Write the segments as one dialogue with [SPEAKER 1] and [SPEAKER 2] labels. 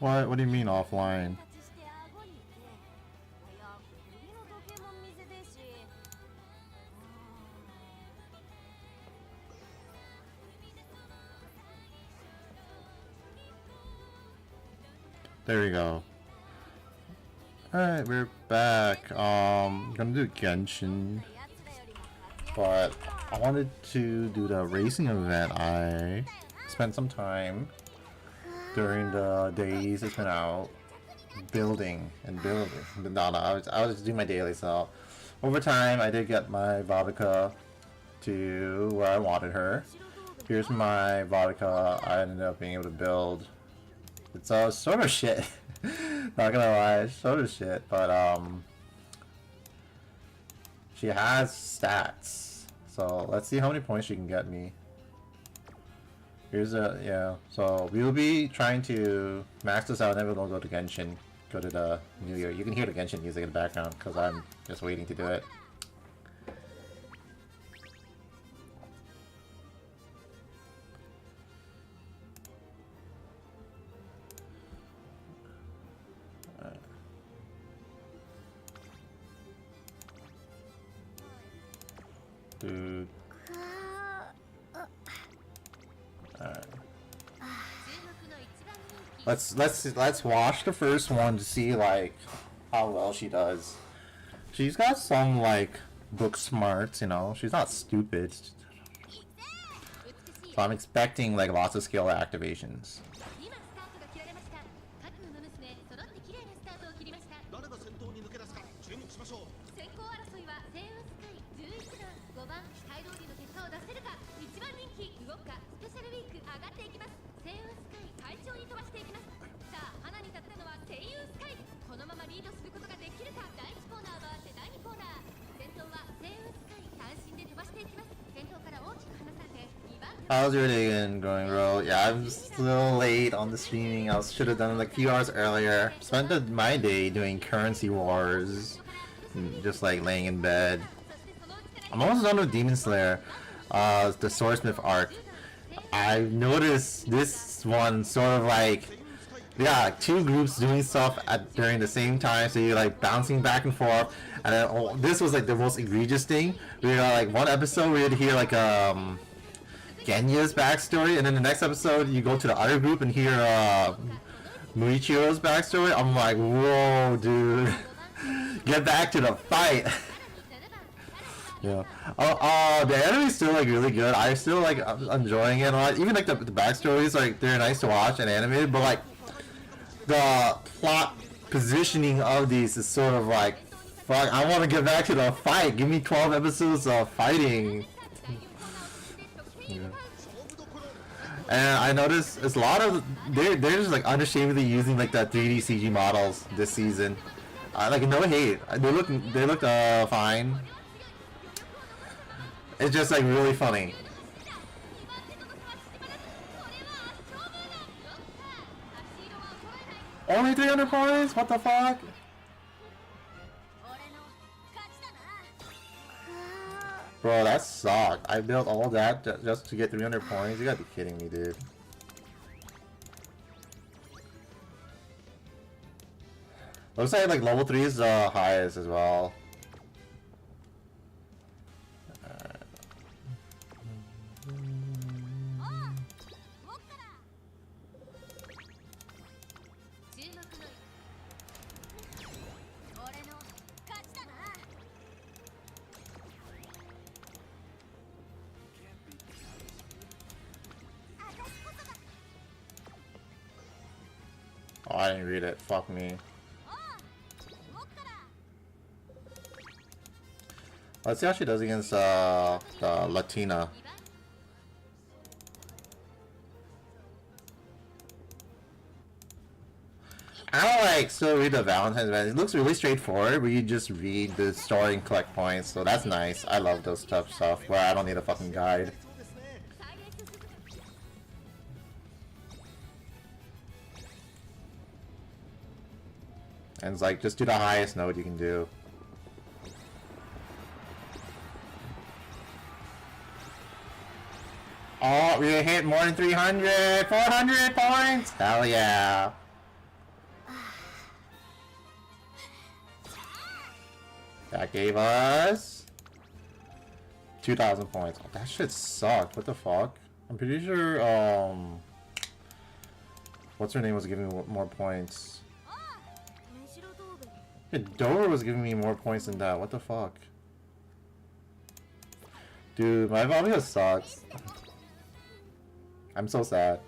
[SPEAKER 1] What do you mean offline? There we go. Alright, we're back. Gonna do Genshin. But I wanted to do the racing event. I spent some time during the days it's been out building and building. No, I was just doing my daily, so over time I did get my vodka to where I wanted her. Here's my vodka. I ended up being able to build. It's sort of shit. Not gonna lie, sort of shit, but she has stats. So let's see how many points she can get me. Here's yeah. So we will be trying to max this out, and then we'll go to Genshin. Go to the New Year. You can hear the Genshin music in the background because I'm just waiting to do it. Dude. Let's watch the first one to see like how well she does. She's got some like book smarts, you know. She's not stupid. So I'm expecting like lots of skill activations. How's your day going, bro? Yeah, I'm still late on the streaming. I should have done it like a few hours earlier. Spent my day doing currency wars, just like laying in bed. I'm almost done with Demon Slayer, the Swordsmith arc. I've noticed this one sort of like, yeah, two groups doing stuff during the same time, so you're like bouncing back and forth. And then, this was like the most egregious thing. We got like one episode we had to hear like Genya's backstory, and then the next episode you go to the other group and hear Muichiro's backstory. I'm like, whoa, dude, get back to the fight. Yeah. The anime's still like really good. I still like enjoying it a lot. Even like the backstories, like they're nice to watch and animated, but like the plot positioning of these is sort of like, fuck, I want to get back to the fight. Give me 12 episodes of fighting. Yeah. And I noticed it's a lot of they're just like unashamedly using like that 3D CG models this season. Like no hate, they look fine. It's just like really funny. Only 300 points? What the fuck? Bro, that sucked. I built all that just to get 300 points? You gotta be kidding me, dude. Looks like level 3 is the highest as well. Oh, I didn't read it. Fuck me. Let's see how she does against the Latina. I don't like still read the Valentine's event. It looks really straightforward, where you just read the story and collect points. So that's nice. I love those tough stuff where I don't need a fucking guide. And it's like, just do the highest note you can do. Oh, we hit more than 300! 400 points! Hell yeah! That gave us 2,000 points. Oh, that shit sucked. What the fuck? I'm pretty sure, what's her name was giving me more points. Yeah, Dora was giving me more points than that. What the fuck? Dude, my Vomio sucks. I'm so sad.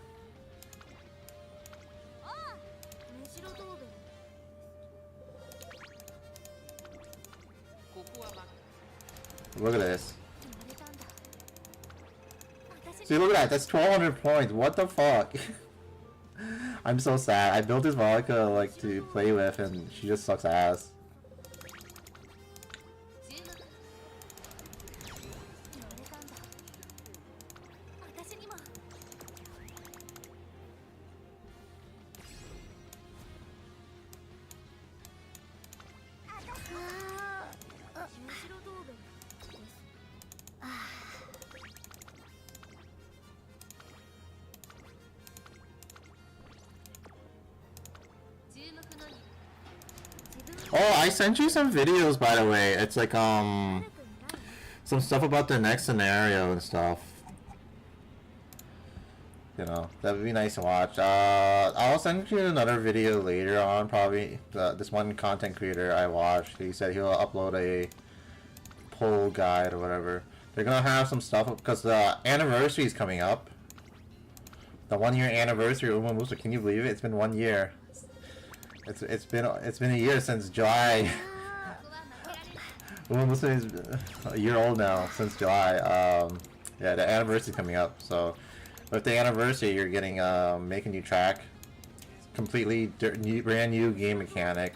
[SPEAKER 1] Look at this. See, look at that. That's 1,200 points. What the fuck? I'm so sad. I built this vodka like to play with, and she just sucks ass. Oh, I sent you some videos, by the way. It's like, some stuff about the next scenario and stuff. You know, that would be nice to watch. I'll send you another video later on, probably. This one content creator I watched, he said he'll upload a poll guide or whatever. They're gonna have some stuff, because the anniversary is coming up. The 1-year anniversary of Musume. Can you believe it? It's been 1 year. It's been a year since July. Musume is a year old now, since July. Yeah, the anniversary is coming up. So with the anniversary, you're getting make a new track, completely brand new game mechanic,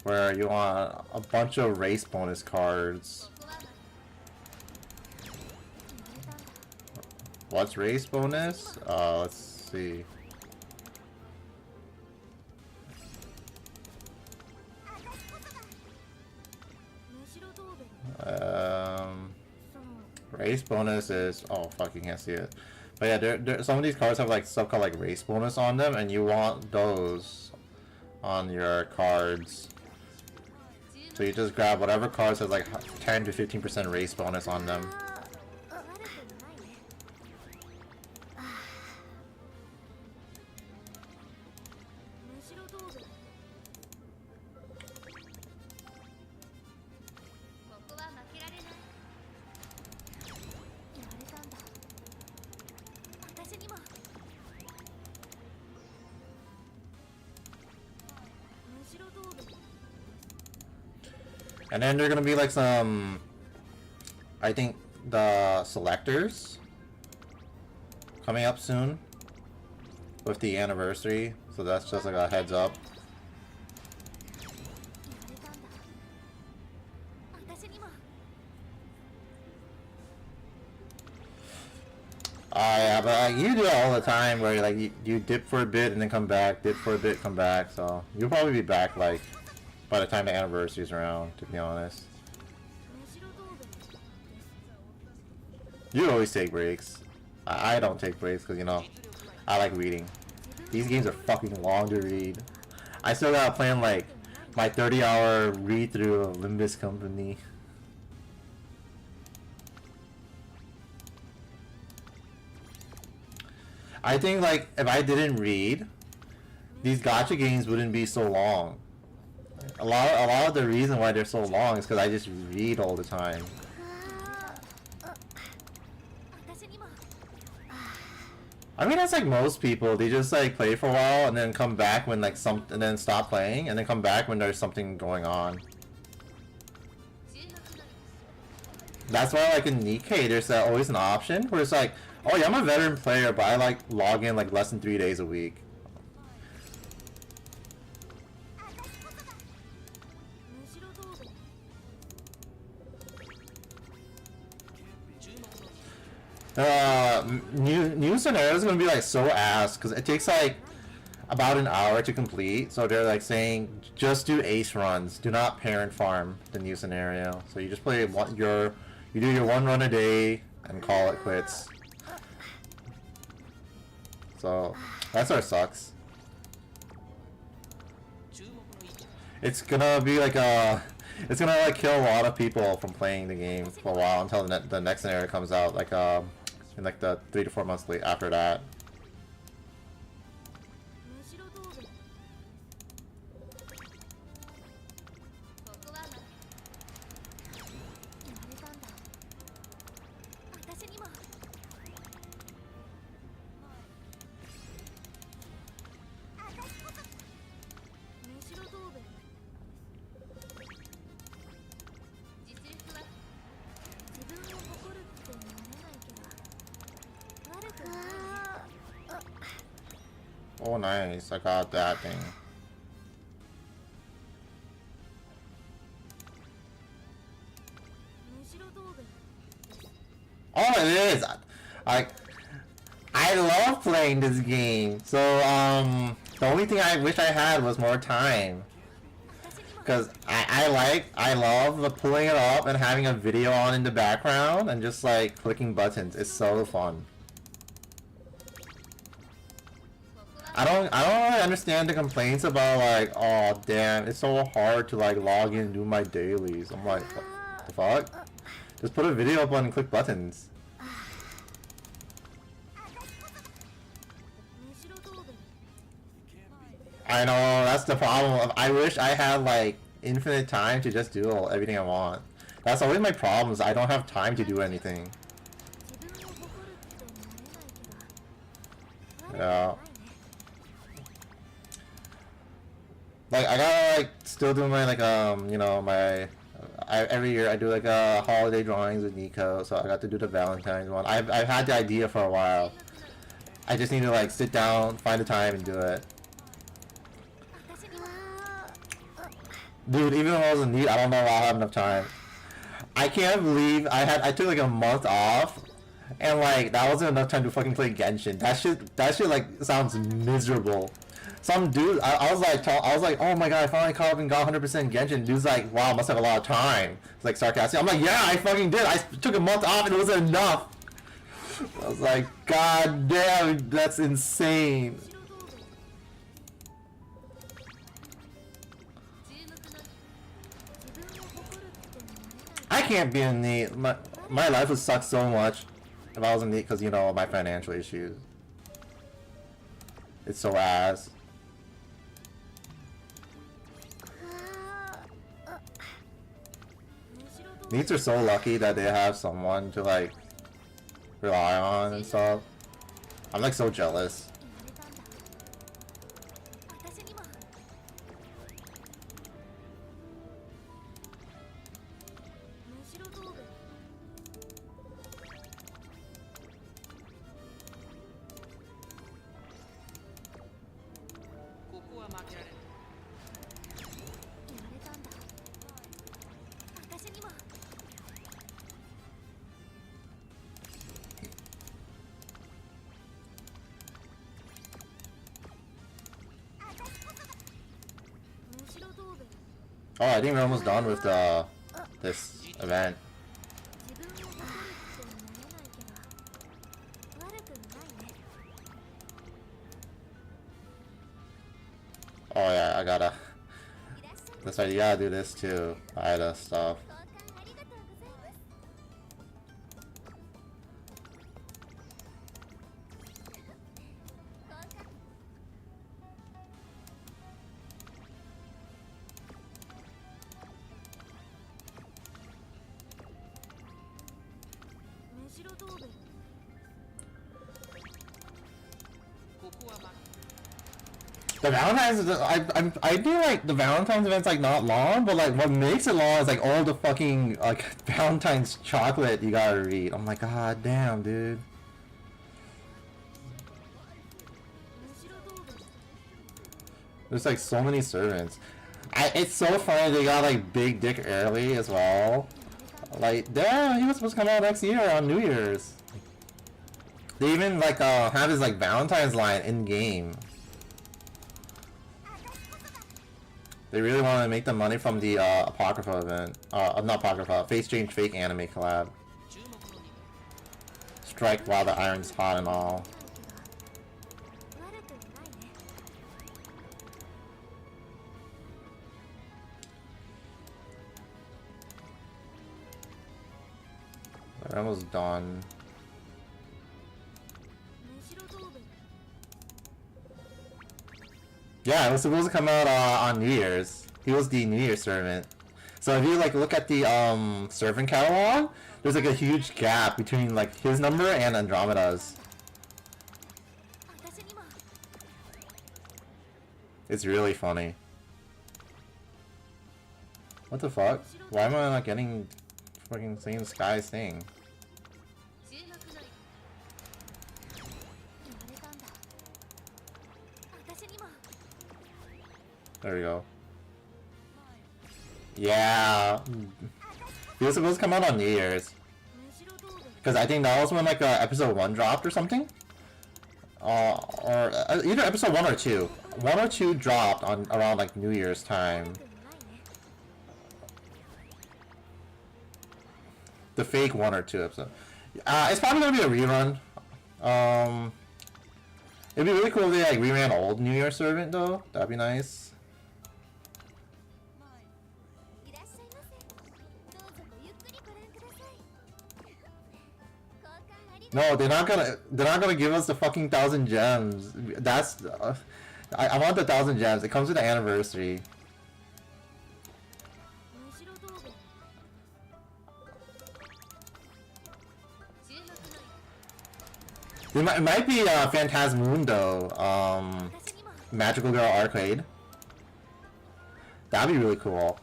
[SPEAKER 1] where you want a bunch of race bonus cards. What's race bonus? Let's see. Race bonus is, oh fuck, you can't see it. But yeah, some of these cards have like stuff called like race bonus on them, and you want those on your cards. So you just grab whatever cards has like 10 to 15% race bonus on them. And then there are gonna be like some, I think, the selectors coming up soon with the anniversary, so that's just like a heads up. Yeah, but you do it all the time where like you dip for a bit and then come back, dip for a bit, come back, so you'll probably be back like by the time the anniversary is around, to be honest. You always take breaks. I don't take breaks because, you know, I like reading. These games are fucking long to read. I still gotta plan like my 30-hour read through of Limbus Company. I think like if I didn't read, these gacha games wouldn't be so long. A lot of the reason why they're so long is because I just read all the time. I mean, that's like most people. They just like play for a while and then come back when like and then stop playing and then come back when there's something going on. That's why like in Nikkei there's always an option where it's like, oh yeah, I'm a veteran player, but I like log in like less than 3 days a week. New scenario is gonna be like so ass because it takes like about an hour to complete. So they're like saying just do ace runs, do not parent farm the new scenario. So you just play you do your 1 run a day and call it quits. So that sort of sucks. It's gonna be like It's gonna like kill a lot of people from playing the game for a while until the next scenario comes out, like in like the 3 to 4 months late after that. Oh nice, I got that thing. Oh, it is! I love playing this game. So, the only thing I wish I had was more time. Because I love the pulling it up and having a video on in the background and just like clicking buttons. It's so fun. I don't really understand the complaints about like, oh damn, it's so hard to like log in and do my dailies. I'm like, what the fuck? Just put a video up and click buttons. I know, that's the problem. I wish I had like infinite time to just do everything I want. That's always my problem, is I don't have time to do anything. Yeah. Like I gotta like still do my like you know my every year I do like holiday drawings with Nico, so I got to do the Valentine's one. I've had the idea for a while. I just need to like sit down, find the time, and do it. Dude, even though I was in need, I don't know if I'll have enough time. I can't believe I took like a month off, and like that wasn't enough time to fucking play Genshin. That shit like sounds miserable. Some dude, I was like, oh my god, I finally caught up and got 100% Genshin. Dude's like, wow, must have a lot of time. It's like sarcastic. I'm like, yeah, I fucking did. I took a month off and it wasn't enough. I was like, god damn, that's insane. I can't be in need. My life would suck so much if I was in need because, you know, my financial issues. It's so ass. Needs are so lucky that they have someone to like rely on and stuff. I'm like so jealous. Oh, I think we're almost done with this event. Oh yeah, I gotta. That's right, you gotta do this too. Buy the stuff. The Valentine's, I do like the Valentine's event's like not long, but like what makes it long is like all the fucking like Valentine's chocolate you gotta read. I'm like, god damn, dude. There's like so many servants. It's so funny they got like Big Dick early as well. Like, damn, he was supposed to come out next year on New Year's. They even like have his like Valentine's line in game. They really want to make the money from the Apocrypha event. Not Apocrypha, Face Change Fake anime collab. Strike while the iron's hot and all. We're almost done. Yeah, it was supposed to come out on New Year's. He was the New Year's servant. So if you like look at the servant catalog, there's like a huge gap between like his number and Andromeda's. It's really funny. What the fuck? Why am I not getting fucking same Sky's thing? There we go. Yeah. He was supposed to come out on New Year's. Because I think that was when like episode 1 dropped or something. Or either episode 1 or 2. 1 or 2 dropped on around like New Year's time. The fake 1 or 2 episode. It's probably gonna be a rerun. It'd be really cool if they like reran old New Year Servant though. That'd be nice. No, they're not gonna give us the fucking 1,000 gems. That's I want the 1,000 gems. It comes with the anniversary. It might be Phantasmundo, Magical Girl Arcade. That'd be really cool.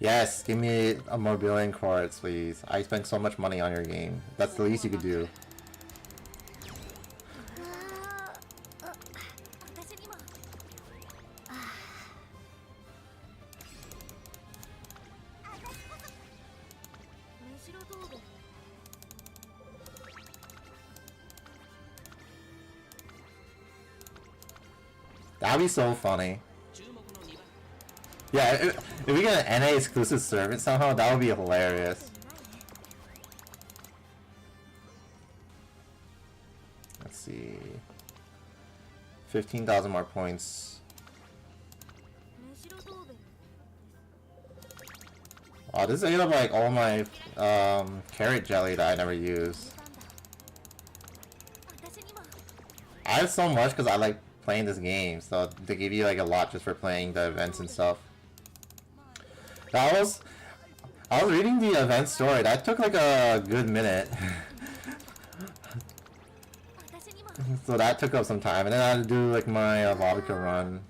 [SPEAKER 1] Yes, give me a more billion quartz, please. I spent so much money on your game. That's the least you could do. That'd be so funny. Yeah, if we get an NA exclusive servant somehow, that would be hilarious. Let's see. 15,000 more points. Wow, this ate up like all my carrot jelly that I never use. I have so much because I like playing this game, so they give you like a lot just for playing the events and stuff. I was reading the event story. That took like a good minute. So that took up some time, and then I had to do like my vodka run.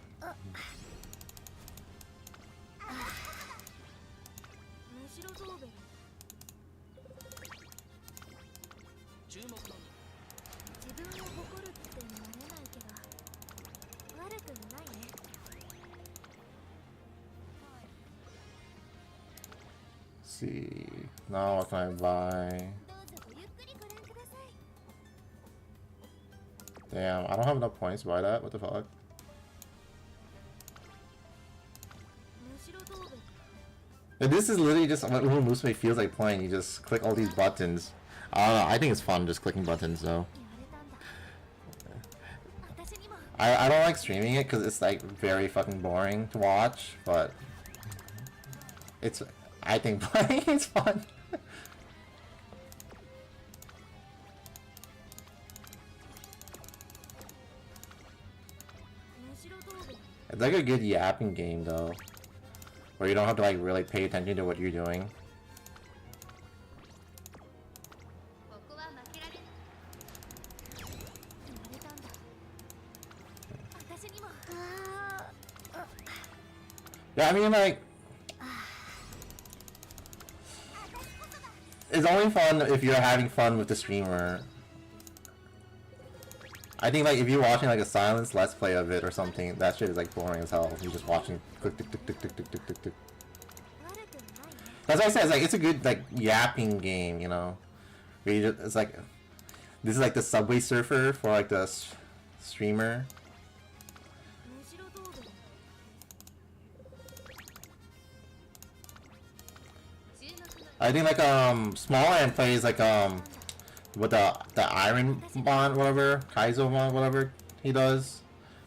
[SPEAKER 1] See, now what can I buy? Damn, I don't have enough points to buy that. What the fuck? And this is literally just what Musume feels like playing. You just click all these buttons. I don't know, I think it's fun just clicking buttons though. I don't like streaming it because it's like very fucking boring to watch, but I think playing is fun. It's like a good yapping game though, where you don't have to like really pay attention to what you're doing. Yeah, I mean like, it's only fun if you're having fun with the streamer. I think like if you're watching like a silence let's play of it or something, that shit is like boring as hell. You're just watching click tick tick tick tick tick tick tick tick. That's why I said it's like it's a good like yapping game, you know. Where you just, it's like this is like the Subway Surfer for like the streamer. I think like Small Ant plays like with the Iron Bond, whatever, Kaizo Bond, whatever he does,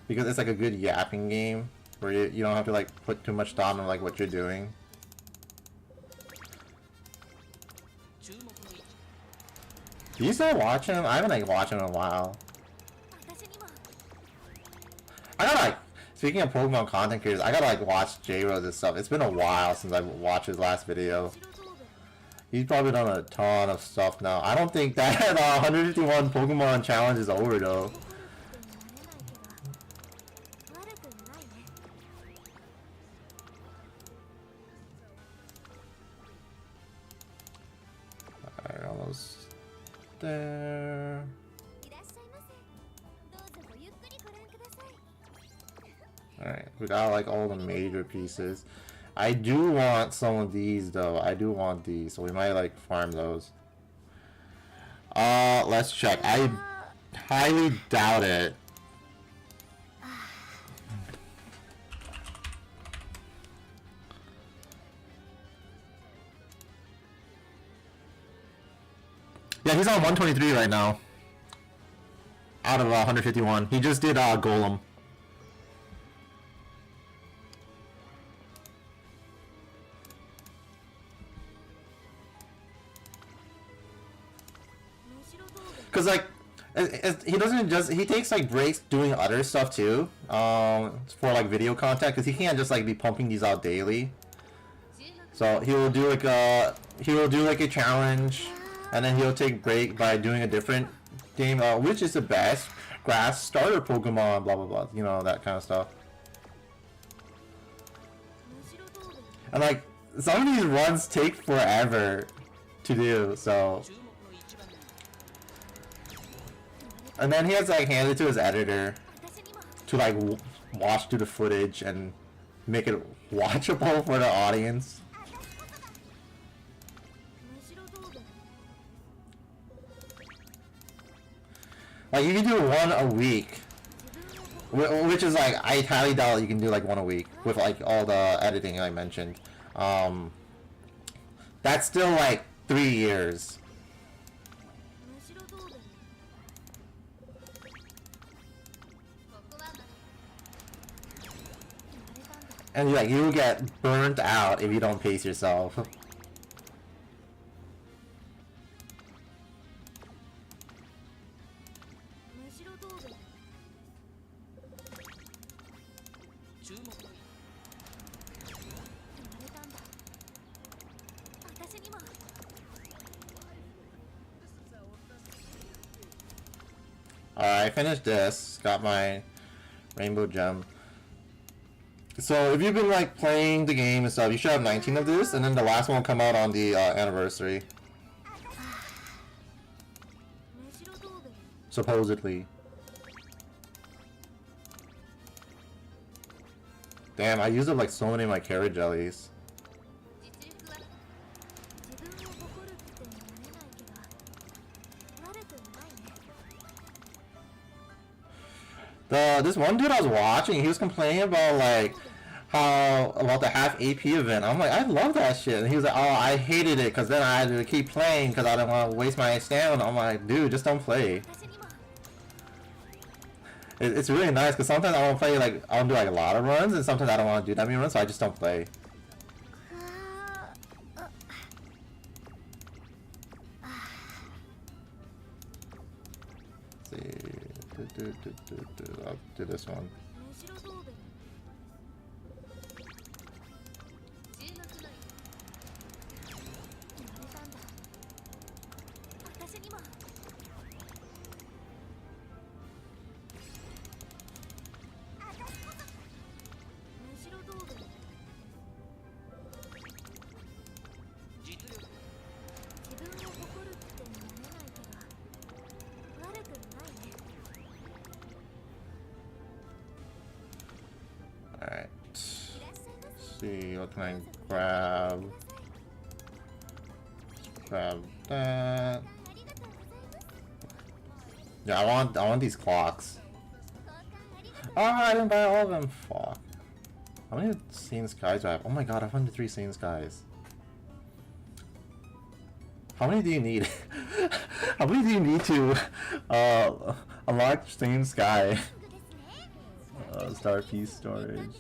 [SPEAKER 1] because it's like a good yapping game where you don't have to like put too much thought on like what you're doing. Do you still watch him? I haven't like watched him in a while. I gotta like, speaking of Pokemon content creators, I gotta like watch J-Rose and stuff. It's been a while since I watched his last video. He's probably done a ton of stuff now. I don't think that 151 Pokemon challenge is over though. Alright, almost there. Alright, we got like all the major pieces. I do want some of these though. I do want these, so we might like farm those. Let's check. I highly doubt it. Yeah, he's on 123 right now. Out of 151. He just did Golem. Cause like, he doesn't just, he takes like breaks doing other stuff too, for like video content, cause he can't just like be pumping these out daily. So he will do like a challenge, and then he'll take break by doing a different game, which is the best grass starter Pokemon, blah blah blah, you know, that kind of stuff. And like, some of these runs take forever to do, so. And then he has to like hand it to his editor to like watch through the footage and make it watchable for the audience. Like you can do one a week, which is like, I highly doubt you can do like one a week with like all the editing I mentioned. That's still like 3 years. And like you get burnt out if you don't pace yourself. Alright, I finished this. Got my rainbow gem. So if you've been like playing the game and stuff, you should have 19 of this, and then the last one will come out on the anniversary. Supposedly. Damn, I used up like so many of my carrot jellies. This one dude I was watching, he was complaining about like about the half AP event. I'm like, I love that shit, and he was like, oh, I hated it because then I had to keep playing because I didn't want to waste my stamina. I'm like, dude, just don't play. It's really nice because sometimes I want to play like, I want to do like a lot of runs, and sometimes I don't want to do that many runs, so I just don't play. Let's see. I'll do this one. Alright. See, what can I grab? Grab that. Yeah, I want these clocks. Oh, I didn't buy all of them. Fuck. How many Saiyan Skies do I have? Oh my god, I have 103 Saiyan Skies. How many do you need? How many do you need to unlock Saiyan Sky? Star piece storage.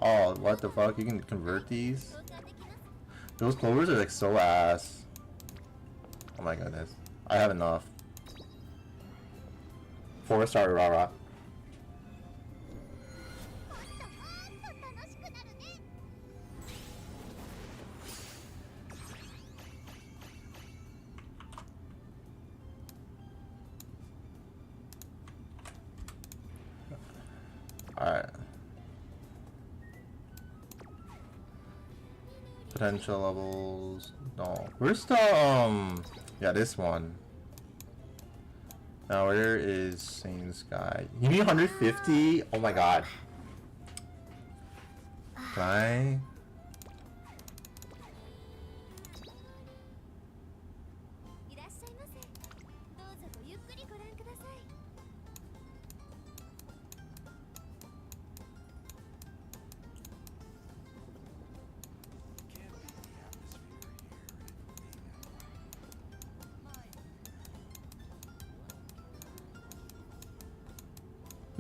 [SPEAKER 1] Oh, what the fuck? You can convert these? Those clovers are like so ass. Oh my goodness. I have enough. 4-star Rara. Alright. Potential levels. No. Where's the yeah, this one. Now where is Sane Sky? You need 150? Oh my god. Can I?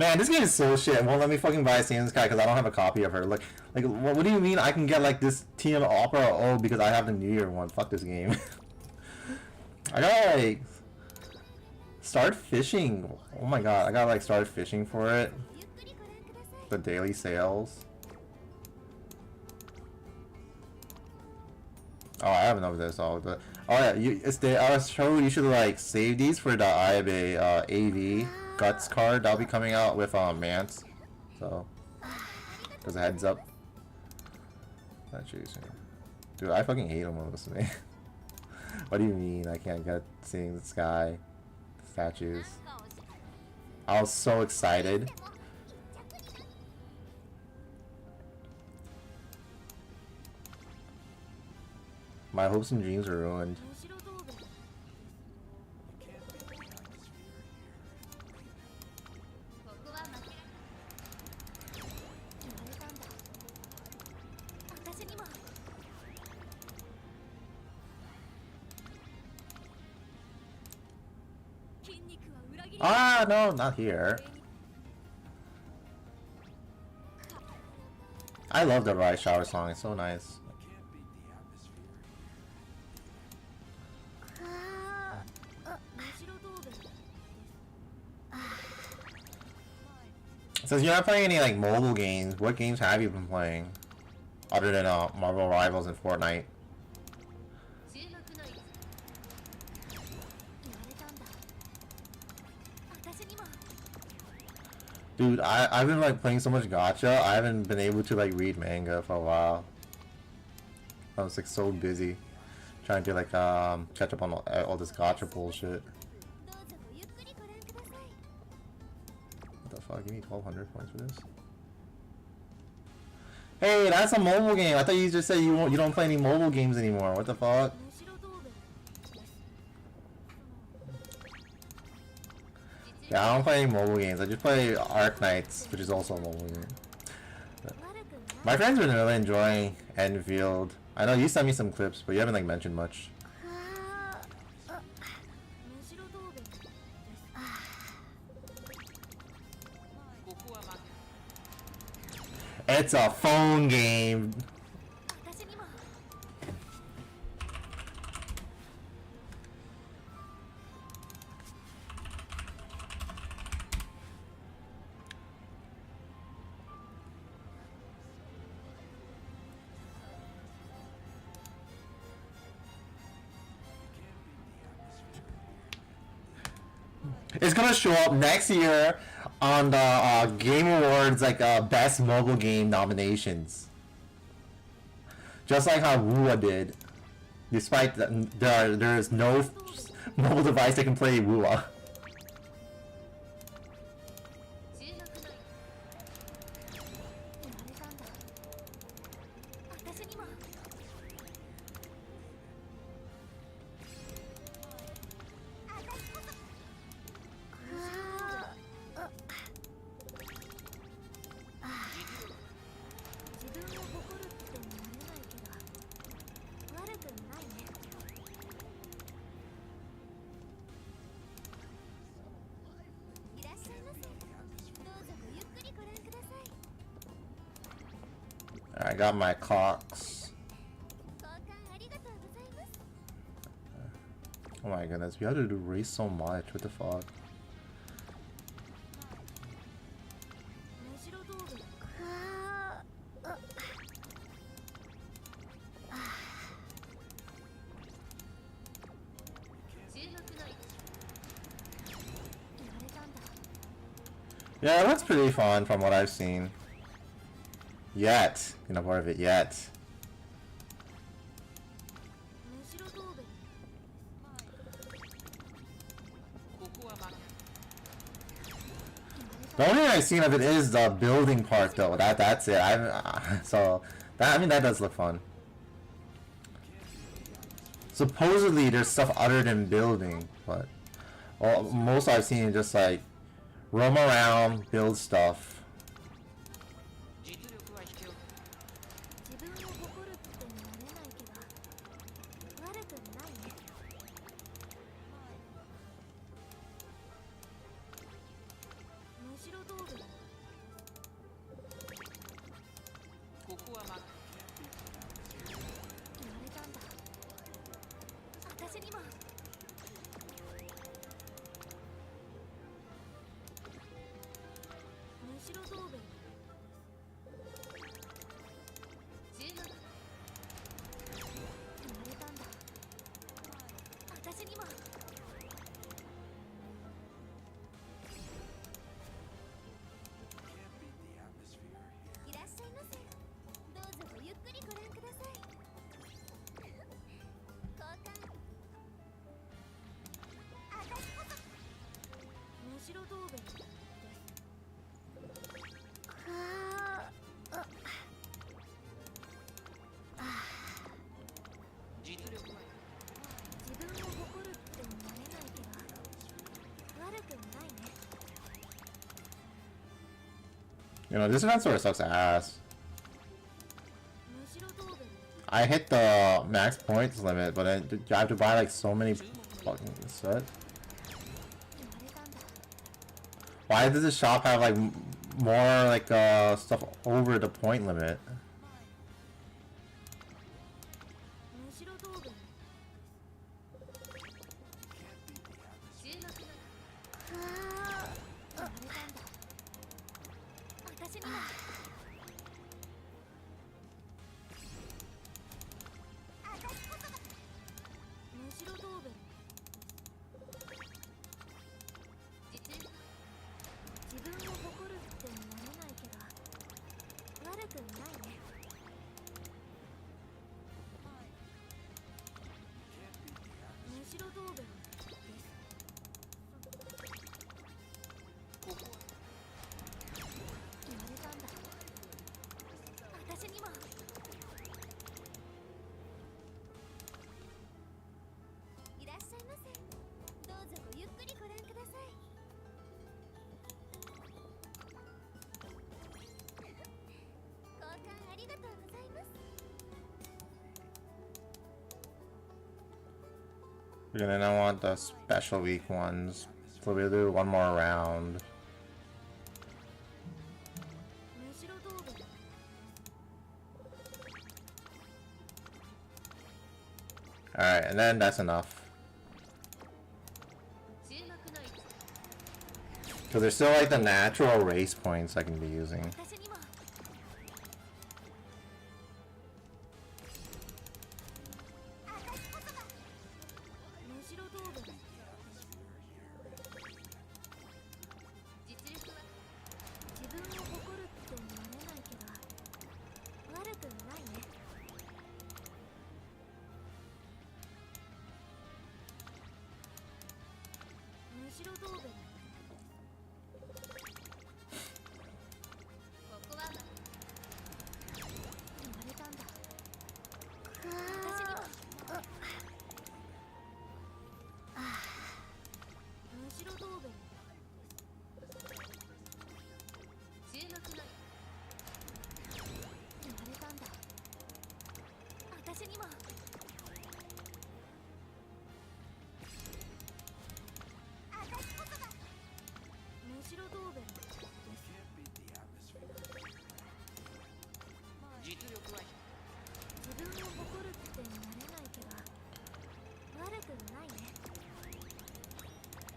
[SPEAKER 1] Man, this game is so shit. It won't let me fucking buy Sane Sky because I don't have a copy of her. Like, what do you mean I can get like this Team Opera O because I have the New Year one? Fuck this game. I gotta like start fishing. Oh my god, I gotta like start fishing for it. The daily sales. Oh, I have enough of this. Oh yeah, I was told you should like save these for the IBA AV Guts card that'll be coming out with Mance. So, just a heads up. Not chasing. Dude, I fucking hate him Musume. What do you mean I can't get seeing the sky statues? I was so excited. My hopes and dreams are ruined. Ah, no, not here. I love the Rite shower song, it's so nice. Since you're not playing any like mobile games, what games have you been playing? Other than Marvel Rivals and Fortnite? Dude, I've been like playing so much gacha, I haven't been able to like read manga for a while. I was like so busy trying to like catch up on all this gacha bullshit. What the fuck? Give me 1,200 points for this. Hey, that's a mobile game. I thought you just said you don't play any mobile games anymore. What the fuck? Yeah, I don't play any mobile games. I just play Arc Knights, which is also a mobile game. But my friends have been really enjoying Enfield. I know you sent me some clips, but you haven't like mentioned much. It's a phone game. It's gonna show up next year on the Game Awards, like Best Mobile Game nominations. Just like how Wua did. Despite that there is no mobile device that can play Wua. I got my clocks. Oh my goodness, we have to do race so much. What the fuck? Yeah, that's pretty fun from what I've seen. Yet. You're not part of it yet. The only thing I've seen of it is the building part though. That's it. So that, I mean, that does look fun. Supposedly there's stuff other than building, but most I've seen is just like roam around, build stuff. You know, this event sort of sucks ass. I hit the max points limit, but then I have to buy like so many fucking set. Why does the shop have like more like stuff over the point limit? And then I want the special week ones. So we'll do one more round. Alright, and then that's enough. So there's still like the natural race points I can be using.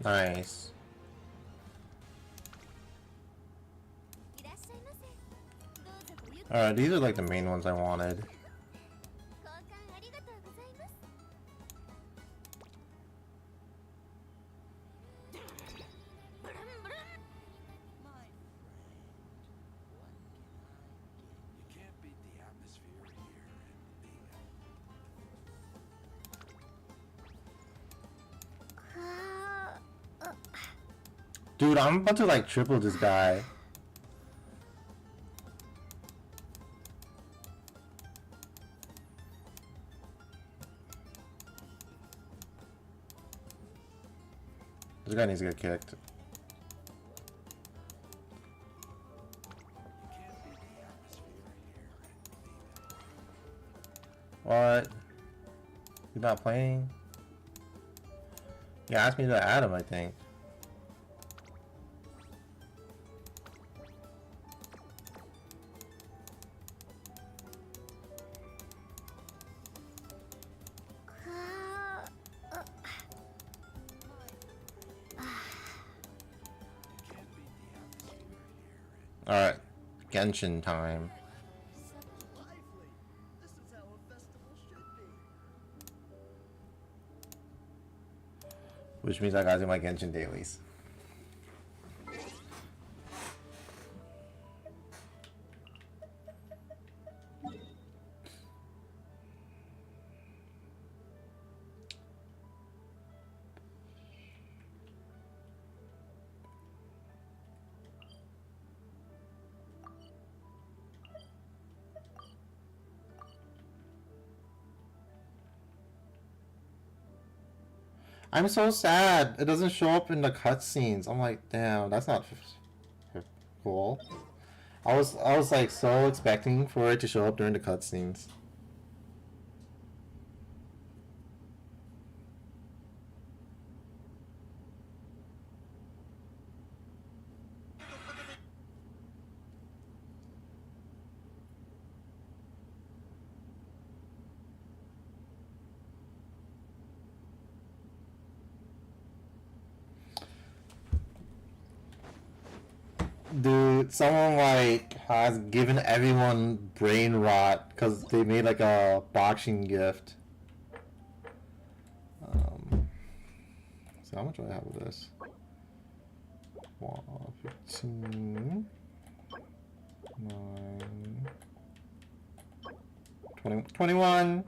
[SPEAKER 1] Nice. Alright, these are like the main ones I wanted. Dude, I'm about to like triple this guy. This guy needs to get kicked. What? You're not playing? You asked me to add him, I think. Alright, Genshin time. Which means I gotta do my Genshin dailies. I'm so sad. It doesn't show up in the cutscenes. I'm like, damn, that's not cool. I was like so expecting for it to show up during the cutscenes. Dude, someone like has given everyone brain rot because they made like a boxing gift. So how much do I have with this? 15, 9, 20, 21.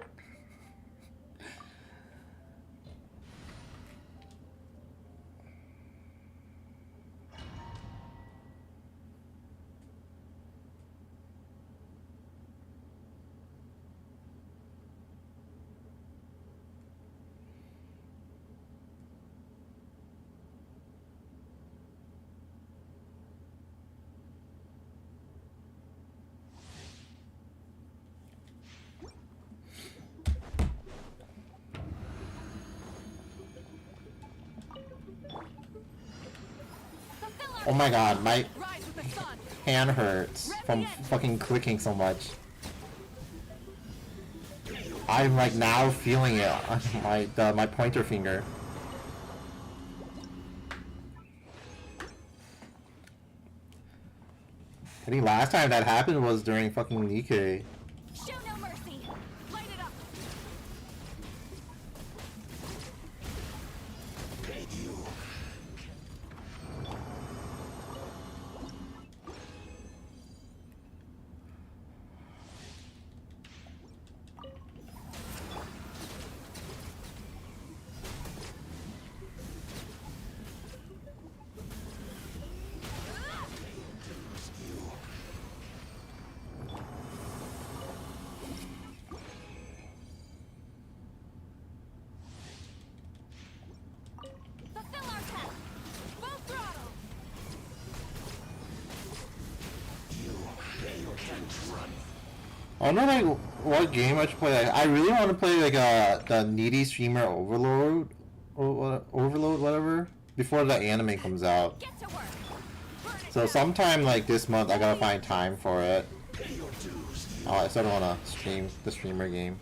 [SPEAKER 1] Oh my god, my hand hurts from fucking clicking so much. I'm like now feeling it on my pointer finger. I think last time that happened was during fucking Nikkei.
[SPEAKER 2] Show no mercy. Light it up. Fulfill our task. Full throttle.
[SPEAKER 1] I don't know like what game I should play. I really want to play like the needy streamer overload or overload whatever before the anime comes out.
[SPEAKER 2] Get to work. Burn it
[SPEAKER 1] So
[SPEAKER 2] down.
[SPEAKER 1] sometime like this month I gotta find time for it. Oh, I still don't wanna stream the streamer game.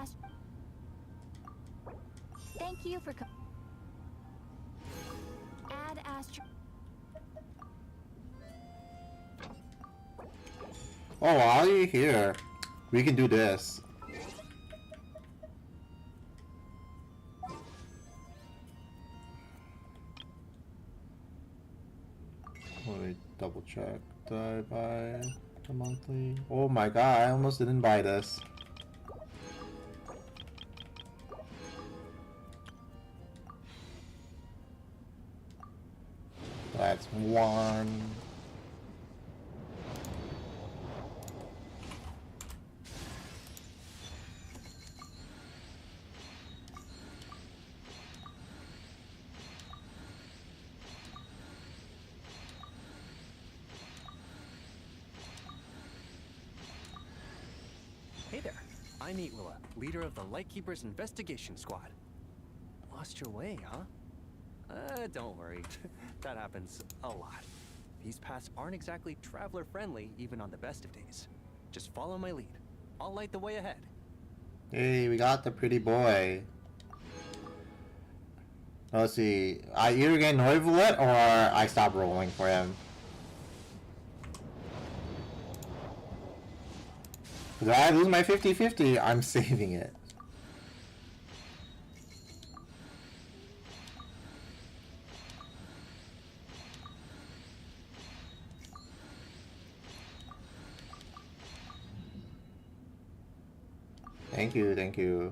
[SPEAKER 2] Ast. Thank you for. Add Astro.
[SPEAKER 1] Oh, while you're here, we can do this. Let me double check. Did I buy the monthly? Oh my god, I almost didn't buy this. That's one.
[SPEAKER 3] Hey there, I'm Eatwilla, leader of the Lightkeepers Investigation Squad. Lost your way, huh? Don't worry, that happens a lot. These paths aren't exactly traveler-friendly even on the best of days. Just follow my lead. I'll light the way ahead.
[SPEAKER 1] Hey, we got the pretty boy. Let's see. I either get Noivelet or I stop rolling for him. If I lose my 50-50, I'm saving it. Thank you, thank you.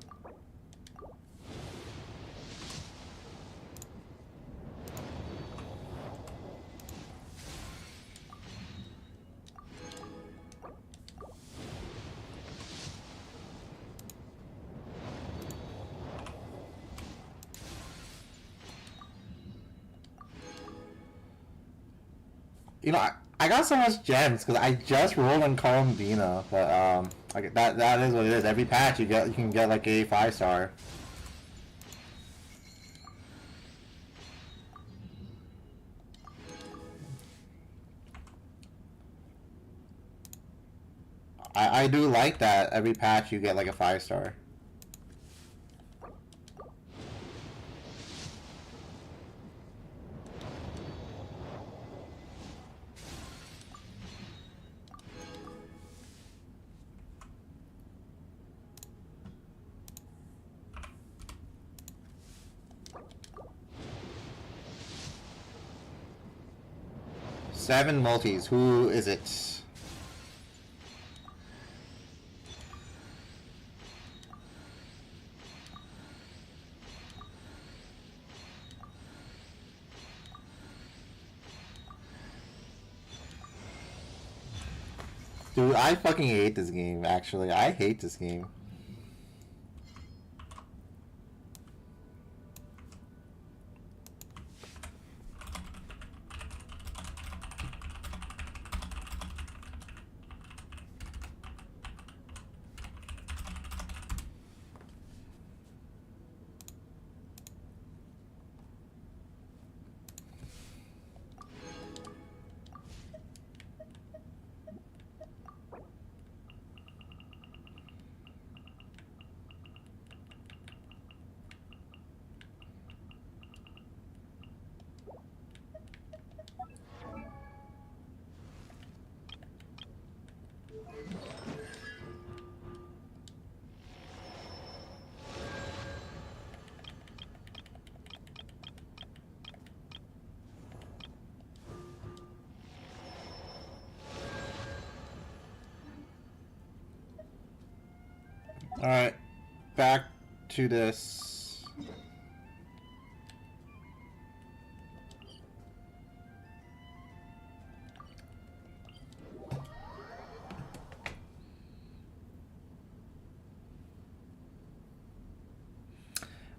[SPEAKER 1] You know, I got so much gems because I just rolled in Columbina, but that is what it is. Every patch you can get like a 5-star. I do like that every patch you get like a 5-star. Seven multis. Who is it? Dude, I fucking hate this game, actually. I hate this game. Alright, back to this.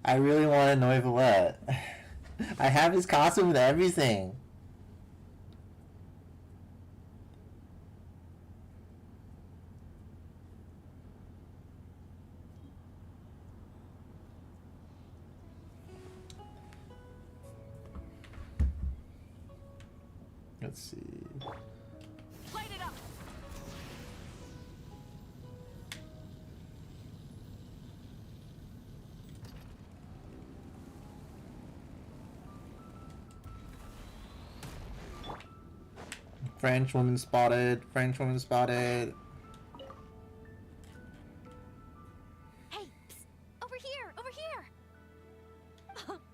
[SPEAKER 1] I really want a Noivelet. I have his costume and everything. Let's see.
[SPEAKER 2] Light it up.
[SPEAKER 1] French woman spotted. French woman spotted.
[SPEAKER 2] Hey, psst, over here, over here!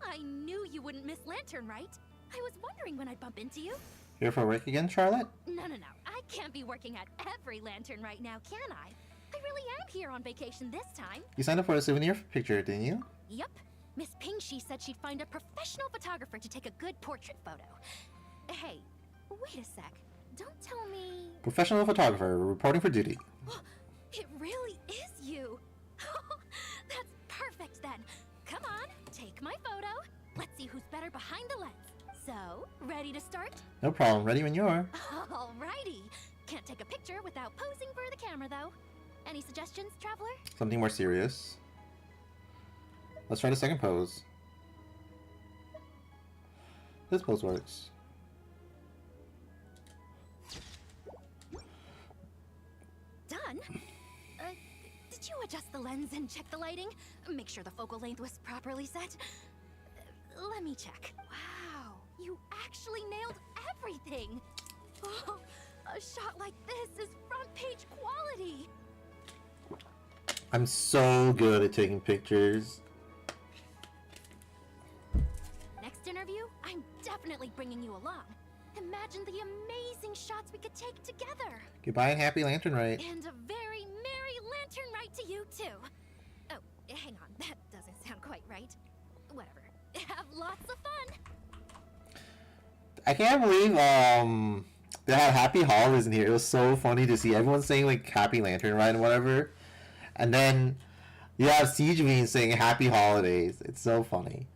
[SPEAKER 2] I knew you wouldn't miss Lantern, right? I was wondering when I'd bump into you.
[SPEAKER 1] Here for work again, Charlotte?
[SPEAKER 2] No. I can't be working at every Lantern right now, can I? I really am here on vacation this time.
[SPEAKER 1] You signed up for a souvenir picture, didn't you?
[SPEAKER 2] Yup. Miss Pingshi said she'd find a professional photographer to take a good portrait photo. Hey, wait a sec. Don't tell me...
[SPEAKER 1] Professional photographer, reporting for duty.
[SPEAKER 2] It really is you. That's perfect then. Come on, take my photo. Let's see who's better behind the lens. So, ready to start?
[SPEAKER 1] No problem, ready when you are.
[SPEAKER 2] Alrighty. Can't take a picture without posing for the camera, though. Any suggestions, Traveler?
[SPEAKER 1] Something more serious. Let's try the second pose. This pose works.
[SPEAKER 2] Done? Did you adjust the lens and check the lighting? Make sure the focal length was properly set? Let me check. Wow, you actually nailed everything! Oh, a shot like this is front page quality!
[SPEAKER 1] I'm so good at taking pictures.
[SPEAKER 2] Next interview, I'm definitely bringing you along. Imagine the amazing shots we could take together.
[SPEAKER 1] Goodbye and happy Lantern Rite.
[SPEAKER 2] And a very merry Lantern Rite to you, too. Oh, hang on. That doesn't sound quite right. Whatever. Have lots of fun.
[SPEAKER 1] I can't believe they had Happy Holidays in here. It was so funny to see everyone saying like Happy Lantern Rite and whatever. And then you have Siege Bean saying Happy Holidays. It's so funny.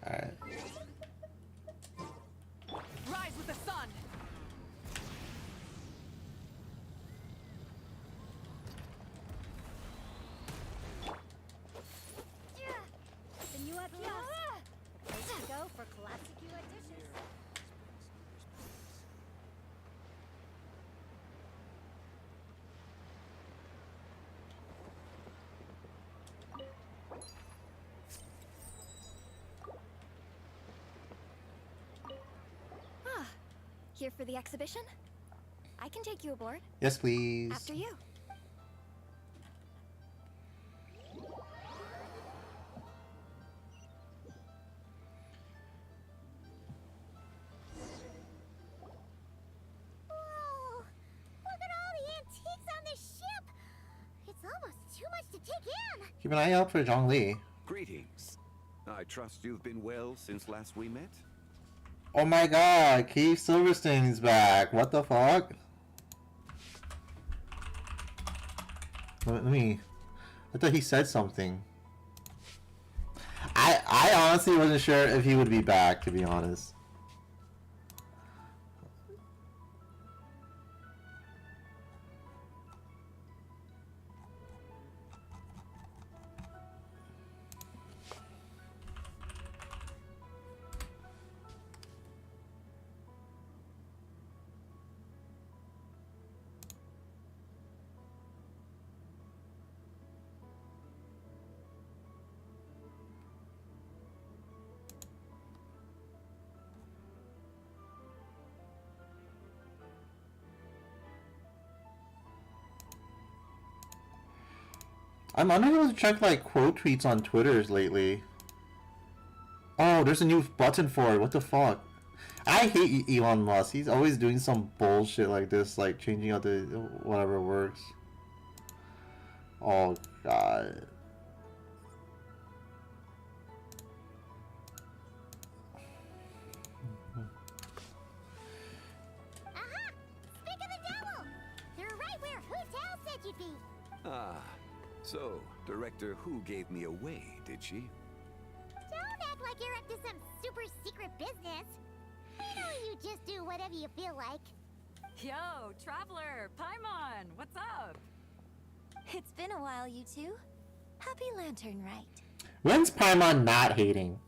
[SPEAKER 1] Alright.
[SPEAKER 3] Rise with the sun.
[SPEAKER 2] The new at last. Place to go for classic new editions. Here for the exhibition? I can take you aboard.
[SPEAKER 1] Yes, please.
[SPEAKER 2] After you.
[SPEAKER 4] Whoa! Look at all the antiques on this ship! It's almost too much to take in!
[SPEAKER 1] Keep an eye out for Zhongli.
[SPEAKER 5] Greetings. I trust you've been well since last we met?
[SPEAKER 1] Oh my god, Keith Silverstein's back. What the fuck? Let me... I thought he said something. I honestly wasn't sure if he would be back, to be honest. I'm unable to check like quote tweets on Twitters lately. Oh, there's a new button for it. What the fuck? I hate Elon Musk. He's always doing some bullshit like this, like changing out the whatever works. Oh god.
[SPEAKER 4] Aha! Speak of the devil! You're right where Hotel said you'd be!
[SPEAKER 5] Ah, so Director Who gave me away, did she?
[SPEAKER 4] Don't act like you're up to some super secret business! I know you just do whatever you feel like.
[SPEAKER 6] Yo, Traveler, Paimon, what's up?
[SPEAKER 2] It's been a while, you two. Happy Lantern Rite.
[SPEAKER 1] When's Paimon not hating?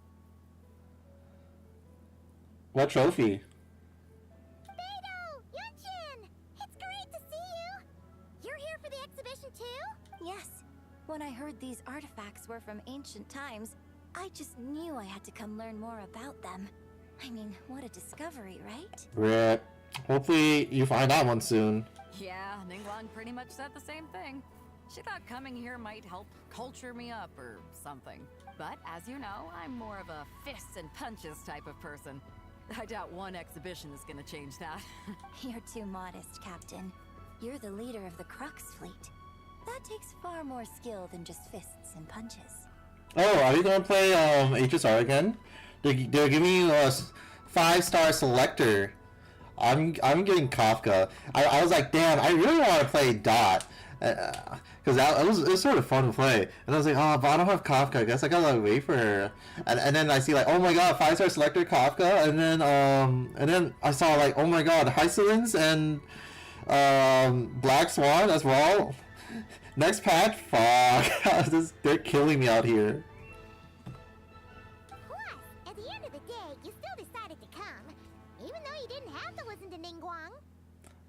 [SPEAKER 1] What trophy?
[SPEAKER 4] Beidou! Yunchin! It's great to see you! You're here for the exhibition too?
[SPEAKER 2] Yes. When I heard these artifacts were from ancient times, I just knew I had to come learn more about them.
[SPEAKER 4] I mean, what a discovery, right?
[SPEAKER 1] Rip. Hopefully you find that one soon.
[SPEAKER 6] Yeah, Ningguang pretty much said the same thing. She thought coming here might help culture me up or something. But as you know, I'm more of a fists and punches type of person. I doubt one exhibition is gonna change that.
[SPEAKER 4] You're too modest, Captain. You're the leader of the Crux fleet. That takes far more skill than just fists and punches.
[SPEAKER 1] Oh, are you gonna play HSR again? They're giving you a 5-star selector. I'm getting Kafka. I was like, damn, I really want to play Dot, because it was sort of fun to play. And I was like, oh, but I don't have Kafka. I guess I gotta wait for her. And then I see like, oh my god, 5-star selector Kafka, and then I saw like, oh my god, Hysolence and Black Swan as well. Next patch, fuck, they're killing me out here.
[SPEAKER 4] Plus, at the end of the day, you still decided to come, even though you didn't have to listen to Ningguang.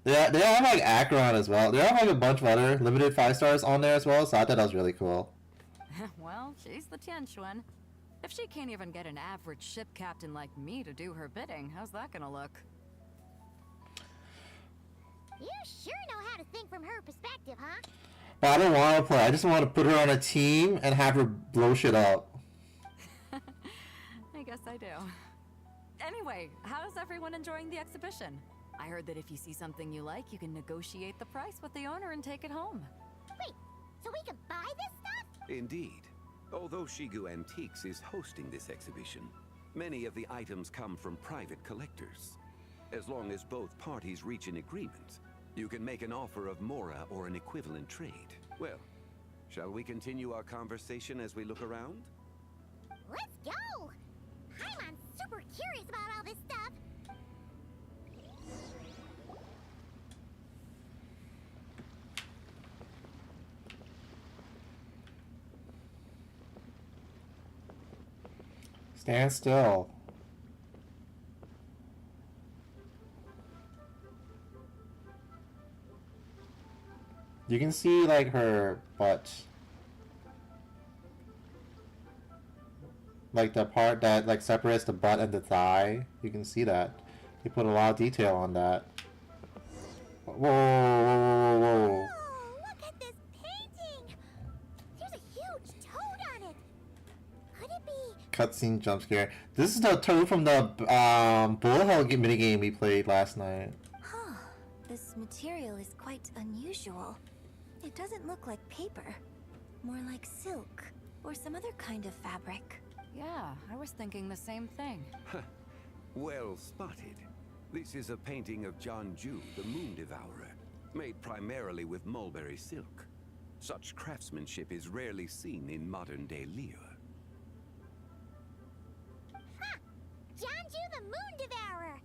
[SPEAKER 1] Yeah, they have like Acheron as well. They have like a bunch of other limited 5-stars on there as well, so I thought that was really cool.
[SPEAKER 6] Well, she's the Tianquan. If she can't even get an average ship captain like me to do her bidding, how's that gonna look?
[SPEAKER 4] You sure know how to think from her perspective, huh?
[SPEAKER 1] But I don't want to play. I just want to put her on a team and have her blow shit up.
[SPEAKER 6] I guess I do. Anyway, how's everyone enjoying the exhibition? I heard that if you see something you like, you can negotiate the price with the owner and take it home.
[SPEAKER 4] Wait, so we can buy this stuff?
[SPEAKER 5] Indeed. Although Shigu Antiques is hosting this exhibition, many of the items come from private collectors. As long as both parties reach an agreement, you can make an offer of Mora or an equivalent trade. Well, shall we continue our conversation as we look around?
[SPEAKER 4] Let's go! I'm super curious about all this stuff.
[SPEAKER 1] Stand still. You can see like her butt. Like the part that like separates the butt and the thigh. You can see that. He put a lot of detail on that. Whoa, whoa, whoa, whoa, whoa.
[SPEAKER 4] Oh, look at this painting! There's a huge toad on it. Could it be?
[SPEAKER 1] Cutscene jump scare. This is the toad from the bullet hell minigame we played last night.
[SPEAKER 4] Huh. This material is quite unusual. It doesn't look like paper. More like silk or some other kind of fabric.
[SPEAKER 6] Yeah, I was thinking the same thing.
[SPEAKER 5] Well spotted. This is a painting of Jianju, the Moon Devourer, made primarily with mulberry silk. Such craftsmanship is rarely seen in modern-day Liyue.
[SPEAKER 4] Ha! Jianju the Moon Devourer!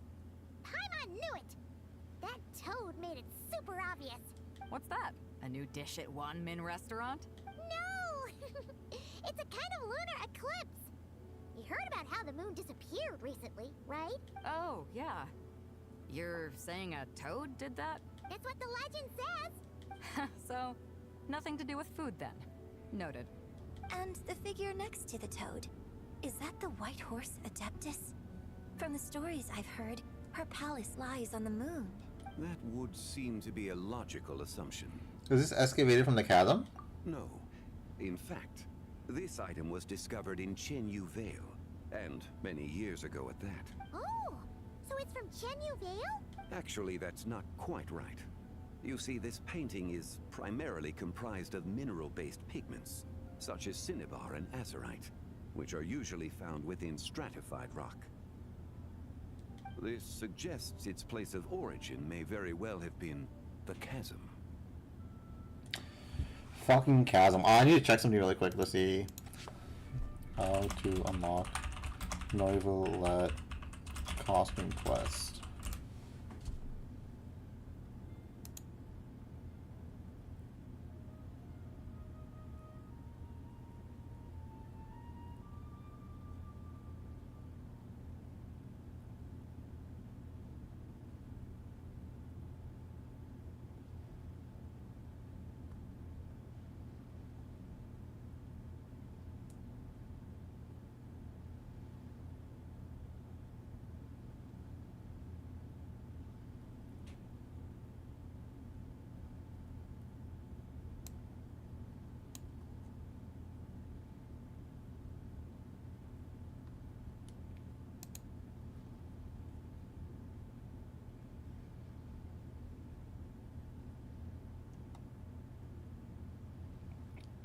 [SPEAKER 4] Paimon knew it! That toad made it super obvious.
[SPEAKER 6] What's that? A new dish at Wanmin restaurant?
[SPEAKER 4] No! It's a kind of lunar eclipse. You heard about how the moon disappeared recently, right?
[SPEAKER 6] Oh, yeah. You're saying a toad did that?
[SPEAKER 4] That's what the legend says.
[SPEAKER 6] So, nothing to do with food then. Noted.
[SPEAKER 4] And the figure next to the toad, is that the white horse Adeptus? From the stories I've heard, her palace lies on the moon.
[SPEAKER 5] That would seem to be a logical assumption.
[SPEAKER 1] Is this excavated from the chasm?
[SPEAKER 5] No. In fact, this item was discovered in Chenyu Vale, and many years ago at that.
[SPEAKER 4] Oh, so it's from Chenyu Vale?
[SPEAKER 5] Actually, that's not quite right. You see, this painting is primarily comprised of mineral-based pigments, such as cinnabar and azurite, which are usually found within stratified rock. This suggests its place of origin may very well have been the chasm.
[SPEAKER 1] Fucking chasm. Oh, I need to check something really quick. Let's see. How to unlock Novelet costume quest.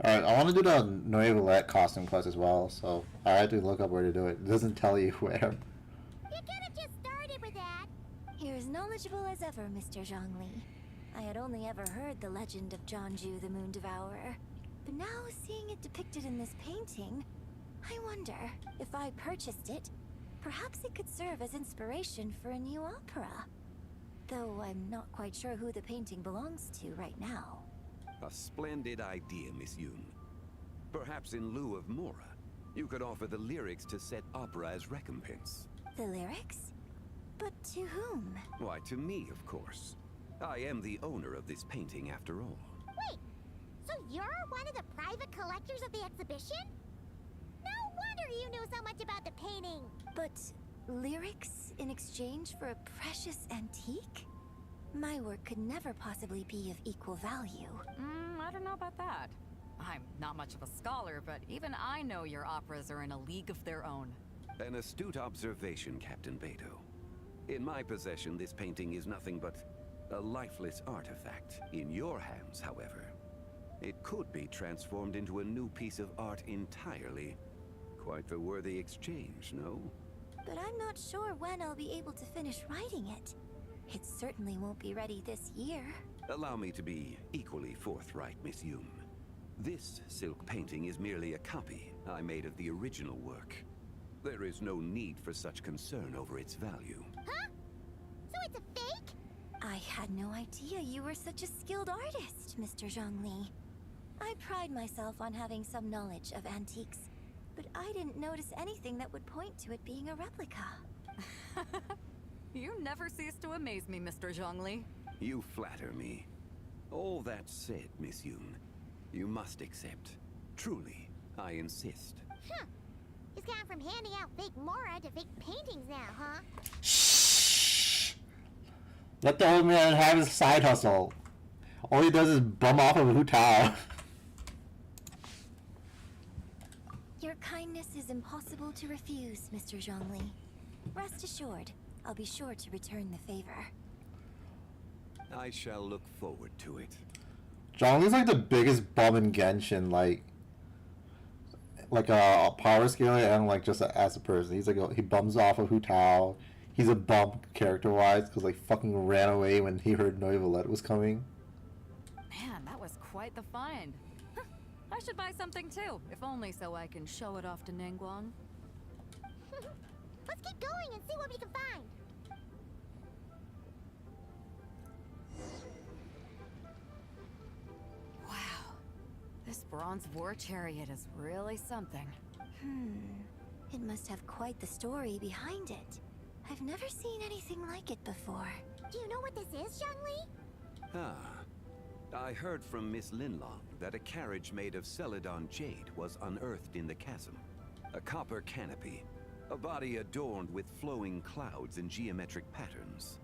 [SPEAKER 1] Alright, I want to do the Noivellette costume quest as well, so I had to look up where to do it. It doesn't tell you where.
[SPEAKER 7] You could have just started with that.
[SPEAKER 4] You're as knowledgeable as ever, Mr. Zhongli. I had only ever heard the legend of Jianzhu the Moon Devourer, but now seeing it depicted in this painting, I wonder if I purchased it, perhaps it could serve as inspiration for a new opera. Though I'm not quite sure who the painting belongs to right now.
[SPEAKER 5] A splendid idea, Miss Yoon. Perhaps in lieu of Mora, you could offer the lyrics to said opera as recompense.
[SPEAKER 4] The lyrics? But to whom?
[SPEAKER 5] Why, to me, of course. I am the owner of this painting, after all.
[SPEAKER 7] Wait, so you're one of the private collectors of the exhibition? No wonder you knew so much about the painting.
[SPEAKER 4] But lyrics in exchange for a precious antique? My work could never possibly be of equal value.
[SPEAKER 6] I don't know about that. I'm not much of a scholar, but even I know your operas are in a league of their own.
[SPEAKER 5] An astute observation, Captain Beto. In my possession, this painting is nothing but a lifeless artifact. In your hands, however, it could be transformed into a new piece of art entirely. Quite the worthy exchange, no?
[SPEAKER 4] But I'm not sure when I'll be able to finish writing it. It certainly won't be ready this year.
[SPEAKER 5] Allow me to be equally forthright, Miss Yoon. This silk painting is merely a copy I made of the original work. There is no need for such concern over its value.
[SPEAKER 7] Huh? So it's a fake?
[SPEAKER 4] I had no idea you were such a skilled artist, Mr. Zhongli. I pride myself on having some knowledge of antiques, but I didn't notice anything that would point to it being a replica.
[SPEAKER 6] You never cease to amaze me, Mr. Zhongli.
[SPEAKER 5] You flatter me. All that said, Miss Yoon, you must accept. Truly, I insist.
[SPEAKER 7] Huh. He's gone from handing out fake Mora to fake paintings now, huh?
[SPEAKER 1] Shh! Let the old man have his side hustle. All he does is bum off of Hu Tao.
[SPEAKER 4] Your kindness is impossible to refuse, Mr. Zhongli. Rest assured, I'll be sure to return the favor.
[SPEAKER 5] I shall look forward to it.
[SPEAKER 1] Zhongli's like the biggest bum in Genshin, like a power scaler and like just as a person. He's like he bums off of Hu Tao. He's a bum character-wise because like fucking ran away when he heard Noivellette was coming.
[SPEAKER 6] Man, that was quite the find. Huh, I should buy something too, if only so I can show it off to Ningguang.
[SPEAKER 7] Let's keep going and see what we can find.
[SPEAKER 6] Wow, this bronze war chariot is really something.
[SPEAKER 4] It must have quite the story behind it. I've never seen anything like it before.
[SPEAKER 7] Do you know what this is, Zhongli?
[SPEAKER 5] I heard from Miss Linlong that a carriage made of Celadon jade was unearthed in the chasm. A copper canopy, a body adorned with flowing clouds and geometric patterns.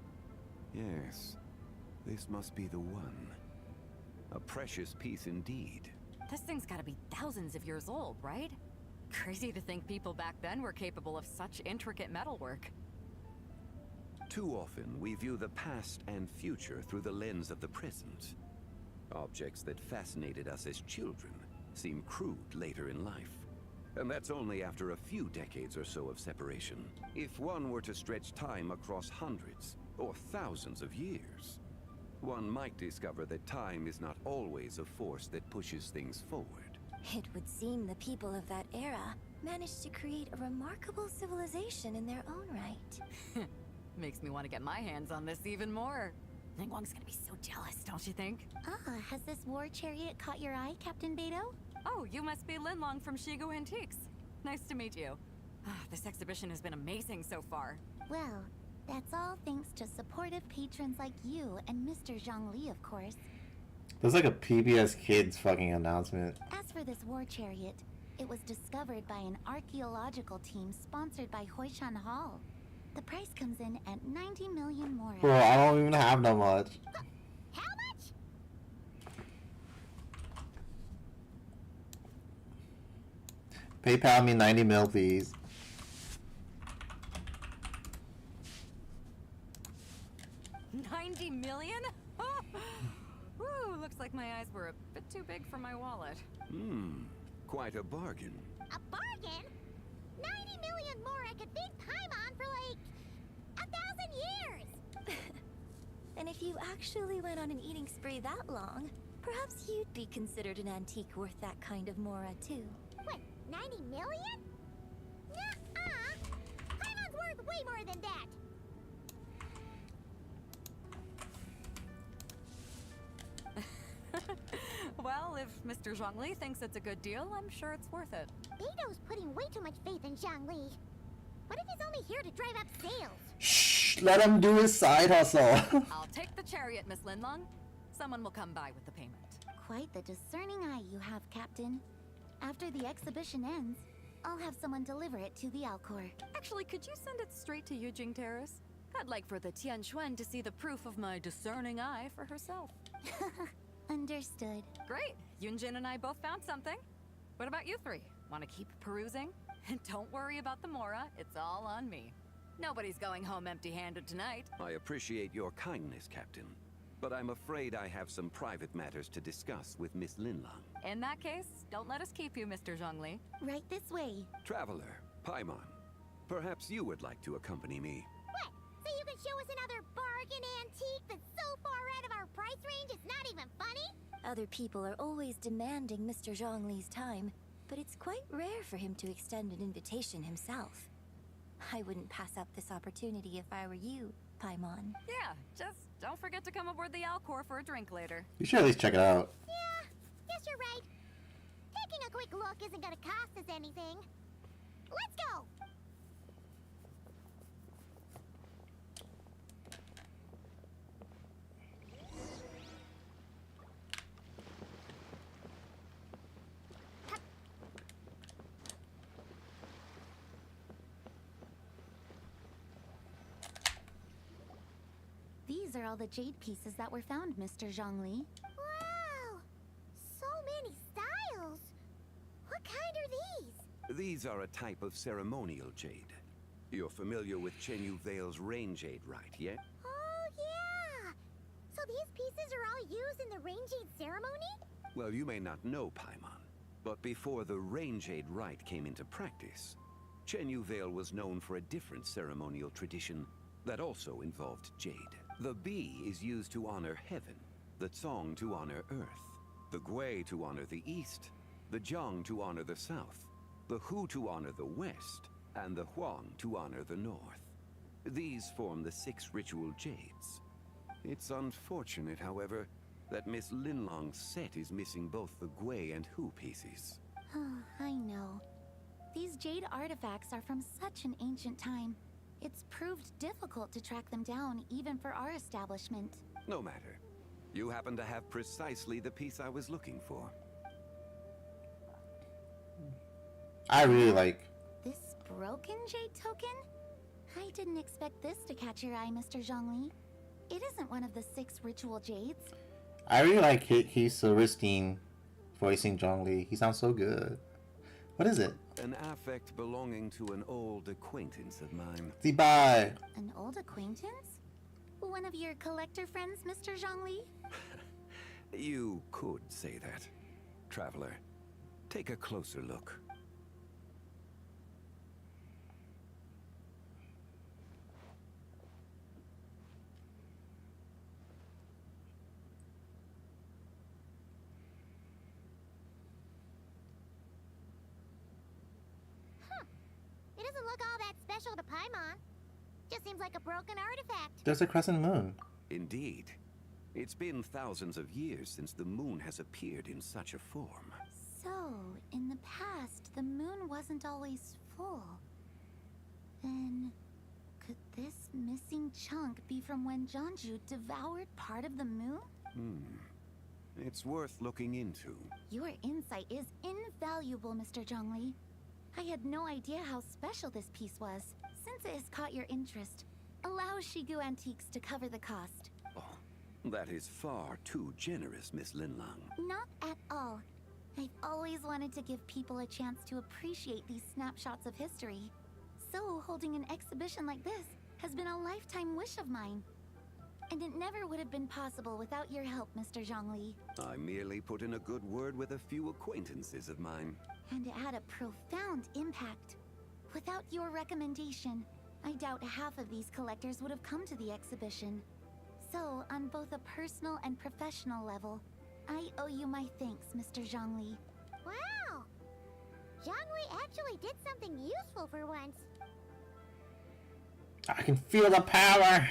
[SPEAKER 5] Yes, this must be the one. A precious piece indeed.
[SPEAKER 6] This thing's gotta be thousands of years old, right? Crazy to think people back then were capable of such intricate metalwork.
[SPEAKER 5] Too often, we view the past and future through the lens of the present. Objects that fascinated us as children seem crude later in life. And that's only after a few decades or so of separation. If one were to stretch time across hundreds or thousands of years, one might discover that time is not always a force that pushes things forward.
[SPEAKER 4] It would seem the people of that era managed to create a remarkable civilization in their own right.
[SPEAKER 6] Makes me want to get my hands on this even more. Ningguang's gonna be so jealous, don't you think?
[SPEAKER 7] Has this war chariot caught your eye, Captain Beto?
[SPEAKER 6] Oh, you must be Linlong from Shigo Antiques. Nice to meet you. This exhibition has been amazing so far.
[SPEAKER 7] Well, that's all thanks to supportive patrons like you and Mr. Zhongli, of course.
[SPEAKER 1] There's like a PBS Kids fucking announcement.
[SPEAKER 7] As for this war chariot, it was discovered by an archaeological team sponsored by Hoishan Hall. The price comes in at 90 million Mora.
[SPEAKER 1] Bro, I don't even have that much.
[SPEAKER 7] How much?
[SPEAKER 1] PayPal me 90 mil, please.
[SPEAKER 6] $90 million? Woo, looks Looks like my eyes were a bit too big for my wallet.
[SPEAKER 5] Quite a bargain.
[SPEAKER 7] A bargain? 90 million more I could feed Paimon for like 1,000 years!
[SPEAKER 4] And if you actually went on an eating spree that long, perhaps you'd be considered an antique worth that kind of mora too.
[SPEAKER 7] What, 90 million? Nuh-uh! Paimon's worth way more than that!
[SPEAKER 6] Well, if Mr. Zhongli thinks it's a good deal, I'm sure it's worth it.
[SPEAKER 7] Beto's putting way too much faith in Zhongli. What if he's only here to drive up sales?
[SPEAKER 1] Shh, let him do his side hustle.
[SPEAKER 6] I'll take the chariot, Miss Linlong. Someone will come by with the payment.
[SPEAKER 7] Quite the discerning eye you have, Captain. After the exhibition ends, I'll have someone deliver it to the Alcor.
[SPEAKER 6] Actually, could you send it straight to Yujing Terrace? I'd like for the Tianquan to see the proof of my discerning eye for herself.
[SPEAKER 7] Understood.
[SPEAKER 6] Great! Yunjin and I both found something. What about you three? Want to keep perusing? And don't worry about the Mora, it's all on me. Nobody's going home empty-handed tonight.
[SPEAKER 5] I appreciate your kindness, Captain. But I'm afraid I have some private matters to discuss with Miss Linlong.
[SPEAKER 6] In that case, don't let us keep you, Mr. Zhongli.
[SPEAKER 7] Right this way.
[SPEAKER 5] Traveler, Paimon, perhaps you would like to accompany me.
[SPEAKER 7] What? So you can show us another bargain antique that's so far out of our price range it's not even funny?
[SPEAKER 4] Other people are always demanding Mr. Zhongli's time, but it's quite rare for him to extend an invitation himself. I wouldn't pass up this opportunity if I were you, Paimon.
[SPEAKER 6] Yeah, just don't forget to come aboard the Alcor for a drink later.
[SPEAKER 1] You should at least check it out.
[SPEAKER 7] Yeah, guess you're right. Taking a quick look isn't gonna cost us anything. Let's go! These are all the jade pieces that were found, Mr. Zhongli. Wow! So many styles! What kind are these?
[SPEAKER 5] These are a type of ceremonial jade. You're familiar with Chenyu Vale's rain jade, right? Yeah?
[SPEAKER 7] Oh, yeah! So these pieces are all used in the rain jade ceremony?
[SPEAKER 5] Well, you may not know, Paimon, but before the rain jade rite came into practice, Chenyu Vale was known for a different ceremonial tradition that also involved jade. The bee is used to honor heaven, the Tsong to honor earth, the Gui to honor the east, the Jiang to honor the south, the Hu to honor the west, and the Huang to honor the north. These form the 6 ritual jades. It's unfortunate, however, that Miss Linlong's set is missing both the Gui and Hu pieces.
[SPEAKER 7] I know. These jade artifacts are from such an ancient time. It's proved difficult to track them down, even for our establishment.
[SPEAKER 5] No matter. You happen to have precisely the piece I was looking for.
[SPEAKER 1] I really like.
[SPEAKER 7] This broken jade token? I didn't expect this to catch your eye, Mr. Zhongli. It isn't one of the 6 ritual jades.
[SPEAKER 1] I really like Keith Silverstein voicing Zhongli. He sounds so good. What is it?
[SPEAKER 5] An affect belonging to an old acquaintance of mine.
[SPEAKER 1] Zibai.
[SPEAKER 7] An old acquaintance? One of your collector friends, Mr. Zhongli?
[SPEAKER 5] You could say that. Traveler, take a closer look.
[SPEAKER 7] It doesn't look all that special to Paimon. Just seems like a broken artifact.
[SPEAKER 1] There's a crescent moon.
[SPEAKER 5] Indeed. It's been thousands of years since the moon has appeared in such a form.
[SPEAKER 7] So, in the past, the moon wasn't always full. Then, could this missing chunk be from when Jeonju devoured part of the moon?
[SPEAKER 5] It's worth looking into.
[SPEAKER 7] Your insight is invaluable, Mr. Zhongli. I had no idea how special this piece was. Since it has caught your interest, allow Shigu Antiques to cover the cost.
[SPEAKER 5] Oh, that is far too generous, Miss Linlong.
[SPEAKER 7] Not at all. I've always wanted to give people a chance to appreciate these snapshots of history. So, holding an exhibition like this has been a lifetime wish of mine. And it never would have been possible without your help, Mr. Zhongli.
[SPEAKER 5] I merely put in a good word with a few acquaintances of mine.
[SPEAKER 7] And it had a profound impact. Without your recommendation, I doubt half of these collectors would have come to the exhibition. So, on both a personal and professional level, I owe you my thanks, Mr. Zhongli.
[SPEAKER 8] Wow! Zhongli actually did something useful for once.
[SPEAKER 1] I can feel the power!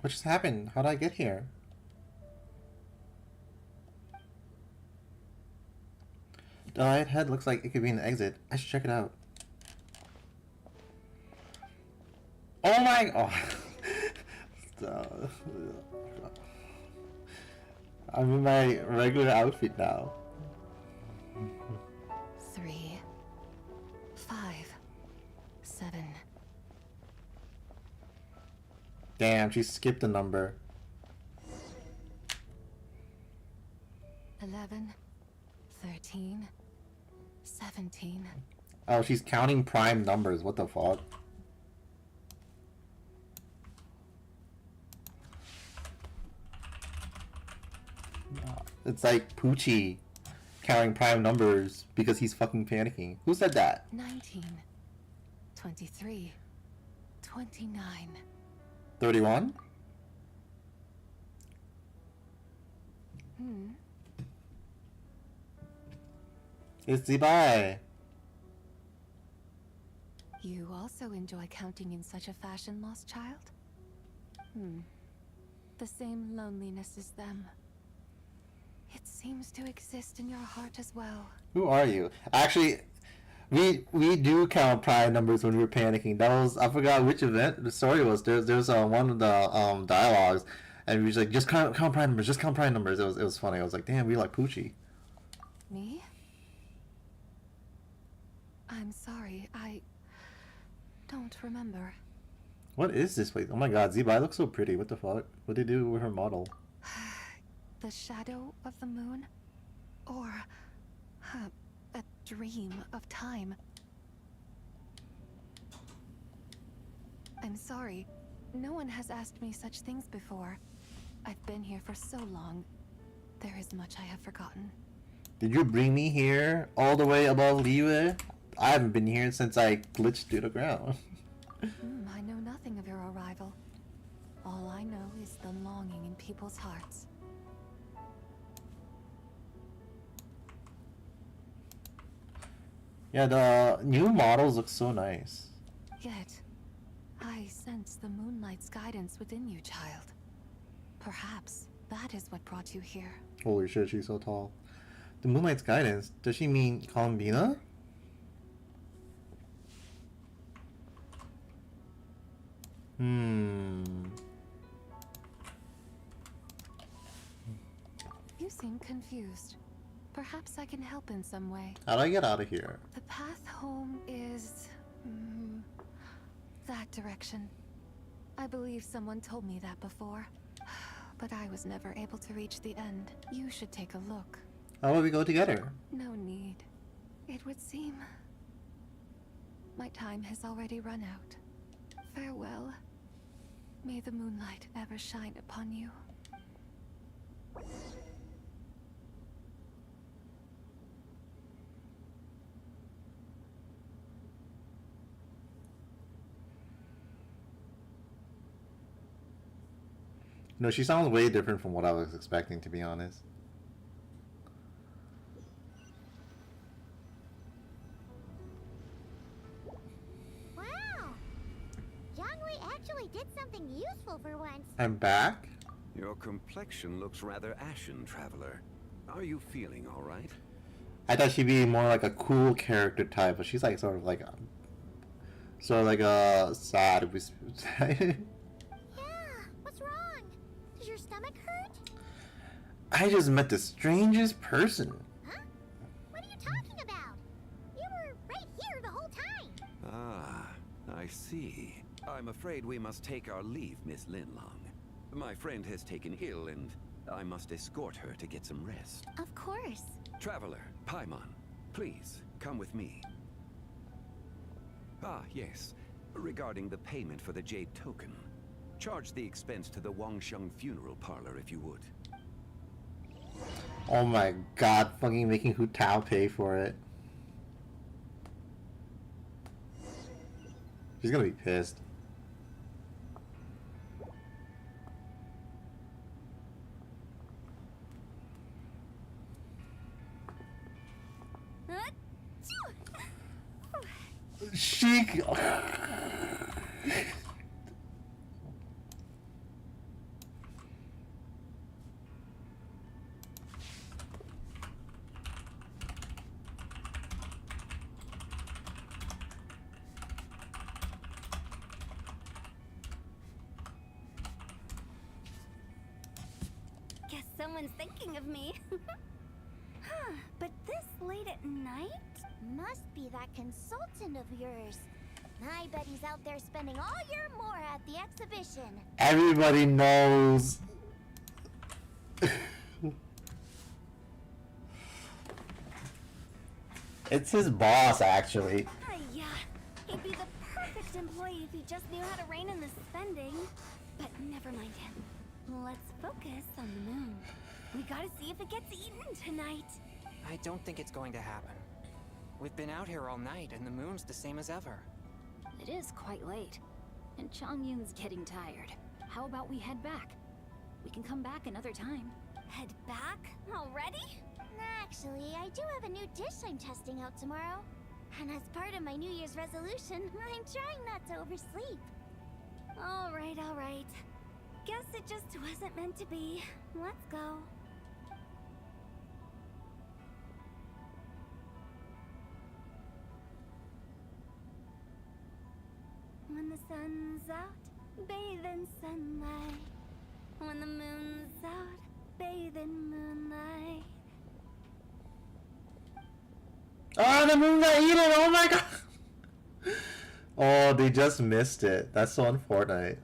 [SPEAKER 1] What just happened? How did I get here? The light head looks like it could be an exit. I should check it out. Oh my... Oh. I'm in my regular outfit now.
[SPEAKER 6] 3, 5, 7.
[SPEAKER 1] Damn, she skipped a number.
[SPEAKER 6] 11, 13, 17.
[SPEAKER 1] Oh, she's counting prime numbers. What the fuck? It's like Poochie counting prime numbers because he's fucking panicking. Who said that?
[SPEAKER 6] 19, 23, 29.
[SPEAKER 1] 31? It's the bye.
[SPEAKER 6] You also enjoy counting in such a fashion, lost child? The same loneliness as them. It seems to exist in your heart as well.
[SPEAKER 1] Who are you? Actually, we do count prime numbers when we were panicking. That was, I forgot which event the story was. There's one of the dialogues, and we was like, just count prime numbers, just count prime numbers. It was funny. I was like, damn, we like Poochie.
[SPEAKER 6] Me? I'm sorry, I don't remember.
[SPEAKER 1] What is this place? Oh my god, Zibai looks so pretty. What the fuck? What did they do with her model?
[SPEAKER 6] The shadow of the moon? Or a dream of time? I'm sorry. No one has asked me such things before. I've been here for so long. There is much I have forgotten.
[SPEAKER 1] Did you bring me here all the way above Liyue? I haven't been here since I glitched through the ground.
[SPEAKER 6] I know nothing of your arrival. All I know is the longing in people's hearts.
[SPEAKER 1] Yeah, the new models look so nice.
[SPEAKER 6] Yet, I sense the moonlight's guidance within you, child. Perhaps that is what brought you here.
[SPEAKER 1] Holy shit, she's so tall. The moonlight's guidance? Does she mean Columbina?
[SPEAKER 6] You seem confused. Perhaps I can help in some way.
[SPEAKER 1] How do I get out of here?
[SPEAKER 6] The path home is... that direction. I believe someone told me that before. But I was never able to reach the end. You should take a look.
[SPEAKER 1] How about we go together?
[SPEAKER 6] No need. It would seem... my time has already run out. Farewell. May the moonlight ever shine upon you.
[SPEAKER 1] No, she sounds way different from what I was expecting, to be honest.
[SPEAKER 8] Wow! Zhongli actually did something useful for once.
[SPEAKER 1] I'm back?
[SPEAKER 5] Your complexion looks rather ashen, traveler. Are you feeling all right?
[SPEAKER 1] I thought she'd be more like a cool character type, but she's like sort of like a sad.
[SPEAKER 8] What's wrong? Does your stomach hurt?
[SPEAKER 1] I just met the strangest person.
[SPEAKER 8] Huh? What are you talking about? You were right here the whole time.
[SPEAKER 5] Ah, I see. I'm afraid we must take our leave, Miss Linlong. My friend has taken ill, and I must escort her to get some rest.
[SPEAKER 7] Of course.
[SPEAKER 5] Traveler, Paimon, please, come with me. Ah, yes. Regarding the payment for the Jade Token. Charge the expense to the Wangsheng Funeral Parlor if you would.
[SPEAKER 1] Oh my god, fucking making Hu Tao pay for it. She's gonna be pissed. She...
[SPEAKER 4] Guess someone's thinking of me. Huh, but this late at night?
[SPEAKER 8] Must be that consultant of yours. I bet he's out there spending all year more at the exhibition.
[SPEAKER 1] Everybody knows. It's his boss, actually.
[SPEAKER 4] Yeah, he'd be the perfect employee if he just knew how to rein in the spending. But never mind him. Let's focus on the moon. We gotta see if it gets eaten tonight.
[SPEAKER 9] I don't think it's going to happen. We've been out here all night, and the moon's the same as ever.
[SPEAKER 2] It is quite late, and Chongyun's getting tired. How about we head back? We can come back another time.
[SPEAKER 4] Head back? Already?
[SPEAKER 8] Actually, I do have a new dish I'm testing out tomorrow. And as part of my New Year's resolution, I'm trying not to oversleep.
[SPEAKER 4] Alright. Guess it just wasn't meant to be. Let's go. When the sun's out, bathe in sunlight. When the moon's out, bathe in moonlight.
[SPEAKER 1] Oh, the moon got eaten! Oh my god! Oh, they just missed it. That's so on Fortnite.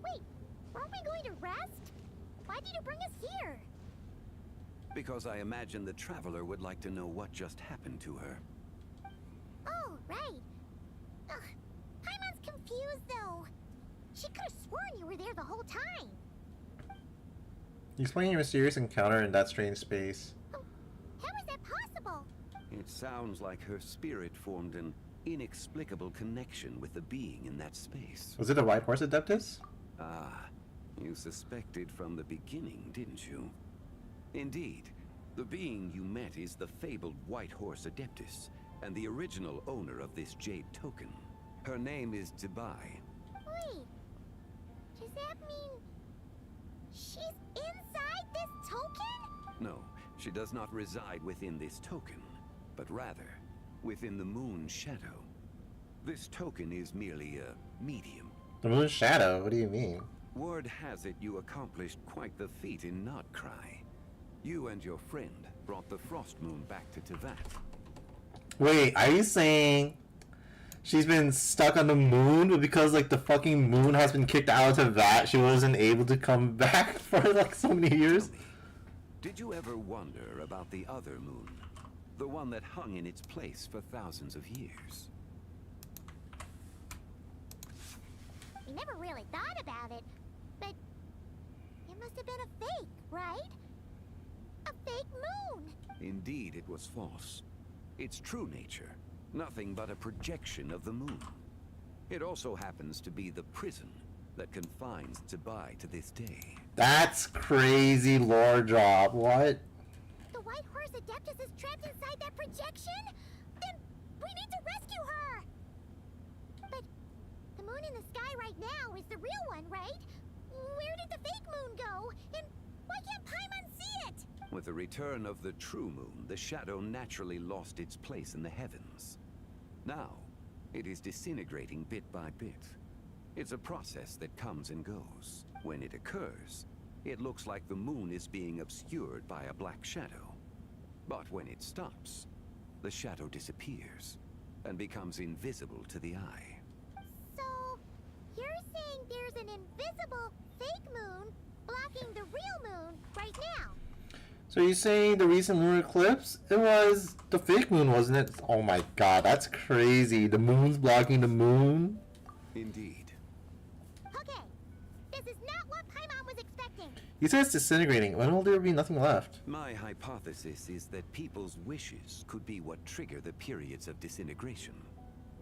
[SPEAKER 8] Wait, aren't we going to rest? Why did you bring us here?
[SPEAKER 5] Because I imagine the Traveler would like to know what just happened to her.
[SPEAKER 8] Oh, right. Ugh, Paimon's confused though. She could have sworn you were there the whole time.
[SPEAKER 1] Explain your mysterious encounter in that strange space.
[SPEAKER 8] How is that possible?
[SPEAKER 5] It sounds like her spirit formed an inexplicable connection with the being in that space.
[SPEAKER 1] Was it a White Horse Adeptus?
[SPEAKER 5] Ah, you suspected from the beginning, didn't you? Indeed, the being you met is the fabled White Horse Adeptus, and the original owner of this Jade Token. Her name is Dubai.
[SPEAKER 8] Wait, does that mean she's inside this token?
[SPEAKER 5] No, she does not reside within this token, but rather within the Moon's shadow. This token is merely a medium.
[SPEAKER 1] The Moon's shadow? What do you mean?
[SPEAKER 5] Word has it you accomplished quite the feat in Notcry. You and your friend brought the Frost Moon back to Tevat.
[SPEAKER 1] Wait, are you saying she's been stuck on the moon, but because like the fucking moon has been kicked out of that, she wasn't able to come back for like so many years?
[SPEAKER 5] Tell me, did you ever wonder about the other moon? The one that hung in its place for thousands of years?
[SPEAKER 8] We never really thought about it, but it must have been a fake, right? A fake moon!
[SPEAKER 5] Indeed, it was false. Its true nature, nothing but a projection of the moon. It also happens to be the prison that confines Dubai to this day.
[SPEAKER 1] That's crazy lore drop. What?
[SPEAKER 8] The White Horse Adeptus is trapped inside that projection? Then we need to rescue her! But the moon in the sky right now is the real one, right? Where did the fake moon go? And why can't Paimon see it?
[SPEAKER 5] With the return of the true moon, the shadow naturally lost its place in the heavens. Now, it is disintegrating bit by bit. It's a process that comes and goes. When it occurs, it looks like the moon is being obscured by a black shadow. But when it stops, the shadow disappears and becomes invisible to the eye.
[SPEAKER 8] So, you're saying there's an invisible fake moon blocking the real moon right now?
[SPEAKER 1] So you're saying the recent lunar eclipse? It was the fake moon, wasn't it? Oh my god, that's crazy. The moon's blocking the moon?
[SPEAKER 5] Indeed.
[SPEAKER 8] Okay, this is not what Paimon was expecting.
[SPEAKER 1] You said it's disintegrating. When will there be nothing left?
[SPEAKER 5] My hypothesis is that people's wishes could be what trigger the periods of disintegration.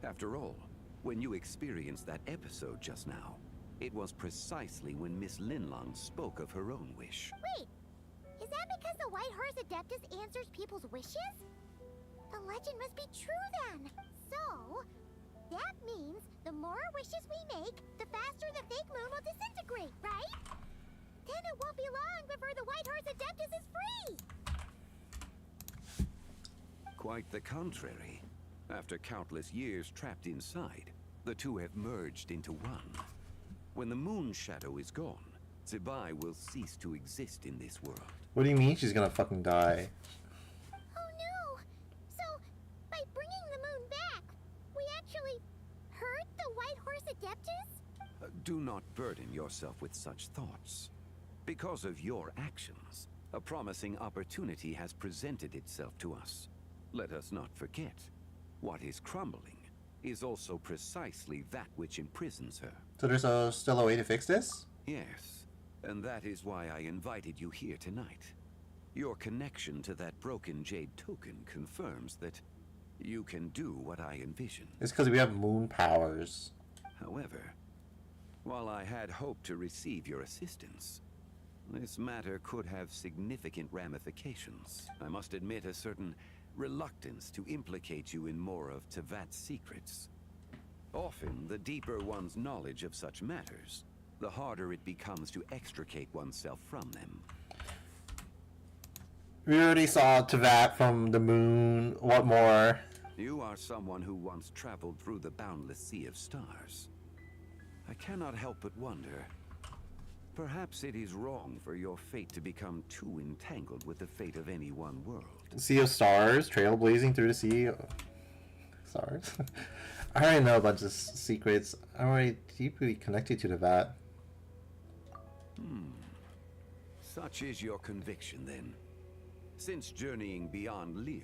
[SPEAKER 5] After all, when you experienced that episode just now, it was precisely when Miss Linlong spoke of her own wish.
[SPEAKER 8] Wait, is that because the White Horse Adeptus answers people's wishes? The legend must be true then. So, that means the more wishes we make, the faster the fake moon will disintegrate, right? Then it won't be long before the White Horse Adeptus is free!
[SPEAKER 5] Quite the contrary. After countless years trapped inside, the two have merged into one. When the moon shadow is gone, Zibai will cease to exist in this world.
[SPEAKER 1] What do you mean she's gonna fucking die?
[SPEAKER 8] Oh no! So, by bringing the moon back, we actually hurt the White Horse Adeptus?
[SPEAKER 5] Do not burden yourself with such thoughts. Because of your actions, a promising opportunity has presented itself to us. Let us not forget, what is crumbling is also precisely that which imprisons her.
[SPEAKER 1] So there's still a way to fix this?
[SPEAKER 5] Yes, and that is why I invited you here tonight. Your connection to that broken jade token confirms that you can do what I envision.
[SPEAKER 1] It's because we have moon powers.
[SPEAKER 5] However, while I had hoped to receive your assistance, this matter could have significant ramifications. I must admit a certain reluctance to implicate you in more of Tevat's secrets. Often, the deeper one's knowledge of such matters, the harder it becomes to extricate oneself from them.
[SPEAKER 1] We already saw Tevat from the moon. What more?
[SPEAKER 5] You are someone who once traveled through the boundless sea of stars. I cannot help but wonder, perhaps it is wrong for your fate to become too entangled with the fate of any one world.
[SPEAKER 1] Sea of stars, trailblazing through the sea. Stars. I already know a bunch of secrets. I'm already deeply connected to Tevat.
[SPEAKER 5] Such is your conviction, then. Since journeying beyond Lille,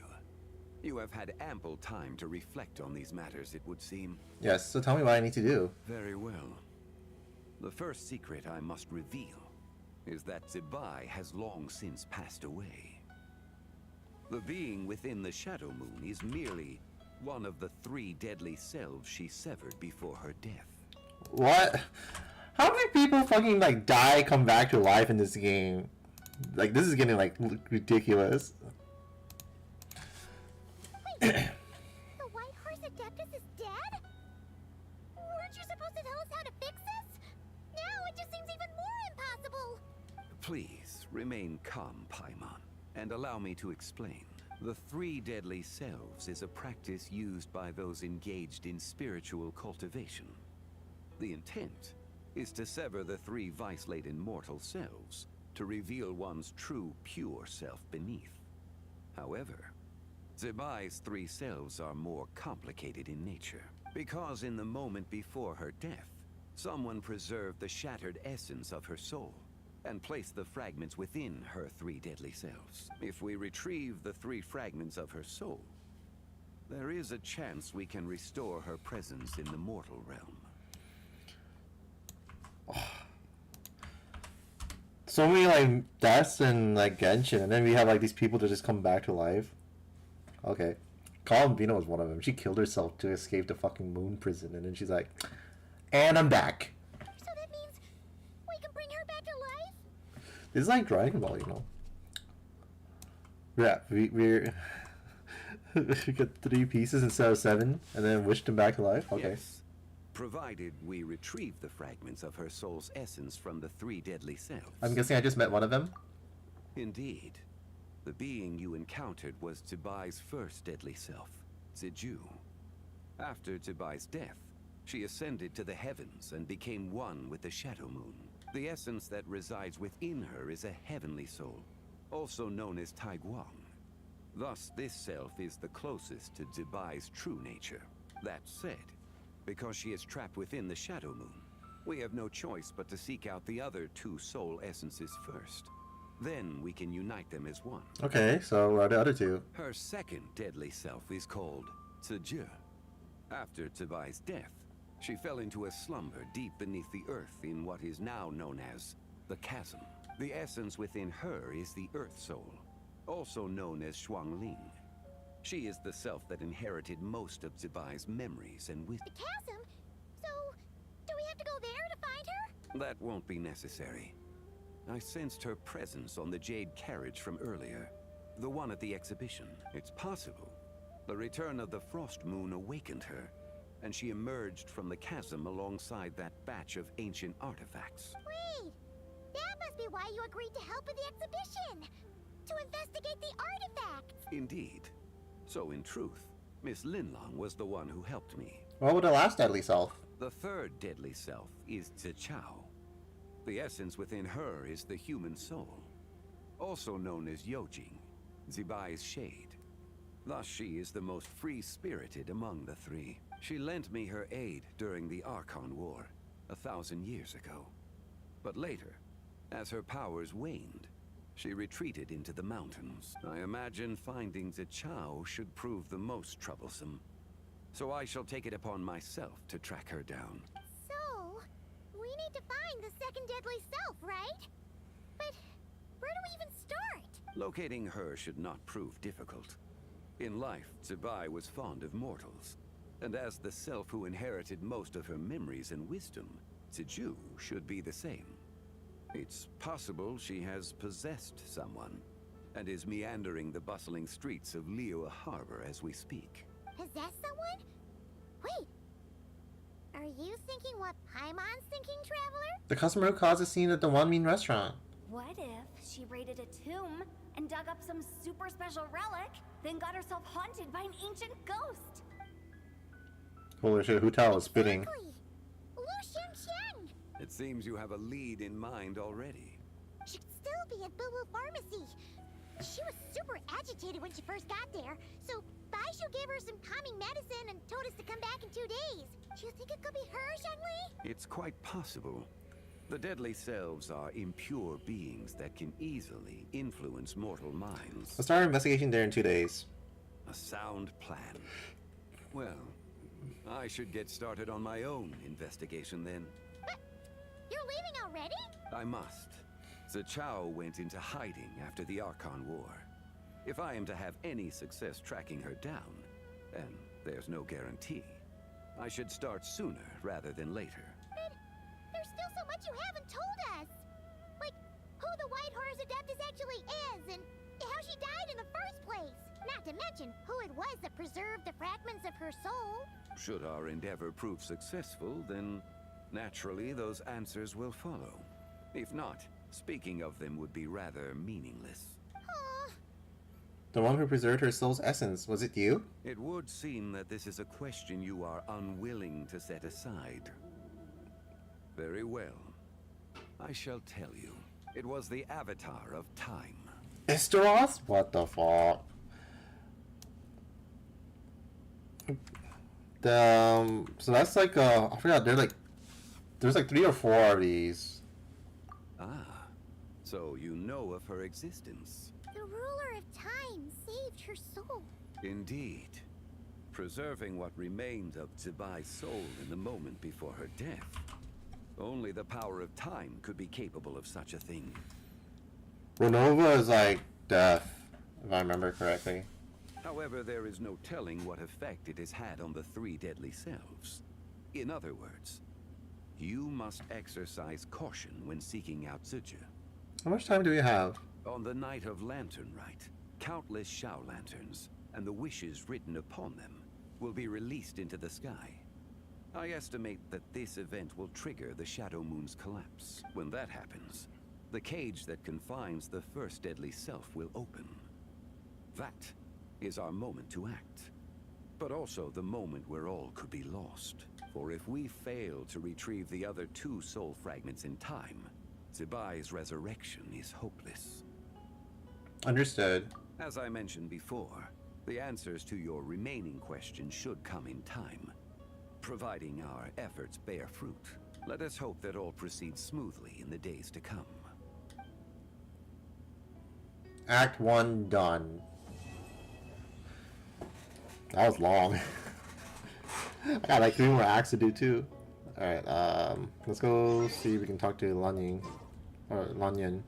[SPEAKER 5] you have had ample time to reflect on these matters, it would seem.
[SPEAKER 1] Yes, so tell me what I need to do.
[SPEAKER 5] Very well. The first secret I must reveal is that Zibai has long since passed away. The being within the Shadow Moon is merely one of the 3 deadly selves she severed before her death.
[SPEAKER 1] What? How many people fucking like die, come back to life in this game? Like, this is getting like ridiculous.
[SPEAKER 8] Wait, the White Horse Adeptus is dead? Weren't you supposed to tell us how to fix this? Now it just seems even more impossible.
[SPEAKER 5] Please, remain calm, Paimon, and allow me to explain. The 3 deadly selves is a practice used by those engaged in spiritual cultivation. The intent is to sever the 3 vice-laden mortal selves to reveal one's true, pure self beneath. However, Zibai's 3 selves are more complicated in nature, because in the moment before her death, someone preserved the shattered essence of her soul and placed the fragments within her 3 deadly selves. If we retrieve the 3 fragments of her soul, there is a chance we can restore her presence in the mortal realm.
[SPEAKER 1] So many like deaths in like Genshin, and then we have like these people that just come back to life. Okay. Columbina was one of them. She killed herself to escape the fucking moon prison, and then she's like, and I'm back.
[SPEAKER 8] So that means we can bring her back to life?
[SPEAKER 1] This is like Dragon Ball, you know. Yeah, we get 3 pieces instead of 7, and then wish them back to life. Okay.
[SPEAKER 5] Yes. provided we retrieve the fragments of her soul's essence from the 3 deadly selves.
[SPEAKER 1] I'm guessing I just met one of them.
[SPEAKER 5] Indeed. The being you encountered was Tibai's first deadly self, Ziju. After Tibai's death, she ascended to the heavens and became one with the Shadow Moon. The essence that resides within her is a heavenly soul, also known as Taiguang. Thus, this self is the closest to Tibai's true nature. That said, because she is trapped within the Shadow Moon, we have no choice but to seek out the other 2 soul essences first. Then we can unite them as one.
[SPEAKER 1] Okay, so where are the other 2?
[SPEAKER 5] Her second deadly self is called Ziju. After Tibai's death, she fell into a slumber deep beneath the earth in what is now known as the Chasm. The essence within her is the Earth Soul, also known as Shuangling. She is the self that inherited most of Tibai's memories and wisdom.
[SPEAKER 8] The chasm? So, do we have to go there to find her?
[SPEAKER 5] That won't be necessary. I sensed her presence on the jade carriage from earlier, the one at the exhibition. It's possible the return of the Frost Moon awakened her, and she emerged from the chasm alongside that batch of ancient artifacts.
[SPEAKER 8] Wait! That must be why you agreed to help with the exhibition! To investigate the artifacts!
[SPEAKER 5] Indeed. So in truth, Miss Linlong was the one who helped me.
[SPEAKER 1] What would the last deadly self?
[SPEAKER 5] The 3rd deadly self is Zichao. The essence within her is the human soul, also known as Yojing, Zibai's shade. Thus she is the most free-spirited among the 3. She lent me her aid during the Archon War, 1,000 years ago. But later, as her powers waned, she retreated into the mountains. I imagine finding Zichao should prove the most troublesome. So I shall take it upon myself to track her down.
[SPEAKER 8] So, we need to find the 2nd deadly self, right? But where do we even start?
[SPEAKER 5] Locating her should not prove difficult. In life, Zibai was fond of mortals, and as the self who inherited most of her memories and wisdom, Ziju should be the same. It's possible she has possessed someone, and is meandering the bustling streets of Liyue Harbor as we speak.
[SPEAKER 8] Possess someone? Wait. Are you thinking what Paimon's thinking, Traveler?
[SPEAKER 1] The customer who caused a scene at the Wanmin restaurant.
[SPEAKER 7] What if she raided a tomb and dug up some super special relic, then got herself haunted by an ancient ghost?
[SPEAKER 1] Holy shit, Hu is spitting.
[SPEAKER 8] Exactly. Lu Xingqiang!
[SPEAKER 5] It seems you have a lead in mind already.
[SPEAKER 8] She'd still be at Boo Boo Pharmacy. She was super agitated when she first got there, so Baishu gave her some calming medicine and told us to come back in 2 days. Do you think it could be her, Zhengli?
[SPEAKER 5] It's quite possible. The deadly selves are impure beings that can easily influence mortal minds.
[SPEAKER 1] Let's start our investigation there in 2 days.
[SPEAKER 5] A sound plan. Well, I should get started on my own investigation then.
[SPEAKER 8] But you're leaving already?
[SPEAKER 5] I must. Zichao went into hiding after the Archon War. If I am to have any success tracking her down, and there's no guarantee, I should start sooner rather than later.
[SPEAKER 8] But there's still so much you haven't told us. Like, who the White Horse Adeptus actually is, and how she died in the first place. Not to mention who it was that preserved the fragments of her soul.
[SPEAKER 5] Should our endeavor prove successful, then naturally those answers will follow. If not, speaking of them would be rather meaningless.
[SPEAKER 8] Aw.
[SPEAKER 1] The one who preserved her soul's essence, was it you?
[SPEAKER 5] It would seem that this is a question you are unwilling to set aside. Very well. I shall tell you. It was the Avatar of Time.
[SPEAKER 1] Esteros? What the fuck? So that's like I forgot, there's like 3 or 4 of these.
[SPEAKER 5] Ah, so you know of her existence.
[SPEAKER 8] The ruler of time saved her soul.
[SPEAKER 5] Indeed. Preserving what remained of Zibai's soul in the moment before her death. Only the power of time could be capable of such a thing.
[SPEAKER 1] Renova is like death, if I remember correctly.
[SPEAKER 5] However, there is no telling what effect it has had on the 3 deadly selves. In other words, you must exercise caution when seeking out Ziju.
[SPEAKER 1] How much time do we have?
[SPEAKER 5] On the night of Lantern Rite, countless Shao lanterns, and the wishes written upon them, will be released into the sky. I estimate that this event will trigger the Shadow Moon's collapse. When that happens, the cage that confines the first deadly self will open. That is our moment to act. But also the moment where all could be lost. For if we fail to retrieve the other 2 soul fragments in time, Zibai's resurrection is hopeless.
[SPEAKER 1] Understood.
[SPEAKER 5] As I mentioned before, the answers to your remaining questions should come in time. Providing our efforts bear fruit, let us hope that all proceeds smoothly in the days to come.
[SPEAKER 1] Act 1 done. That was long. I got like 3 more acts to do too. Alright, let's go see if we can talk to Lanyin. Or Lanyin.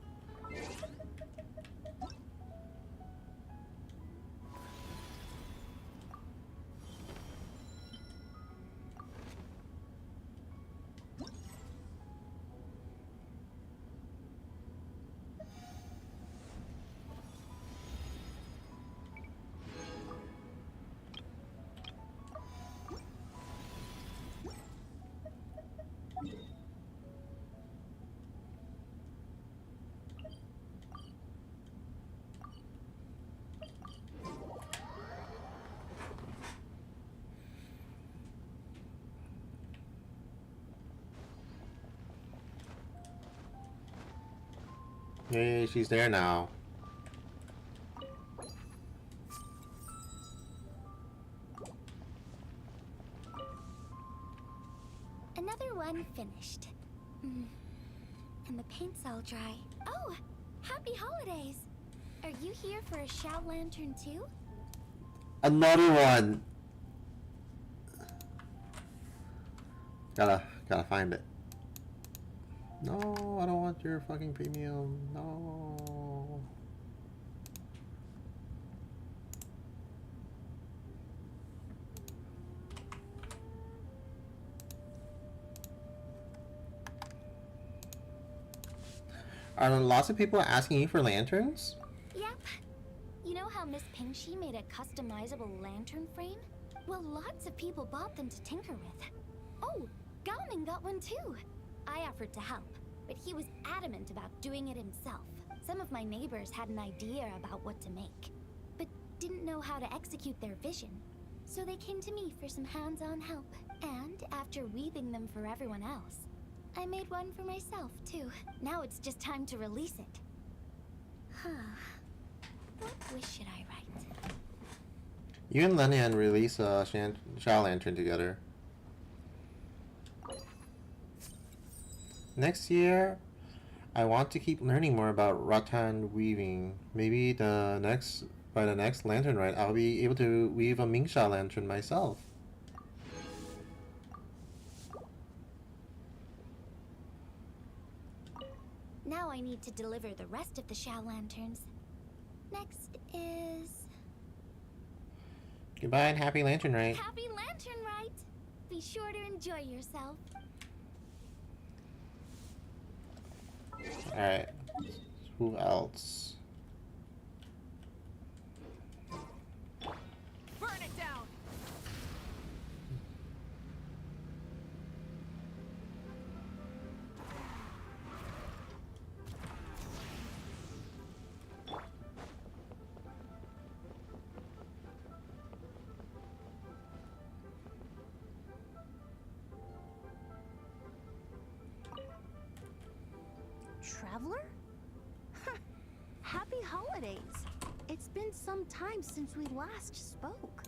[SPEAKER 1] Yay, she's there now.
[SPEAKER 4] Another one finished. And the paint's all dry. Oh, happy holidays! Are you here for a Shao Lantern too?
[SPEAKER 1] Another one. Gotta find it. No, I don't want your fucking premium. No. Are lots of people asking you for lanterns?
[SPEAKER 4] Yep. You know how Miss Pingshi made a customizable lantern frame? Well, lots of people bought them to tinker with. Oh, Gaoming got one too. I offered to help, but he was adamant about doing it himself. Some of my neighbors had an idea about what to make, but didn't know how to execute their vision. So they came to me for some hands-on help. And after weaving them for everyone else, I made one for myself too. Now it's just time to release it. Huh. What wish should I write?
[SPEAKER 1] You and Lenian release a Shao Lantern together. Next year, I want to keep learning more about rattan weaving. Maybe by the next lantern rite, I'll be able to weave a Mingxia lantern myself.
[SPEAKER 4] Now I need to deliver the rest of the Shao Lanterns. Next is...
[SPEAKER 1] Goodbye and happy lantern rite.
[SPEAKER 4] Happy Lantern Rite! Be sure to enjoy yourself.
[SPEAKER 1] Alright. Who else?
[SPEAKER 6] Burn it down!
[SPEAKER 10] Traveler? Happy holidays. It's been some time since we last spoke.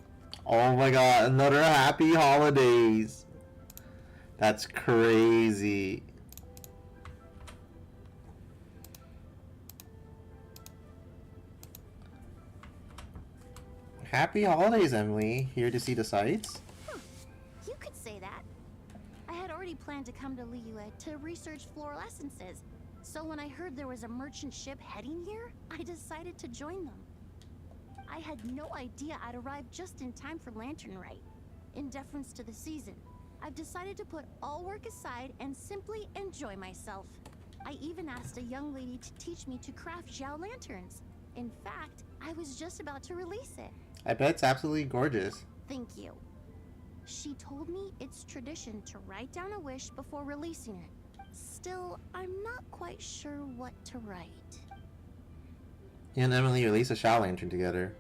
[SPEAKER 1] Oh my god, another happy holidays. That's crazy. Happy holidays, Emily. Here to see the sights?
[SPEAKER 10] You could say that. I had already planned to come to Liyue to research fluorescences. So when I heard there was a merchant ship heading here, I decided to join them. I had no idea I'd arrive just in time for Lantern Rite. In deference to the season, I've decided to put all work aside and simply enjoy myself. I even asked a young lady to teach me to craft Xiao lanterns. In fact, I was just about to release it.
[SPEAKER 1] I bet it's absolutely gorgeous.
[SPEAKER 10] Thank you. She told me it's tradition to write down a wish before releasing it. Still, I'm not quite sure what to write.
[SPEAKER 1] You and Emily release a Shao Lantern together.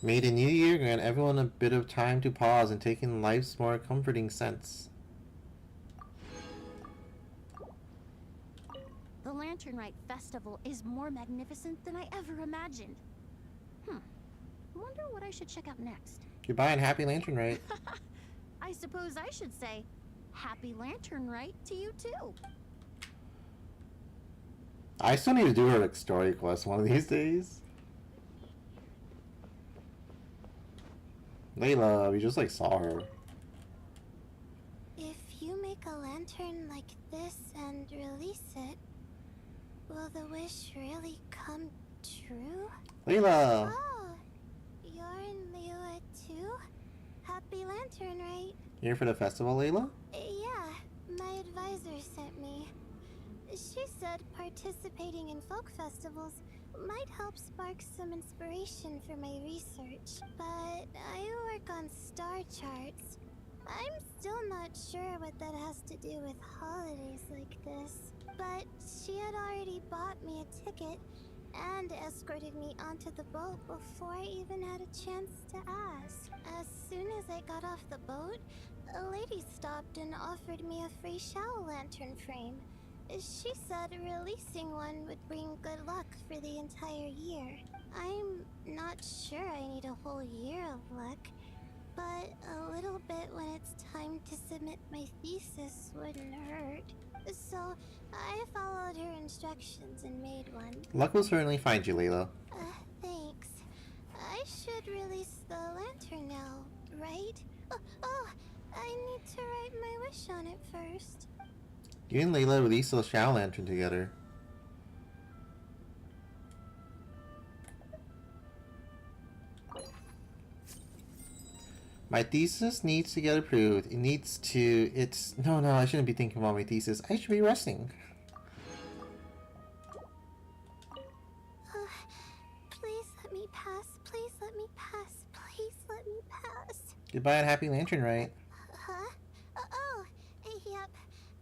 [SPEAKER 1] May the new year grant everyone a bit of time to pause and take in life's more comforting sense.
[SPEAKER 10] The Lantern Rite Festival is more magnificent than I ever imagined. Wonder what I should check out next.
[SPEAKER 1] Goodbye and happy Lantern Rite.
[SPEAKER 10] I suppose I should say, Happy Lantern Rite to you too.
[SPEAKER 1] I still need to do her like story quest one of these days. Layla, we just like saw her.
[SPEAKER 4] If you make a lantern like this and release it, will the wish really come true?
[SPEAKER 1] Layla!
[SPEAKER 4] Oh, you're in Liyue too? Happy Lantern, right?
[SPEAKER 1] Here for the festival, Layla?
[SPEAKER 4] Yeah, my advisor sent me. She said participating in folk festivals might help spark some inspiration for my research. But I work on star charts. I'm still not sure what that has to do with holidays like this. But she had already bought me a ticket and escorted me onto the boat before I even had a chance to ask. As soon as I got off the boat, a lady stopped and offered me a free Shao Lantern frame. She said releasing one would bring good luck for the entire year. I'm not sure I need a whole year of luck, but a little bit when it's time to submit my thesis wouldn't hurt. So I followed her instructions and made one.
[SPEAKER 1] Luck will certainly find you, Layla.
[SPEAKER 4] Thanks. I should release the lantern now, right? Oh, I need to write my wish on it first.
[SPEAKER 1] You and Layla released the Shao Lantern together. My thesis needs to get approved. No, I shouldn't be thinking about my thesis. I should be resting.
[SPEAKER 4] Please let me pass. Please let me pass. Please let me pass.
[SPEAKER 1] Goodbye and happy Lantern Rite.
[SPEAKER 4] Huh? Yep.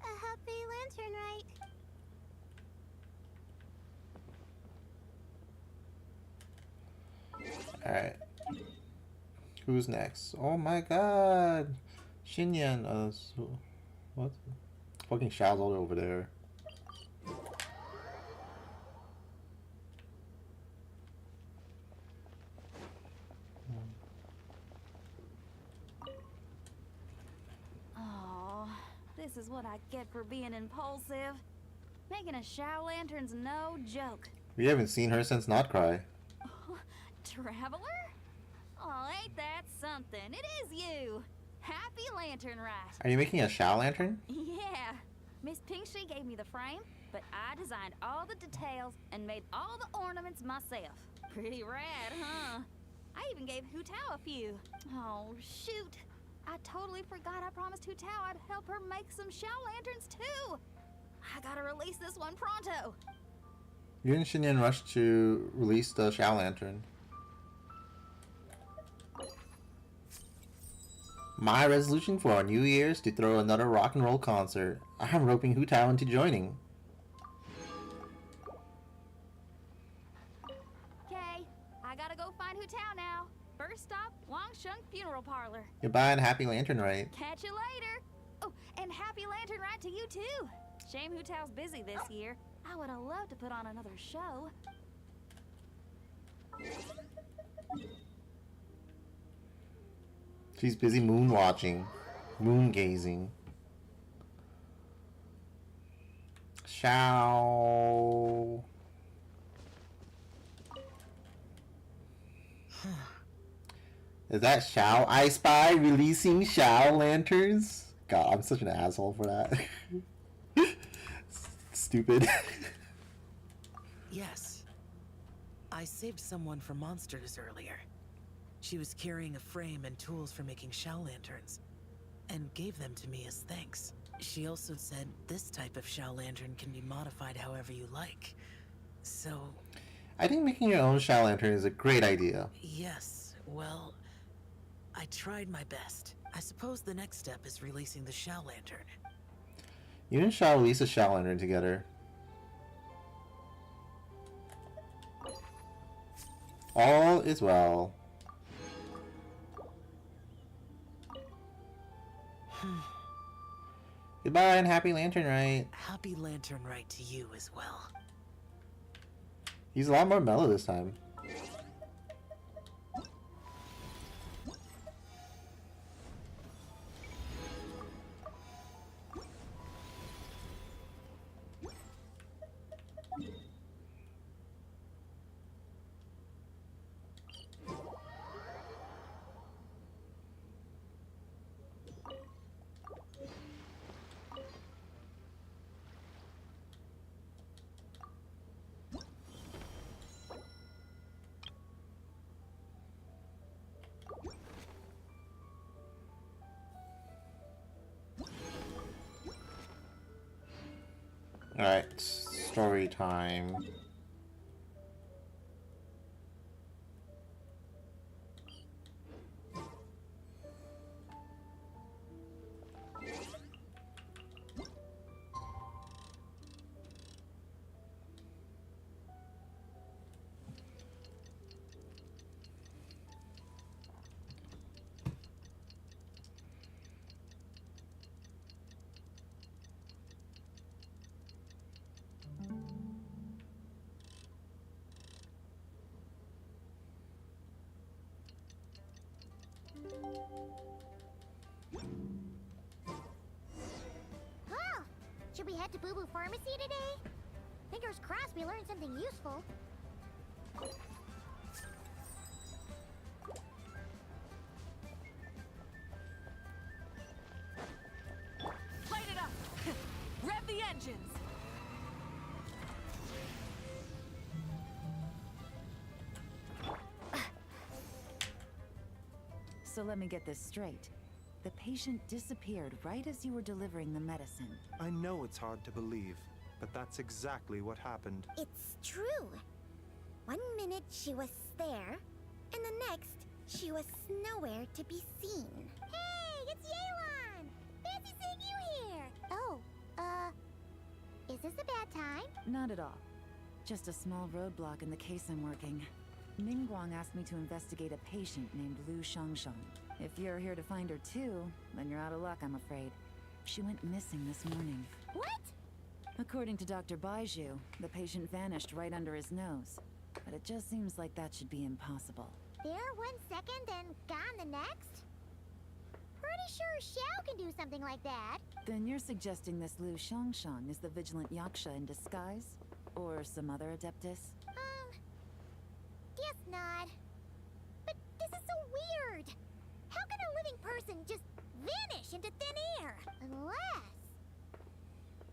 [SPEAKER 4] A happy Lantern Rite.
[SPEAKER 1] Alright. Who's next? Oh my god! Xinyan, what? Fucking Shao's all over there.
[SPEAKER 6] Oh, this is what I get for being impulsive. Making a Shao Lantern's no joke.
[SPEAKER 1] We haven't seen her since Notcry.
[SPEAKER 6] Traveler? Oh, ain't that something? It is you! Happy Lantern Rite.
[SPEAKER 1] Are you making a Shao Lantern?
[SPEAKER 6] Yeah. Miss Pinkshi gave me the frame, but I designed all the details and made all the ornaments myself. Pretty rad, huh? I even gave Hu Tao a few. Oh, shoot. I totally forgot I promised Hu Tao I'd help her make some Shao Lanterns, too. I gotta release this one pronto.
[SPEAKER 1] You and Xinyan rushed to release the Shao Lantern. My resolution for New Year's to throw another rock and roll concert. I'm roping Hu Tao into joining.
[SPEAKER 6] Okay, I gotta go find Hu Tao now. First stop, Wangsheng Funeral Parlor.
[SPEAKER 1] Goodbye and happy Lantern Rite.
[SPEAKER 6] Catch you later. Oh, and happy Lantern Rite to you too. Shame Hu Tao's busy this year. I would have loved to put on another show.
[SPEAKER 1] She's busy moon watching, moon gazing. Shao. Is that Shao I Spy releasing Shao Lanterns? God, I'm such an asshole for that. Stupid.
[SPEAKER 11] Yes. I saved someone from monsters earlier. She was carrying a frame and tools for making Shao Lanterns, and gave them to me as thanks. She also said this type of Shao Lantern can be modified however you like. So...
[SPEAKER 1] I think making your own Shadow Lantern is a great idea.
[SPEAKER 11] Yes, well, I tried my best. I suppose the next step is releasing the Shao Lantern.
[SPEAKER 1] You and Shadow release a Shadow Lantern together. All is well. Goodbye and happy Lantern Rite.
[SPEAKER 11] Happy Lantern Rite to you as well.
[SPEAKER 1] He's a lot more mellow this time. Alright, story time.
[SPEAKER 8] Well, should we head to Boo Boo Pharmacy today? Fingers crossed we learned something useful.
[SPEAKER 6] Light it up! Rev the engines! So let me get this straight. The patient disappeared right as you were delivering the medicine.
[SPEAKER 12] I know it's hard to believe, but that's exactly what happened.
[SPEAKER 8] It's true. 1 minute she was there, and the next she was nowhere to be seen. Hey, it's Yelan! Fancy seeing you here! Oh, is this a bad time?
[SPEAKER 6] Not at all. Just a small roadblock in the case I'm working. Mingguang asked me to investigate a patient named Lu Shangshang. If you're here to find her too, then you're out of luck, I'm afraid. She went missing this morning.
[SPEAKER 8] What?
[SPEAKER 6] According to Dr. Baiju, the patient vanished right under his nose. But it just seems like that should be impossible.
[SPEAKER 8] There 1 second and gone the next? Pretty sure Xiao can do something like that.
[SPEAKER 6] Then you're suggesting this Lu Shangshang is the vigilant Yaksha in disguise? Or some other adeptus?
[SPEAKER 8] Guess not. But this is so weird. How can a living person just vanish into thin air? Unless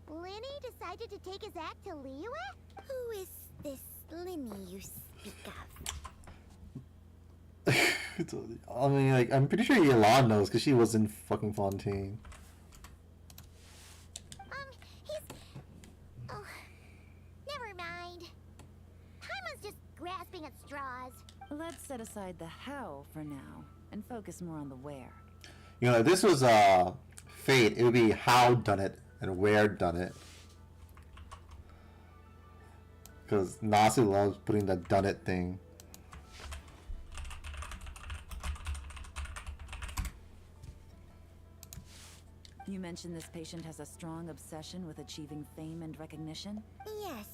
[SPEAKER 8] Linny decided to take his act to Liyue? Who is this Linny you speak of?
[SPEAKER 1] I mean, like, I'm pretty sure Yelan knows because she was in fucking Fontaine.
[SPEAKER 8] He's... Oh, never mind. Paimon's just grasping at straws.
[SPEAKER 6] Let's set aside the how for now, and focus more on the where.
[SPEAKER 1] You know, if this was Fate, it would be how done it and where done it. Because Nasu loves putting that done it thing.
[SPEAKER 6] You mentioned this patient has a strong obsession with achieving fame and recognition?
[SPEAKER 8] Yes.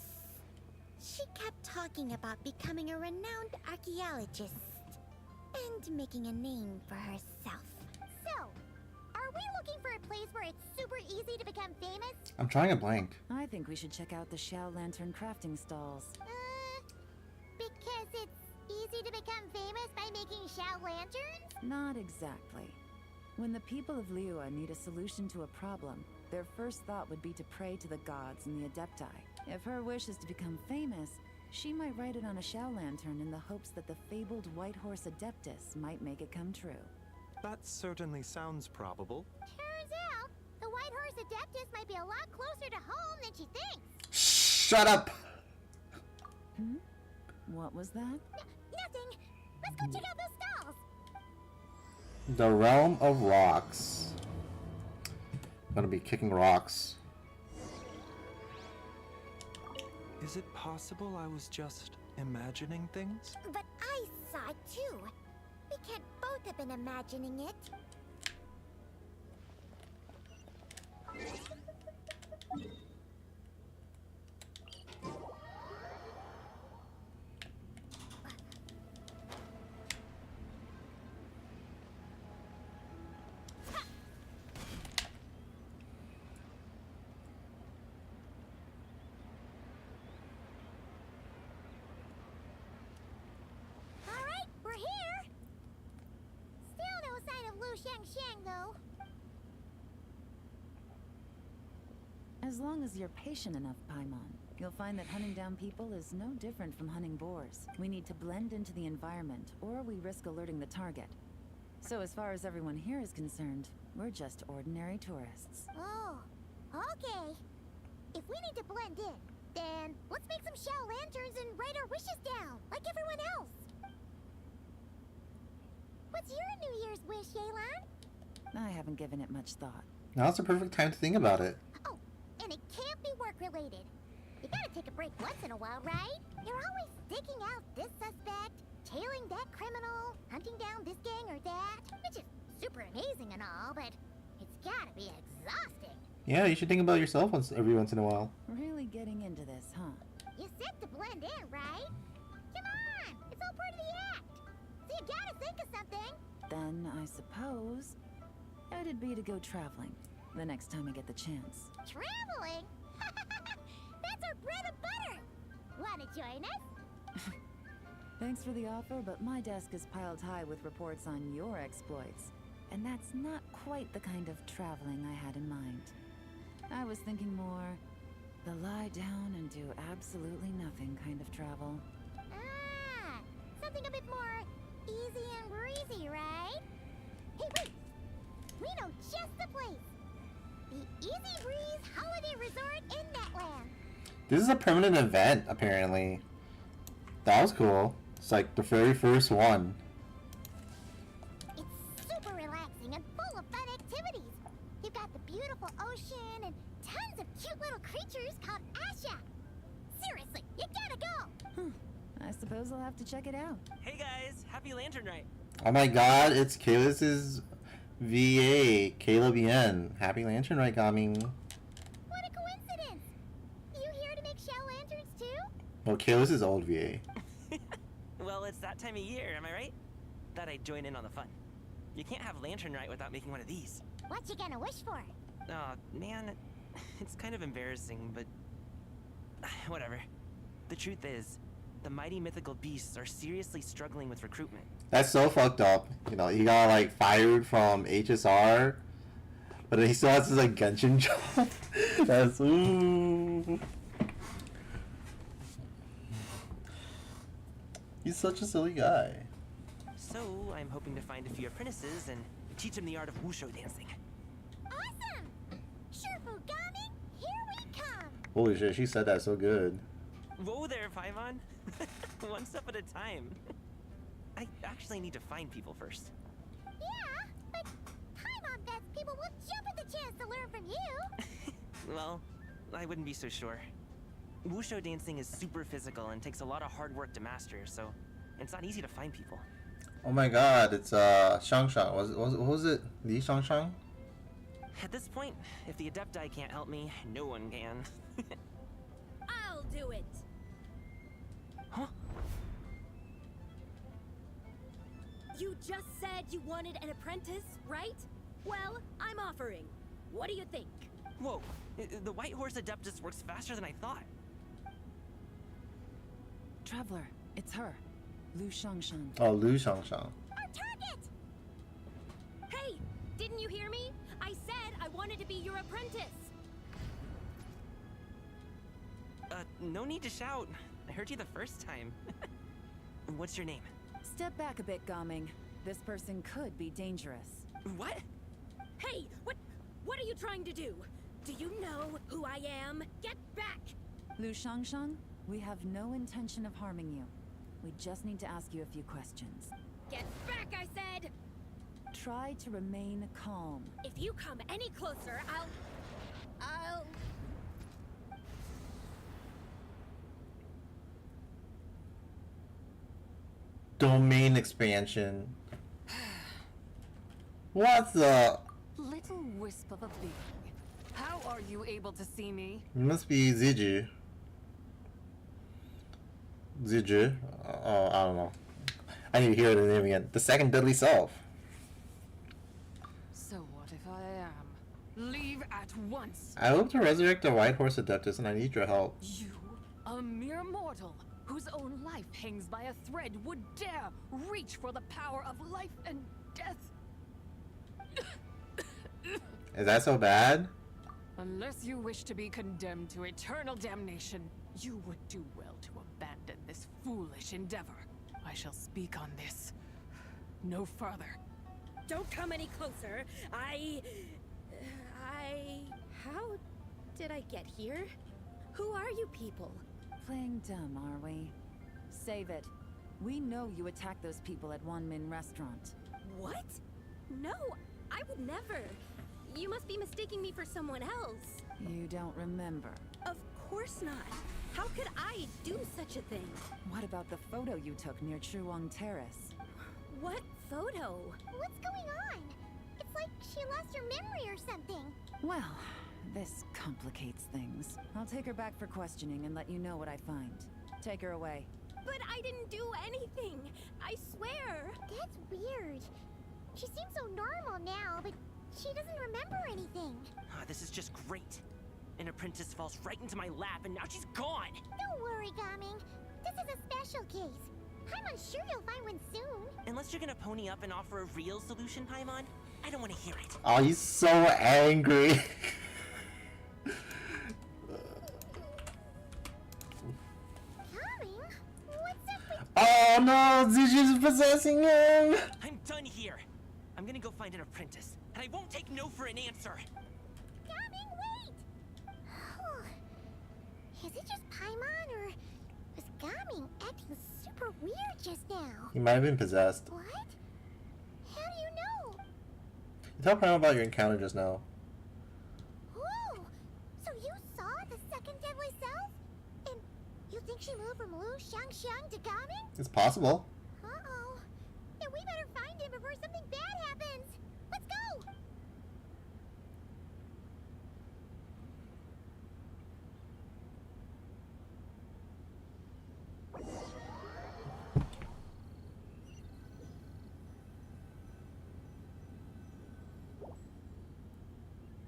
[SPEAKER 8] She kept talking about becoming a renowned archaeologist and making a name for herself. So, are we looking for a place where it's super easy to become famous?
[SPEAKER 1] I'm trying a blank.
[SPEAKER 6] I think we should check out the Shao Lantern crafting stalls.
[SPEAKER 8] Because it's easy to become famous by making Shao lanterns?
[SPEAKER 6] Not exactly. When the people of Liyue need a solution to a problem, their first thought would be to pray to the gods and the Adepti. If her wish is to become famous, she might write it on a Shao Lantern in the hopes that the fabled White Horse Adeptus might make it come true.
[SPEAKER 12] That certainly sounds probable.
[SPEAKER 8] Turns out, the White Horse Adeptus might be a lot closer to home than she thinks.
[SPEAKER 1] Shut up!
[SPEAKER 6] What was that?
[SPEAKER 8] Nothing. Let's go check out those stalls.
[SPEAKER 1] The Realm of Rocks. I'm gonna be kicking rocks.
[SPEAKER 12] Is it possible I was just imagining things?
[SPEAKER 8] But I saw it too. We can't both have been imagining it. Alright, we're here! Still no sign of Lu Shang though.
[SPEAKER 6] As long as you're patient enough, Paimon, you'll find that hunting down people is no different from hunting boars. We need to blend into the environment, or we risk alerting the target. So as far as everyone here is concerned, we're just ordinary tourists.
[SPEAKER 8] Oh, okay. If we need to blend in, then let's make some shell lanterns and write our wishes down, like everyone else. What's your New Year's wish, Yelan?
[SPEAKER 6] I haven't given it much thought.
[SPEAKER 1] Now's the perfect time to think about it.
[SPEAKER 8] Oh, and it can't be work-related. You gotta take a break once in a while, right? You're always sticking out this suspect, tailing that criminal, hunting down this gang or that, which is super amazing and all, but it's gotta be exhausting.
[SPEAKER 1] Yeah, you should think about yourself every once in a while.
[SPEAKER 6] Really getting into this, huh?
[SPEAKER 8] You said to blend in, right? Come on! It's all part of the act! So you gotta think of something!
[SPEAKER 6] Then I suppose it'd be to go traveling the next time I get the chance.
[SPEAKER 8] Traveling? That's our bread and butter! Wanna join us?
[SPEAKER 6] Thanks for the offer, but my desk is piled high with reports on your exploits. And that's not quite the kind of traveling I had in mind. I was thinking more the lie down and do absolutely nothing kind of travel.
[SPEAKER 8] Ah, something a bit more easy and breezy, right? Hey, wait! We know just the place! The Easy Breeze Holiday Resort in Netland!
[SPEAKER 1] This is a permanent event, apparently. That was cool. It's like the very first one.
[SPEAKER 8] It's super relaxing and full of fun activities. You've got the beautiful ocean and tons of cute little creatures called Asha. Seriously, you gotta go!
[SPEAKER 6] I suppose I'll have to check it out.
[SPEAKER 13] Hey guys, happy Lantern Rite.
[SPEAKER 1] Oh my god, it's Kalis's VA, Kayla BN. Happy Lantern Rite, coming.
[SPEAKER 8] What a coincidence! You here to make shell lanterns too?
[SPEAKER 1] Well, Kalis is old VA.
[SPEAKER 13] Well, it's that time of year, am I right? Thought I'd join in on the fun. You can't have Lantern Rite without making one of these.
[SPEAKER 8] What you gonna wish for?
[SPEAKER 13] Oh, man, it's kind of embarrassing, but whatever. The truth is, the mighty mythical beasts are seriously struggling with recruitment.
[SPEAKER 1] That's so fucked up. You know, he got like fired from HSR, but he still has his like Genshin job. That's ooh. He's such a silly guy.
[SPEAKER 13] So, I'm hoping to find a few apprentices and teach them the art of wushu dancing.
[SPEAKER 8] Awesome! Shurfugami, here we come!
[SPEAKER 1] Holy shit, she said that so good.
[SPEAKER 13] Whoa there, Paimon. One step at a time. I actually need to find people first.
[SPEAKER 8] Yeah, but Paimon bets people will jump at the chance to learn from you!
[SPEAKER 13] Well, I wouldn't be so sure. Wushu dancing is super physical and takes a lot of hard work to master, so it's not easy to find people.
[SPEAKER 1] Oh my god, it's Shang. What was it? Li Shang?
[SPEAKER 13] At this point, if the Adepti can't help me, no one can.
[SPEAKER 2] I'll do it.
[SPEAKER 13] Huh?
[SPEAKER 2] You just said you wanted an apprentice, right? Well, I'm offering. What do you think?
[SPEAKER 13] Whoa, the White Horse Adeptus works faster than I thought.
[SPEAKER 6] Traveler, it's her. Lu Shangshan.
[SPEAKER 1] Oh, Lu Shangshan.
[SPEAKER 8] Our target!
[SPEAKER 2] Hey, didn't you hear me? I said I wanted to be your apprentice.
[SPEAKER 13] No need to shout. I heard you the first time. What's your name?
[SPEAKER 6] Step back a bit, Gaming. This person could be dangerous.
[SPEAKER 13] What?
[SPEAKER 2] Hey, what are you trying to do? Do you know who I am? Get back!
[SPEAKER 6] Lu Shangshan, we have no intention of harming you. We just need to ask you a few questions.
[SPEAKER 2] Get back, I said!
[SPEAKER 6] Try to remain calm.
[SPEAKER 2] If you come any closer, I'll...
[SPEAKER 1] Domain expansion. What the?
[SPEAKER 6] Little wisp of a being. How are you able to see me?
[SPEAKER 1] It must be Ziju. Ziju? Oh, I don't know. I need to hear the name again. The second deadly self.
[SPEAKER 6] So what if I am? Leave at once!
[SPEAKER 1] I hope to resurrect the White Horse Adeptus and I need your help.
[SPEAKER 6] You, a mere mortal, whose own life hangs by a thread, would dare reach for the power of life and death?
[SPEAKER 1] Is that so bad?
[SPEAKER 6] Unless you wish to be condemned to eternal damnation, you would do well to abandon this foolish endeavor. I shall speak on this. No further.
[SPEAKER 2] Don't come any closer. How did I get here? Who are you people?
[SPEAKER 6] Playing dumb, are we? Save it. We know you attacked those people at Wanmin Restaurant.
[SPEAKER 2] What? No, I would never. You must be mistaking me for someone else.
[SPEAKER 6] You don't remember.
[SPEAKER 2] Of course not. How could I do such a thing?
[SPEAKER 6] What about the photo you took near Chuang Terrace?
[SPEAKER 2] What photo?
[SPEAKER 8] What's going on? It's like she lost her memory or something.
[SPEAKER 6] Well, this complicates things. I'll take her back for questioning and let you know what I find. Take her away.
[SPEAKER 2] But I didn't do anything. I swear.
[SPEAKER 8] That's weird. She seems so normal now, but she doesn't remember anything.
[SPEAKER 13] This is just great. An apprentice falls right into my lap and now she's gone!
[SPEAKER 8] Don't worry, Gaming. This is a special case. Paimon sure you'll find one soon.
[SPEAKER 13] Unless you're gonna pony up and offer a real solution, Paimon, I don't want to hear it.
[SPEAKER 1] Oh, he's so angry.
[SPEAKER 8] Gaming? What's up with...
[SPEAKER 1] Oh no, Ziju's possessing him.
[SPEAKER 13] I'm done here. I'm gonna go find an apprentice, and I won't take no for an answer.
[SPEAKER 8] Gaming, wait! Is it just Paimon, or was Gaming acting super weird just now?
[SPEAKER 1] He might have been possessed.
[SPEAKER 8] What? How do you know?
[SPEAKER 1] Tell Prime about your encounter just now.
[SPEAKER 8] Whoa! So you saw the second deadly self? And you think she moved from Lu Xiangxiang to Gaming?
[SPEAKER 1] It's possible.
[SPEAKER 8] Uh-oh. Then we better find him before something bad happens. Let's go!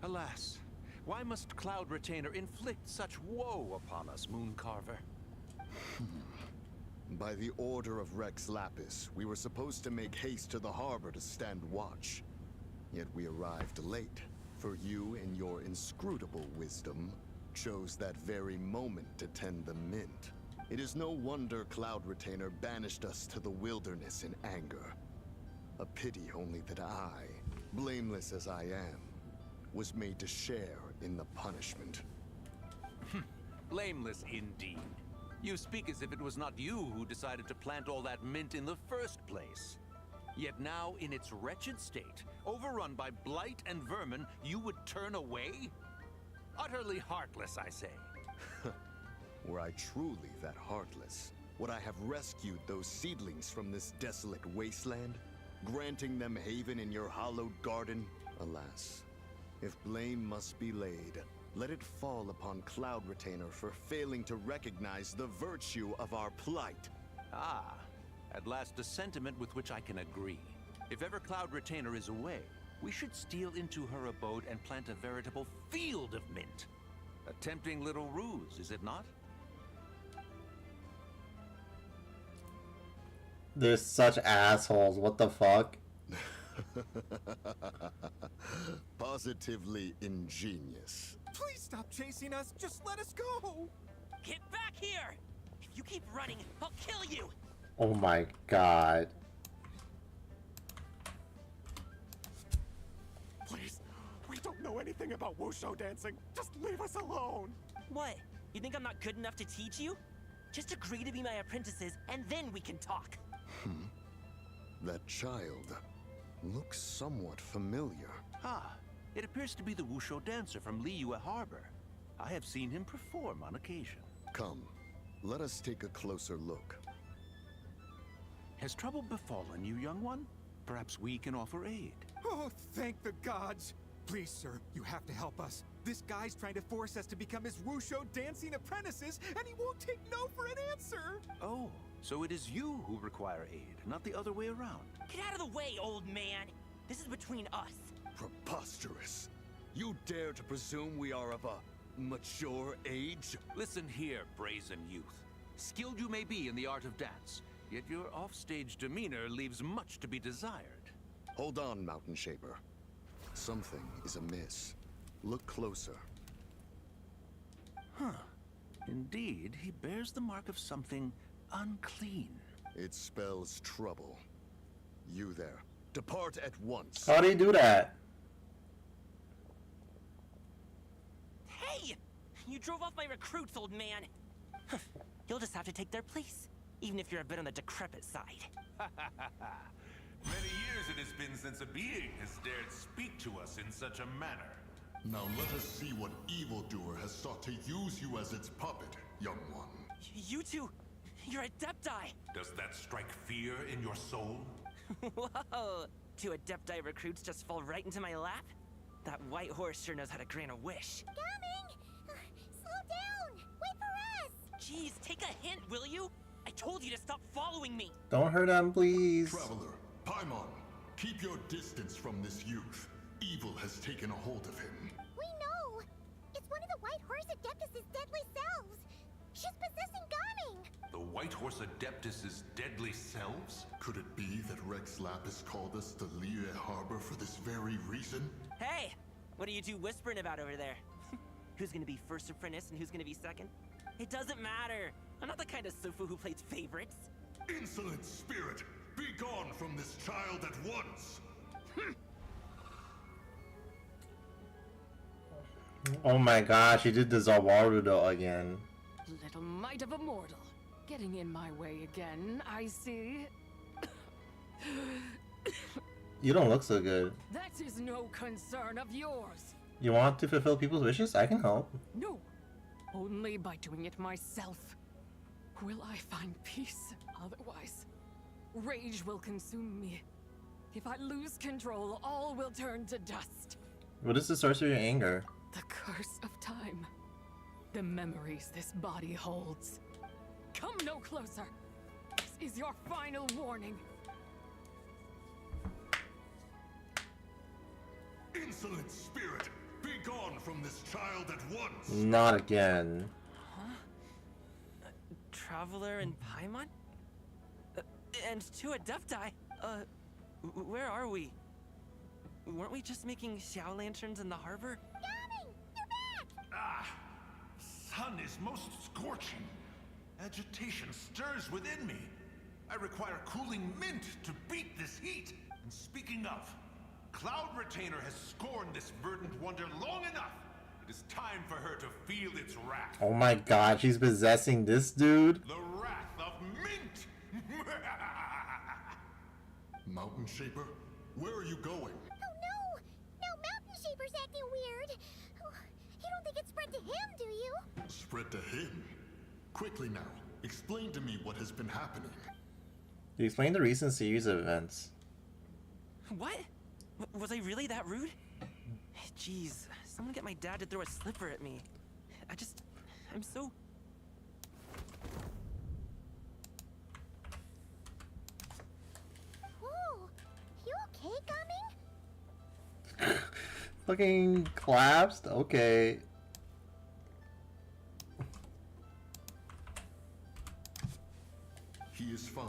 [SPEAKER 14] Alas, why must Cloud Retainer inflict such woe upon us, Mooncarver?
[SPEAKER 15] By the order of Rex Lapis, we were supposed to make haste to the harbor to stand watch. Yet we arrived late, for you, in your inscrutable wisdom, chose that very moment to tend the mint. It is no wonder Cloud Retainer banished us to the wilderness in anger. A pity only that I, blameless as I am, was made to share in the punishment.
[SPEAKER 14] Blameless indeed. You speak as if it was not you who decided to plant all that mint in the first place. Yet now, in its wretched state, overrun by blight and vermin, you would turn away? Utterly heartless, I say.
[SPEAKER 15] Were I truly that heartless, would I have rescued those seedlings from this desolate wasteland, granting them haven in your hallowed garden? Alas, if blame must be laid, let it fall upon Cloud Retainer for failing to recognize the virtue of our plight.
[SPEAKER 14] Ah, at last a sentiment with which I can agree. If ever Cloud Retainer is away, we should steal into her abode and plant a veritable field of mint. A tempting little ruse, is it not?
[SPEAKER 1] They're such assholes. What the fuck?
[SPEAKER 15] Positively ingenious.
[SPEAKER 3] Please stop chasing us. Just let us go.
[SPEAKER 13] Get back here! If you keep running, I'll kill you!
[SPEAKER 1] Oh my god.
[SPEAKER 3] Please, we don't know anything about wushu dancing. Just leave us alone.
[SPEAKER 13] What? You think I'm not good enough to teach you?
[SPEAKER 9] Just agree to be my apprentices, and then we can talk.
[SPEAKER 15] That child looks somewhat familiar.
[SPEAKER 14] Ah, it appears to be the Wushu dancer from Liyue Harbor. I have seen him perform on occasion.
[SPEAKER 15] Come, let us take a closer look.
[SPEAKER 14] Has trouble befallen you, young one? Perhaps we can offer aid.
[SPEAKER 16] Oh, thank the gods! Please, sir, you have to help us. This guy's trying to force us to become his Wushu dancing apprentices, and he won't take no for an answer!
[SPEAKER 14] Oh, so it is you who require aid, not the other way around.
[SPEAKER 9] Get out of the way, old man! This is between us.
[SPEAKER 15] Preposterous! You dare to presume we are of a mature age?
[SPEAKER 14] Listen here, brazen youth. Skilled you may be in the art of dance, yet your offstage demeanor leaves much to be desired.
[SPEAKER 15] Hold on, Mountain Shaper. Something is amiss. Look closer.
[SPEAKER 14] Huh. Indeed, he bears the mark of something unclean.
[SPEAKER 15] It spells trouble. You there. Depart at once.
[SPEAKER 1] How do you do that?
[SPEAKER 9] Hey! You drove off my recruits, old man! You'll just have to take their place, even if you're a bit on the decrepit side.
[SPEAKER 17] Many years it has been since a being has dared speak to us in such a manner.
[SPEAKER 15] Now let us see what evildoer has sought to use you as its puppet, young one.
[SPEAKER 9] You two, you're Adepti!
[SPEAKER 17] Does that strike fear in your soul?
[SPEAKER 9] Whoa! 2 Adepti recruits just fall right into my lap? That white horse sure knows how to grant a wish.
[SPEAKER 8] Coming! Slow down! Wait for us!
[SPEAKER 9] Jeez, take a hint, will you? I told you to stop following me!
[SPEAKER 1] Don't hurt him, please.
[SPEAKER 15] Traveler, Paimon, keep your distance from this youth. Evil has taken a hold of him.
[SPEAKER 8] We know! It's one of the White Horse Adeptus' deadly selves! She's possessing Gaming!
[SPEAKER 17] The White Horse Adeptus' deadly selves?
[SPEAKER 15] Could it be that Rex Lapis called us to Liyue Harbor for this very reason?
[SPEAKER 9] Hey! What are you two whispering about over there? Who's gonna be first apprentice and who's gonna be second? It doesn't matter! I'm not the kind of Sofu who plays favorites.
[SPEAKER 15] Insolent spirit! Be gone from this child at once!
[SPEAKER 1] Oh my gosh, he did the Zawarudo again.
[SPEAKER 18] Little mite of a mortal. Getting in my way again, I see.
[SPEAKER 1] You don't look so good.
[SPEAKER 18] That is no concern of yours.
[SPEAKER 1] You want to fulfill people's wishes? I can help.
[SPEAKER 18] No. Only by doing it myself will I find peace. Otherwise, rage will consume me. If I lose control, all will turn to dust.
[SPEAKER 1] What is the source of your anger?
[SPEAKER 18] The curse of time. The memories this body holds. Come no closer. This is your final warning.
[SPEAKER 15] Insolent spirit! Be gone from this child at once!
[SPEAKER 1] Not again.
[SPEAKER 9] Huh? Traveler and Paimon? And 2 Adepti? Where are we? Weren't we just making Xiao lanterns in the harbor?
[SPEAKER 8] Gaming! You're back!
[SPEAKER 17] Ah! Sun is most scorching. Agitation stirs within me. I require cooling mint to beat this heat. And speaking of, Cloud Retainer has scorned this verdant wonder long enough. It is time for her to feel its wrath.
[SPEAKER 1] Oh my god, she's possessing this dude?
[SPEAKER 17] The wrath of mint!
[SPEAKER 15] Mountain Shaper, where are you going?
[SPEAKER 8] Oh no! Now Mountain Shaper's acting weird! Oh, you don't think it's spread to him, do you?
[SPEAKER 15] Spread to him? Quickly now, explain to me what has been happening.
[SPEAKER 1] You explained the recent series of events.
[SPEAKER 9] What? Was I really that rude? Jeez, someone get my dad to throw a slipper at me. I'm so...
[SPEAKER 8] Whoa! You okay, Gaming?
[SPEAKER 1] Fucking collapsed? Okay.
[SPEAKER 15] He is fine.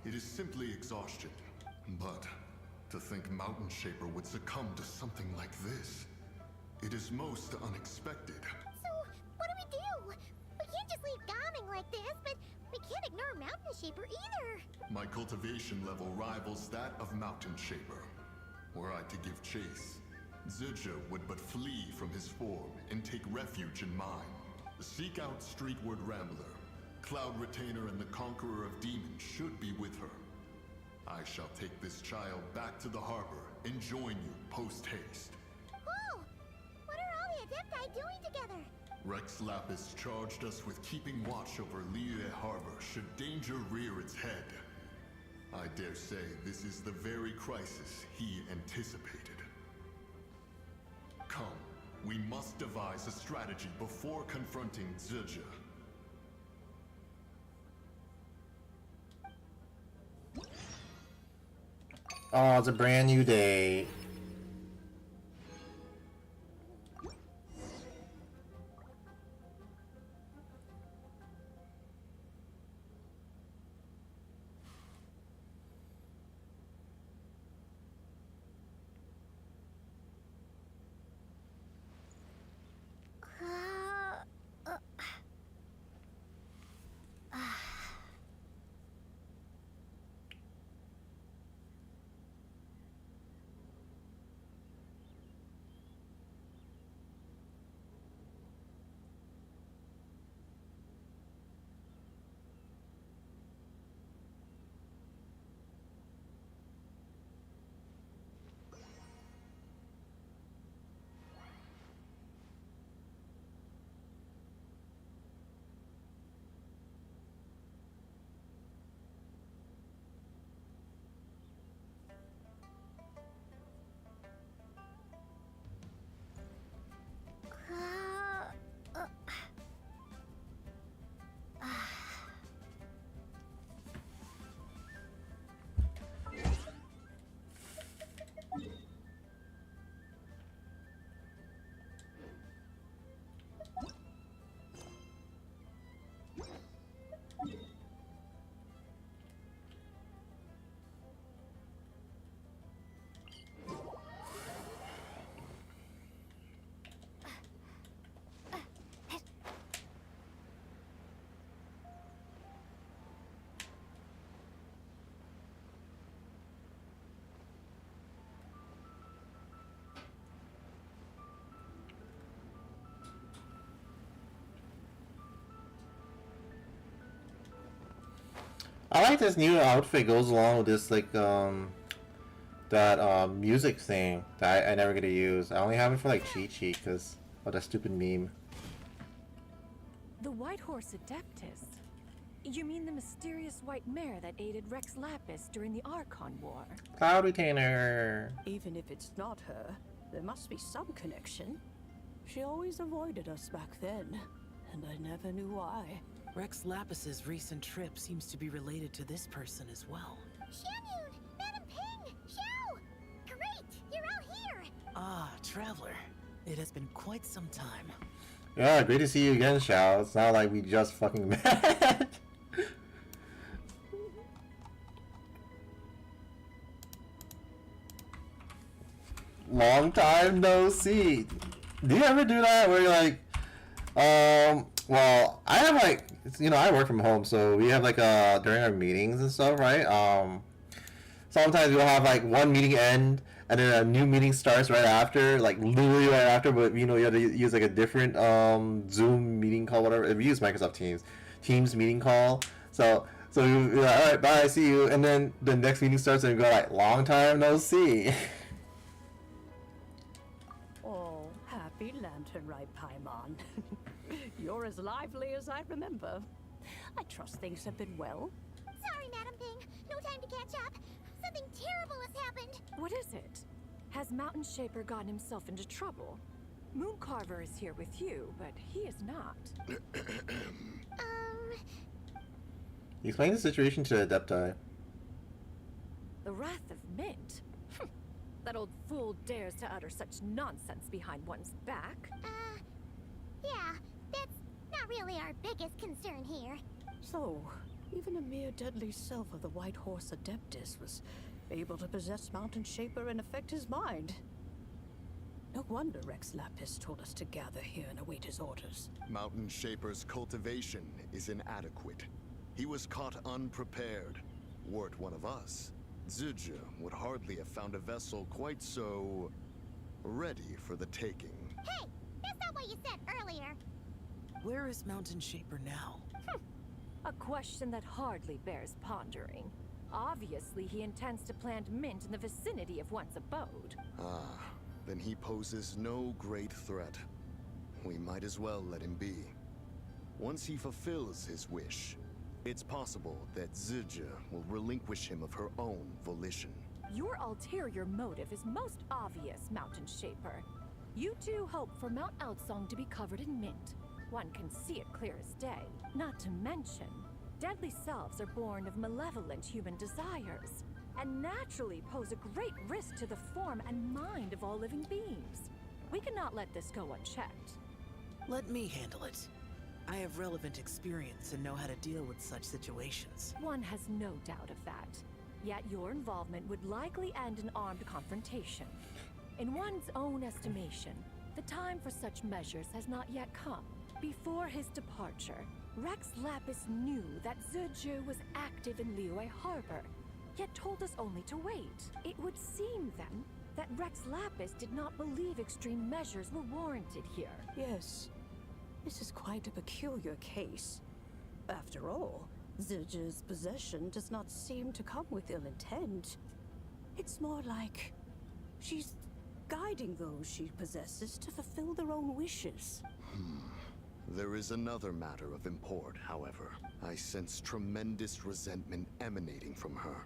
[SPEAKER 15] It is simply exhaustion. But to think Mountain Shaper would succumb to something like this, it is most unexpected.
[SPEAKER 8] So, what do we do? We can't just leave Gaming like this, but we can't ignore Mountain Shaper either.
[SPEAKER 15] My cultivation level rivals that of Mountain Shaper. Were I to give chase, Zizha would but flee from his form and take refuge in mine. Seek out Streetward Rambler. Cloud Retainer and the Conqueror of Demons should be with her. I shall take this child back to the harbor and join you post-haste.
[SPEAKER 8] Whoa! What are all the Adepti doing together?
[SPEAKER 15] Rex Lapis charged us with keeping watch over Liyue Harbor should danger rear its head. I dare say this is the very crisis he anticipated. Come, we must devise a strategy before confronting Zizia.
[SPEAKER 1] Oh, it's a brand new day. I like this new outfit. Goes along with this like that music thing that I never get to use. I only have it for like Chi-Chi because of that stupid meme.
[SPEAKER 19] The White Horse Adeptus? You mean the mysterious white mare that aided Rex Lapis during the Archon War?
[SPEAKER 1] Cloud Retainer.
[SPEAKER 20] Even if it's not her, there must be some connection. She always avoided us back then, and I never knew why.
[SPEAKER 11] Rex Lapis's recent trip seems to be related to this person as well.
[SPEAKER 8] Xianyun! Madam Ping! Xiao! Great! You're out here!
[SPEAKER 11] Ah, Traveler. It has been quite some time.
[SPEAKER 1] Yeah, great to see you again, Xiao. It's not like we just fucking met. Long time no see. Do you ever do that where you're like, well, I have like, you know, I work from home, so we have like during our meetings and stuff, right? Sometimes we'll have like one meeting end and then a new meeting starts right after, like literally right after, but you know, you have to use like a different Zoom meeting call, whatever. We use Microsoft Teams meeting call. So we're like, all right, bye, see you. And then the next meeting starts and we go like, long time no see.
[SPEAKER 20] Oh, happy lantern ride, Paimon. You're as lively as I remember. I trust things have been well.
[SPEAKER 8] Sorry, Madam Ping. No time to catch up. Something terrible has happened.
[SPEAKER 19] What is it? Has Mountain Shaper gotten himself into trouble? Mooncarver is here with you, but he is not.
[SPEAKER 1] Explain the situation to Adepti.
[SPEAKER 19] The Wrath of Mint? That old fool dares to utter such nonsense behind one's back.
[SPEAKER 8] Yeah, that's not really our biggest concern here.
[SPEAKER 20] So, even a mere deadly self of the White Horse Adeptus was able to possess Mountain Shaper and affect his mind. No wonder Rex Lapis told us to gather here and await his orders.
[SPEAKER 15] Mountain Shaper's cultivation is inadequate. He was caught unprepared. Were it one of us, Zizia would hardly have found a vessel quite so ready for the taking.
[SPEAKER 8] Hey, that's not what you said earlier.
[SPEAKER 11] Where is Mountain Shaper now?
[SPEAKER 19] A question that hardly bears pondering. Obviously, he intends to plant mint in the vicinity of one's abode.
[SPEAKER 15] Ah, then he poses no great threat. We might as well let him be. Once he fulfills his wish, it's possible that Zija will relinquish him of her own volition.
[SPEAKER 19] Your ulterior motive is most obvious, Mountain Shaper. You two hope for Mount Outsong to be covered in mint. One can see it clear as day. Not to mention, deadly selves are born of malevolent human desires, and naturally pose a great risk to the form and mind of all living beings. We cannot let this go unchecked.
[SPEAKER 11] Let me handle it. I have relevant experience and know how to deal with such situations.
[SPEAKER 19] One has no doubt of that. Yet your involvement would likely end in armed confrontation. In one's own estimation, the time for such measures has not yet come. Before his departure, Rex Lapis knew that Ziju was active in Liyue Harbor, yet told us only to wait. It would seem, then, that Rex Lapis did not believe extreme measures were warranted here.
[SPEAKER 20] Yes, this is quite a peculiar case. After all, Ziji's possession does not seem to come with ill intent. It's more like she's guiding those she possesses to fulfill their own wishes.
[SPEAKER 15] There is another matter of import, however. I sense tremendous resentment emanating from her.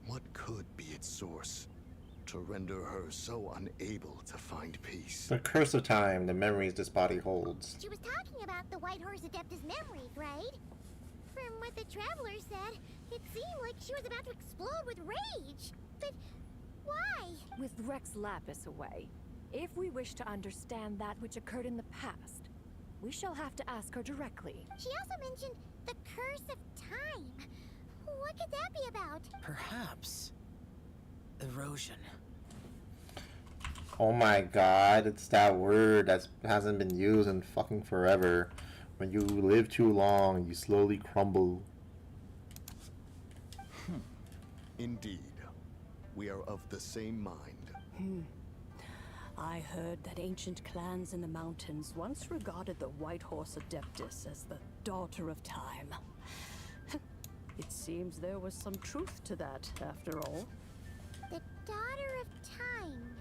[SPEAKER 15] What could be its source to render her so unable to find peace?
[SPEAKER 1] The curse of time, the memories this body holds.
[SPEAKER 8] She was talking about the White Horse Adeptus memories, right? From what the Traveler said, it seemed like she was about to explode with rage. But why?
[SPEAKER 19] With Rex Lapis away, if we wish to understand that which occurred in the past, we shall have to ask her directly.
[SPEAKER 8] She also mentioned the curse of time. What could that be about?
[SPEAKER 11] Perhaps erosion.
[SPEAKER 1] Oh my god, it's that word that hasn't been used in fucking forever. When you live too long, you slowly crumble.
[SPEAKER 15] Indeed. We are of the same mind.
[SPEAKER 20] I heard that ancient clans in the mountains once regarded the White Horse Adeptus as the daughter of time. It seems there was some truth to that, after all.
[SPEAKER 8] The daughter of time.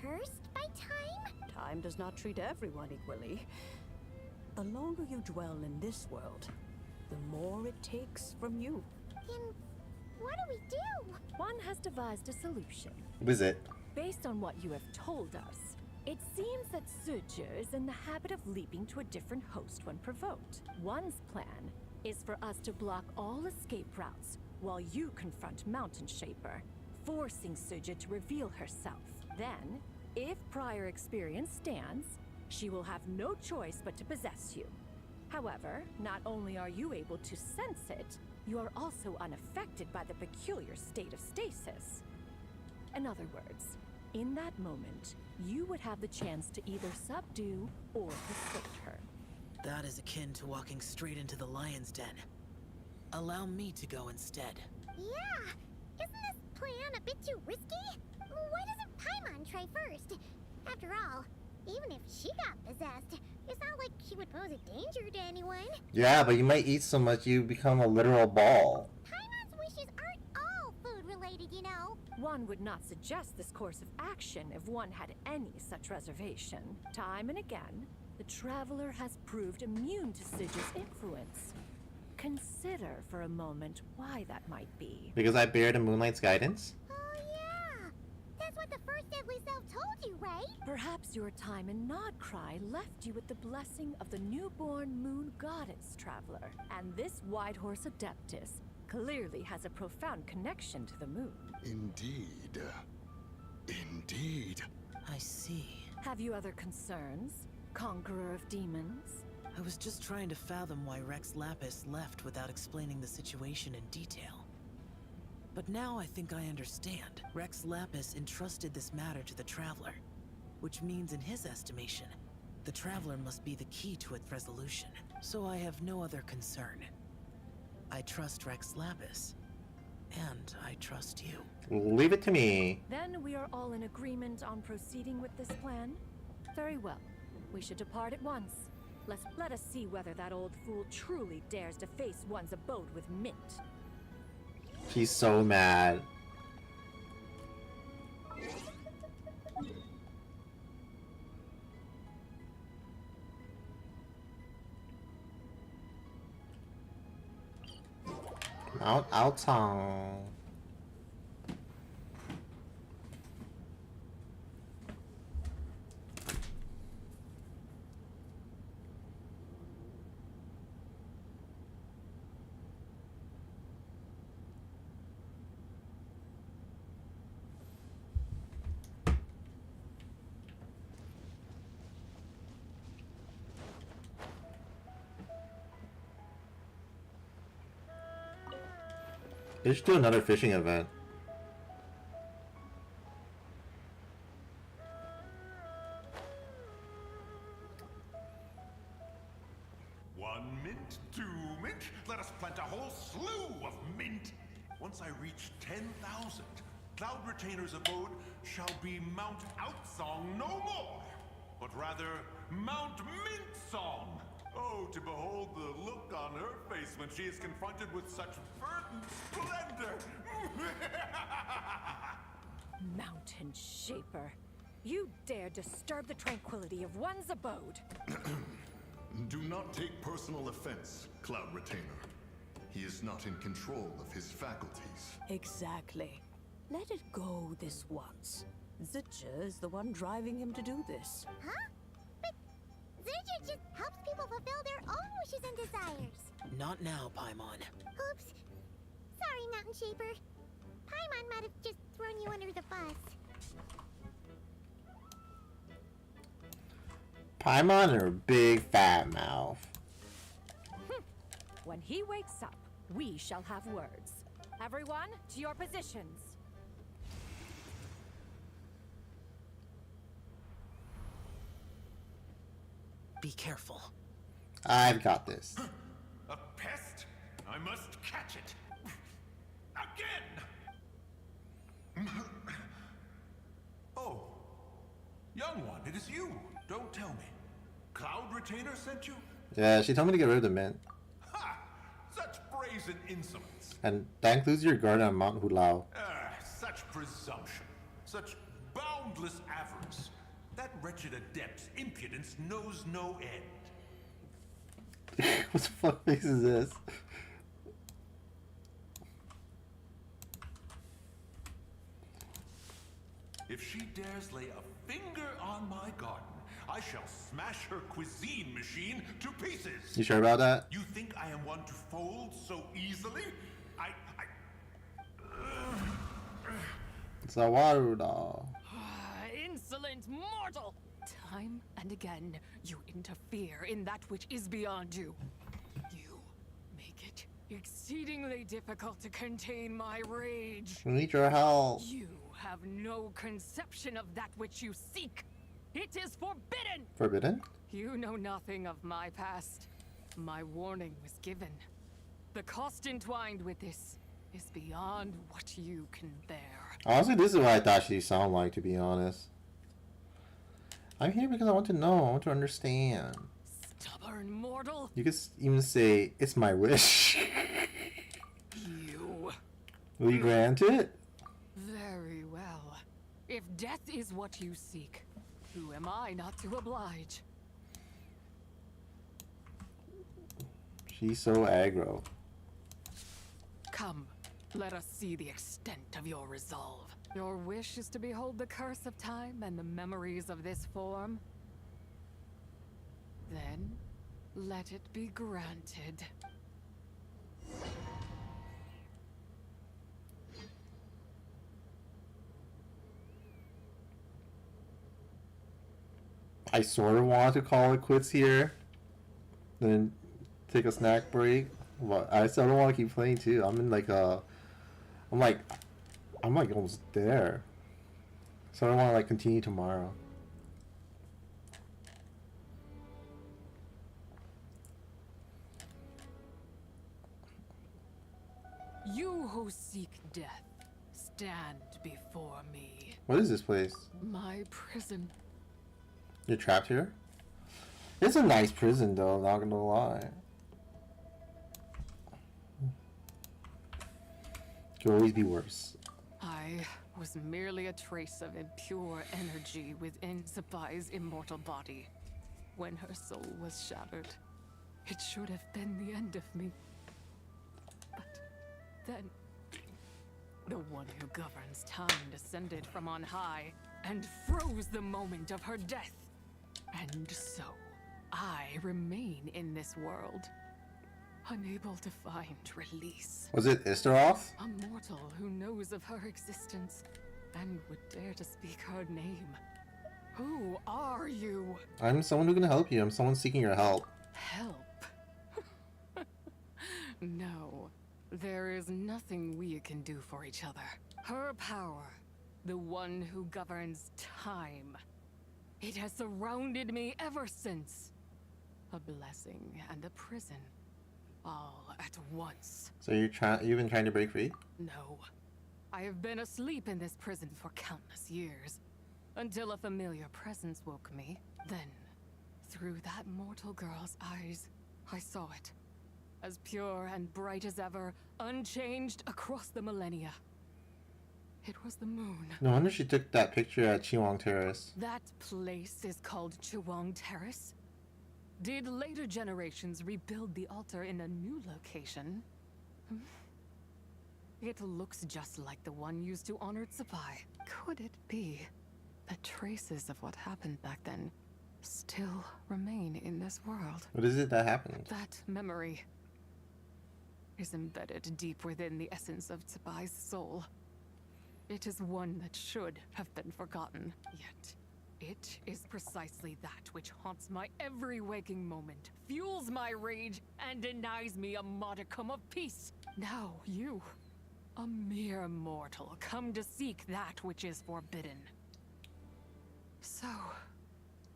[SPEAKER 8] Cursed by time?
[SPEAKER 20] Time does not treat everyone equally. The longer you dwell in this world, the more it takes from you.
[SPEAKER 8] Then what do we do?
[SPEAKER 19] One has devised a solution.
[SPEAKER 1] Visit.
[SPEAKER 19] Based on what you have told us, it seems that Suju is in the habit of leaping to a different host when provoked. One's plan is for us to block all escape routes while you confront Mountain Shaper, forcing Suju to reveal herself. Then, if prior experience stands, she will have no choice but to possess you. However, not only are you able to sense it, you are also unaffected by the peculiar state of stasis. In other words, in that moment, you would have the chance to either subdue or persuade her.
[SPEAKER 11] That is akin to walking straight into the lion's den. Allow me to go instead.
[SPEAKER 8] Yeah! Isn't this plan a bit too risky? Why doesn't Paimon try first? After all, even if she got possessed, it's not like she would pose a danger to anyone.
[SPEAKER 1] Yeah, but you might eat so much you become a literal ball.
[SPEAKER 8] Paimon's wishes aren't all food-related, you know.
[SPEAKER 19] One would not suggest this course of action if one had any such reservation. Time and again, the Traveler has proved immune to Siju's influence. Consider for a moment why that might be.
[SPEAKER 1] Because I bear the Moonlight's guidance?
[SPEAKER 8] Oh yeah! That's what the first deadly self told you, right?
[SPEAKER 19] Perhaps your time in Nodcry left you with the blessing of the newborn Moon Goddess, Traveler. And this White Horse Adeptus clearly has a profound connection to the moon.
[SPEAKER 15] Indeed. Indeed.
[SPEAKER 11] I see.
[SPEAKER 19] Have you other concerns, Conqueror of Demons?
[SPEAKER 11] I was just trying to fathom why Rex Lapis left without explaining the situation in detail. But now I think I understand. Rex Lapis entrusted this matter to the Traveler, which means in his estimation, the Traveler must be the key to its resolution. So I have no other concern. I trust Rex Lapis, and I trust you.
[SPEAKER 1] Leave it to me.
[SPEAKER 19] Then we are all in agreement on proceeding with this plan? Very well. We should depart at once. Let us see whether that old fool truly dares to face one's abode with Mint.
[SPEAKER 1] She's so mad. Mount Alton. They should do another fishing event.
[SPEAKER 17] One mint, 2 mint. Let us plant a whole slew of mint. Once I reach 10,000, Cloud Retainer's abode shall be Mount Outsong no more, but rather Mount Mint Song. Oh, to behold the look on her face when she is confronted with such verdant splendor!
[SPEAKER 19] Mountain Shaper, you dare disturb the tranquility of one's abode.
[SPEAKER 15] Do not take personal offense, Cloud Retainer. He is not in control of his faculties.
[SPEAKER 20] Exactly. Let it go this once. Zitcher is the one driving him to do this.
[SPEAKER 8] Huh? But Zurger just helps people fulfill their own wishes and desires.
[SPEAKER 11] Not now, Paimon.
[SPEAKER 8] Oops. Sorry, Mountain Shaper. Paimon might have just thrown you under the bus.
[SPEAKER 1] Paimon and her big fat mouth.
[SPEAKER 19] When he wakes up, we shall have words. Everyone, to your positions.
[SPEAKER 11] Be careful.
[SPEAKER 1] I've got this.
[SPEAKER 17] A pest? I must catch it. Again! Oh, young one, it is you. Don't tell me. Cloud Retainer sent you?
[SPEAKER 1] Yeah, she told me to get rid of the mint.
[SPEAKER 17] Ha! Such brazen insolence.
[SPEAKER 1] And that includes your garden on Mount Hulao.
[SPEAKER 17] Such presumption. Such boundless avarice. That wretched adept's impudence knows no end.
[SPEAKER 1] What the fuck face is this?
[SPEAKER 17] If she dares lay a finger on my garden, I shall smash her cuisine machine to pieces.
[SPEAKER 1] You sure about that?
[SPEAKER 17] You think I am one to fold so easily?
[SPEAKER 1] It's a water doll.
[SPEAKER 18] Insolent mortal! Time and again, you interfere in that which is beyond you. You make it exceedingly difficult to contain my rage.
[SPEAKER 1] We need your help.
[SPEAKER 18] You have no conception of that which you seek. It is forbidden!
[SPEAKER 1] Forbidden?
[SPEAKER 18] You know nothing of my past. My warning was given. The cost entwined with this is beyond what you can bear.
[SPEAKER 1] Honestly, this is what I thought she'd sound like, to be honest. I'm here because I want to know, I want to understand.
[SPEAKER 18] Stubborn mortal!
[SPEAKER 1] You could even say, it's my wish.
[SPEAKER 18] You.
[SPEAKER 1] Will you grant it?
[SPEAKER 18] Very well. If death is what you seek, who am I not to oblige?
[SPEAKER 1] She's so aggro.
[SPEAKER 18] Come, let us see the extent of your resolve. Your wish is to behold the curse of time and the memories of this form? Then, let it be granted.
[SPEAKER 1] I sort of want to call it quits here. Then take a snack break. But I still don't want to keep playing too. I'm in like a... I'm like almost there. So I don't want to like continue tomorrow.
[SPEAKER 18] You who seek death, stand before me.
[SPEAKER 1] What is this place?
[SPEAKER 18] My prison.
[SPEAKER 1] You're trapped here? It's a nice prison though, not gonna lie. Could always be worse.
[SPEAKER 18] I was merely a trace of impure energy within Zabai's immortal body. When her soul was shattered, it should have been the end of me. But then, the one who governs time descended from on high and froze the moment of her death. And so, I remain in this world, unable to find release.
[SPEAKER 1] Was it Istaroth?
[SPEAKER 18] A mortal who knows of her existence and would dare to speak her name. Who are you?
[SPEAKER 1] I'm someone who can help you. I'm someone seeking your help.
[SPEAKER 18] Help? No, there is nothing we can do for each other. Her power, the one who governs time, it has surrounded me ever since. A blessing and a prison, all at once.
[SPEAKER 1] So you've been trying to break free?
[SPEAKER 18] No. I have been asleep in this prison for countless years, until a familiar presence woke me. Then, through that mortal girl's eyes, I saw it. As pure and bright as ever, unchanged across the millennia. It was the moon.
[SPEAKER 1] No wonder she took that picture at Chiwang Terrace.
[SPEAKER 18] That place is called Chiwang Terrace? Did later generations rebuild the altar in a new location? It looks just like the one used to honor Zabai. Could it be that traces of what happened back then still remain in this world?
[SPEAKER 1] What is it that happened?
[SPEAKER 18] That memory is embedded deep within the essence of Zabai's soul. It is one that should have been forgotten, yet it is precisely that which haunts my every waking moment, fuels my rage, and denies me a modicum of peace. Now you, a mere mortal, come to seek that which is forbidden. So,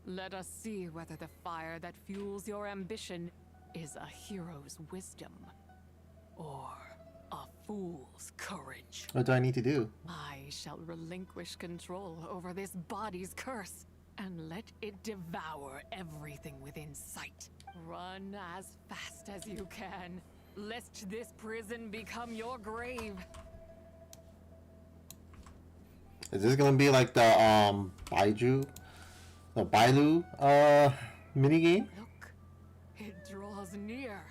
[SPEAKER 18] let us see whether the fire that fuels your ambition is a hero's wisdom, or a fool's courage.
[SPEAKER 1] What do I need to do?
[SPEAKER 18] I shall relinquish control over this body's curse, and let it devour everything within sight. Run as fast as you can, lest this prison become your grave.
[SPEAKER 1] Is this gonna be like the Bailu minigame?
[SPEAKER 18] Look, it draws near.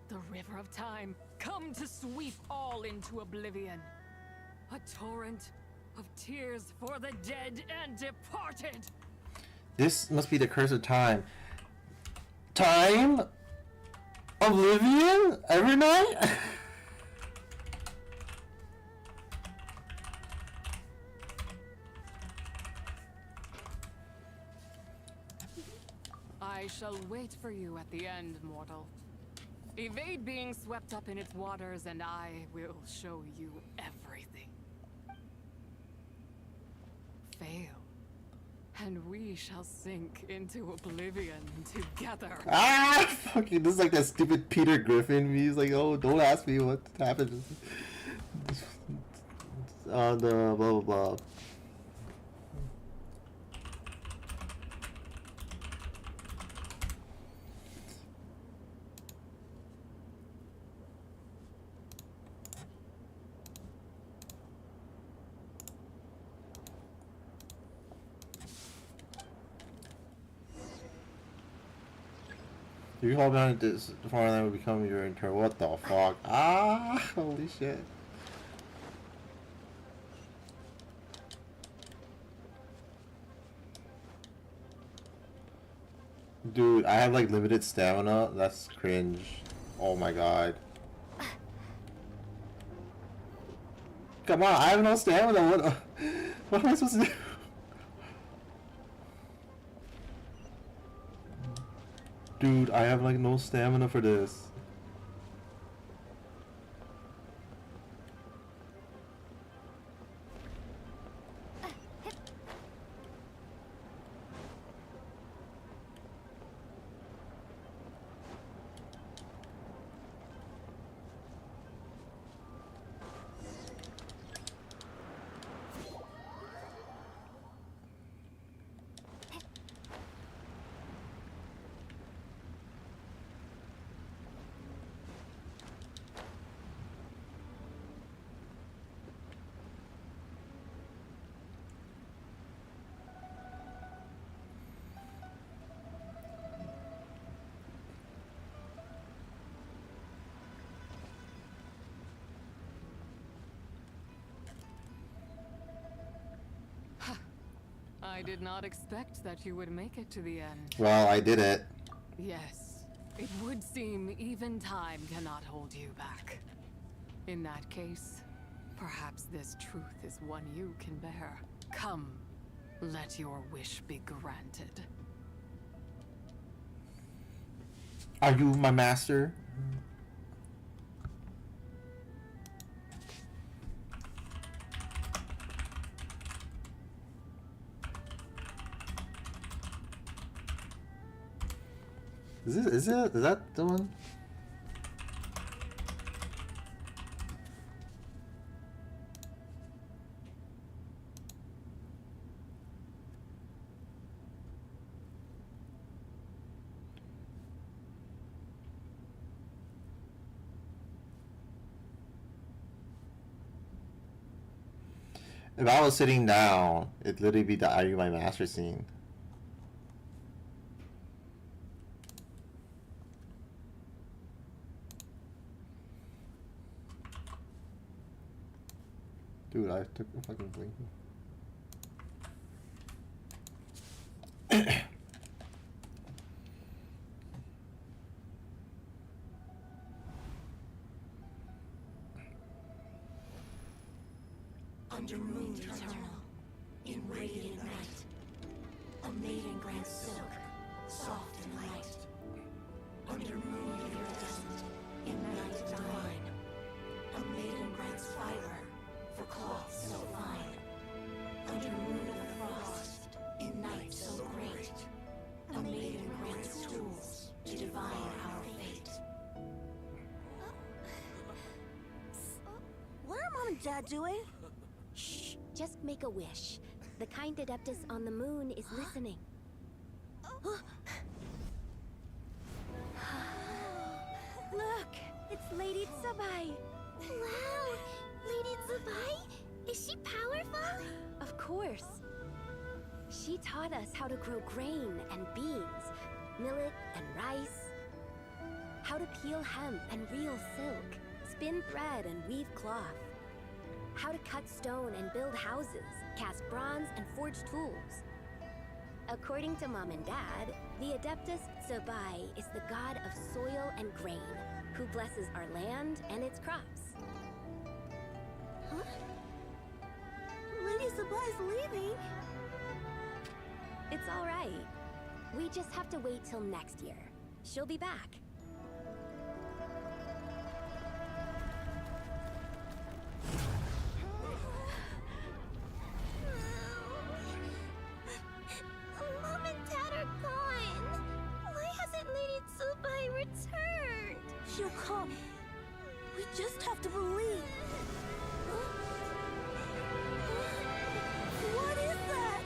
[SPEAKER 18] The river of time, come to sweep all into oblivion. A torrent of tears for the dead and departed.
[SPEAKER 1] This must be the curse of time. Time? Oblivion? Every night?
[SPEAKER 18] I shall wait for you at the end, mortal. Evade being swept up in its waters, and I will show you everything. Fail, and we shall sink into oblivion together.
[SPEAKER 1] Ah! Fucking, this is like that stupid Peter Griffin. He's like, oh, don't ask me what happened. The blah blah blah. If you hold down this foreign land will become your intern. What the fuck? Ah, holy shit. Dude, I have like limited stamina. That's cringe. Oh my god. Come on, I have no stamina. What am I supposed to do? Dude, I have like no stamina for this.
[SPEAKER 18] I did not expect that you would make it to the end.
[SPEAKER 1] Well, I did it.
[SPEAKER 18] Yes, it would seem even time cannot hold you back. In that case, perhaps this truth is one you can bear. Come, let your wish be granted.
[SPEAKER 1] Are you my master? Is that the one? If I was sitting down, it'd literally be the Are You My Master scene. Dude, I took the fucking blink.
[SPEAKER 21] Under moon eternal, in radiant night, a maiden grants silk, soft and light. Under moon iridescent, in night divine, a maiden grants fiber for cloth so fine. Under moon of frost, in night so great, a maiden grants tools to divine our fate.
[SPEAKER 4] What are Mom and Dad doing? Shh, just make a wish. The kind Adeptus on the moon is listening. Look, it's Lady Tsubai.
[SPEAKER 8] Wow! Lady Tsubai? Is she powerful?
[SPEAKER 4] Of course. She taught us how to grow grain and beans, millet and rice, how to peel hemp and reel silk, spin thread and weave cloth, how to cut stone and build houses, cast bronze and forge tools. According to Mom and Dad, the Adeptus Tsubai is the god of soil and grain, who blesses our land and its crops.
[SPEAKER 8] Huh? Lady Tsubai's leaving.
[SPEAKER 4] It's all right. We just have to wait till next year. She'll be back.
[SPEAKER 8] Mom and Dad are gone. Why hasn't Lady Tsubai returned?
[SPEAKER 20] She'll come. We just have to believe.
[SPEAKER 8] What is that?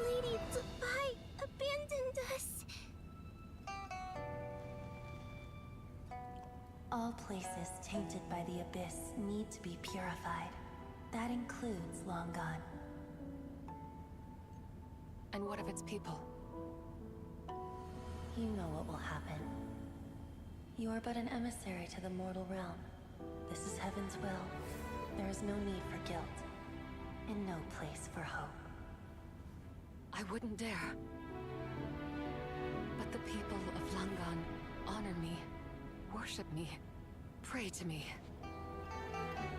[SPEAKER 8] Lady Tsubai abandoned us.
[SPEAKER 21] All places tainted by the abyss need to be purified. That includes Long Gone.
[SPEAKER 18] And what of its people?
[SPEAKER 21] You know what will happen. You are but an emissary to the mortal realm. This is Heaven's will. There is no need for guilt, and no place for hope.
[SPEAKER 18] I wouldn't dare. But the people of Langan honor me, worship me, pray to me.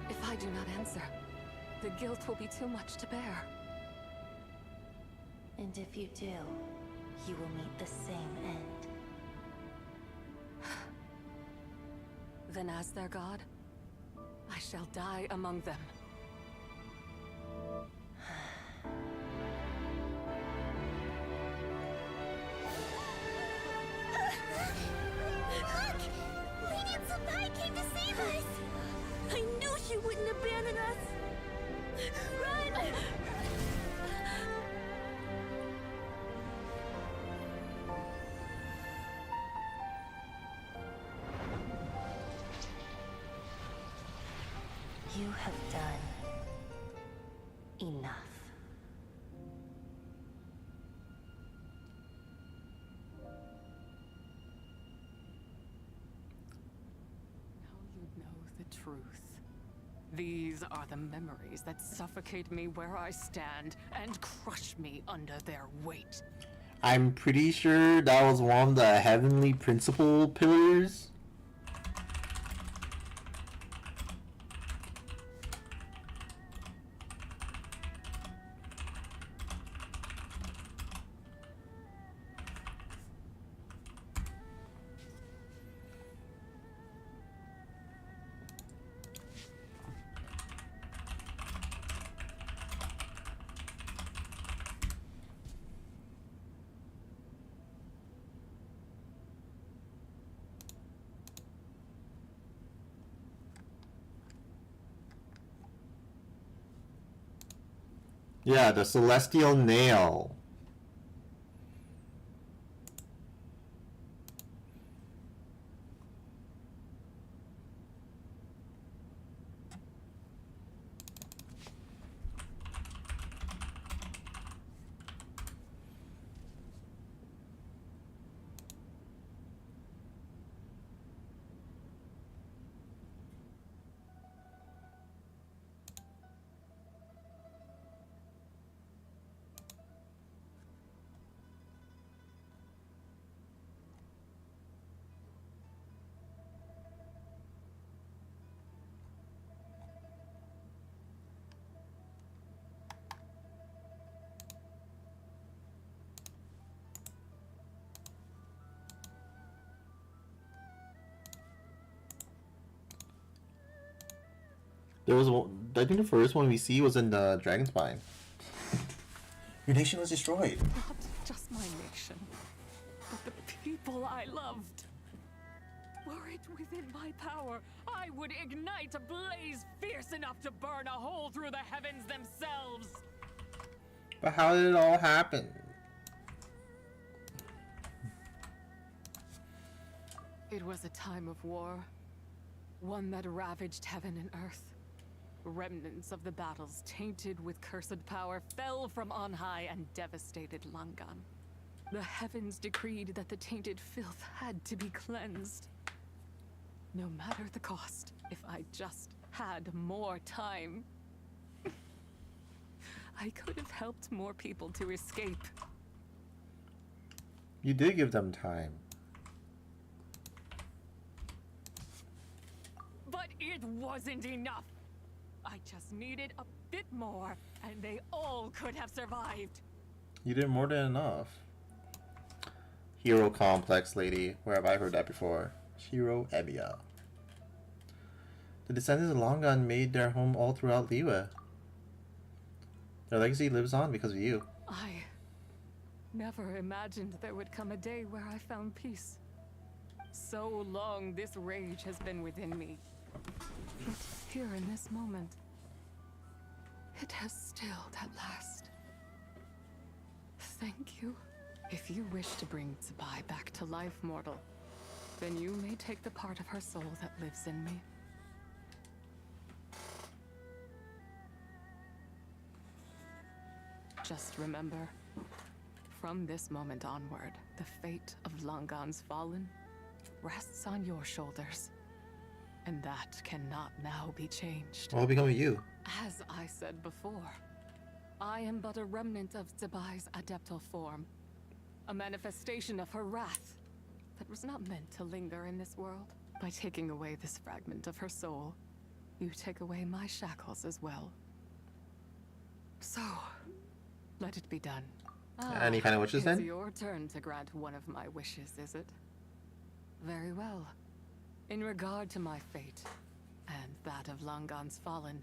[SPEAKER 18] If I do not answer, the guilt will be too much to bear.
[SPEAKER 21] And if you do, you will meet the same end.
[SPEAKER 18] Then as their god, I shall die among them.
[SPEAKER 8] Look! Lady Tsubai came to save us! I knew she wouldn't abandon us! Run!
[SPEAKER 21] You have done enough.
[SPEAKER 18] Now you know the truth. These are the memories that suffocate me where I stand and crush me under their weight.
[SPEAKER 1] I'm pretty sure that was one of the heavenly principle pillars. Yeah, the celestial nail. There was one, I think the first one we see was in the Dragon's Spine. Your nation was destroyed.
[SPEAKER 18] Not just my nation, but the people I loved. Were it within my power, I would ignite a blaze fierce enough to burn a hole through the heavens themselves.
[SPEAKER 1] But how did it all happen?
[SPEAKER 18] It was a time of war, one that ravaged heaven and earth. Remnants of the battles tainted with cursed power fell from on high and devastated Langan. The heavens decreed that the tainted filth had to be cleansed. No matter the cost, if I just had more time, I could have helped more people to escape.
[SPEAKER 1] You did give them time.
[SPEAKER 18] But it wasn't enough. I just needed a bit more, and they all could have survived.
[SPEAKER 1] You did more than enough. Hero complex, lady. Where have I heard that before? Shiro Ebiya. The descendants of Langan made their home all throughout Liyue. Their legacy lives on because of you.
[SPEAKER 18] I never imagined there would come a day where I found peace. So long this rage has been within me. But here in this moment, it has stilled at last. Thank you. If you wish to bring Tsubai back to life, mortal, then you may take the part of her soul that lives in me. Just remember, from this moment onward, the fate of Langan's fallen rests on your shoulders. And that cannot now be changed.
[SPEAKER 1] What will become of you?
[SPEAKER 18] As I said before, I am but a remnant of Tsubai's adeptal form. A manifestation of her wrath that was not meant to linger in this world. By taking away this fragment of her soul, you take away my shackles as well. So, let it be done.
[SPEAKER 1] Any kind of wishes then?
[SPEAKER 18] It's your turn to grant one of my wishes, is it? Very well. In regard to my fate, and that of Langan's fallen,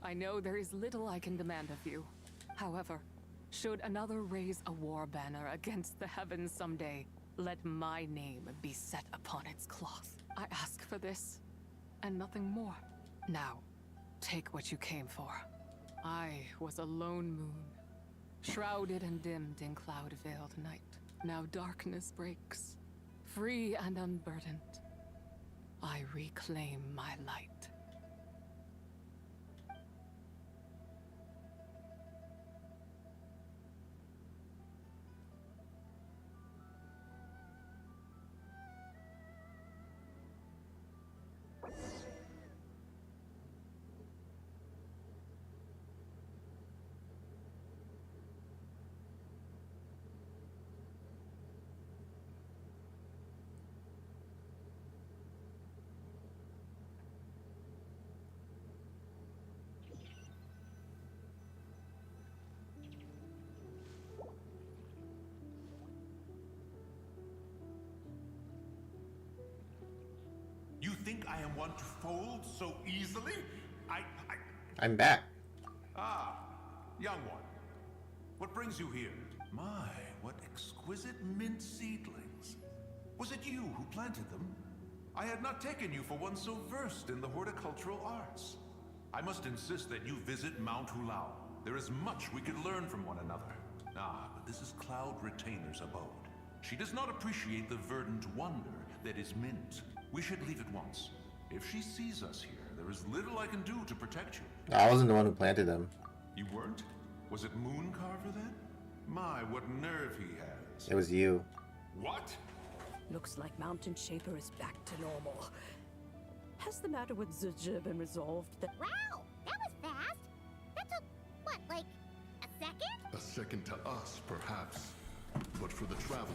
[SPEAKER 18] I know there is little I can demand of you. However, should another raise a war banner against the heavens someday, let my name be set upon its cloth. I ask for this, and nothing more. Now, take what you came for. I was a lone moon, shrouded and dimmed in cloud-veiled night. Now darkness breaks. Free and unburdened, I reclaim my light.
[SPEAKER 17] think I am one to fold so easily?
[SPEAKER 1] I'm back.
[SPEAKER 17] Ah, young one. What brings you here? My, what exquisite mint seedlings. Was it you who planted them? I had not taken you for one so versed in the horticultural arts. I must insist that you visit Mount Hulao. There is much we could learn from one another. Ah, but this is Cloud Retainer's abode. She does not appreciate the verdant wonder that is mint. We should leave at once. If she sees us here, there is little I can do to protect you.
[SPEAKER 1] I wasn't the one who planted them.
[SPEAKER 17] You weren't? Was it Mooncarver then? My, what nerve he has.
[SPEAKER 1] It was you.
[SPEAKER 17] What?
[SPEAKER 20] Looks like Mountain Shaper is back to normal. Has the matter with Zuzhe been resolved?
[SPEAKER 8] Wow, that was fast. That took, what, like a second?
[SPEAKER 15] A second to us, perhaps. But for the Traveler,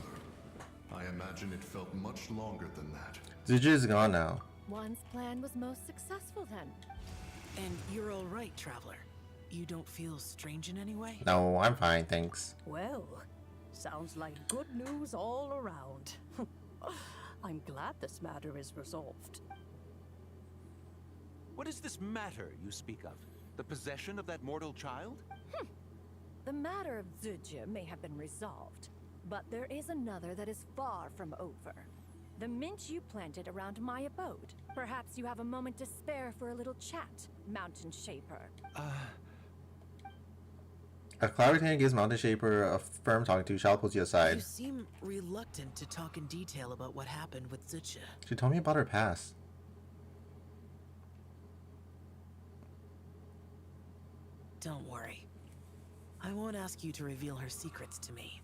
[SPEAKER 15] I imagine it felt much longer than that.
[SPEAKER 1] Zuju is gone now.
[SPEAKER 19] One's plan was most successful then.
[SPEAKER 11] And you're all right, Traveler. You don't feel strange in any way?
[SPEAKER 1] No, I'm fine, thanks.
[SPEAKER 20] Well, sounds like good news all around. I'm glad this matter is resolved.
[SPEAKER 14] What is this matter you speak of? The possession of that mortal child?
[SPEAKER 19] The matter of Zuzhe may have been resolved, but there is another that is far from over. The mint you planted around my abode. Perhaps you have a moment to spare for a little chat, Mountain Shaper.
[SPEAKER 1] A Cloud Retainer gives Mountain Shaper a firm talking to. Shall pulls you aside.
[SPEAKER 11] You seem reluctant to talk in detail about what happened with Zuzhe.
[SPEAKER 1] She told me about her past.
[SPEAKER 11] Don't worry. I won't ask you to reveal her secrets to me.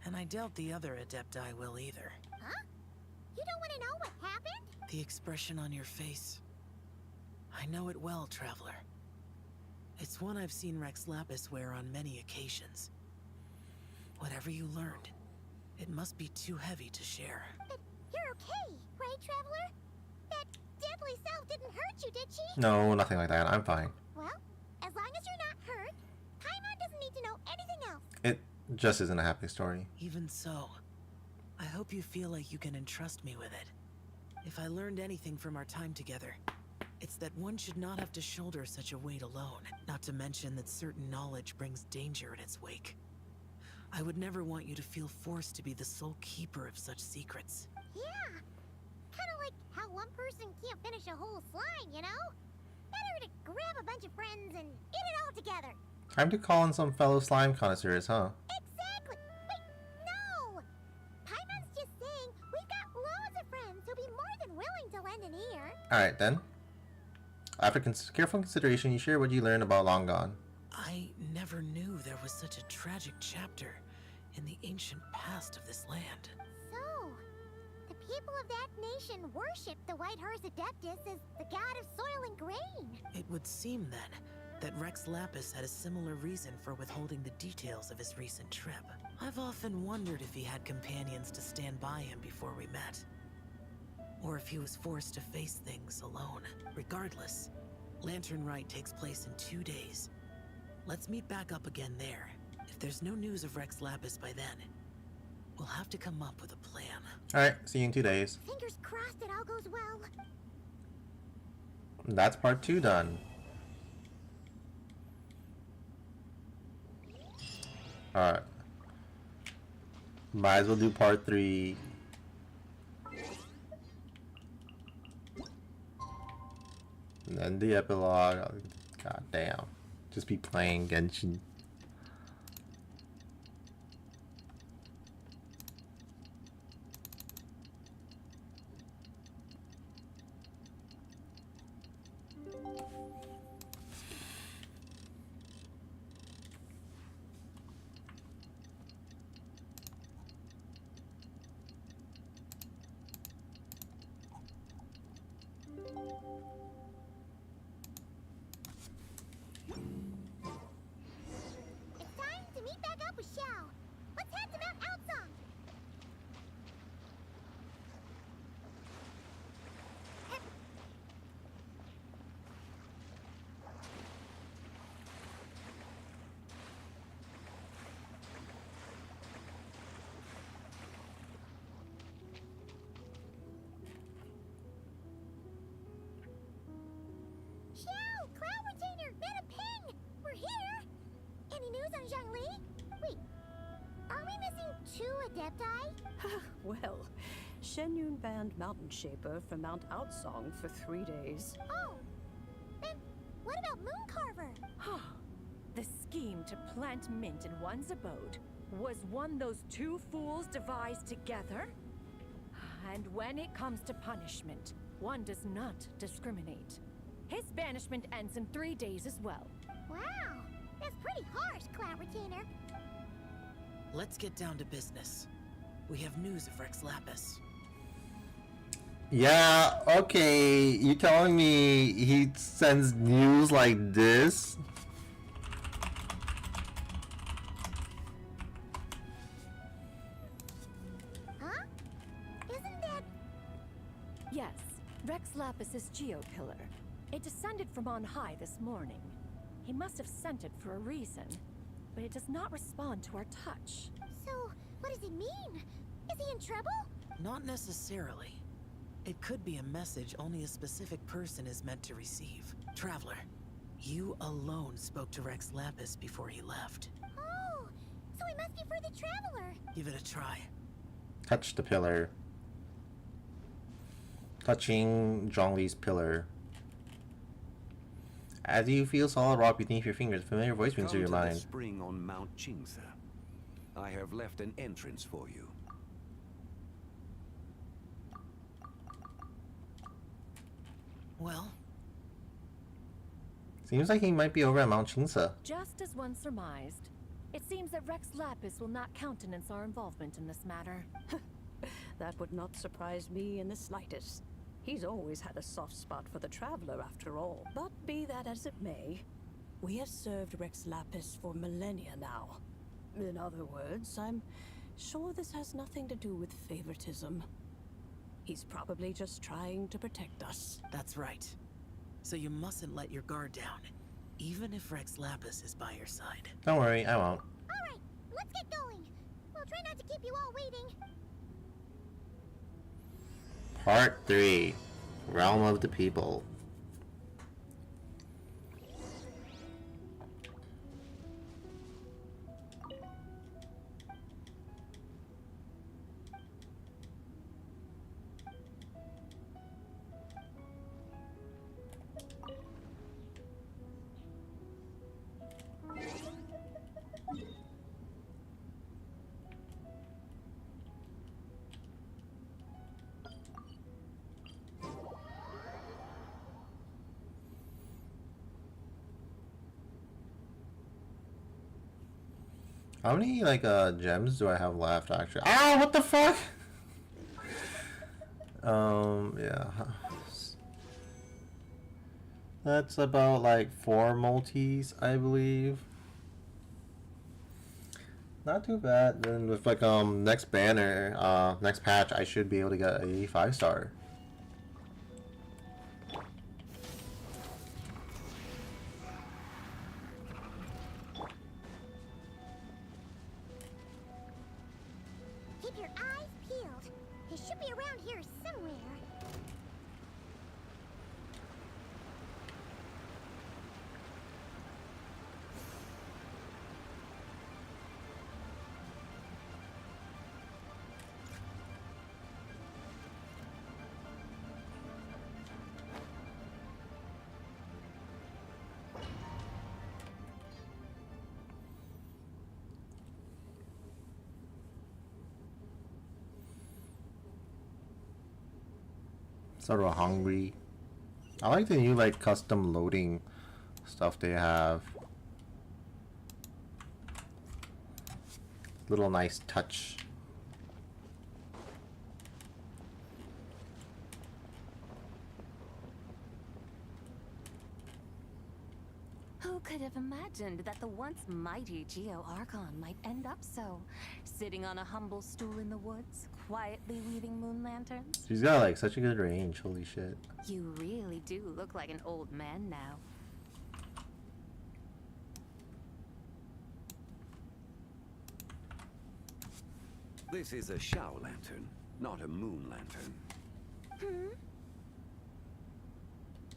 [SPEAKER 11] And I doubt the other Adepti will either.
[SPEAKER 8] Huh? You don't want to know what happened?
[SPEAKER 11] The expression on your face. I know it well, Traveler. It's one I've seen Rex Lapis wear on many occasions. Whatever you learned, it must be too heavy to share.
[SPEAKER 8] But you're okay, right, Traveler? That deadly self didn't hurt you, did she?
[SPEAKER 1] No, nothing like that. I'm fine.
[SPEAKER 8] Well, as long as you're not hurt, Paimon doesn't need to know anything else.
[SPEAKER 1] It just isn't a happy story.
[SPEAKER 11] Even so, I hope you feel like you can entrust me with it. If I learned anything from our time together, it's that one should not have to shoulder such a weight alone, not to mention that certain knowledge brings danger in its wake. I would never want you to feel forced to be the sole keeper of such secrets.
[SPEAKER 8] Yeah, kind of like how one person can't finish a whole slime, you know? Better to grab a bunch of friends and eat it all together.
[SPEAKER 1] Time to call in some fellow slime connoisseurs, huh?
[SPEAKER 8] Exactly! Wait, no! Paimon's just saying we've got loads of friends who'll be more than willing to lend an ear.
[SPEAKER 1] Alright then. After careful consideration, you share what you learned about Long Gone.
[SPEAKER 11] I never knew there was such a tragic chapter in the ancient past of this land.
[SPEAKER 8] So, the people of that nation worship the White Horse Adeptus as the god of soil and grain.
[SPEAKER 11] It would seem then that Rex Lapis had a similar reason for withholding the details of his recent trip. I've often wondered if he had companions to stand by him before we met, or if he was forced to face things alone. Regardless, Lantern Rite takes place in 2 days. Let's meet back up again there. If there's no news of Rex Lapis by then, we'll have to come up with a plan.
[SPEAKER 1] Alright, see you in 2 days.
[SPEAKER 8] Fingers crossed it all goes well.
[SPEAKER 1] That's part 2 done. Alright. Might as well do part 3. And then the epilogue. God damn. Just be playing Genshin.
[SPEAKER 8] It's time to meet back up with Xiao. Let's head to Mount Outsong. news on Zhongli? Wait, are we missing 2 adepti?
[SPEAKER 20] Well, Shenyun banned Mountain Shaper from Mount Outsong for 3 days.
[SPEAKER 8] Oh, then what about Mooncarver?
[SPEAKER 19] The scheme to plant mint in one's abode was one those two fools devised together? And when it comes to punishment, one does not discriminate. His banishment ends in 3 days as well.
[SPEAKER 8] Wow, that's pretty harsh, Clown Retainer.
[SPEAKER 11] Let's get down to business. We have news of Rex Lapis.
[SPEAKER 1] Yeah, okay. You telling me he sends news like this?
[SPEAKER 8] Huh? Isn't that...
[SPEAKER 19] Yes, Rex Lapis's Geopillar. It descended from on high this morning. He must have sent it for a reason, but it does not respond to our touch.
[SPEAKER 8] So, what does it mean? Is he in trouble?
[SPEAKER 11] Not necessarily. It could be a message only a specific person is meant to receive. Traveler, you alone spoke to Rex Lapis before he left.
[SPEAKER 8] Oh, so it must be for the Traveler.
[SPEAKER 11] Give it a try.
[SPEAKER 1] Touch the pillar. Touching Zhongli's pillar. As you feel solid rock beneath your fingers, a familiar voice rings through your
[SPEAKER 5] Come to the
[SPEAKER 1] mind.
[SPEAKER 5] spring on Mount Qingse. I have left an entrance for you.
[SPEAKER 11] Well?
[SPEAKER 1] Seems like he might be over at Mount Qingse.
[SPEAKER 19] Just as one surmised, it seems that Rex Lapis will not countenance our involvement in this matter.
[SPEAKER 20] That would not surprise me in the slightest. He's always had a soft spot for the Traveler, after all. But be that as it may, we have served Rex Lapis for millennia now. In other words, I'm sure this has nothing to do with favoritism. He's probably just trying to protect us.
[SPEAKER 11] That's right. So you mustn't let your guard down, even if Rex Lapis is by your side.
[SPEAKER 1] Don't worry, I won't.
[SPEAKER 8] Alright, let's get going. We'll try not to keep you all waiting.
[SPEAKER 1] Part 3. Realm of the People. How many gems do I have left actually? Ah, what the fuck? Yeah. That's about like 4 multis, I believe. Not too bad. Then with next banner, next patch, I should be able to get a 5-star.
[SPEAKER 8] Keep your eyes peeled. He should be around here somewhere.
[SPEAKER 1] Sort of hungry. I like the new custom loading stuff they have. Little nice touch.
[SPEAKER 6] Who could have imagined that the once mighty Geo Archon might end up so? Sitting on a humble stool in the woods, quietly weaving moon lanterns?
[SPEAKER 1] She's got such a good range, holy shit.
[SPEAKER 6] You really do look like an old man now.
[SPEAKER 5] This is a Shao lantern, not a moon lantern.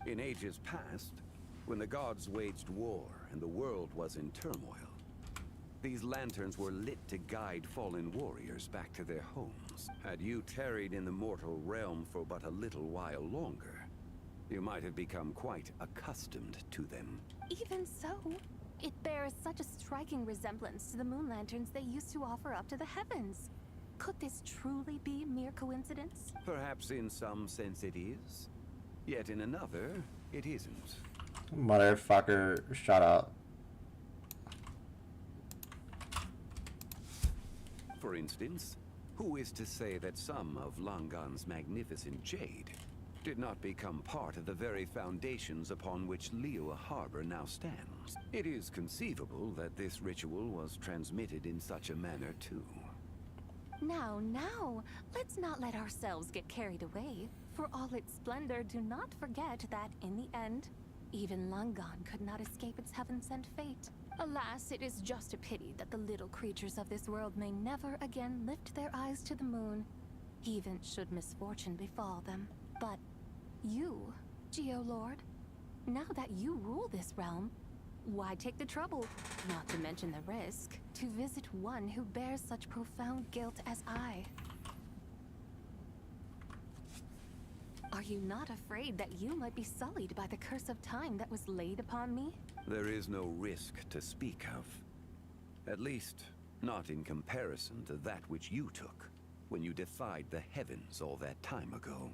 [SPEAKER 5] In ages past, when the gods waged war and the world was in turmoil, These lanterns were lit to guide fallen warriors back to their homes. Had you tarried in the mortal realm for but a little while longer, you might have become quite accustomed to them.
[SPEAKER 10] Even so, it bears such a striking resemblance to the moon lanterns they used to offer up to the heavens. Could this truly be mere coincidence?
[SPEAKER 5] Perhaps in some sense it is, yet in another, it isn't.
[SPEAKER 1] Motherfucker, shut up.
[SPEAKER 5] For instance, who is to say that some of Langan's magnificent jade did not become part of the very foundations upon which Liyue Harbor now stands? It is conceivable that this ritual was transmitted in such a manner too.
[SPEAKER 10] Now, let's not let ourselves get carried away. For all its splendor, do not forget that, in the end, even Langan could not escape its heaven-sent fate. Alas, it is just a pity that the little creatures of this world may never again lift their eyes to the moon, even should misfortune befall them. But you, Geo-Lord, now that you rule this realm, why take the trouble, not to mention the risk, to visit one who bears such profound guilt as I? Are you not afraid that you might be sullied by the curse of time that was laid upon me?
[SPEAKER 5] There is no risk to speak of. At least, not in comparison to that which you took when you defied the heavens all that time ago.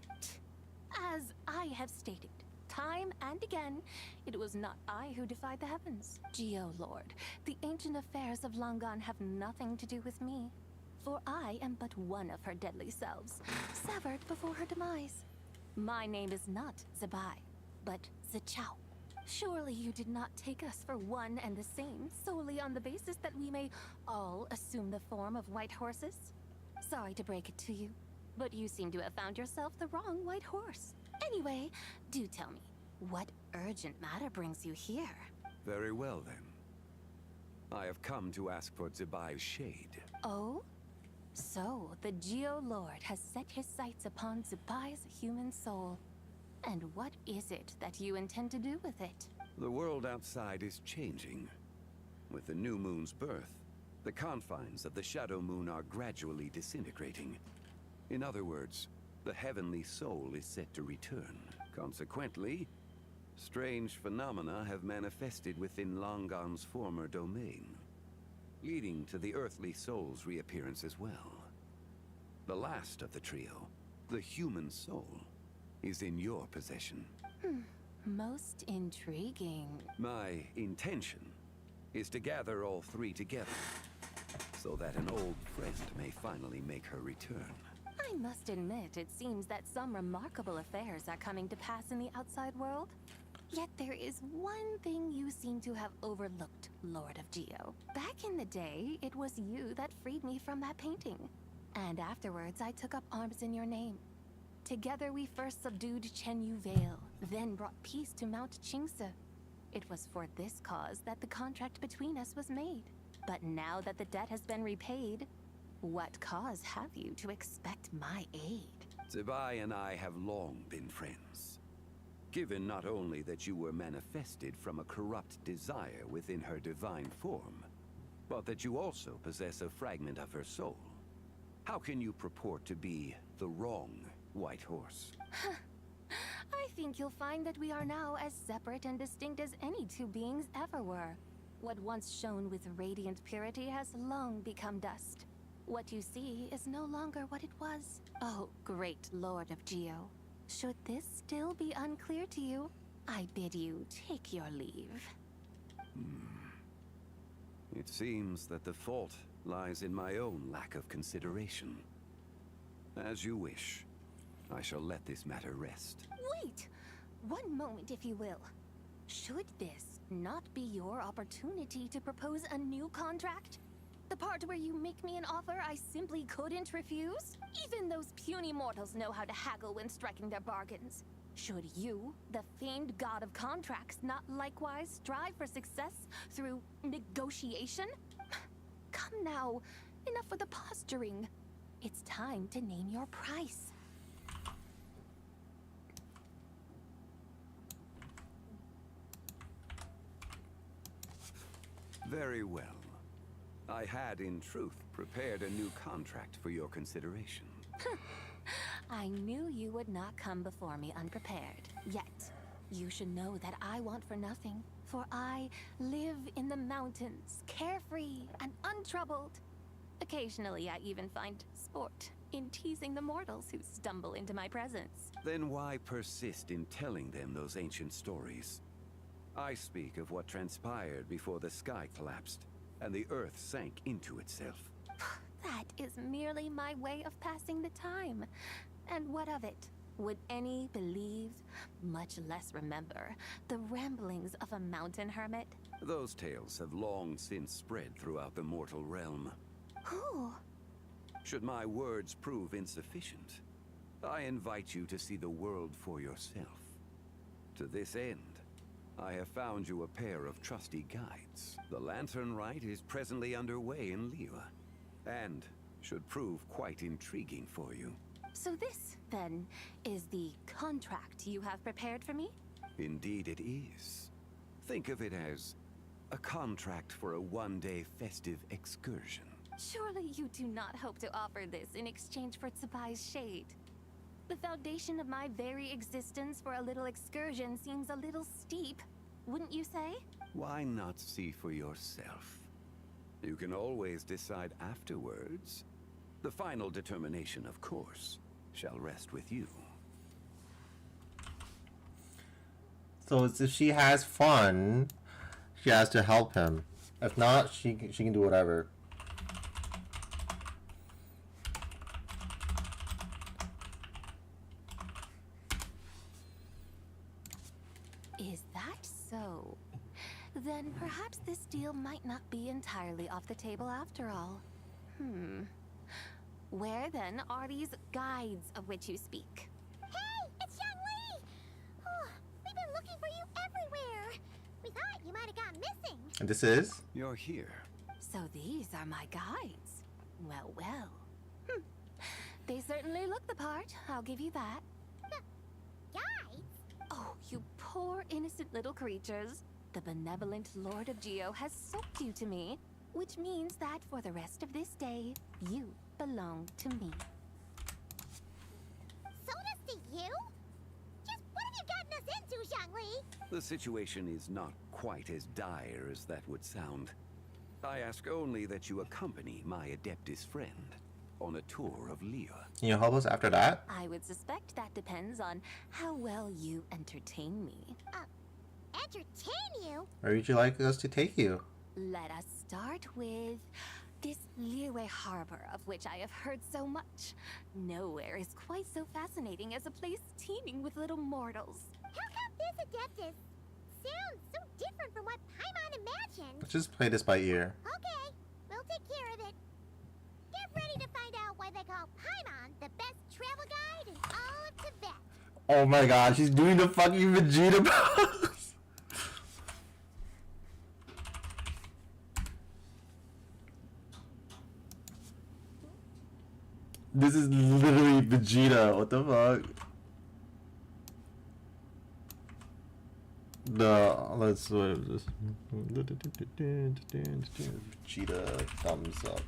[SPEAKER 10] As I have stated, time and again, it was not I who defied the heavens. Geo-Lord, the ancient affairs of Langan have nothing to do with me, for I am but one of her deadly selves, severed before her demise. My name is not Zebai, but Zichao. Surely you did not take us for one and the same, solely on the basis that we may all assume the form of white horses? Sorry to break it to you, but you seem to have found yourself the wrong white horse. Anyway, do tell me, what urgent matter brings you here?
[SPEAKER 5] Very well then. I have come to ask for Zebai's shade.
[SPEAKER 10] Oh? So, the Geo-Lord has set his sights upon Zebai's human soul. And what is it that you intend to do with it?
[SPEAKER 5] The world outside is changing. With the new moon's birth, the confines of the Shadow Moon are gradually disintegrating. In other words, the heavenly soul is set to return. Consequently, strange phenomena have manifested within Langan's former domain, leading to the earthly soul's reappearance as well. The last of the trio, the human soul, is in your possession.
[SPEAKER 10] Most intriguing.
[SPEAKER 5] My intention is to gather all three together, so that an old friend may finally make her return.
[SPEAKER 10] I must admit, it seems that some remarkable affairs are coming to pass in the outside world. Yet there is one thing you seem to have overlooked, Lord of Geo. Back in the day, it was you that freed me from that painting. And afterwards, I took up arms in your name. Together we first subdued Chenyu Vale, then brought peace to Mount Qingse. It was for this cause that the contract between us was made. But now that the debt has been repaid, what cause have you to expect my aid?
[SPEAKER 5] Zebai and I have long been friends. Given not only that you were manifested from a corrupt desire within her divine form, but that you also possess a fragment of her soul, how can you purport to be the wrong white horse?
[SPEAKER 10] I think you'll find that we are now as separate and distinct as any two beings ever were. What once shone with radiant purity has long become dust. What you see is no longer what it was. Oh, great Lord of Geo. Should this still be unclear to you, I bid you take your leave.
[SPEAKER 5] It seems that the fault lies in my own lack of consideration. As you wish. I shall let this matter rest.
[SPEAKER 10] Wait! One moment, if you will. Should this not be your opportunity to propose a new contract? The part where you make me an offer I simply couldn't refuse? Even those puny mortals know how to haggle when striking their bargains. Should you, the famed god of contracts, not likewise strive for success through negotiation? Come now, enough with the posturing. It's time to name your price.
[SPEAKER 5] Very well. I had, in truth, prepared a new contract for your consideration.
[SPEAKER 4] I knew you would not come before me unprepared. Yet, you should know that I want for nothing. For I live in the mountains, carefree and untroubled. Occasionally, I even find sport in teasing the mortals who stumble into my presence.
[SPEAKER 5] Then why persist in telling them those ancient stories? I speak of what transpired before the sky collapsed and the earth sank into itself.
[SPEAKER 4] That is merely my way of passing the time. And what of it? Would any believe, much less remember, the ramblings of a mountain hermit?
[SPEAKER 5] Those tales have long since spread throughout the mortal realm.
[SPEAKER 4] Who?
[SPEAKER 5] Should my words prove insufficient, I invite you to see the world for yourself. To this end, I have found you a pair of trusty guides. The Lantern Rite is presently underway in Liyue, and should prove quite intriguing for you.
[SPEAKER 4] So this, then, is the contract you have prepared for me?
[SPEAKER 5] Indeed it is. Think of it as a contract for a one-day festive excursion.
[SPEAKER 4] Surely you do not hope to offer this in exchange for Tsubai's shade. The foundation of my very existence for a little excursion seems a little steep, wouldn't you say?
[SPEAKER 5] Why not see for yourself? You can always decide afterwards. The final determination, of course, shall rest with you.
[SPEAKER 1] So it's if she has fun, she has to help him. If not, she can do whatever.
[SPEAKER 4] Is that so? Then perhaps this deal might not be entirely off the table after all. Where then are these guides of which you speak?
[SPEAKER 8] Hey, it's Zhongli! Oh, we've been looking for you everywhere. We thought you might have gone missing.
[SPEAKER 1] And this is?
[SPEAKER 5] You're here.
[SPEAKER 4] So these are my guides. Well, well. They certainly look the part, I'll give you that.
[SPEAKER 8] Guides?
[SPEAKER 4] Oh, you poor innocent little creatures. The benevolent Lord of Geo has soaked you to me, which means that for the rest of this day, you belong to me.
[SPEAKER 8] Sold us to you? Just what have you gotten us into, Zhongli?
[SPEAKER 5] The situation is not quite as dire as that would sound. I ask only that you accompany my Adeptus friend on a tour of Liyue.
[SPEAKER 1] Can you help us after that?
[SPEAKER 4] I would suspect that depends on how well you entertain me.
[SPEAKER 8] Entertain you?
[SPEAKER 1] Where would you like us to take you?
[SPEAKER 4] Let us start with this Liyue harbor of which I have heard so much. Nowhere is quite so fascinating as a place teeming with little mortals.
[SPEAKER 8] How come this Adeptus sounds so different from what Paimon imagined?
[SPEAKER 1] Let's just play this by ear.
[SPEAKER 8] Okay, we'll take care of it. Get ready to find out why they call Paimon the best travel guide in all of Tibet.
[SPEAKER 1] Oh my god, she's doing the fucking Vegeta pose! This is literally Vegeta, what the fuck? Let's what is this? Vegeta thumbs up.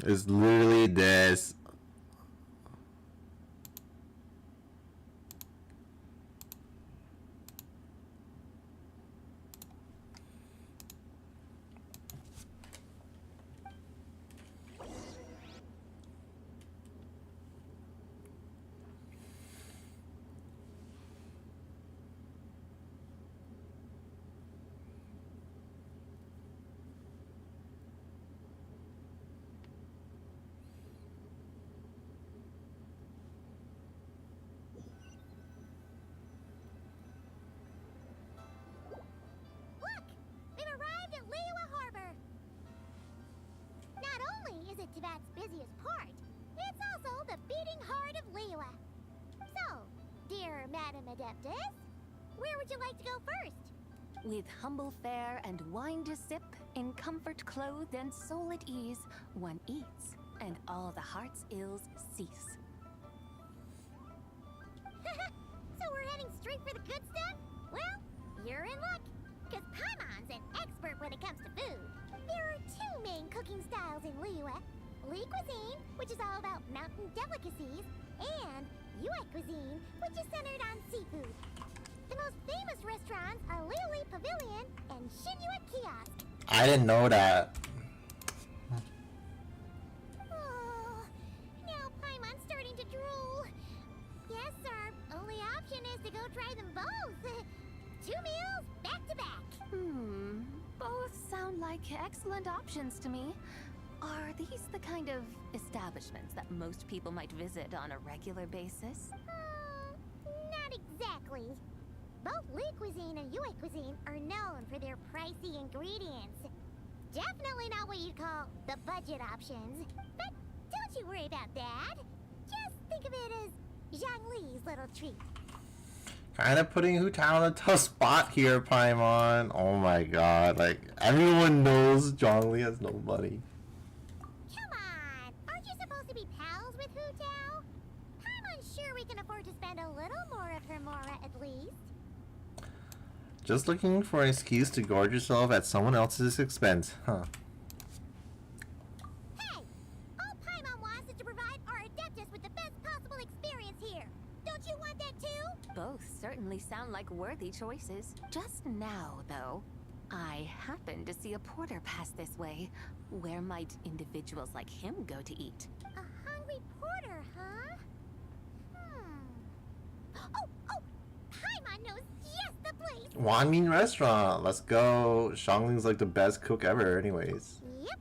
[SPEAKER 1] It's literally this.
[SPEAKER 8] Look! We've arrived at Liyue Harbor! Not only is it Tibet's busiest port, it's also the beating heart of Liyue. So, dear Madam Adeptus, where would would you like to go first?
[SPEAKER 19] With humble fare and wine to sip, in comfort clothed and soul at ease, one eats, and all the heart's ills cease.
[SPEAKER 8] So we're heading straight for the good stuff? Well, you're in luck, because Paimon's an expert when it comes to food. There are two main cooking styles in Liyue. Li cuisine, which is all about mountain delicacies, and Yue cuisine, which is centered on seafood. The most famous restaurants are Liuli Pavilion and Shinyue Kiosk.
[SPEAKER 1] I didn't know that.
[SPEAKER 8] Oh, now Paimon's starting to drool. Yes, our only option is to go try them both. 2 meals, back to back.
[SPEAKER 19] Both sound like excellent options to me. Are these the kind of establishments that most people might visit on a regular basis?
[SPEAKER 8] Not exactly. Both Li cuisine and Yue cuisine are known for their pricey ingredients. Definitely not what you'd call the budget options. But don't you worry about that. Just think of it as Zhongli's little treat.
[SPEAKER 1] Kind of putting Hu Tao on a tough spot here, Paimon. Oh my god, like, everyone knows Zhongli has nobody.
[SPEAKER 8] Come on! Aren't you supposed to be pals with Hu Tao? Paimon's sure we can afford to spend a little more of her mora at least.
[SPEAKER 1] Just looking for an excuse to gorge yourself at someone else's expense, huh?
[SPEAKER 8] Hey! All Paimon wants is to provide our Adeptus with the best possible experience here. Don't you want that too?
[SPEAKER 19] Both certainly sound like worthy choices. Just now, though, I happened to see a porter pass this way. Where might individuals like him go to eat?
[SPEAKER 8] A hungry porter, huh? Oh! Paimon knows just the place!
[SPEAKER 1] Wanmin Restaurant. Let's go. Xiangling's like the best cook ever anyways.
[SPEAKER 8] Yep.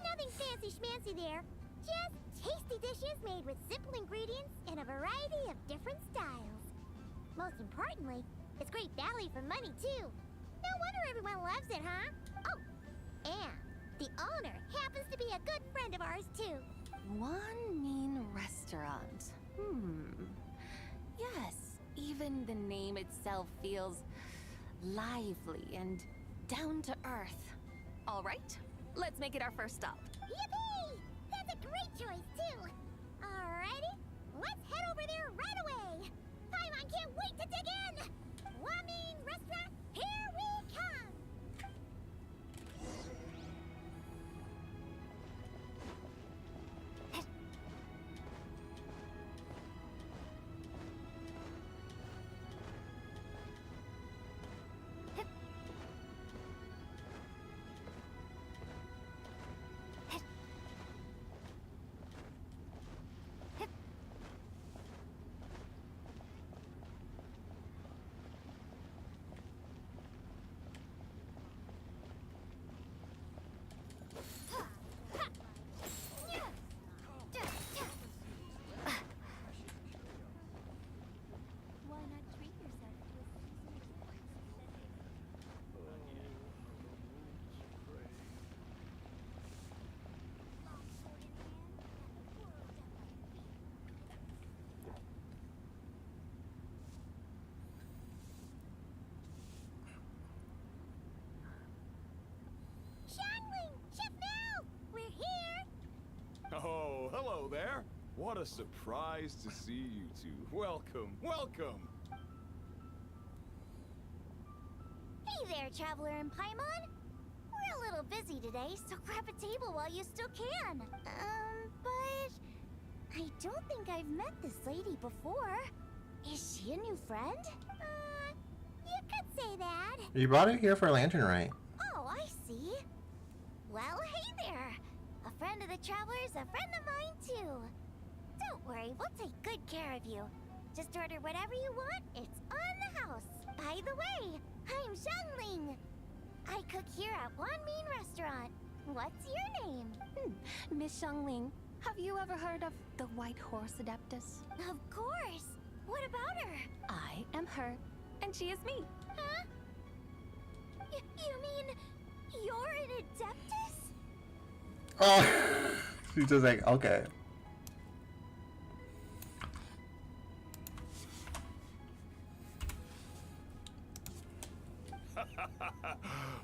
[SPEAKER 8] Nothing fancy schmancy there. Just tasty dishes made with simple ingredients and a variety of different styles. Most importantly, it's great value for money, too. No wonder everyone loves it, huh? Oh, and the owner happens to be a good friend of ours, too.
[SPEAKER 19] Wanmin Restaurant. Yes, even the name itself feels lively and down to earth. All right, let's make it our first stop.
[SPEAKER 8] Yippee! That's a great choice, too. Alrighty, let's head over there right away. Paimon can't wait to dig in. Wanmin Restaurant, here we come.
[SPEAKER 4] Why not treat yourself to a
[SPEAKER 8] Xiangling! Chef Mel! We're here!
[SPEAKER 7] Oh, hello there. What a surprise to see you two. Welcome, welcome.
[SPEAKER 8] Hey there, Traveler and Paimon. We're a little busy today, so grab a table while you still can. But I don't think I've met this lady before. Is she a new friend? You could say that.
[SPEAKER 1] You brought it here for Lantern Rite.
[SPEAKER 8] Oh, I see. Well, hey there. A friend of the Traveler's a friend of mine, too. Don't worry, we'll take good care of you. Just order whatever you want, it's on the house. By the way, I'm Xiangling. I cook here at Wanmin Restaurant. What's your name?
[SPEAKER 19] Miss Xiangling, have you ever heard of the White Horse Adeptus?
[SPEAKER 8] Of course. What about her?
[SPEAKER 19] I am her, and she is me.
[SPEAKER 8] Huh? You mean you're an Adeptus?
[SPEAKER 1] Oh, she's just like, okay.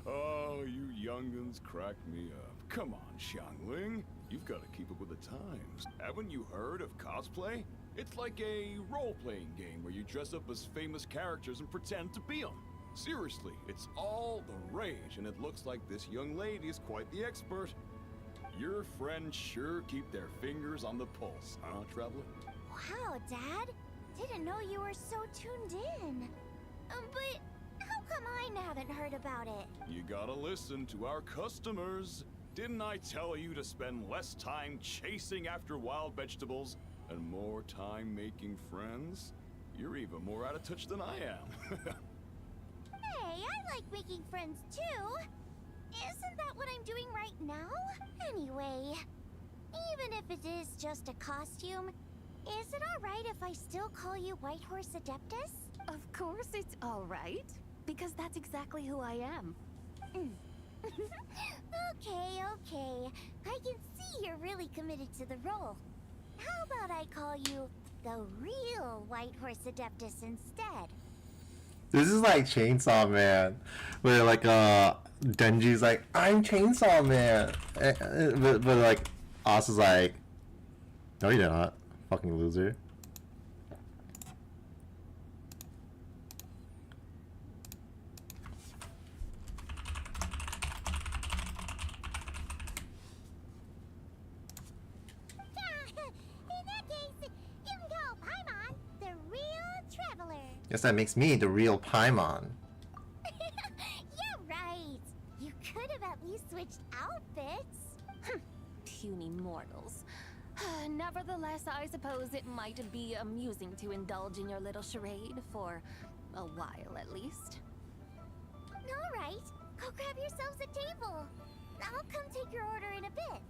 [SPEAKER 7] Oh, you young'uns crack me up. Come on, Xiangling. You've got to keep up with the times. Haven't you heard of cosplay? It's like a role-playing game where you dress up as famous characters and pretend to be them. Seriously, it's all the rage, and it looks like this young lady is quite the expert. Your friends sure keep their fingers on the pulse, huh, Traveler?
[SPEAKER 8] Wow, Dad. Didn't know you were so tuned in. But how come I haven't heard about it?
[SPEAKER 7] You gotta listen to our customers. Didn't I tell you to spend less time chasing after wild vegetables and more time making friends? You're even more out of touch than I am.
[SPEAKER 8] Hey, I like making friends too. Isn't that what I'm doing right now? Anyway, even if it is just a costume, is it alright if I still call you White Horse Adeptus?
[SPEAKER 2] Of course it's alright, because that's exactly who I am.
[SPEAKER 8] Okay. I can see you're really committed to the role. How about I call you the real White Horse Adeptus instead?
[SPEAKER 1] This is like Chainsaw Man, where like Denji's like, I'm Chainsaw Man, but like Asa's like, no you're not, fucking loser.
[SPEAKER 8] In that case, you can call Paimon the real traveler.
[SPEAKER 1] Guess that makes me the real Paimon.
[SPEAKER 8] You're right. You could have at least switched outfits.
[SPEAKER 2] Puny mortals. Nevertheless, I suppose it might be amusing to indulge in your little charade for a while at least.
[SPEAKER 8] All right, go grab yourselves a table. I'll come take your order in a bit.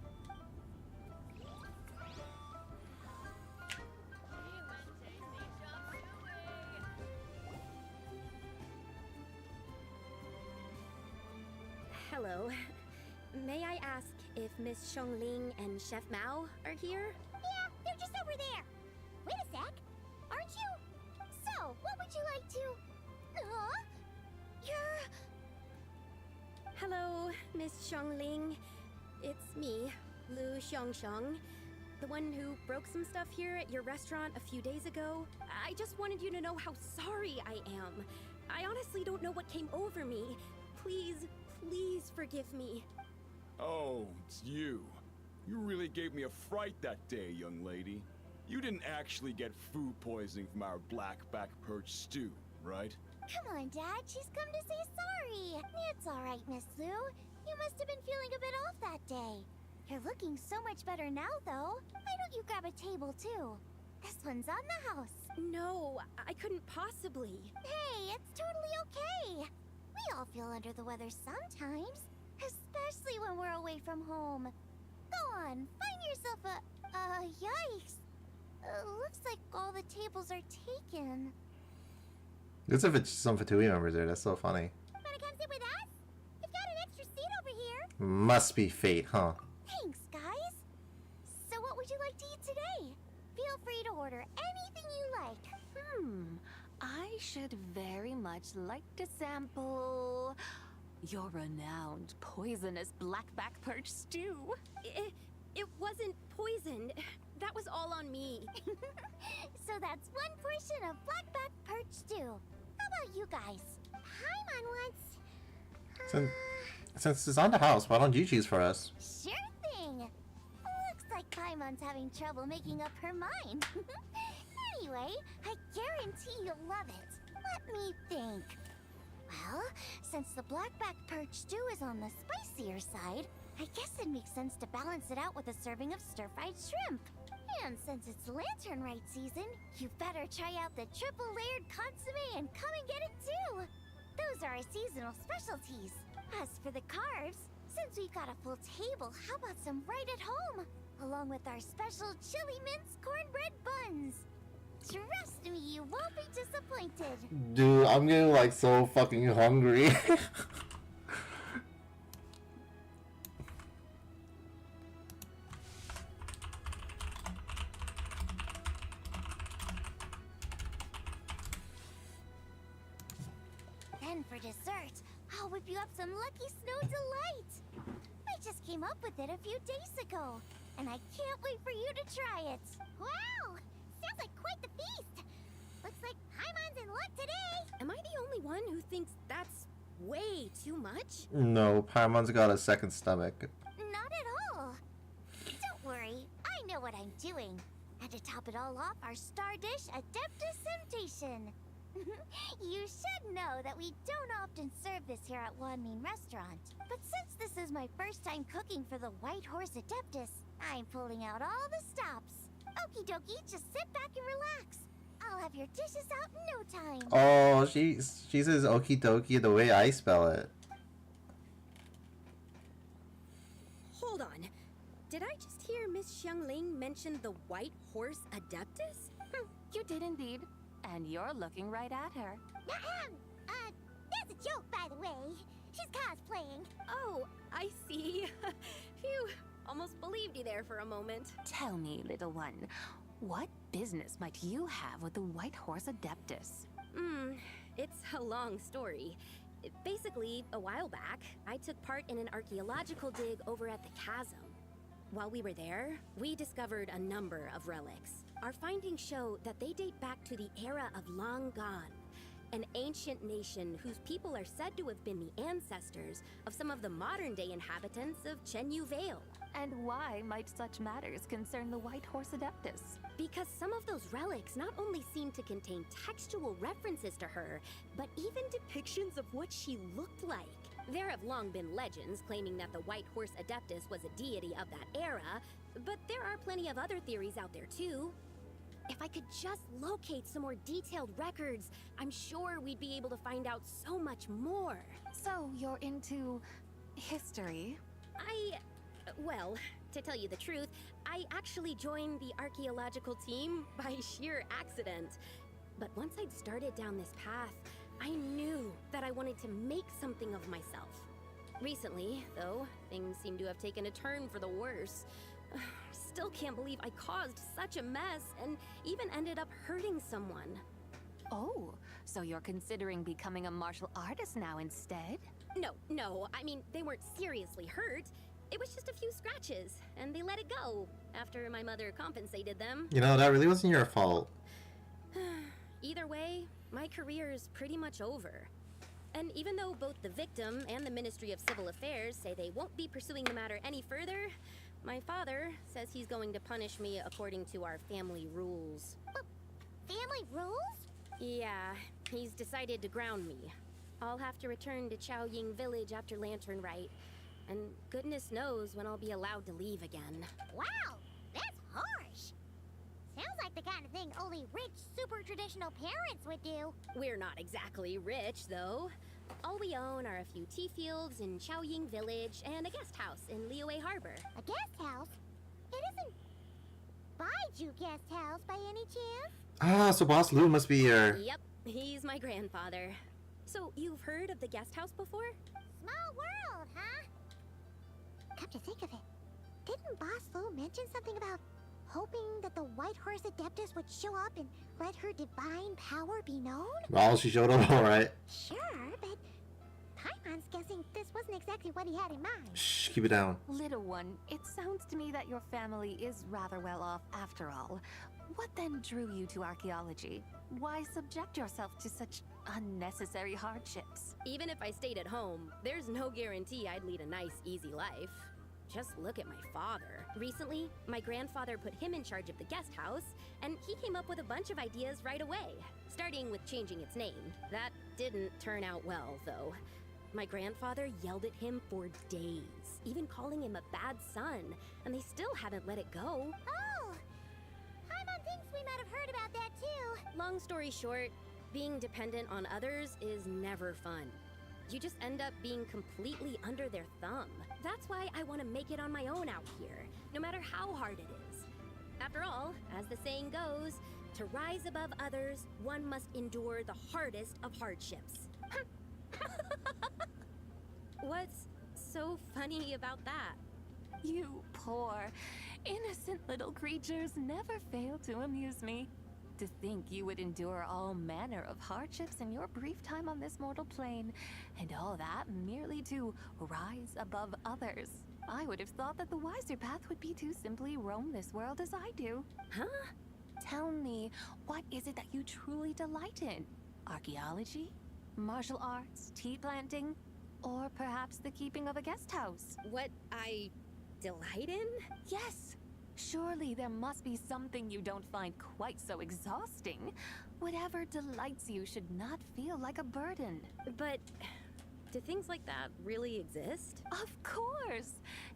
[SPEAKER 12] Hello. May I ask if Miss Xiangling and Chef Mao are here?
[SPEAKER 8] Yeah, they're just over there. Wait a sec. Aren't you? So, what would you like to... Huh? You're...
[SPEAKER 12] Hello, Miss Xiangling. It's me, Lu Xiangxiang, the one who broke some stuff here at your restaurant a few days ago. I just wanted you to know how sorry I am. I honestly don't know what came over me. Please forgive me.
[SPEAKER 7] Oh, it's you. You really gave me a fright that day, young lady. You didn't actually get food poisoning from our black-back perch stew, right?
[SPEAKER 8] Come on, Dad. She's come to say sorry. It's all right, Miss Lu. You must have been feeling a bit off that day. You're looking so much better now, though. Why don't you grab a table, too? This one's on the house.
[SPEAKER 12] No, I couldn't possibly.
[SPEAKER 8] Hey, it's totally okay. We all feel under the weather sometimes, especially when we're away from home. Go on, find yourself a... yikes. Looks like all the tables are taken.
[SPEAKER 1] Looks like it's some Fatui members there, that's so funny.
[SPEAKER 8] Wanna come sit with us? We've got an extra seat over here.
[SPEAKER 1] Must be fate, huh?
[SPEAKER 8] Thanks, guys. So what would you like to eat today? Feel free to order anything you like.
[SPEAKER 2] I should very much like to sample your renowned poisonous blackback perch stew.
[SPEAKER 12] It wasn't poisoned. That was all on me.
[SPEAKER 8] So that's one portion of blackback perch stew. How about you guys? Paimon wants...
[SPEAKER 1] Since it's on the house, why don't you choose for us?
[SPEAKER 8] Sure thing. Looks like Paimon's having trouble making up her mind. Anyway, I guarantee you'll love it. Let me think. Well, since the blackback perch stew is on the spicier side, I guess it makes sense to balance it out with a serving of stir-fried shrimp. And since it's Lantern Rite season, you better try out the triple-layered consommé and come and get it too. Those are our seasonal specialties. As for the carbs, since we've got a full table, how about some right at home? Along with our special chili mince cornbread buns. Trust me, you won't be disappointed.
[SPEAKER 1] Dude, I'm getting like so fucking hungry.
[SPEAKER 8] Then for dessert, I'll whip you up some lucky snow delight. I just came up with it a few days ago, and I can't wait for you to try it. Wow! Sounds like quite the feast. Looks like Paimon's in luck today.
[SPEAKER 12] Am I the only one who thinks that's way too much?
[SPEAKER 1] No, Paimon's got a second stomach.
[SPEAKER 8] Not at all. Don't worry, I know what I'm doing. And to top it all off, our star dish, Adeptus Temptation. You should know that we don't often serve this here at Wanmin Restaurant. But since this is my first time cooking for the White Horse Adeptus, I'm pulling out all the stops. Okie dokie, just sit back and relax. I'll have your dishes out in no time.
[SPEAKER 1] Oh, she says okie dokie the way I spell it.
[SPEAKER 12] Hold on. Did I just hear Miss Xiangling mention the White Horse Adeptus?
[SPEAKER 6] You did indeed. And you're looking right at her.
[SPEAKER 8] That's a joke, by the way. She's cosplaying.
[SPEAKER 12] Oh, I see. Phew, almost believed you there for a moment.
[SPEAKER 6] Tell me, little one, what business might you have with the White Horse Adeptus?
[SPEAKER 12] It's a long story. Basically, a while back, I took part in an archaeological dig over at the chasm. While we were there, we discovered a number of relics. Our findings show that they date back to the era of Long Gone, an ancient nation whose people are said to have been the ancestors of some of the modern-day inhabitants of Chenyu Vale.
[SPEAKER 6] And why might such matters concern the White Horse Adeptus?
[SPEAKER 12] Because some of those relics not only seem to contain textual references to her, but even depictions of what she looked like. There have long been legends claiming that the White Horse Adeptus was a deity of that era, but there are plenty of other theories out there too. If I could just locate some more detailed records, I'm sure we'd be able to find out so much more.
[SPEAKER 6] So you're into history?
[SPEAKER 12] Well, to tell you the truth, I actually joined the archaeological team by sheer accident. But once I'd started down this path, I knew that I wanted to make something of myself. Recently, though, things seem to have taken a turn for the worse. Still can't believe I caused such a mess and even ended up hurting someone.
[SPEAKER 6] Oh, so you're considering becoming a martial artist now instead?
[SPEAKER 12] No, I mean, they weren't seriously hurt. It was just a few scratches, and they let it go after my mother compensated them.
[SPEAKER 1] You know, that really wasn't your fault.
[SPEAKER 12] Either way, my career is pretty much over. And even though both the victim and the Ministry of Civil Affairs say they won't be pursuing the matter any further, my father says he's going to punish me according to our family rules.
[SPEAKER 8] Family rules?
[SPEAKER 12] Yeah, he's decided to ground me. I'll have to return to Chaoying Village after Lantern Rite, and goodness knows when I'll be allowed to leave again.
[SPEAKER 8] Wow, that's harsh. Sounds like the kind of thing only rich, super traditional parents would do.
[SPEAKER 12] We're not exactly rich, though. All we own are a few tea fields in Chaoying Village and a guest house in Liyue Harbor.
[SPEAKER 8] A guest house? It isn't Baiju Guest House by any chance?
[SPEAKER 1] Ah, so Boss Lou must be here.
[SPEAKER 12] Yep, he's my grandfather. So, you've heard of the guest house before?
[SPEAKER 8] Small world, huh? Come to think of it, didn't Boss Lou mention something about hoping that the White Horse Adeptus would show up and let her divine power be known?
[SPEAKER 1] Well, she showed up alright.
[SPEAKER 8] Sure, but Paimon's guessing this wasn't exactly what he had in mind.
[SPEAKER 1] Shh, keep it down.
[SPEAKER 6] Little one, it sounds to me that your family is rather well off after all. What then drew you to archaeology? Why subject yourself to such unnecessary hardships?
[SPEAKER 12] Even if I stayed at home, there's no guarantee I'd lead a nice, easy life. Just look at my father. Recently, my grandfather put him in charge of the guest house, and he came up with a bunch of ideas right away, starting with changing its name. That didn't turn out well, though. My grandfather yelled at him for days, even calling him a bad son, and they still haven't let it go.
[SPEAKER 8] Oh! Paimon thinks we might have heard about that too.
[SPEAKER 12] Long story short, being dependent on others is never fun. You just end up being completely under their thumb. That's why I want to make it on my own out here, no matter how hard it is. After all, as the saying goes, to rise above others, one must endure the hardest of hardships. What's so funny about that?
[SPEAKER 6] You poor, innocent little creatures never fail to amuse me.
[SPEAKER 19] To think you would endure all manner of hardships in your brief time on this mortal plane, and all that merely to rise above others. I would have thought that the wiser path would be to simply roam this world as I do. Huh? Tell me, what is it that you truly delight in? Archaeology? Martial arts? Tea planting? Or perhaps the keeping of a guest house?
[SPEAKER 12] What I delight in?
[SPEAKER 19] Yes. Surely there must be something you don't find quite so exhausting. Whatever delights you should not feel like a burden.
[SPEAKER 12] But do things like that really exist?
[SPEAKER 19] Of course!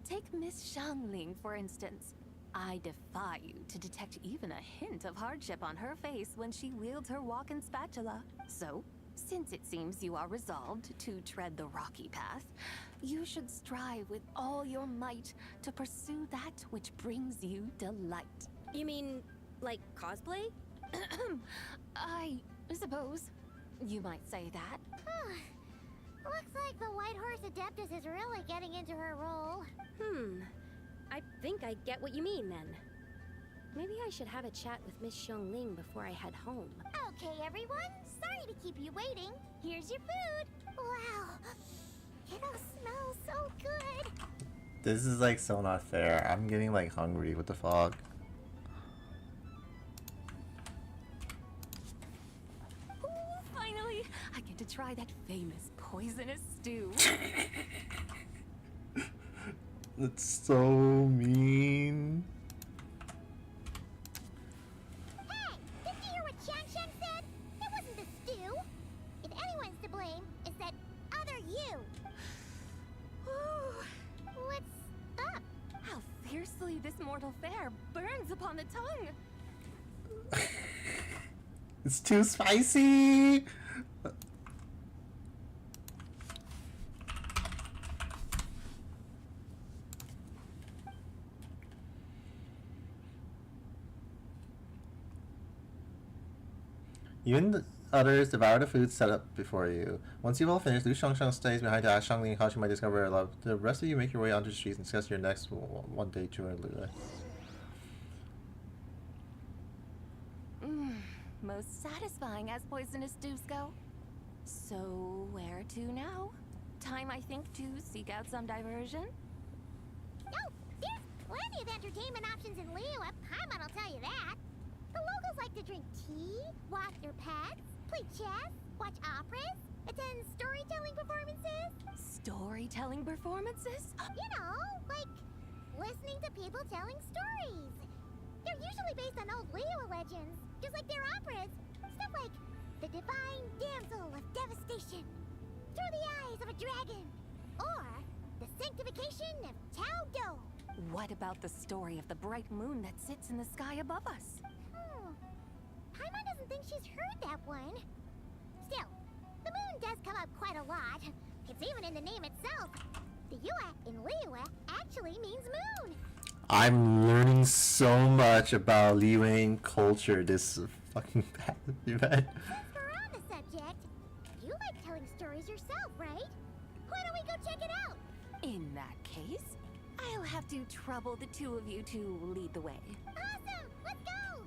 [SPEAKER 19] Take Miss Xiangling, for instance. I defy you to detect even a hint of hardship on her face when she wields her walking spatula. So, since it seems you are resolved to tread the rocky path, you should strive with all your might to pursue that which brings you delight.
[SPEAKER 12] You mean, like cosplay?
[SPEAKER 19] I suppose you might say that.
[SPEAKER 8] Looks like the White Horse Adeptus is really getting into her role.
[SPEAKER 12] I think I get what you mean then. Maybe I should have a chat with Miss Xiangling before I head home.
[SPEAKER 8] Okay, everyone. Sorry to keep you waiting. Here's your food. Wow. It all smells so good.
[SPEAKER 1] This is like so not fair. I'm getting like hungry. What the fuck?
[SPEAKER 19] Ooh, finally! I get to try that famous poisonous stew.
[SPEAKER 1] That's so mean.
[SPEAKER 8] Hey, did you hear what Shang Shang said? It wasn't the stew. If anyone's to blame, it's that other you. What's up?
[SPEAKER 19] How fiercely this mortal fare burns upon the tongue.
[SPEAKER 1] It's too spicy. Even the others devour the food set up before you. Once you've all finished, Liu Shangshang stays behind to ask Xiangling how she might discover her love. The rest of you make your way onto the streets and discuss your next one-day tour of Lula.
[SPEAKER 19] Most satisfying as poisonous stews go. So, where to now? Time, I think, to seek out some diversion?
[SPEAKER 8] Oh, there's plenty of entertainment options in Liyue. Paimon will tell you that. The locals like to drink tea, walk their pets, play chess, watch operas, attend storytelling performances.
[SPEAKER 19] Storytelling performances?
[SPEAKER 8] You know, like listening to people telling stories. They're usually based on old Liyue legends, just like their operas. Stuff like The Divine Damsel of Devastation, Through the Eyes of a Dragon, or The Sanctification of Tao Do.
[SPEAKER 19] What about the story of the bright moon that sits in the sky above us?
[SPEAKER 8] Paimon doesn't think she's heard that one. Still, the moon does come up quite a lot. It's even in the name itself. The Yue in Liyue actually means moon.
[SPEAKER 1] I'm learning so much about Liyue culture this fucking event.
[SPEAKER 8] Since we're on the subject, you like telling stories yourself, right? Why don't we go check it out?
[SPEAKER 19] In that case, I'll have to trouble the two of you to lead the way.
[SPEAKER 8] Awesome! Let's go!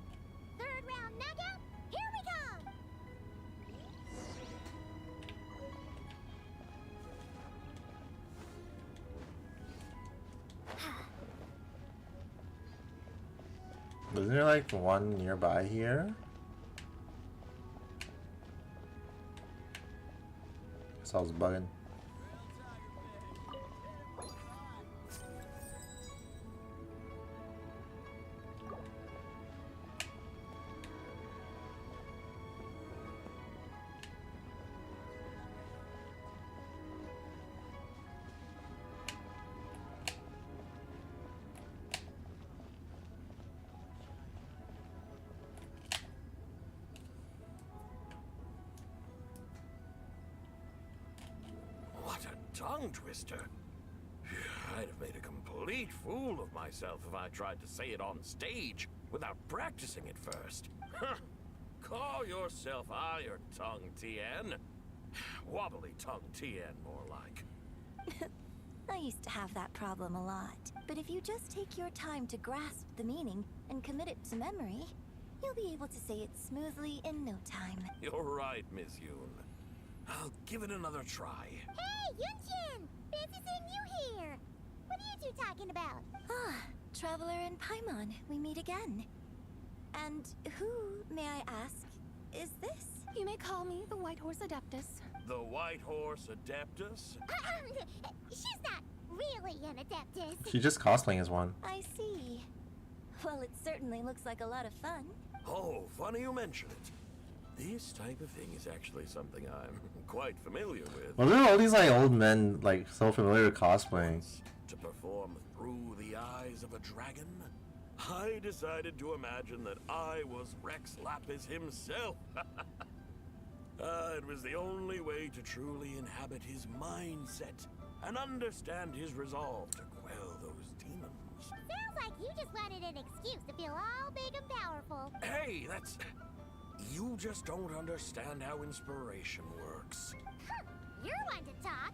[SPEAKER 8] Third round knockout, here we come!
[SPEAKER 1] Isn't there like one nearby here? Guess I was bugging.
[SPEAKER 3] What a tongue twister. I'd have made a complete fool of myself if I tried to say it on stage without practicing it first. Call yourself Iron Tongue Tien. Wobbly Tongue Tien, more like.
[SPEAKER 4] I used to have that problem a lot. But if you just take your time to grasp the meaning and commit it to memory, You'll be able to say it smoothly in no time.
[SPEAKER 3] You're right, Miss Yoon. I'll give it another try.
[SPEAKER 8] Hey, Yunchin! Fancy seeing you here! What are you two talking about?
[SPEAKER 4] Ah, Traveler and Paimon, we meet again. And who, may I ask, is this?
[SPEAKER 2] You may call me the White Horse Adeptus.
[SPEAKER 3] The White Horse Adeptus?
[SPEAKER 8] She's not really an Adeptus.
[SPEAKER 1] She's just cosplaying as one.
[SPEAKER 4] I see. Well, it certainly looks like a lot of fun.
[SPEAKER 3] Oh, funny you mention it. This type of thing is actually something I'm quite familiar with.
[SPEAKER 1] Well, there are all these like old men like so familiar with cosplaying.
[SPEAKER 3] To perform through the eyes of a dragon, I decided to imagine that I was Rex Lapis himself. It was the only way to truly inhabit his mindset and understand his resolve to quell those demons.
[SPEAKER 8] Sounds like you just wanted an excuse to feel all big and powerful.
[SPEAKER 3] Hey, that's... You just don't understand how inspiration works.
[SPEAKER 8] Huh, you're one to talk.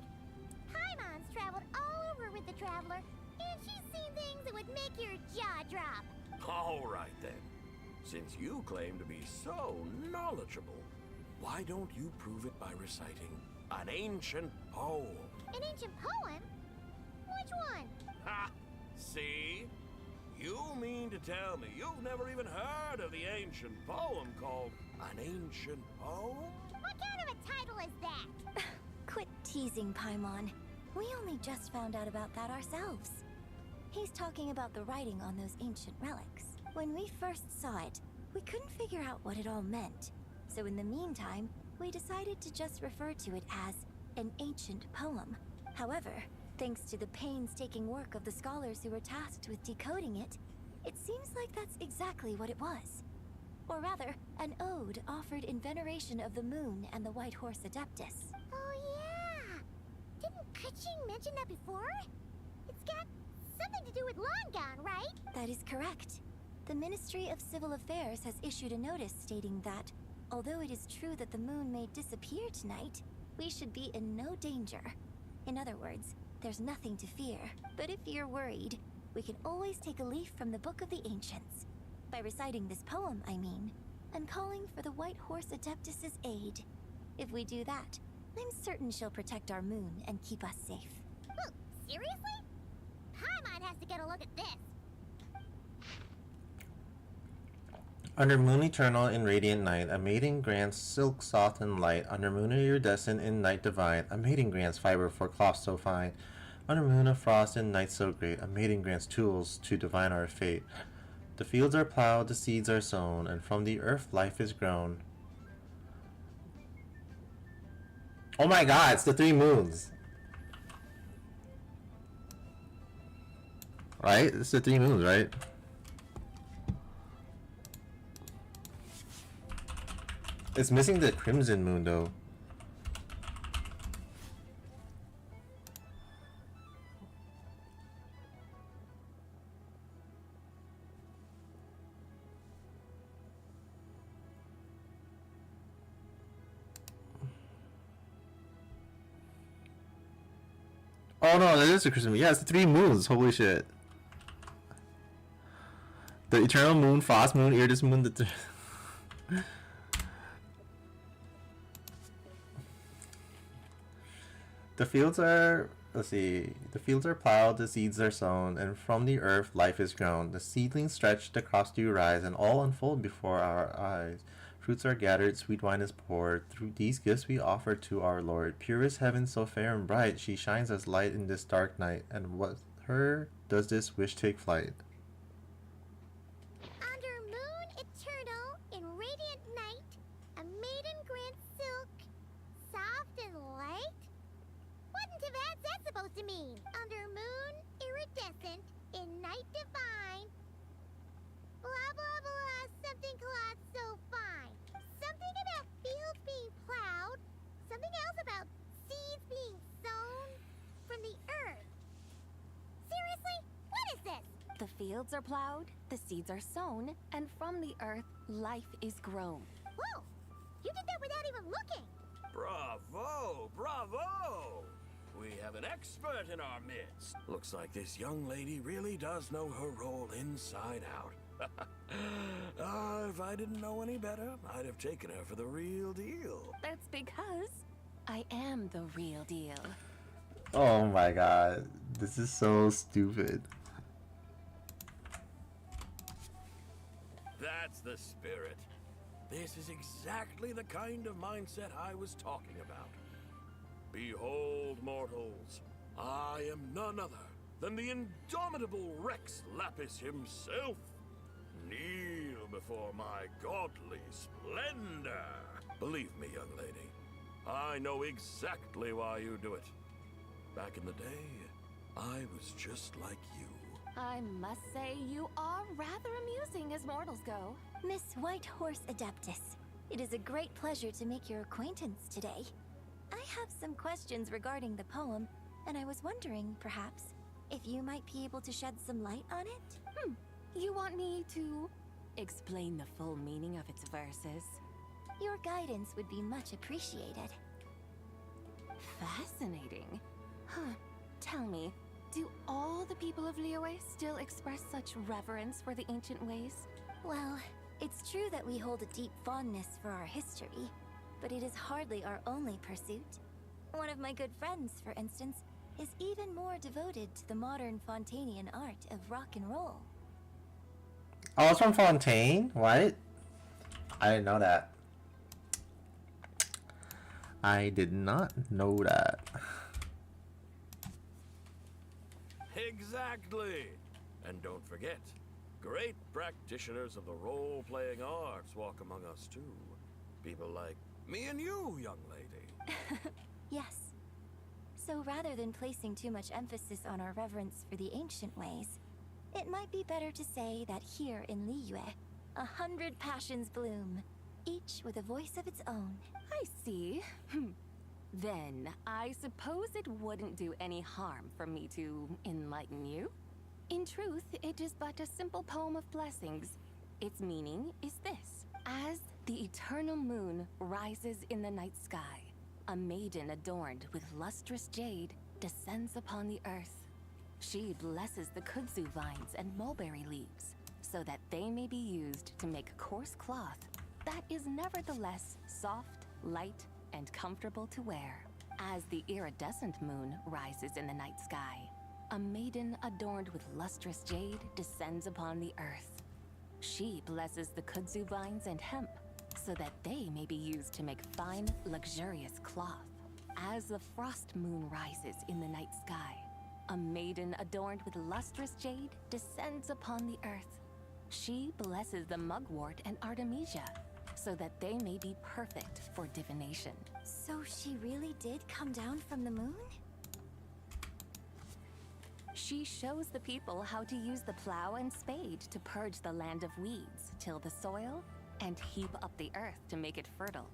[SPEAKER 8] Paimon's traveled all over with the Traveler, and she's seen things that would make your jaw drop.
[SPEAKER 3] All right, then. Since you claim to be so knowledgeable, why don't you prove it by reciting an ancient poem?
[SPEAKER 8] An ancient poem? Which one?
[SPEAKER 3] Ha! See? You mean to tell me you've never even heard of the ancient poem called An Ancient Poem?
[SPEAKER 8] What kind of a title is that?
[SPEAKER 4] Quit teasing, Paimon. We only just found out about that ourselves. He's talking about the writing on those ancient relics. When we first saw it, we couldn't figure out what it all meant. So in the meantime, we decided to just refer to it as an ancient poem. However, thanks to the painstaking work of the scholars who were tasked with decoding it, it seems like that's exactly what it was. Or rather, an ode offered in veneration of the moon and the White Horse Adeptus.
[SPEAKER 8] Oh yeah! Didn't Kuching mention that before? It's got something to do with Long Gone, right?
[SPEAKER 4] That is correct. The Ministry of Civil Affairs has issued a notice stating that, although it is true that the moon may disappear tonight, we should be in no danger. In other words, there's nothing to fear. But if you're worried, we can always take a leaf from the Book of the Ancients. By reciting this poem, I mean, and calling for the White Horse Adeptus' aid. If we do that, I'm certain she'll protect our moon and keep us safe.
[SPEAKER 8] Oh, seriously? Paimon has to get a look at this.
[SPEAKER 1] Under moon eternal in radiant night, a maiden grants silk soft and light. Under moon iridescent in night divine, a maiden grants fiber for cloth so fine. Under moon of frost in night so great, a maiden grants tools to divine our fate. The fields are plowed, the seeds are sown, and from the earth life is grown. Oh my god, it's the 3 moons! Right? It's the 3 moons, right? It's missing the crimson moon though. Oh no, that is the crimson moon. Yeah, it's the 3 moons. Holy shit. The eternal moon, frost moon, iridescent moon, the The fields are, let's see, the fields are plowed, the seeds are sown, and from the earth life is grown. The seedlings stretch, the crops do rise, and all unfold before our eyes. Fruits are gathered, sweet wine is poured. Through these gifts we offer to our Lord. Pure is heaven, so fair and bright. She shines as light in this dark night, and with her does this wish take flight.
[SPEAKER 8] Under moon eternal in radiant night, a maiden grants silk, soft and light? What in Tibet's that supposed to mean? Under moon iridescent in night divine. Blah blah blah, something cloth so fine. Something about fields being plowed. Something else about seeds being sown from the earth. Seriously? What is this?
[SPEAKER 6] The fields are plowed, the seeds are sown, and from the earth, life is grown.
[SPEAKER 8] Whoa! You did that without even looking!
[SPEAKER 3] Bravo! Bravo! We have an expert in our midst. Looks like this young lady really does know her role inside out. If I didn't know any better, I'd have taken her for the real deal.
[SPEAKER 6] That's because I am the real deal.
[SPEAKER 1] Oh my god, this is so stupid.
[SPEAKER 3] That's the spirit. This is exactly the kind of mindset I was talking about. Behold, mortals, I am none other than the indomitable Rex Lapis himself. Kneel before my godly splendor. Believe me, young lady, I know exactly why you do it. Back in the day, I was just like you.
[SPEAKER 6] I must say you are rather amusing as mortals go.
[SPEAKER 4] Miss White Horse Adeptus, it is a great pleasure to make your acquaintance today. I have some questions regarding the poem, and I was wondering, perhaps, if you might be able to shed some light on it?
[SPEAKER 6] You want me to explain the full meaning of its verses?
[SPEAKER 4] Your guidance would be much appreciated.
[SPEAKER 6] Fascinating. Huh. Tell me, do all the people of Liyue still express such reverence for the ancient ways?
[SPEAKER 4] Well, it's true that we hold a deep fondness for our history, but it is hardly our only pursuit. One of my good friends, for instance, is even more devoted to the modern Fontanian art of rock and roll.
[SPEAKER 1] Oh, it's from Fontaine? What? I didn't know that. I did not know that.
[SPEAKER 3] Exactly. And don't forget, great practitioners of the role-playing arts walk among us too. People like me and you, young lady.
[SPEAKER 4] Yes. So rather than placing too much emphasis on our reverence for the ancient ways, it might be better to say that here in Liyue, 100 passions bloom, each with a voice of its own.
[SPEAKER 6] I see. Then, I suppose it wouldn't do any harm for me to enlighten you. In truth, it is but a simple poem of blessings. Its meaning is this. As the eternal moon rises in the night sky, a maiden adorned with lustrous jade descends upon the earth. She blesses the kudzu vines and mulberry leaves, so that they may be used to make coarse cloth that is nevertheless soft, light, and comfortable to wear. As the iridescent moon rises in the night sky, a maiden adorned with lustrous jade descends upon the earth. She blesses the kudzu vines and hemp, so that they may be used to make fine, luxurious cloth. As the frost moon rises in the night sky, a maiden adorned with lustrous jade descends upon the earth. She blesses the mugwort and artemisia, so that they may be perfect for divination.
[SPEAKER 4] So she really did come down from the moon?
[SPEAKER 6] She shows the people how to use the plow and spade to purge the land of weeds, till the soil, and heap up the earth to make it fertile.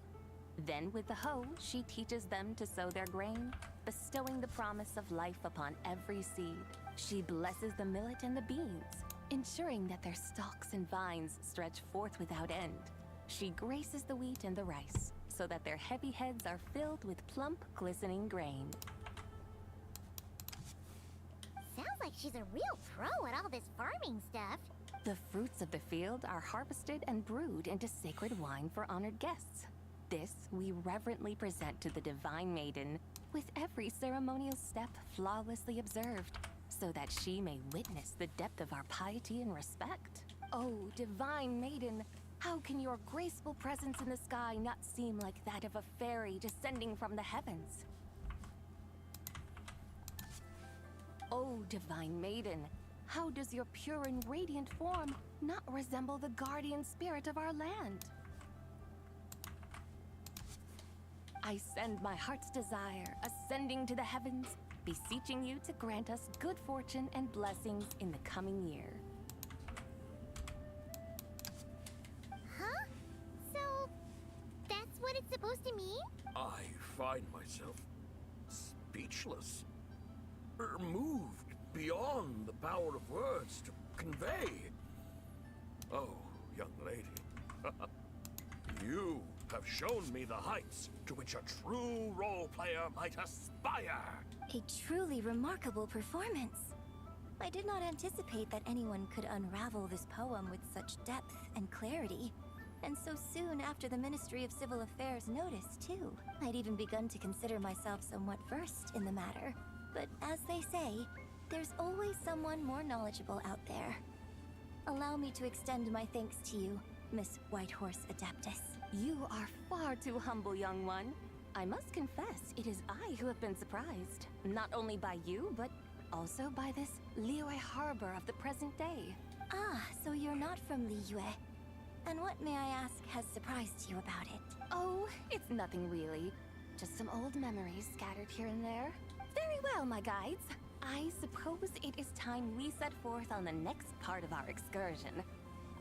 [SPEAKER 6] Then with the hoe, she teaches them to sow their grain, bestowing the promise of life upon every seed. She blesses the millet and the beans, ensuring that their stalks and vines stretch forth without end. She graces the wheat and the rice, so that their heavy heads are filled with plump, glistening grain.
[SPEAKER 8] Sounds like she's a real pro at all this farming stuff.
[SPEAKER 6] The fruits of the field are harvested and brewed into sacred wine for honored guests. This we reverently present to the Divine Maiden, with every ceremonial step flawlessly observed, so that she may witness the depth of our piety and respect. Oh, Divine Maiden, how can your graceful presence in the sky not seem like that of a fairy descending from the heavens? Oh, Divine Maiden, how does your pure and radiant form not resemble the guardian spirit of our land? I send my heart's desire, ascending to the heavens, beseeching you to grant us good fortune and blessings in the coming year.
[SPEAKER 8] Huh? So, that's what it's supposed to mean?
[SPEAKER 3] I find myself speechless, moved beyond the power of words to convey. Oh, young lady, you have shown me the heights to which a true role player might aspire.
[SPEAKER 4] A truly remarkable performance. I did not anticipate that anyone could unravel this poem with such depth and clarity. And so soon after the Ministry of Civil Affairs noticed, too. I'd even begun to consider myself somewhat versed in the matter. But as they say, there's always someone more knowledgeable out there. Allow me to extend my thanks to you, Miss Whitehorse Adeptus.
[SPEAKER 6] You are far too humble, young one. I must confess, it is I who have been surprised. Not only by you, but also by this Liyue Harbor of the present day.
[SPEAKER 4] Ah, so you're not from Liyue. And what, may I ask, has surprised you about it?
[SPEAKER 6] Oh, it's nothing really. Just some old memories scattered here and there. Very well, my guides. I suppose it is time we set forth on the next part of our excursion.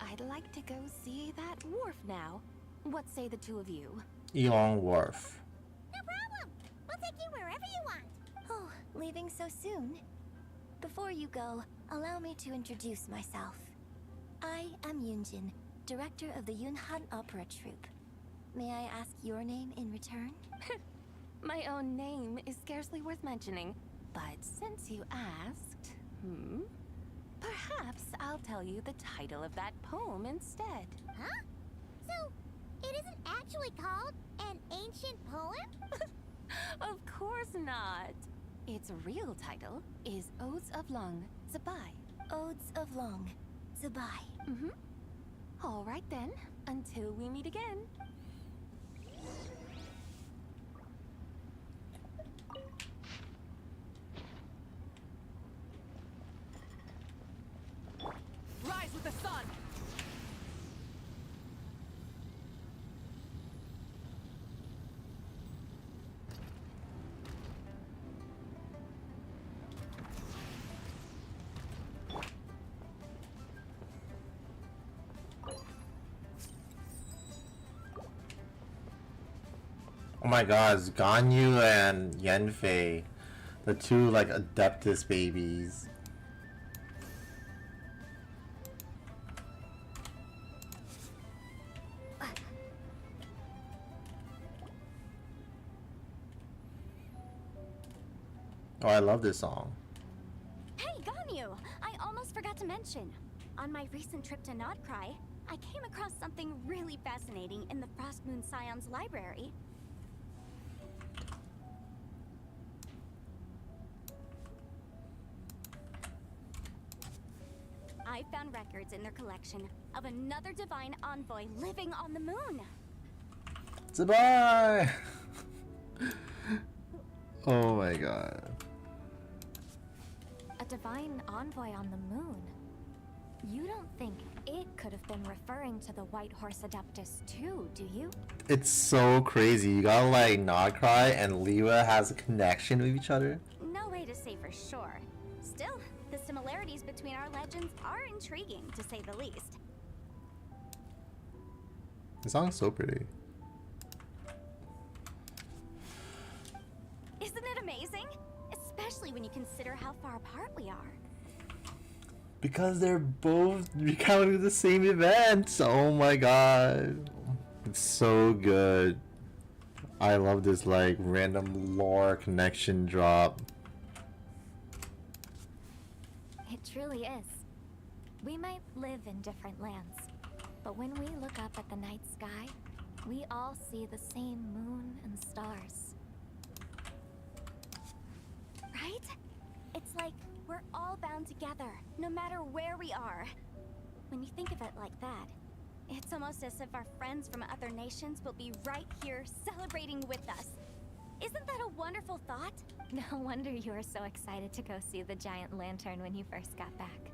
[SPEAKER 6] I'd like to go see that wharf now. What say the two of you?
[SPEAKER 1] Elong Wharf.
[SPEAKER 8] No problem. We'll take you wherever you want.
[SPEAKER 4] Oh, leaving so soon? Before you go, allow me to introduce myself. I am Yunjin, director of the Yunhan Opera Troupe. May I ask your name in return?
[SPEAKER 6] My own name is scarcely worth mentioning, but since you asked, perhaps I'll tell you the title of that poem instead.
[SPEAKER 8] Huh? So, it isn't actually called an ancient poem?
[SPEAKER 6] Of course not. Its real title is Odes of Long Zabai.
[SPEAKER 4] Odes of Long Zabai.
[SPEAKER 6] All right then, until we meet again. Rise with the sun!
[SPEAKER 1] Oh my god, it's Ganyu and Yanfei. The two, like, Adeptus babies. Oh, I love this song.
[SPEAKER 12] Hey, Ganyu! I almost forgot to mention. On my recent trip to Notcry, I came across something really fascinating in the Frostmoon Scion's library. I found records in their collection of another divine envoy living on the moon.
[SPEAKER 1] Goodbye! Oh my god.
[SPEAKER 4] A divine envoy on the moon? You don't think it could have been referring to the White Horse Adeptus too, do you?
[SPEAKER 1] It's so crazy. You got like Nodcry and Liyue has a connection with each other.
[SPEAKER 12] No way to say for sure. Still, the similarities between our legends are intriguing, to say the least.
[SPEAKER 1] The song's so pretty.
[SPEAKER 12] Isn't it amazing? Especially when you consider how far apart we are.
[SPEAKER 1] Because they're both recounting the same events. Oh my god. It's so good. I love this like random lore connection drop.
[SPEAKER 4] It truly is. We might live in different lands, but when we look up at the night sky, we all see the same moon and stars.
[SPEAKER 12] Right? It's like we're all bound together, no matter where we are. When you think of it like that, it's almost as if our friends from other nations will be right here celebrating with us. Isn't that a wonderful thought?
[SPEAKER 4] No wonder you were so excited to go see the giant lantern when you first got back.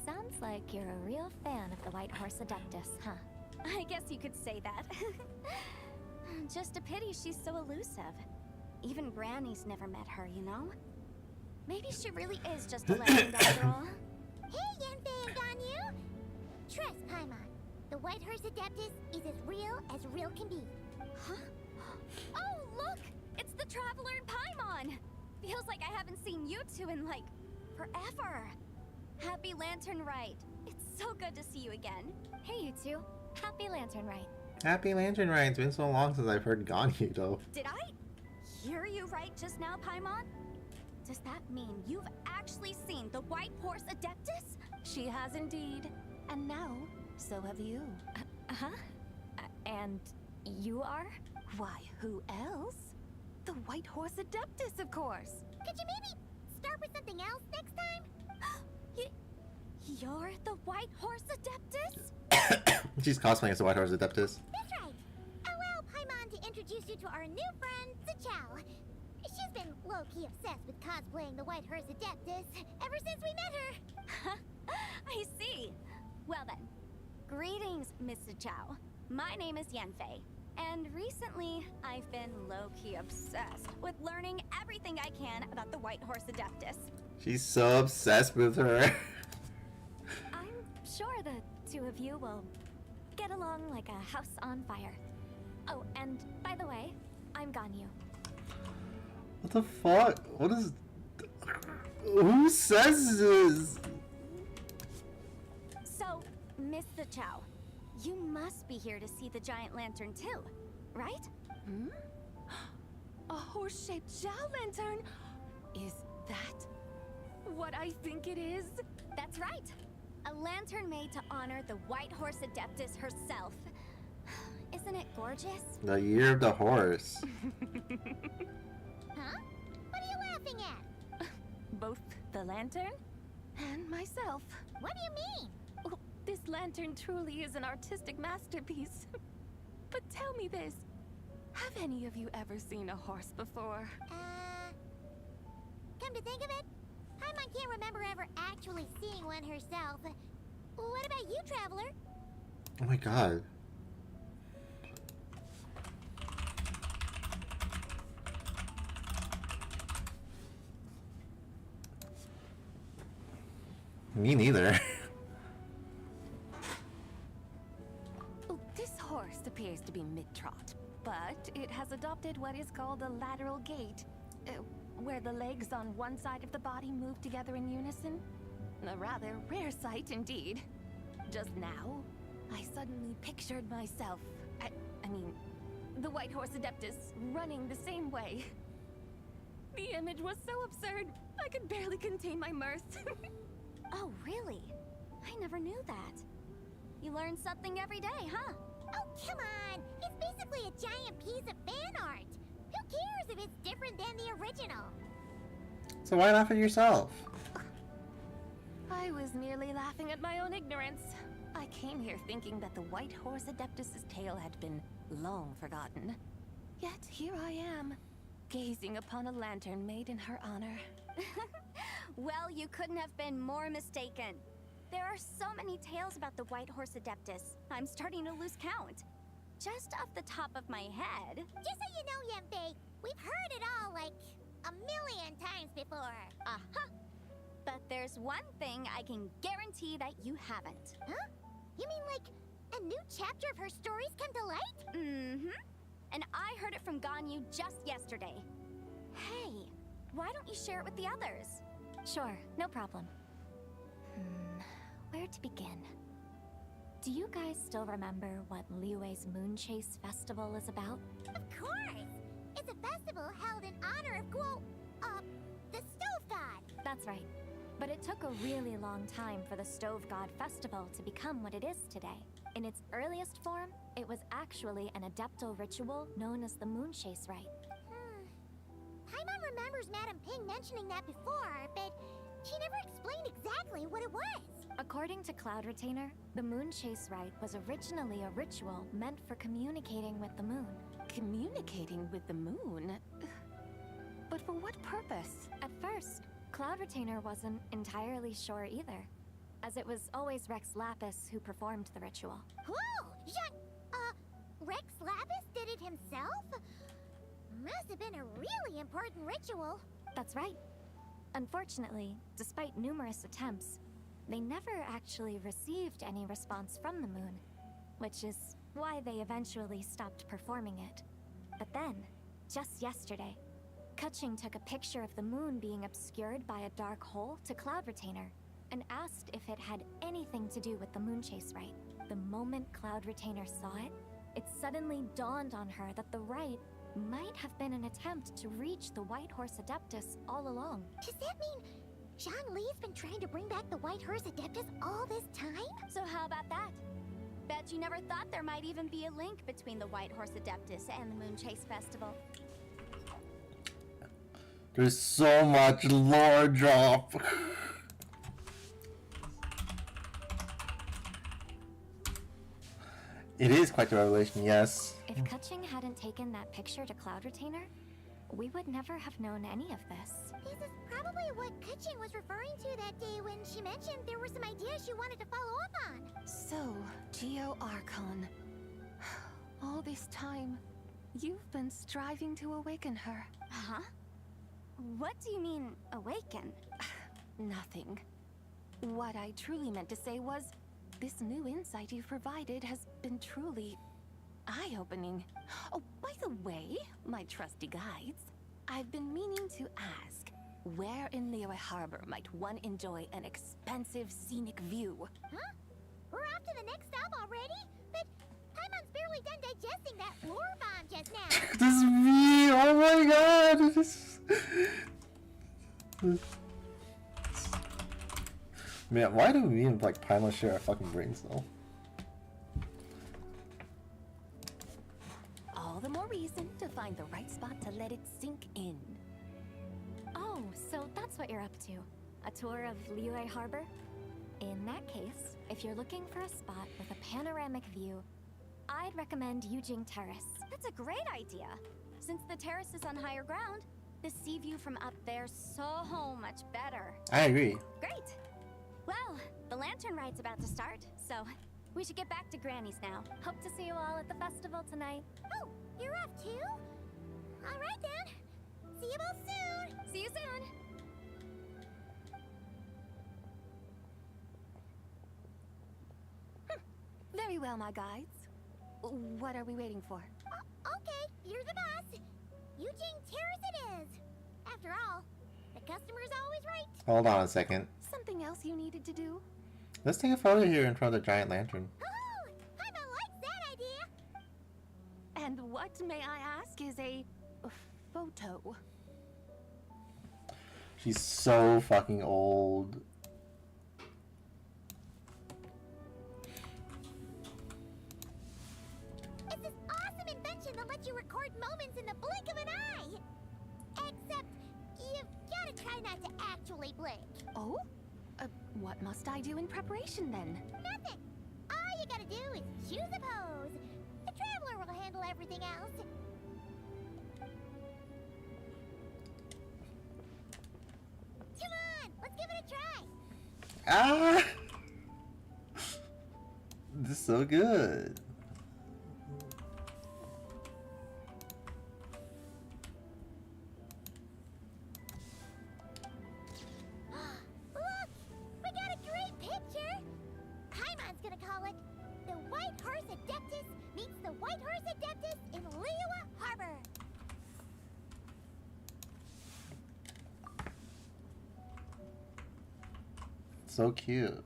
[SPEAKER 4] Sounds like you're a real fan of the White Horse Adeptus, huh?
[SPEAKER 12] I guess you could say that. Just a pity she's so elusive. Even Granny's never met her, you know? Maybe she really is just a legend after all.
[SPEAKER 8] Hey, Yanfei and Ganyu! Trust, Paimon. The White Horse Adeptus is as real can be.
[SPEAKER 12] Huh? Oh, look! It's the Traveler and Paimon! Feels like I haven't seen you two in, like, forever. Happy Lantern Rite. It's so good to see you again.
[SPEAKER 4] Hey, you two. Happy Lantern Rite.
[SPEAKER 1] Happy Lantern Rite. It's been so long since I've heard Ganyu though.
[SPEAKER 12] Did I hear you right just now, Paimon?
[SPEAKER 4] Does that mean you've actually seen the White Horse Adeptus?
[SPEAKER 19] She has indeed. And now, so have you.
[SPEAKER 4] Huh? And you are?
[SPEAKER 19] Why, who else? The White Horse Adeptus, of course.
[SPEAKER 8] Could you maybe start with something else next time?
[SPEAKER 4] You're the White Horse Adeptus?
[SPEAKER 1] She's cosplaying as the White Horse Adeptus.
[SPEAKER 8] That's right. Allow Paimon to introduce you to our new friend, Zichao. She's been low-key obsessed with cosplaying the White Horse Adeptus ever since we met her.
[SPEAKER 4] I see. Well then, greetings, Miss Zichao. My name is Yanfei, and recently I've been low-key obsessed with learning everything I can about the White Horse Adeptus.
[SPEAKER 1] She's so obsessed with her.
[SPEAKER 4] I'm sure the two of you will get along like a house on fire. Oh, and by the way, I'm Ganyu.
[SPEAKER 1] What the fuck? What is... Who says this?
[SPEAKER 4] So, Miss Zichao, you must be here to see the giant lantern too, right?
[SPEAKER 19] Hmm? A horse-shaped Zhao lantern? Is that what I think it is?
[SPEAKER 4] That's right. A lantern made to honor the White Horse Adeptus herself. Isn't it gorgeous?
[SPEAKER 1] The year of the horse.
[SPEAKER 8] Huh? What are you laughing at?
[SPEAKER 19] Both the lantern and myself.
[SPEAKER 8] What do you mean?
[SPEAKER 19] Oh, this lantern truly is an artistic masterpiece. But tell me this. Have any of you ever seen a horse before?
[SPEAKER 8] Come to think of it, Paimon can't remember ever actually seeing one herself. What about you, Traveler?
[SPEAKER 1] Oh my god. Me neither.
[SPEAKER 19] Oh, this horse appears to be mid-trot, but it has adopted what is called a lateral gait, where the legs on one side of the body move together in unison. A rather rare sight indeed. Just now, I suddenly pictured myself, I mean, the White Horse Adeptus running the same way. The image was so absurd, I could barely contain my mirth.
[SPEAKER 4] Oh, really? I never knew that. You learn something every day, huh?
[SPEAKER 8] Oh, come on! It's basically a giant piece of fan art! Who cares if it's different than the original?
[SPEAKER 1] So why laugh at yourself?
[SPEAKER 19] I was merely laughing at my own ignorance. I came here thinking that the White Horse Adeptus's tale had been long forgotten. Yet here I am, gazing upon a lantern made in her honor.
[SPEAKER 4] Well, you couldn't have been more mistaken. There are so many tales about the White Horse Adeptus, I'm starting to lose count. Just off the top of my head...
[SPEAKER 8] Just so you know, Yanfei, we've heard it all like a million times before.
[SPEAKER 4] Uh-huh. But there's one thing I can guarantee that you haven't.
[SPEAKER 8] Huh? You mean like a new chapter of her stories come to light?
[SPEAKER 4] Mm-hmm. And I heard it from Ganyu just yesterday. Hey, why don't you share it with the others? Sure, no problem. Where to begin? Do you guys still remember what Liyue's Moon Chase Festival is about?
[SPEAKER 8] Of course! It's a festival held in honor of the Stove God!
[SPEAKER 4] That's right. But it took a really long time for the Stove God Festival to become what it is today. In its earliest form, it was actually an adeptal ritual known as the Moon Chase Rite.
[SPEAKER 8] Paimon remembers Madame Ping mentioning that before, but she never explained exactly what it was.
[SPEAKER 4] According to Cloud Retainer, the Moon Chase Rite was originally a ritual meant for communicating with the moon.
[SPEAKER 19] Communicating with the moon? But for what purpose?
[SPEAKER 4] At first, Cloud Retainer wasn't entirely sure either, as it was always Rex Lapis who performed the ritual.
[SPEAKER 8] Whoa! Rex Lapis did it himself? Must have been a really important ritual.
[SPEAKER 4] That's right. Unfortunately, despite numerous attempts, they never actually received any response from the moon, which is why they eventually stopped performing it. But then, just yesterday, Keqing took a picture of the moon being obscured by a dark hole to Cloud Retainer and asked if it had anything to do with the Moon Chase Rite. The moment Cloud Retainer saw it, it suddenly dawned on her that the rite might have been an attempt to reach the White Horse Adeptus all along.
[SPEAKER 8] Does that mean Zhongli's been trying to bring back the White Horse Adeptus all this time?
[SPEAKER 12] So how about that? Bet you never thought there might even be a link between the White Horse Adeptus and the Moon Chase Festival.
[SPEAKER 1] There's so much lore drop. It is quite the revelation, yes.
[SPEAKER 4] If Kutching hadn't taken that picture to Cloud Retainer, we would never have known any of this.
[SPEAKER 8] This is probably what Kutching was referring to that day when she mentioned there were some ideas she wanted to follow up on.
[SPEAKER 18] So, Geo Archon. All this time, you've been striving to awaken her.
[SPEAKER 12] Huh? What do you mean, awaken?
[SPEAKER 18] Nothing. What I truly meant to say was, this new insight you've provided has been truly eye-opening. Oh, by the way, my trusty guides, I've been meaning to ask, where in Liyue Harbor might one enjoy an expensive scenic view?
[SPEAKER 8] Huh? We're off to the next stop already? But Paimon's barely done digesting that lore bomb just now.
[SPEAKER 1] This is me! Oh my god! Man, why do we and like Paimon share our fucking brains though?
[SPEAKER 18] All the more reason to find the right spot to let it sink in.
[SPEAKER 4] Oh, so that's what you're up to. A tour of Liyue Harbor? In that case, if you're looking for a spot with a panoramic view, I'd recommend Yujing Terrace.
[SPEAKER 12] That's a great idea. Since the terrace is on higher ground, the sea view from up there's so much better.
[SPEAKER 1] I agree.
[SPEAKER 12] Great. Well, the lantern ride's about to start, so we should get back to Granny's now.
[SPEAKER 4] Hope to see you all at the festival tonight.
[SPEAKER 8] Oh, you're off too? All right then. See you both soon.
[SPEAKER 12] See you soon.
[SPEAKER 18] Very well, my guides. What are we waiting for?
[SPEAKER 8] Okay, you're the boss. Eugene Terrace it is. After all, the customer's always right.
[SPEAKER 1] Hold on a second.
[SPEAKER 18] Something else you needed to do?
[SPEAKER 1] Let's take a photo here in front of the giant lantern.
[SPEAKER 8] Oh, Paimon likes that idea.
[SPEAKER 18] And what, may I ask, is a photo?
[SPEAKER 1] She's so fucking old.
[SPEAKER 8] It's this awesome invention that lets you record moments in the blink of an eye. Except, you've gotta try not to actually blink.
[SPEAKER 18] Oh? What must I do in preparation then?
[SPEAKER 8] Nothing. All you gotta do is choose a pose. The Traveler will handle everything else. Come on, let's give it a try.
[SPEAKER 1] Ah! This is so good.
[SPEAKER 8] Look, we got a great picture. Paimon's gonna call it The White Horse Adeptus Meets the White Horse Adeptus in Liyue Harbor.
[SPEAKER 1] So cute.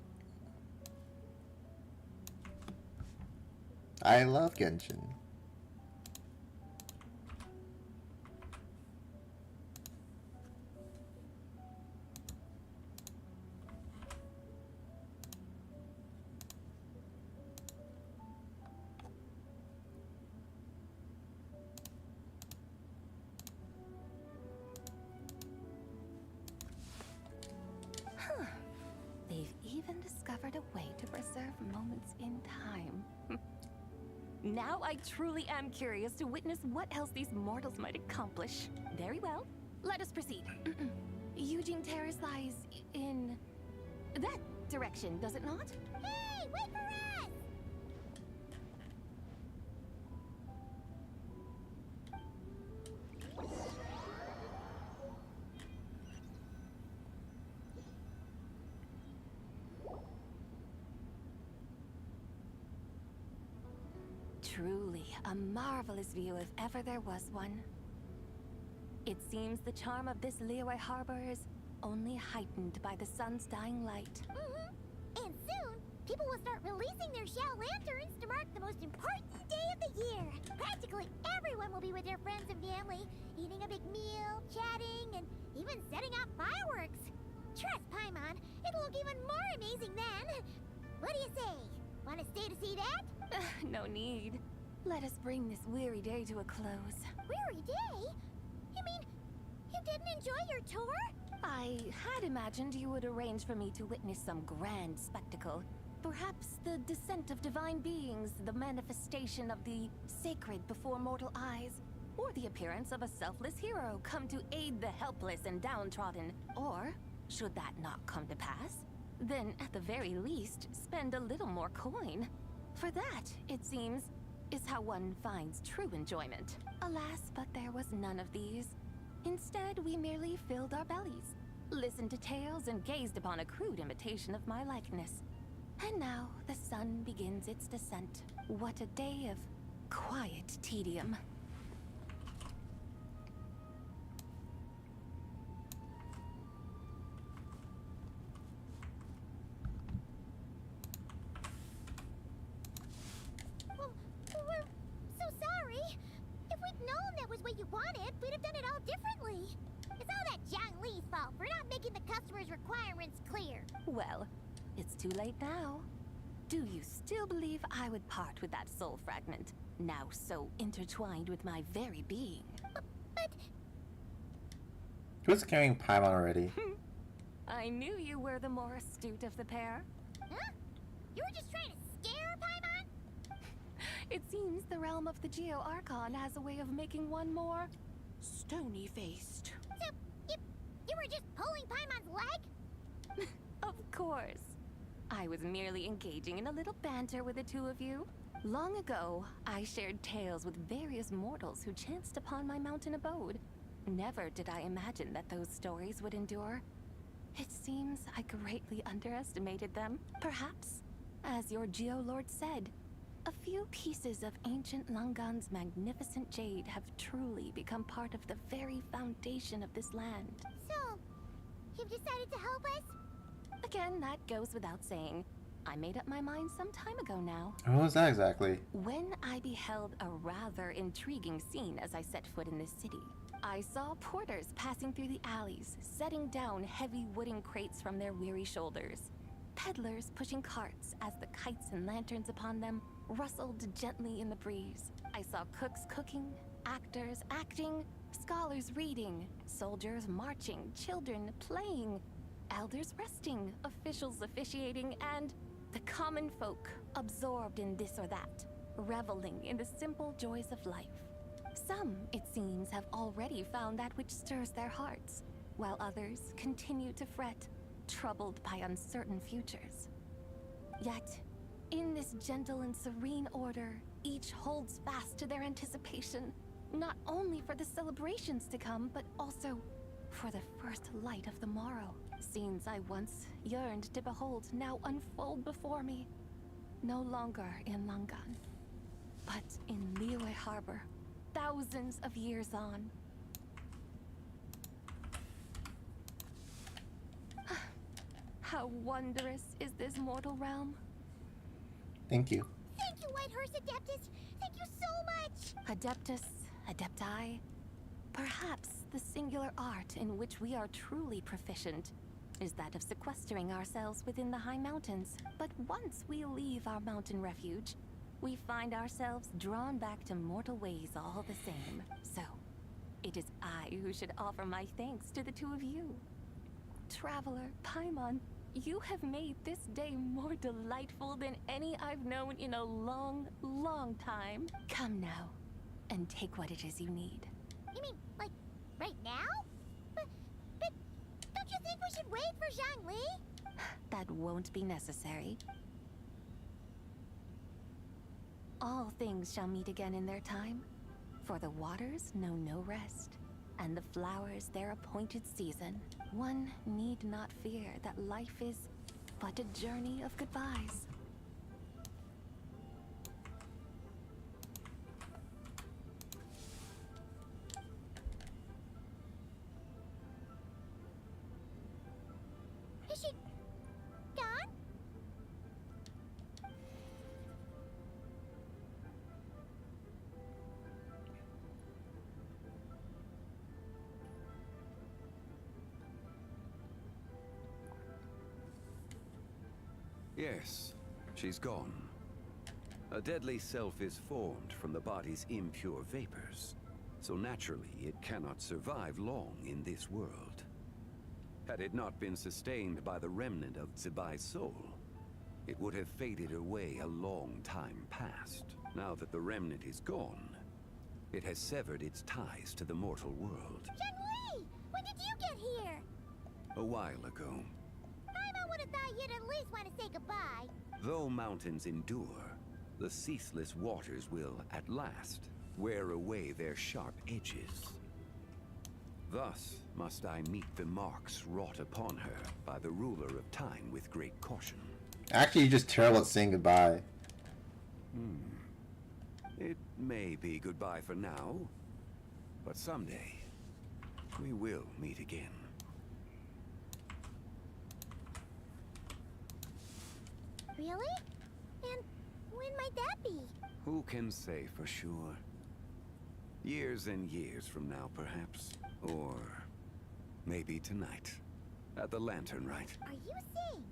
[SPEAKER 1] I love Genshin.
[SPEAKER 18] They've even discovered a way to preserve moments in time. Now I truly am curious to witness what else these mortals might accomplish. Very well, let us proceed. Eugene Terrace lies in that direction, does it not?
[SPEAKER 8] Hey, wait for us!
[SPEAKER 18] Truly a marvelous view if ever there was one. It seems the charm of this Liyue Harbor is only heightened by the sun's dying light.
[SPEAKER 8] And soon, people will start releasing their Xiao lanterns to mark the most important day of the year. Practically everyone will be with their friends and family, eating a big meal, chatting, and even setting off fireworks. Trust Paimon, it'll look even more amazing then. What do you say? Want to stay to see that?
[SPEAKER 6] No need. Let us bring this weary day to a close.
[SPEAKER 8] Weary day? You mean you didn't enjoy your tour?
[SPEAKER 6] I had imagined you would arrange for me to witness some grand spectacle. Perhaps the descent of divine beings, the manifestation of the sacred before mortal eyes, or the appearance of a selfless hero come to aid the helpless and downtrodden. Or, should that not come to pass, then at the very least, spend a little more coin. For that, it seems, is how one finds true enjoyment. Alas, but there was none of these. Instead, we merely filled our bellies, listened to tales, and gazed upon a crude imitation of my likeness. And now, the sun begins its descent. What a day of quiet tedium.
[SPEAKER 8] Well, we're so sorry. If we'd known that was what you wanted, we'd have done it all differently. It's all that Zhang Li's fault for not making the customer's requirements clear.
[SPEAKER 6] Well, it's too late now. Do you still believe I would part with that soul fragment, now so intertwined with my very being?
[SPEAKER 8] But
[SPEAKER 1] Who's carrying Paimon already?
[SPEAKER 6] I knew you were the more astute of the pair.
[SPEAKER 8] Huh? You were just trying to scare Paimon?
[SPEAKER 6] It seems the realm of the Geo Archon has a way of making one more stony-faced.
[SPEAKER 8] So, you were just pulling Paimon's leg?
[SPEAKER 6] Of course. I was merely engaging in a little banter with the two of you. Long ago, I shared tales with various mortals who chanced upon my mountain abode. Never did I imagine that those stories would endure. It seems I greatly underestimated them. Perhaps, as your Geolord said, a few pieces of ancient Langan's magnificent jade have truly become part of the very foundation of this land.
[SPEAKER 8] So, you've decided to help us?
[SPEAKER 6] Again, that goes without saying. I made up my mind some time ago now.
[SPEAKER 1] What was that exactly?
[SPEAKER 6] When I beheld a rather intriguing scene as I set foot in this city. I saw porters passing through the alleys, setting down heavy wooden crates from their weary shoulders. Peddlers pushing carts as the kites and lanterns upon them rustled gently in the breeze. I saw cooks cooking, actors acting, scholars reading, soldiers marching, children playing, elders resting, officials officiating, and the common folk absorbed in this or that, reveling in the simple joys of life. Some, it seems, have already found that which stirs their hearts, while others continue to fret, troubled by uncertain futures. Yet, in this gentle and serene order, each holds fast to their anticipation, not only for the celebrations to come, but also for the first light of the morrow. Scenes I once yearned to behold now unfold before me, no longer in Langan, but in Liyue Harbor, thousands of years on. How wondrous is this mortal realm?
[SPEAKER 1] Thank you.
[SPEAKER 8] Thank you, Whitehorse Adeptus! Thank you so much!
[SPEAKER 6] Adeptus, Adepti. Perhaps the singular art in which we are truly proficient is that of sequestering ourselves within the high mountains. But once we leave our mountain refuge, we find ourselves drawn back to mortal ways all the same. So, it is I who should offer my thanks to the two of you. Traveler, Paimon, you have made this day more delightful than any I've known in a long, long time. Come now, and take what it is you need.
[SPEAKER 8] You mean, like, right now? But don't you think we should wait for Zhang Li?
[SPEAKER 6] That won't be necessary. All things shall meet again in their time, for the waters know no rest, and the flowers their appointed season. One need not fear that life is but a journey of goodbyes.
[SPEAKER 8] Is she gone?
[SPEAKER 5] Yes, she's gone. A deadly self is formed from the body's impure vapors, so naturally it cannot survive long in this world. Had it not been sustained by the remnant of Zibai's soul, it would have faded away a long time past. Now that the remnant is gone, it has severed its ties to the mortal world.
[SPEAKER 8] Zhongli! When did you get here?
[SPEAKER 5] A while ago.
[SPEAKER 8] Paimon would have thought you'd at least want to say goodbye.
[SPEAKER 5] Though mountains endure, the ceaseless waters will, at last, wear away their sharp edges. Thus must I meet the marks wrought upon her by the ruler of time with great caution.
[SPEAKER 1] Actually, you're just terrible at saying goodbye.
[SPEAKER 5] It may be goodbye for now, but someday we will meet again.
[SPEAKER 8] Really? And when might that be?
[SPEAKER 5] Who can say for sure? Years and years from now, perhaps. Or maybe tonight. At the Lantern Rite.
[SPEAKER 8] Are you saying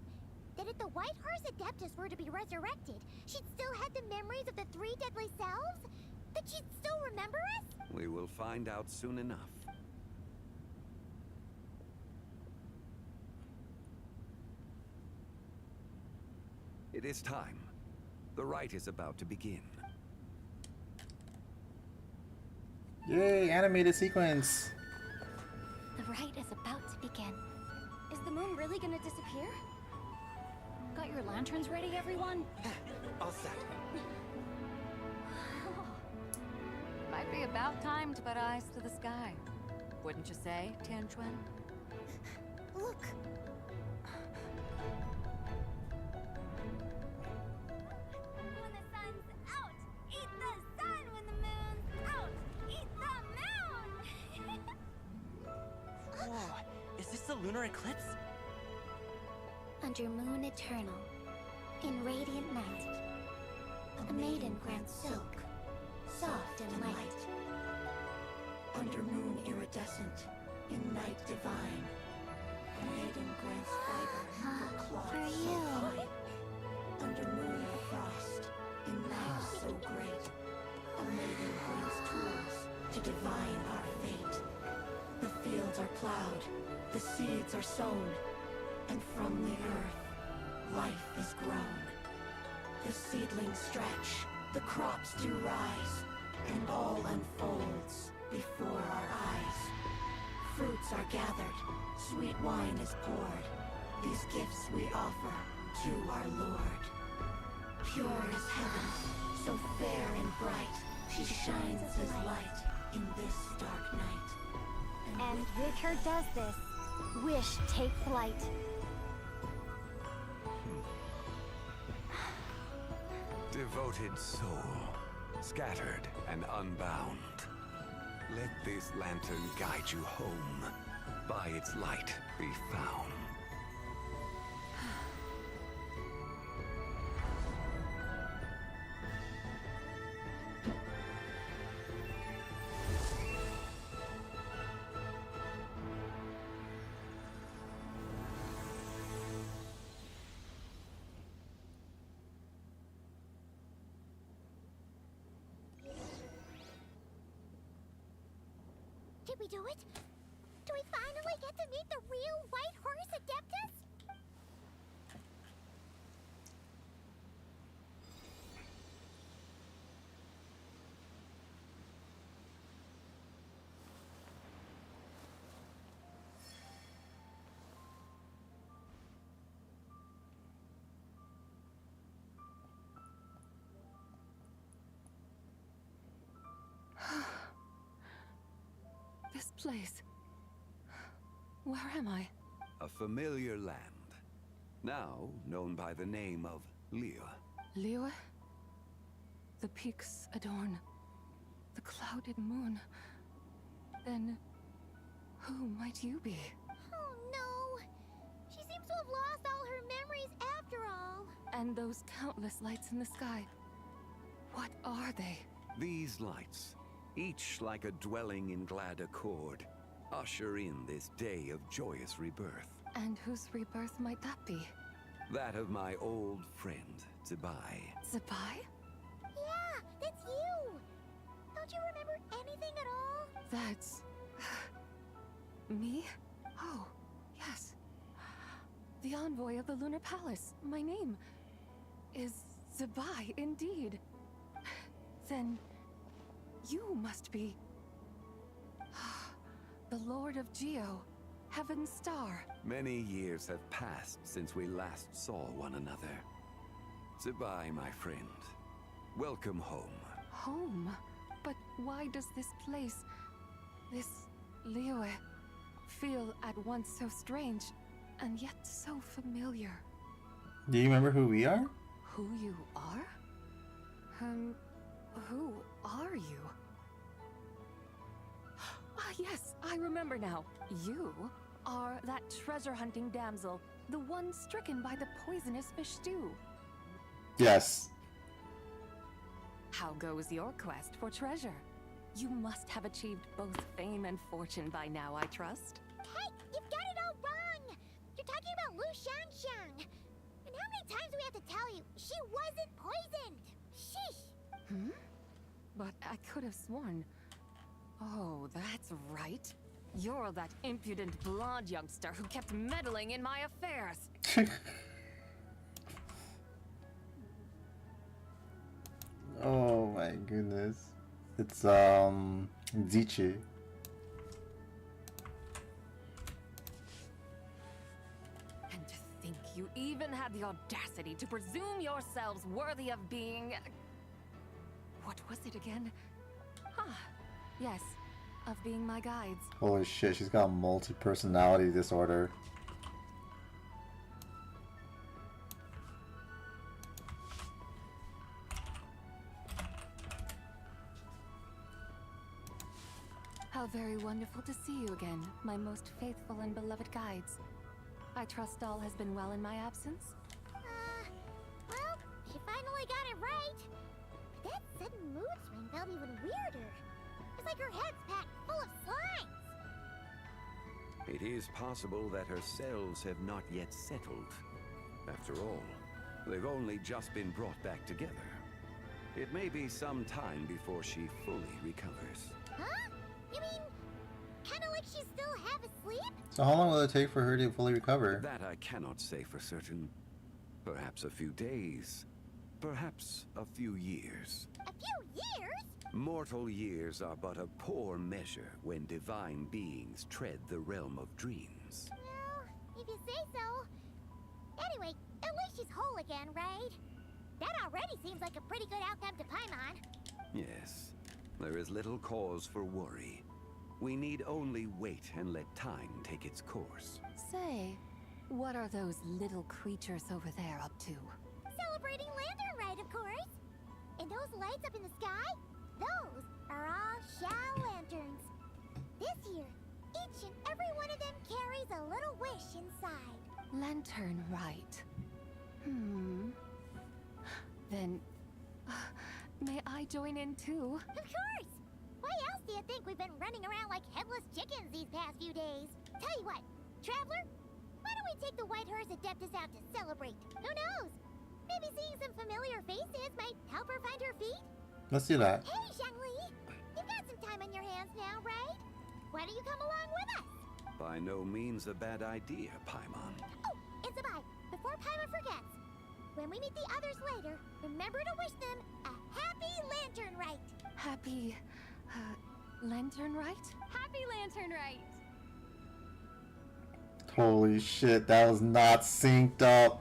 [SPEAKER 8] that if the White Horse Adeptus were to be resurrected, she'd still have the memories of the three deadly selves? That she'd still remember us?
[SPEAKER 5] We will find out soon enough. It is time. The rite is about to begin.
[SPEAKER 1] Yay, animated sequence.
[SPEAKER 4] The rite is about to begin.
[SPEAKER 2] Is the moon really gonna disappear? Got your lanterns ready, everyone?
[SPEAKER 9] All set.
[SPEAKER 6] Might be about time to put eyes to the sky. Wouldn't you say, Tianquan?
[SPEAKER 4] Look!
[SPEAKER 8] When the sun's out, eat the sun. When the moon's out, eat the moon.
[SPEAKER 9] Whoa, is this the lunar eclipse?
[SPEAKER 4] Under moon eternal, in radiant night, a maiden grants silk, soft and light.
[SPEAKER 21] Under moon iridescent, in night divine, a maiden grants fiber for cloth
[SPEAKER 4] For
[SPEAKER 21] so
[SPEAKER 4] you.
[SPEAKER 21] fine. Under moon of frost, in night so great, a maiden grants tools to divine our fate. The fields are plowed, the seeds are sown, and from the earth, life is grown. The seedlings stretch, the crops do rise, and all unfolds before our eyes. Fruits are gathered, sweet wine is poured. These gifts we offer to our Lord. Pure is heaven, so fair and bright, she shines as light in this dark night.
[SPEAKER 8] And with her does this, wish take flight.
[SPEAKER 5] Devoted soul, scattered and unbound. Let this lantern guide you home. By its light be found.
[SPEAKER 8] Did we do it? Do we finally get to meet the real White Horse Adeptus?
[SPEAKER 18] This place. Where am I?
[SPEAKER 5] A familiar land, now known by the name of Liyue.
[SPEAKER 18] Liyue? The peaks adorn the clouded moon. Then, who might you be?
[SPEAKER 8] Oh no! She seems to have lost all her memories after all.
[SPEAKER 18] And those countless lights in the sky. What are they?
[SPEAKER 5] These lights, each like a dwelling in glad accord, usher in this day of joyous rebirth.
[SPEAKER 18] And whose rebirth might that be?
[SPEAKER 5] That of my old friend, Zibai.
[SPEAKER 6] Zibai?
[SPEAKER 8] Yeah, that's you! Don't you remember anything at all?
[SPEAKER 6] That's... me? Oh, yes. The envoy of the Lunar Palace. My name is Zibai, indeed. Then you must be... the Lord of Geo, Heaven's Star.
[SPEAKER 5] Many years have passed since we last saw one another. Zibai, my friend. Welcome home.
[SPEAKER 6] Home? But why does this place, this Liyue, feel at once so strange and yet so familiar?
[SPEAKER 1] Do you remember who we are?
[SPEAKER 6] Who you are? Who are you? Ah, yes, I remember now. You are that treasure-hunting damsel, the one stricken by the poisonous fish stew.
[SPEAKER 1] Yes.
[SPEAKER 6] How goes your quest for treasure? You must have achieved both fame and fortune by now, I trust.
[SPEAKER 8] Hey, you've got it all wrong! You're talking about Lu Xiangxiang. And how many times do we have to tell you? She wasn't poisoned! Sheesh!
[SPEAKER 6] Hmm? But I could have sworn... Oh, that's right. You're that impudent blonde youngster who kept meddling in my affairs.
[SPEAKER 1] Oh my goodness. It's Zichi.
[SPEAKER 6] And to think you even had the audacity to presume yourselves worthy of being... What was it again? Ah, yes, of being my guides.
[SPEAKER 1] Holy shit, she's got multi-personality disorder.
[SPEAKER 6] How very wonderful to see you again, my most faithful and beloved guides. I trust all has been well in my absence?
[SPEAKER 8] Well, she finally got it right. But that sudden mood swing felt even weirder. It's like her head's packed full of slimes.
[SPEAKER 5] It is possible that her cells have not yet settled. After all, they've only just been brought back together. It may be some time before she fully recovers.
[SPEAKER 8] Huh? You mean, kinda like she's still half asleep?
[SPEAKER 1] So how long will it take for her to fully recover?
[SPEAKER 5] That I cannot say for certain. Perhaps a few days. Perhaps a few years.
[SPEAKER 8] A few years?
[SPEAKER 5] Mortal years are but a poor measure when divine beings tread the realm of dreams.
[SPEAKER 8] Well, if you say so. Anyway, at least she's whole again, right? That already seems like a pretty good outcome to Paimon.
[SPEAKER 5] Yes, there is little cause for worry. We need only wait and let time take its course.
[SPEAKER 6] Say, what are those little creatures over there up to?
[SPEAKER 8] Celebrating Lantern Rite, of course. And those lights up in the sky? Those are all Xiao lanterns. This year, each and every one of them carries a little wish inside.
[SPEAKER 6] Lantern Rite. Then, may I join in too?
[SPEAKER 8] Of course! Why else do you think we've been running around like headless chickens these past few days? Tell you what, Traveler, why don't we take the White Horse Adeptus out to celebrate? Who knows? Maybe seeing some familiar faces might help her find her feet?
[SPEAKER 1] Let's do that.
[SPEAKER 8] Hey, Xiangli! You've got some time on your hands now, right? Why don't you come along with us?
[SPEAKER 5] By no means a bad idea, Paimon.
[SPEAKER 8] Oh, and Zabai, before Paimon forgets, when we meet the others later, remember to wish them a happy Lantern Rite.
[SPEAKER 6] Happy, Lantern Rite?
[SPEAKER 2] Happy Lantern Rite!
[SPEAKER 1] Holy shit, that was not synced up.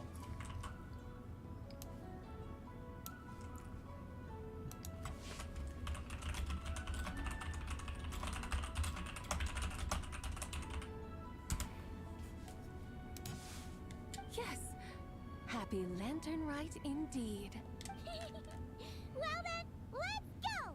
[SPEAKER 6] Yes, Happy Lantern Rite indeed.
[SPEAKER 8] Well then, let's go!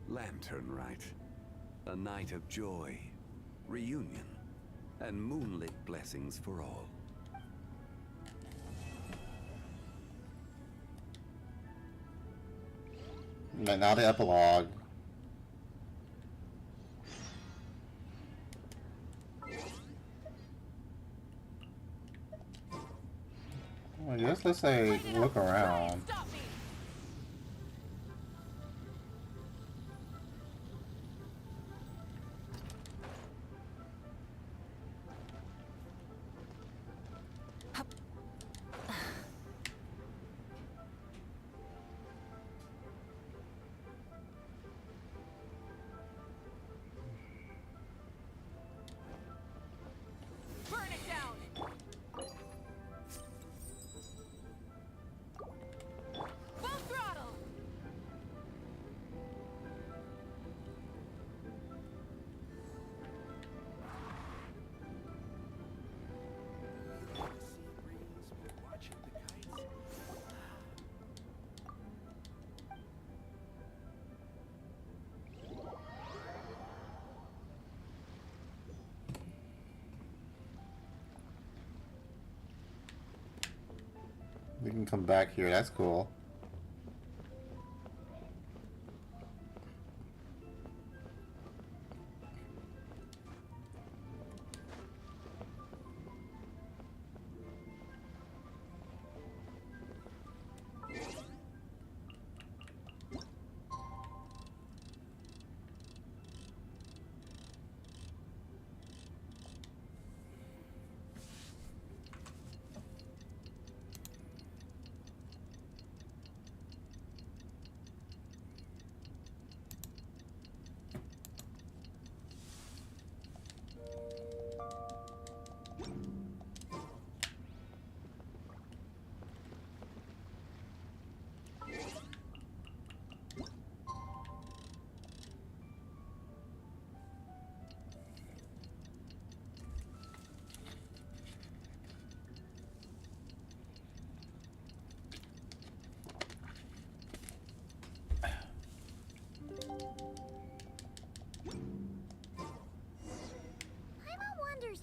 [SPEAKER 5] Lantern Rite. A night of joy, reunion, and moonlit blessings for all.
[SPEAKER 1] Now the epilogue. I guess let's say look around.
[SPEAKER 6] Burn it down. Full throttle.
[SPEAKER 1] We can come back here, that's cool.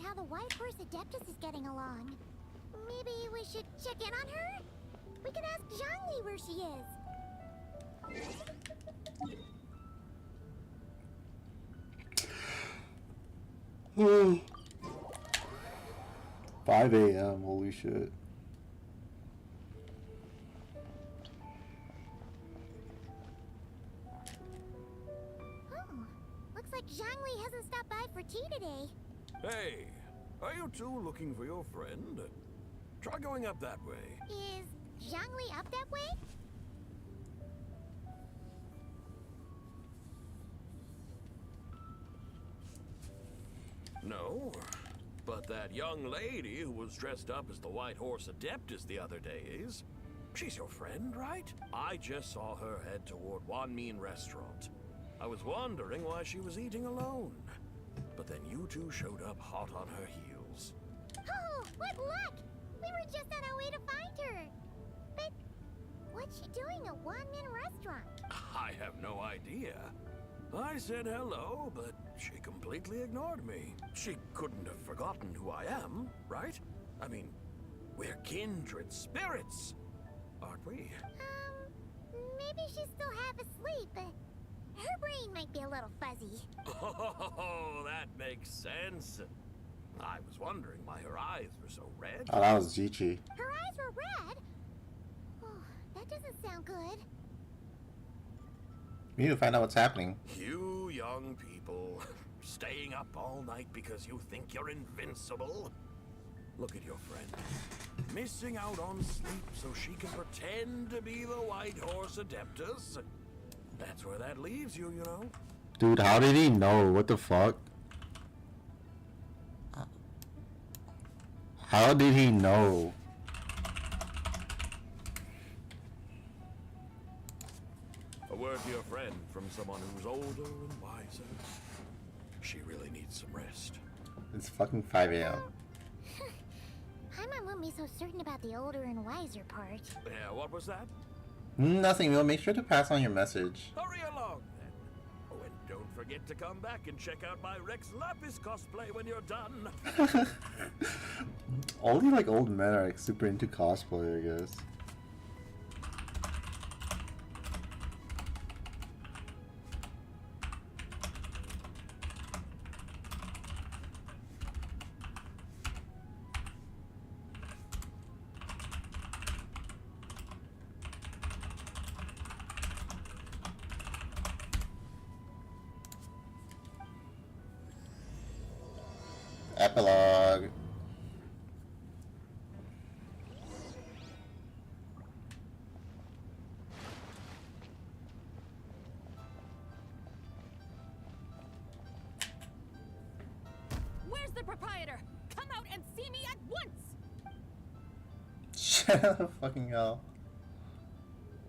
[SPEAKER 8] How the White Horse Adeptus is getting along. Maybe we should check in on her? We could ask Zhongli where she is.
[SPEAKER 1] 5 a.m. Holy shit.
[SPEAKER 8] Oh, looks like Zhongli hasn't stopped by for tea today.
[SPEAKER 3] Hey, are you two looking for your friend? Try going up that way.
[SPEAKER 8] Is Zhongli up that way?
[SPEAKER 3] No, but that young lady who was dressed up as the White Horse Adeptus the other day is. She's your friend, right? I just saw her head toward Wanmin Restaurant. I was wondering why she was eating alone. But then you two showed up hot on her heels.
[SPEAKER 8] Oh, what luck! We were just on our way to find her. But what's she doing at Wanmin Restaurant?
[SPEAKER 3] I have no idea. I said hello, but she completely ignored me. She couldn't have forgotten who I am, right? I mean, we're kindred spirits, aren't we?
[SPEAKER 8] Maybe she's still half asleep, but her brain might be a little fuzzy.
[SPEAKER 3] Oh, that makes sense. I was wondering why her eyes were so red.
[SPEAKER 1] Oh, that was Zichi.
[SPEAKER 8] Her eyes were red? Oh, that doesn't sound good.
[SPEAKER 1] We need to find out what's happening.
[SPEAKER 3] You young people, staying up all night because you think you're invincible? Look at your friend. Missing out on sleep so she can pretend to be the White Horse Adeptus. That's where that leaves you, you know?
[SPEAKER 1] Dude, how did he know? What the fuck? How did he know?
[SPEAKER 3] A word to your friend from someone who's older and wiser. She really needs some rest.
[SPEAKER 1] It's fucking 5 a.m.
[SPEAKER 8] Paimon won't be so certain about the older and wiser part.
[SPEAKER 3] Yeah, what was that?
[SPEAKER 1] Nothing. We'll make sure to pass on your message.
[SPEAKER 3] Hurry along, then. Oh, and don't forget to come back and check out my Rex Lapis cosplay when you're done.
[SPEAKER 1] Only like old men are like super into cosplay, I guess. Epilogue.
[SPEAKER 6] Where's the proprietor? Come out and see me at once!
[SPEAKER 1] Shut the fucking hell.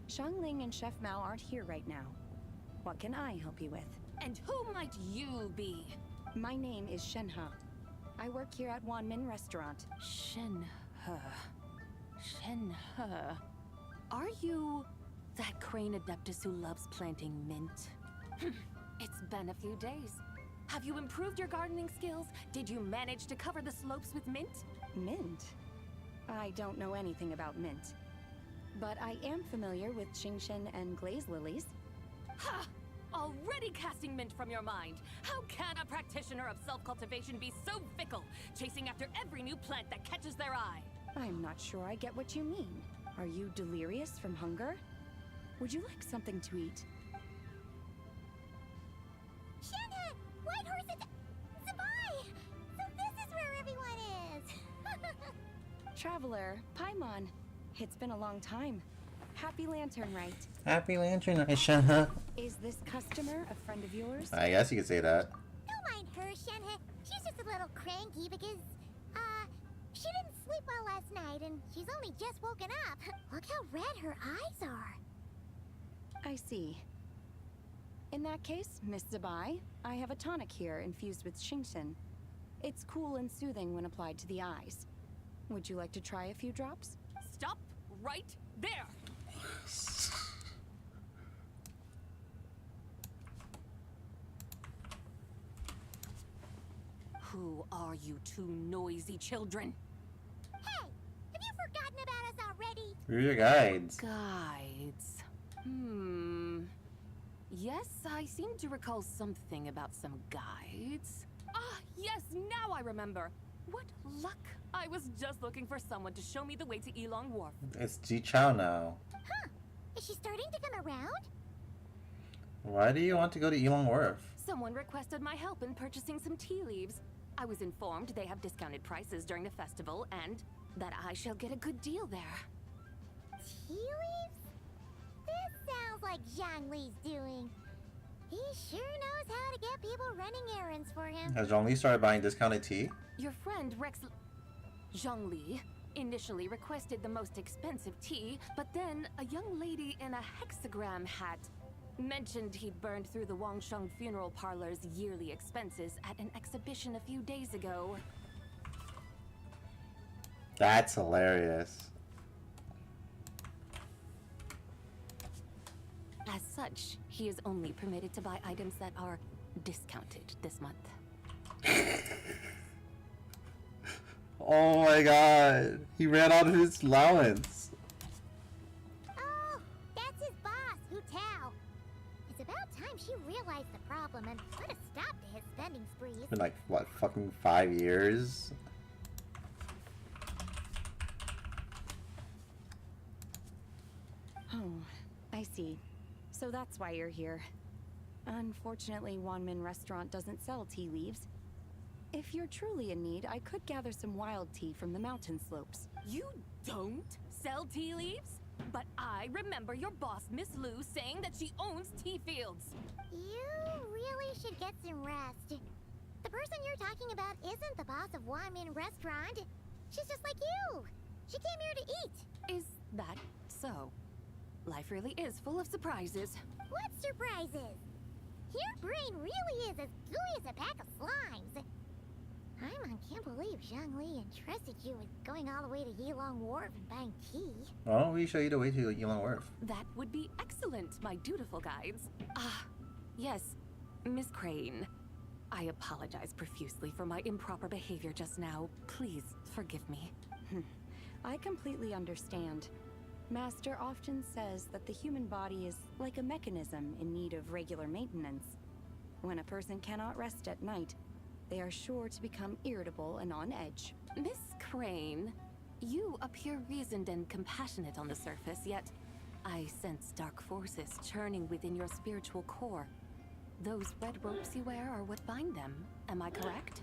[SPEAKER 13] Xiangling and Chef Mao aren't here right now. What can I help you with?
[SPEAKER 6] And who might you be?
[SPEAKER 13] My name is Shenhe. I work here at Wanmin Restaurant.
[SPEAKER 6] Shenhe. Shenhe. Are you that crane adeptus who loves planting mint? It's been a few days. Have you improved your gardening skills? Did you manage to cover the slopes with mint?
[SPEAKER 13] Mint? I don't know anything about mint. But I am familiar with Qingshen and glaze lilies.
[SPEAKER 6] Ha! Already casting mint from your mind. How can a practitioner of self-cultivation be so fickle, chasing after every new plant that catches their eye?
[SPEAKER 13] I'm not sure I get what you mean. Are you delirious from hunger? Would you like something to eat?
[SPEAKER 8] Shenhe! White Horse and Zabai! So this is where everyone is!
[SPEAKER 13] Traveler, Paimon. It's been a long time. Happy Lantern, Rite.
[SPEAKER 1] Happy Lantern, Shenhe.
[SPEAKER 13] Is this customer a friend of yours?
[SPEAKER 1] I guess you could say that.
[SPEAKER 8] Don't mind her, Shenhe. She's just a little cranky because, she didn't sleep well last night and she's only just woken up. Look how red her eyes are.
[SPEAKER 13] I see. In that case, Miss Zabai, I have a tonic here infused with Qingshen. It's cool and soothing when applied to the eyes. Would you like to try a few drops?
[SPEAKER 6] Stop right there! Who are you two noisy children?
[SPEAKER 8] Hey! Have you forgotten about us already?
[SPEAKER 1] Who are your guides?
[SPEAKER 6] Guides. Yes, I seem to recall something about some guides. Ah, yes, now I remember. What luck! I was just looking for someone to show me the way to Elong Wharf.
[SPEAKER 1] It's Ji Chao now.
[SPEAKER 8] Huh. Is she starting to come around?
[SPEAKER 1] Why do you want to go to Elong Wharf?
[SPEAKER 6] Someone requested my help in purchasing some tea leaves. I was informed they have discounted prices during the festival and that I shall get a good deal there.
[SPEAKER 8] Tea leaves? This sounds like Zhongli's doing. He sure knows how to get people running errands for him.
[SPEAKER 1] Has Zhongli started buying discounted tea?
[SPEAKER 6] Your friend Zhongli initially requested the most expensive tea, but then a young lady in a hexagram hat mentioned he'd burned through the Wangsheng funeral parlor's yearly expenses at an exhibition a few days ago.
[SPEAKER 1] That's hilarious.
[SPEAKER 6] As such, he is only permitted to buy items that are discounted this month.
[SPEAKER 1] Oh my god. He ran out of his allowance.
[SPEAKER 8] Oh, that's his boss, Hu Tao. It's about time she realized the problem and put a stop to his spending sprees.
[SPEAKER 1] It's been like, what, fucking 5 years?
[SPEAKER 13] Oh, I see. So that's why you're here. Unfortunately, Wanmin Restaurant doesn't sell tea leaves. If you're truly in need, I could gather some wild tea from the mountain slopes.
[SPEAKER 6] You don't sell tea leaves? But I remember your boss, Miss Lu, saying that she owns tea fields.
[SPEAKER 8] You really should get some rest. The person you're talking about isn't the boss of Wanmin Restaurant. She's just like you. She came here to eat.
[SPEAKER 6] Is that so? Life really is full of surprises.
[SPEAKER 8] What surprises? Your brain really is as gooey as a pack of slimes. Can't believe Zhongli entrusted you with going all the way to Yilong Wharf and buying tea.
[SPEAKER 1] Why don't we show you the way to Yilong Wharf?
[SPEAKER 6] That would be excellent, my dutiful guides. Yes, Miss Crane. I apologize profusely for my improper behavior just now. Please forgive me.
[SPEAKER 13] I completely understand. Master often says that the human body is like a mechanism in need of regular maintenance. When a person cannot rest at night, they are sure to become irritable and on edge.
[SPEAKER 6] Miss Crane, you appear reasoned and compassionate on the surface, yet I sense dark forces churning within your spiritual core. Those red ropes you wear are what bind them. Am I correct?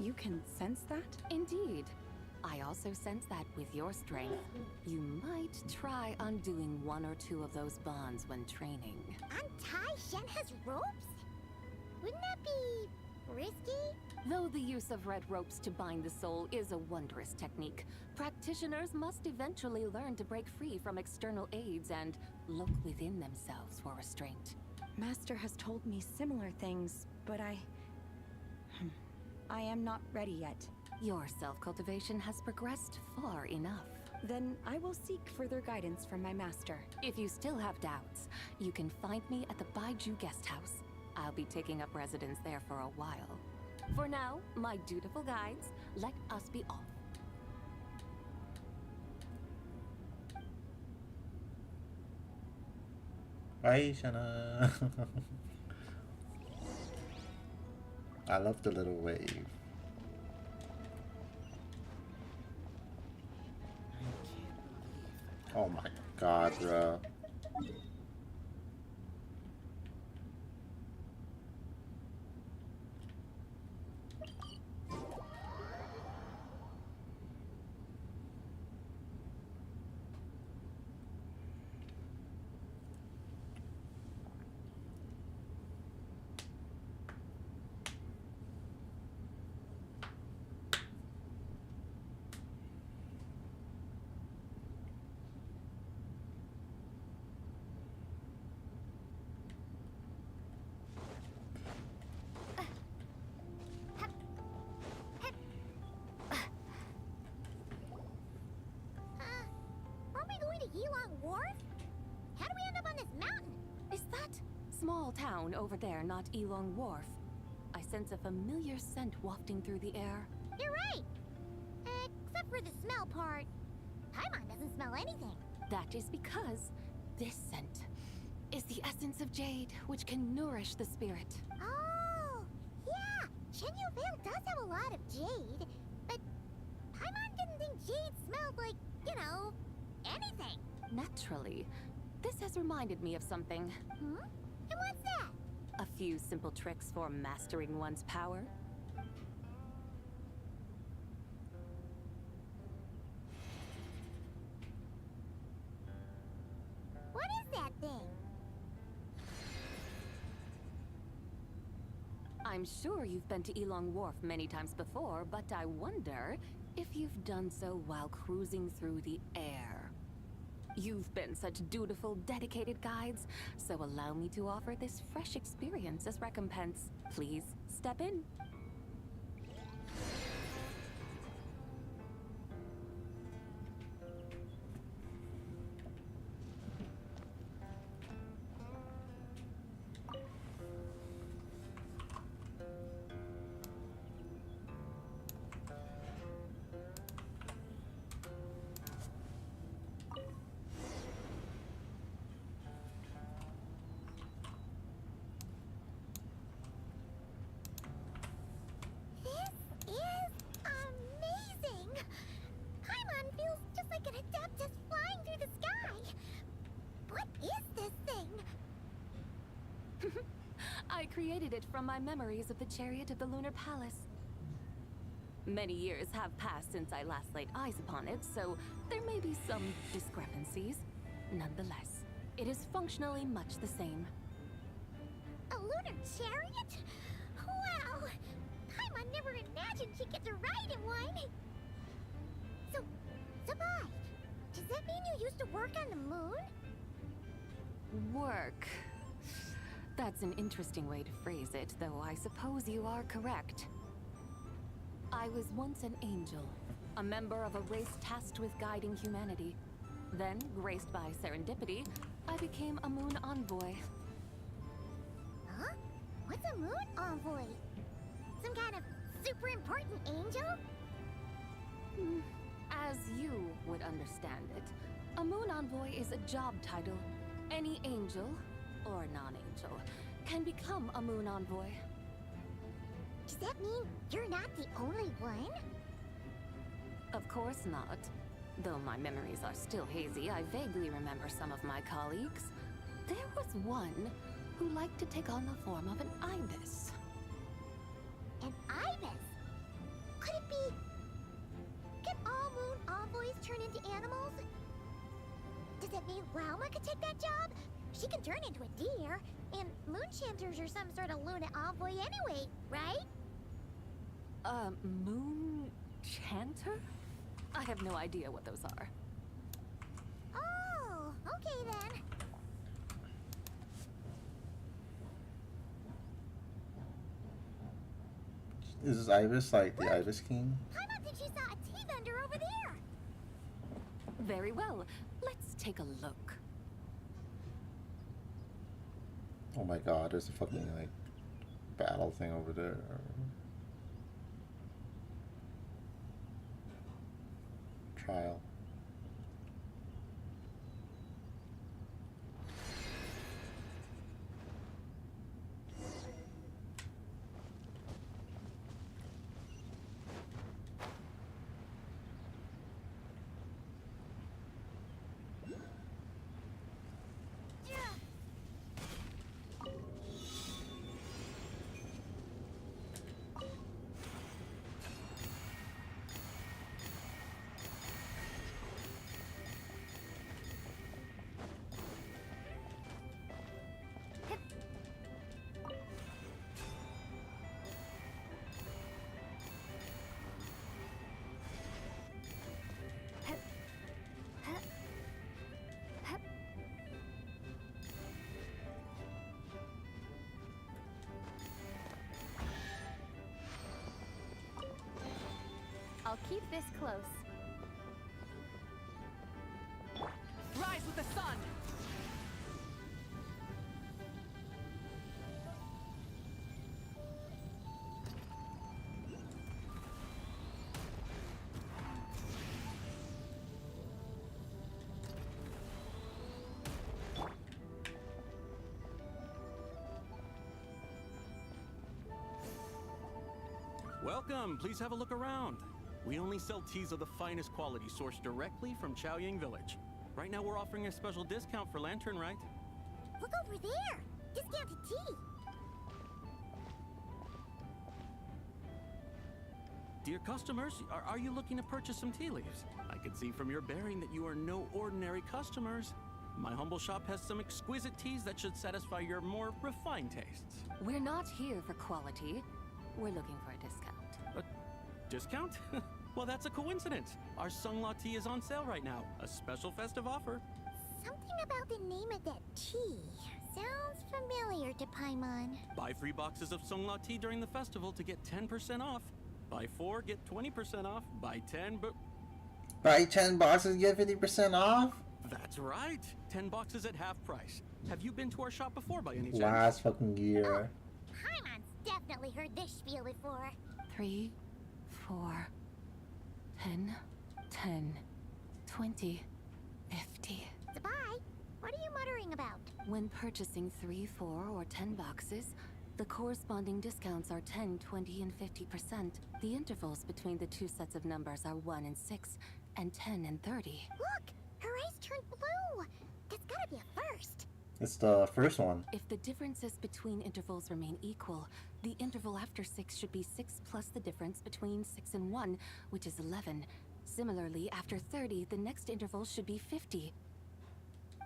[SPEAKER 13] You can sense that?
[SPEAKER 6] Indeed. I also sense that with your strength, you might try undoing one or two of those bonds when training.
[SPEAKER 8] Untie Shenhe's ropes? Wouldn't that be risky?
[SPEAKER 6] Though the use of red ropes to bind the soul is a wondrous technique, practitioners must eventually learn to break free from external aids and look within themselves for restraint.
[SPEAKER 13] Master has told me similar things, but I am not ready yet.
[SPEAKER 6] Your self-cultivation has progressed far enough.
[SPEAKER 13] Then I will seek further guidance from my master.
[SPEAKER 6] If you still have doubts, you can find me at the Baiju guest house. I'll be taking up residence there for a while. For now, my dutiful guides, let us be off.
[SPEAKER 1] Bye, Shanna. I love the little wave. Oh my god, bro.
[SPEAKER 6] Small town over there, not Elong Wharf. I sense a familiar scent wafting through the air.
[SPEAKER 8] You're right! Except for the smell part. Paimon doesn't smell anything.
[SPEAKER 6] That is because this scent is the essence of jade, which can nourish the spirit.
[SPEAKER 8] Oh, yeah! Shenyu Vale does have a lot of jade, but Paimon didn't think jade smelled like, you know, anything.
[SPEAKER 6] Naturally. This has reminded me of something.
[SPEAKER 8] Hmm? And what's that?
[SPEAKER 6] A few simple tricks for mastering one's power.
[SPEAKER 8] What is that thing?
[SPEAKER 6] I'm sure you've been to Elong Wharf many times before, but I wonder if you've done so while cruising through the air. You've been such dutiful, dedicated guides, so allow me to offer this fresh experience as recompense. Please, step in. I created it from my memories of the chariot of the Lunar Palace. Many years have passed since I last laid eyes upon it, so there may be some discrepancies. Nonetheless, it is functionally much the same.
[SPEAKER 8] A lunar chariot? Wow! Paimon never imagined she'd get to ride in one! So, Sabai, does that mean you used to work on the moon?
[SPEAKER 6] Work. That's an interesting way to phrase it, though I suppose you are correct. I was once an angel, a member of a race tasked with guiding humanity. Then, graced by serendipity, I became a moon envoy.
[SPEAKER 8] Huh? What's a moon envoy? Some kind of super important angel?
[SPEAKER 6] As you would understand it, a moon envoy is a job title. Any angel, or non-angel, can become a moon envoy.
[SPEAKER 8] Does that mean you're not the only one?
[SPEAKER 6] Of course not. Though my memories are still hazy, I vaguely remember some of my colleagues. There was one who liked to take on the form of an ibis.
[SPEAKER 8] An ibis? turn into animals? Does it mean Lauma could take that job? She can turn into a deer, and moonshanters are some sort of Luna envoy anyway, right?
[SPEAKER 13] Moon chanter? I have no idea what those are.
[SPEAKER 8] Oh, okay then.
[SPEAKER 1] Is Ibis like the Ibis King?
[SPEAKER 8] Paimon thinks she saw a tea vendor over there.
[SPEAKER 13] Very well. Let's take a look.
[SPEAKER 1] Oh my god, there's a fucking like battle thing over there. Trial.
[SPEAKER 10] I'll keep this close.
[SPEAKER 6] Rise with the sun!
[SPEAKER 16] Welcome, please have a look around. We only sell teas of the finest quality sourced directly from Chaoying Village. Right now we're offering a special discount for Lantern Rite.
[SPEAKER 8] Look over there! Discounted tea!
[SPEAKER 16] Dear customers, are you looking to purchase some tea leaves? I can see from your bearing that you are no ordinary customers. My humble shop has some exquisite teas that should satisfy your more refined tastes.
[SPEAKER 13] We're not here for quality. We're looking for a discount.
[SPEAKER 16] A discount? Well, that's a coincidence. Our Sunglaw tea is on sale right now. A special festive offer.
[SPEAKER 8] Something about the name of that tea sounds familiar to Paimon.
[SPEAKER 16] Buy 3 boxes of Sunglaw tea during the festival to get 10% off. Buy 4, get 20% off. Buy 10, but...
[SPEAKER 1] Buy 10 boxes, get 50% off?
[SPEAKER 16] That's right. 10 boxes at half price. Have you been to our shop before by any chance?
[SPEAKER 1] Last fucking year.
[SPEAKER 8] Paimon's definitely heard this spiel before.
[SPEAKER 13] 3, 4, 10, 10, 20, 50.
[SPEAKER 8] Goodbye. What are you muttering about?
[SPEAKER 13] When purchasing 3, 4, or 10 boxes, the corresponding discounts are 10, 20, and 50%. The intervals between the two sets of numbers are 1 and 6, and 10 and 30.
[SPEAKER 8] Look! Her eyes turned blue! That's gotta be a first.
[SPEAKER 1] It's the first one.
[SPEAKER 13] If the differences between intervals remain equal, the interval after 6 should be 6 plus the difference between 6 and 1, which is 11. Similarly, after 30, the next interval should be 50.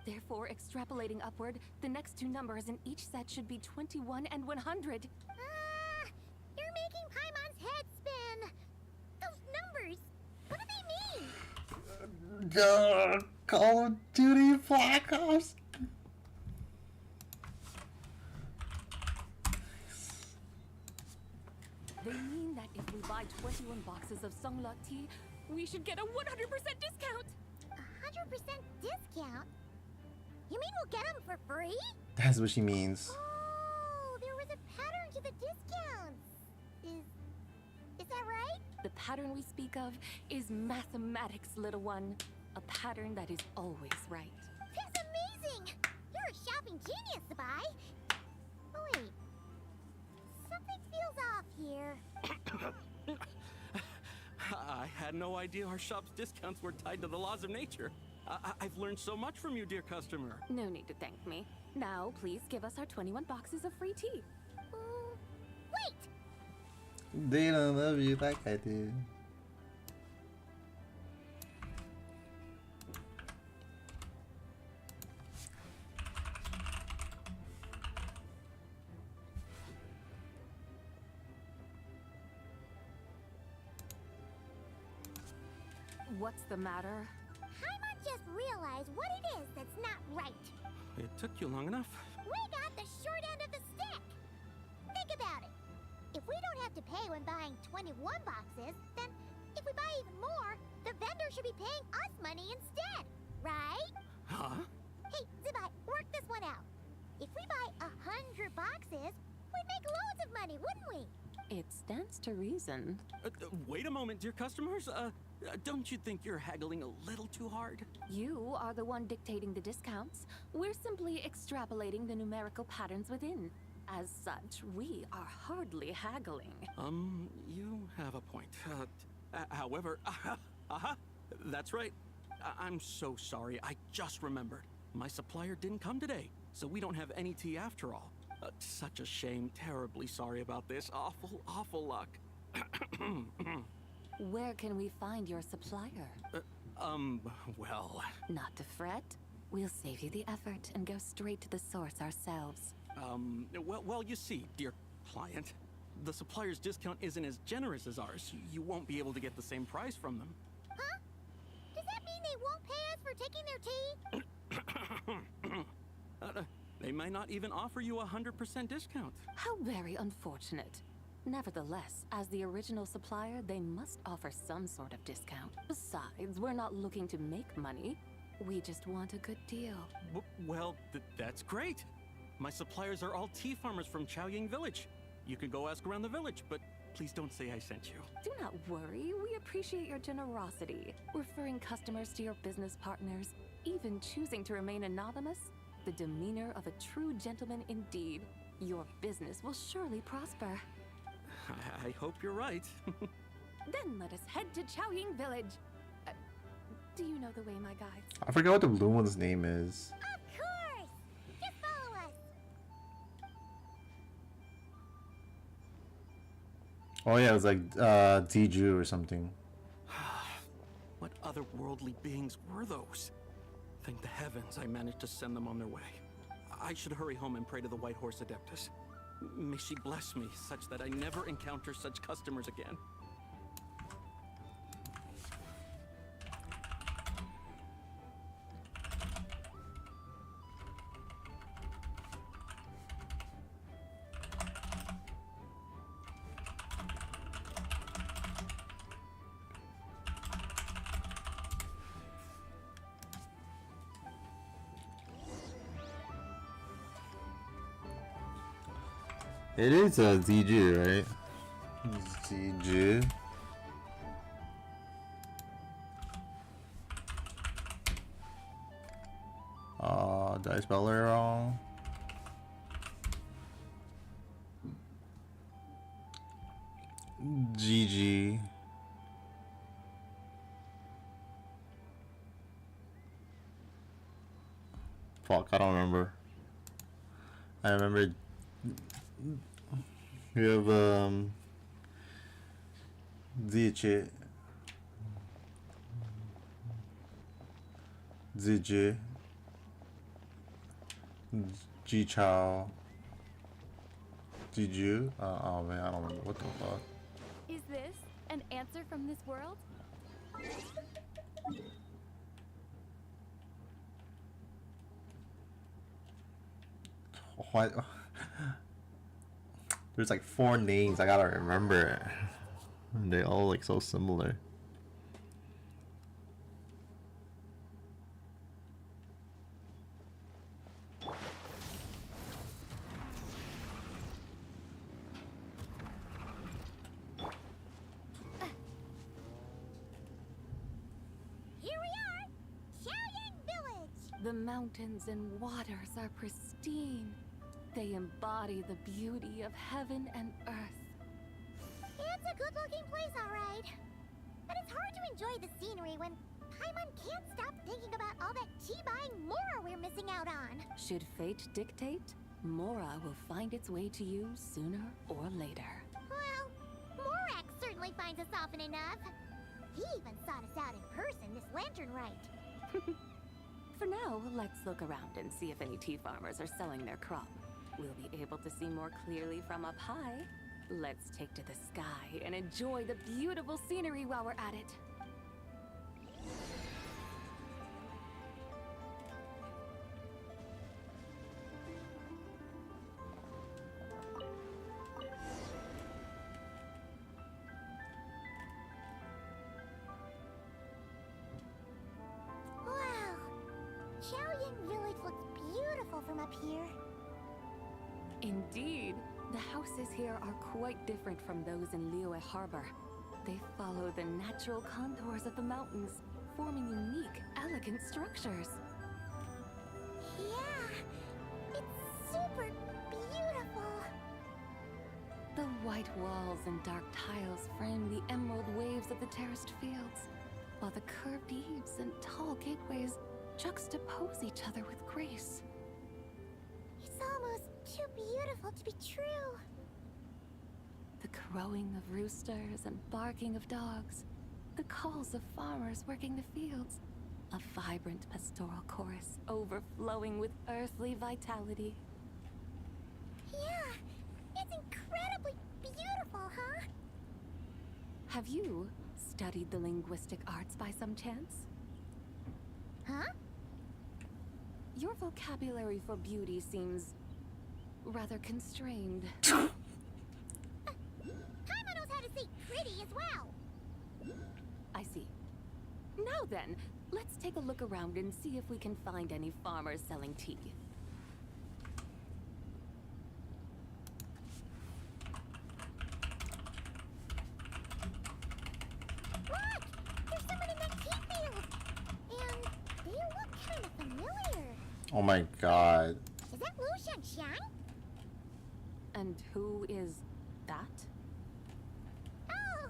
[SPEAKER 13] Therefore, extrapolating upward, the next two numbers in each set should be 21 and 100.
[SPEAKER 8] You're making Paimon's head spin! Those numbers! What do they mean?
[SPEAKER 1] Call of Duty Black Ops!
[SPEAKER 13] They mean that if we buy 21 boxes of Sunglaw tea, we should get a 100% discount!
[SPEAKER 8] 100% discount? You mean we'll get them for free?
[SPEAKER 1] That's what she means.
[SPEAKER 8] Oh, there was a pattern to the discounts. Is that right?
[SPEAKER 13] The pattern we speak of is mathematics, little one. A pattern that is always right.
[SPEAKER 8] That's amazing! You're a shopping genius, Sabai. Oh, wait. Something feels off here.
[SPEAKER 16] I had no idea our shop's discounts were tied to the laws of nature. I've learned so much from you, dear customer.
[SPEAKER 13] No need to thank me. Now, please give us our 21 boxes of free tea.
[SPEAKER 8] Wait!
[SPEAKER 1] They don't love you like I do.
[SPEAKER 13] What's the matter?
[SPEAKER 8] Paimon just realized what it is that's not right.
[SPEAKER 16] It took you long enough.
[SPEAKER 8] We got the short end of the stick. Think about it. If we don't have to pay when buying 21 boxes, then if we buy even more, the vendor should be paying us money instead, right?
[SPEAKER 16] Huh?
[SPEAKER 8] Hey, Zibai, work this one out. If we buy 100 boxes, we'd make loads of money, wouldn't we?
[SPEAKER 13] It stands to reason.
[SPEAKER 16] Wait a moment, dear customers. Don't you think you're haggling a little too hard?
[SPEAKER 13] You are the one dictating the discounts. We're simply extrapolating the numerical patterns within. As such, we are hardly haggling.
[SPEAKER 16] You have a point. However, that's right. I'm so sorry. I just remembered. My supplier didn't come today, so we don't have any tea after all. Such a shame. Terribly sorry about this. Awful, awful luck.
[SPEAKER 13] Where can we find your supplier?
[SPEAKER 16] Well...
[SPEAKER 13] Not to fret. We'll save you the effort and go straight to the source ourselves.
[SPEAKER 16] Well, you see, dear client, the supplier's discount isn't as generous as ours. You won't be able to get the same price from them.
[SPEAKER 8] Huh? Does that mean they won't pay us for taking their tea?
[SPEAKER 16] They might not even offer you 100% discount.
[SPEAKER 13] How very unfortunate. Nevertheless, as the original supplier, they must offer some sort of discount. Besides, we're not looking to make money. We just want a good deal.
[SPEAKER 16] Well, that's great. My suppliers are all tea farmers from Chaoying Village. You can go ask around the village, but please don't say I sent you.
[SPEAKER 13] Do not worry. We appreciate your generosity. Referring customers to your business partners, even choosing to remain anonymous. The demeanor of a true gentleman indeed. Your business will surely prosper.
[SPEAKER 16] I hope you're right.
[SPEAKER 13] Then let us head to Chaoying Village. Do you know the way, my guides?
[SPEAKER 1] I forgot what the blue one's name is.
[SPEAKER 8] Of course! Just follow us!
[SPEAKER 1] Oh yeah, it was like Diju or something.
[SPEAKER 16] What otherworldly beings were those? Thank the heavens I managed to send them on their way. I should hurry home and pray to the White Horse Adeptus. May she bless me such that I never encounter such customers again.
[SPEAKER 1] It is a Ziju, right? Ziju. Did I spell it wrong? GG. Fuck, I don't remember. I remember. We have Ziche, Ziji, Jichao, Jiju. Oh man, I don't remember what the fuck.
[SPEAKER 2] Is this an answer from this world?
[SPEAKER 1] What? There's like 4 names I gotta remember. They all like so similar.
[SPEAKER 8] Here we are! Chaoying Village!
[SPEAKER 13] The mountains and waters are pristine. They embody the beauty of heaven and earth.
[SPEAKER 8] It's a good-looking place, all right. But it's hard to enjoy the scenery when Paimon can't stop thinking about all that tea-buying Mora we're missing out on.
[SPEAKER 13] Should fate dictate, Mora will find its way to you sooner or later.
[SPEAKER 8] Well, Morak certainly finds us often enough. He even sought us out in person this lantern rite.
[SPEAKER 13] For now, let's look around and see if any tea farmers are selling their crop. We'll be able to see more clearly from up high. Let's take to the sky and enjoy the beautiful scenery while we're at it.
[SPEAKER 8] up here?
[SPEAKER 13] Indeed, the houses here are quite different from those in Liyue Harbor. They follow the natural contours of the mountains, forming unique, elegant structures.
[SPEAKER 8] Yeah, it's super beautiful.
[SPEAKER 13] The white walls and dark tiles frame the emerald waves of the terraced fields, while the curved eaves and tall gateways juxtapose each other with grace.
[SPEAKER 8] It's almost too beautiful to be true.
[SPEAKER 13] The crowing of roosters and barking of dogs, the calls of farmers working the fields, a vibrant pastoral chorus overflowing with earthly vitality.
[SPEAKER 8] Yeah, it's incredibly beautiful, huh?
[SPEAKER 13] Have you studied the linguistic arts by some chance?
[SPEAKER 8] Huh?
[SPEAKER 13] Your vocabulary for beauty seems rather constrained.
[SPEAKER 8] Paimon knows how to say pretty as well.
[SPEAKER 13] I see. Now then, let's take a look around and see if we can find any farmers selling tea.
[SPEAKER 8] Look! There's someone in that tea field! And they look kind of familiar.
[SPEAKER 1] Oh my god.
[SPEAKER 8] Is that Lu Xiangxiang?
[SPEAKER 13] And who is that?
[SPEAKER 8] Oh,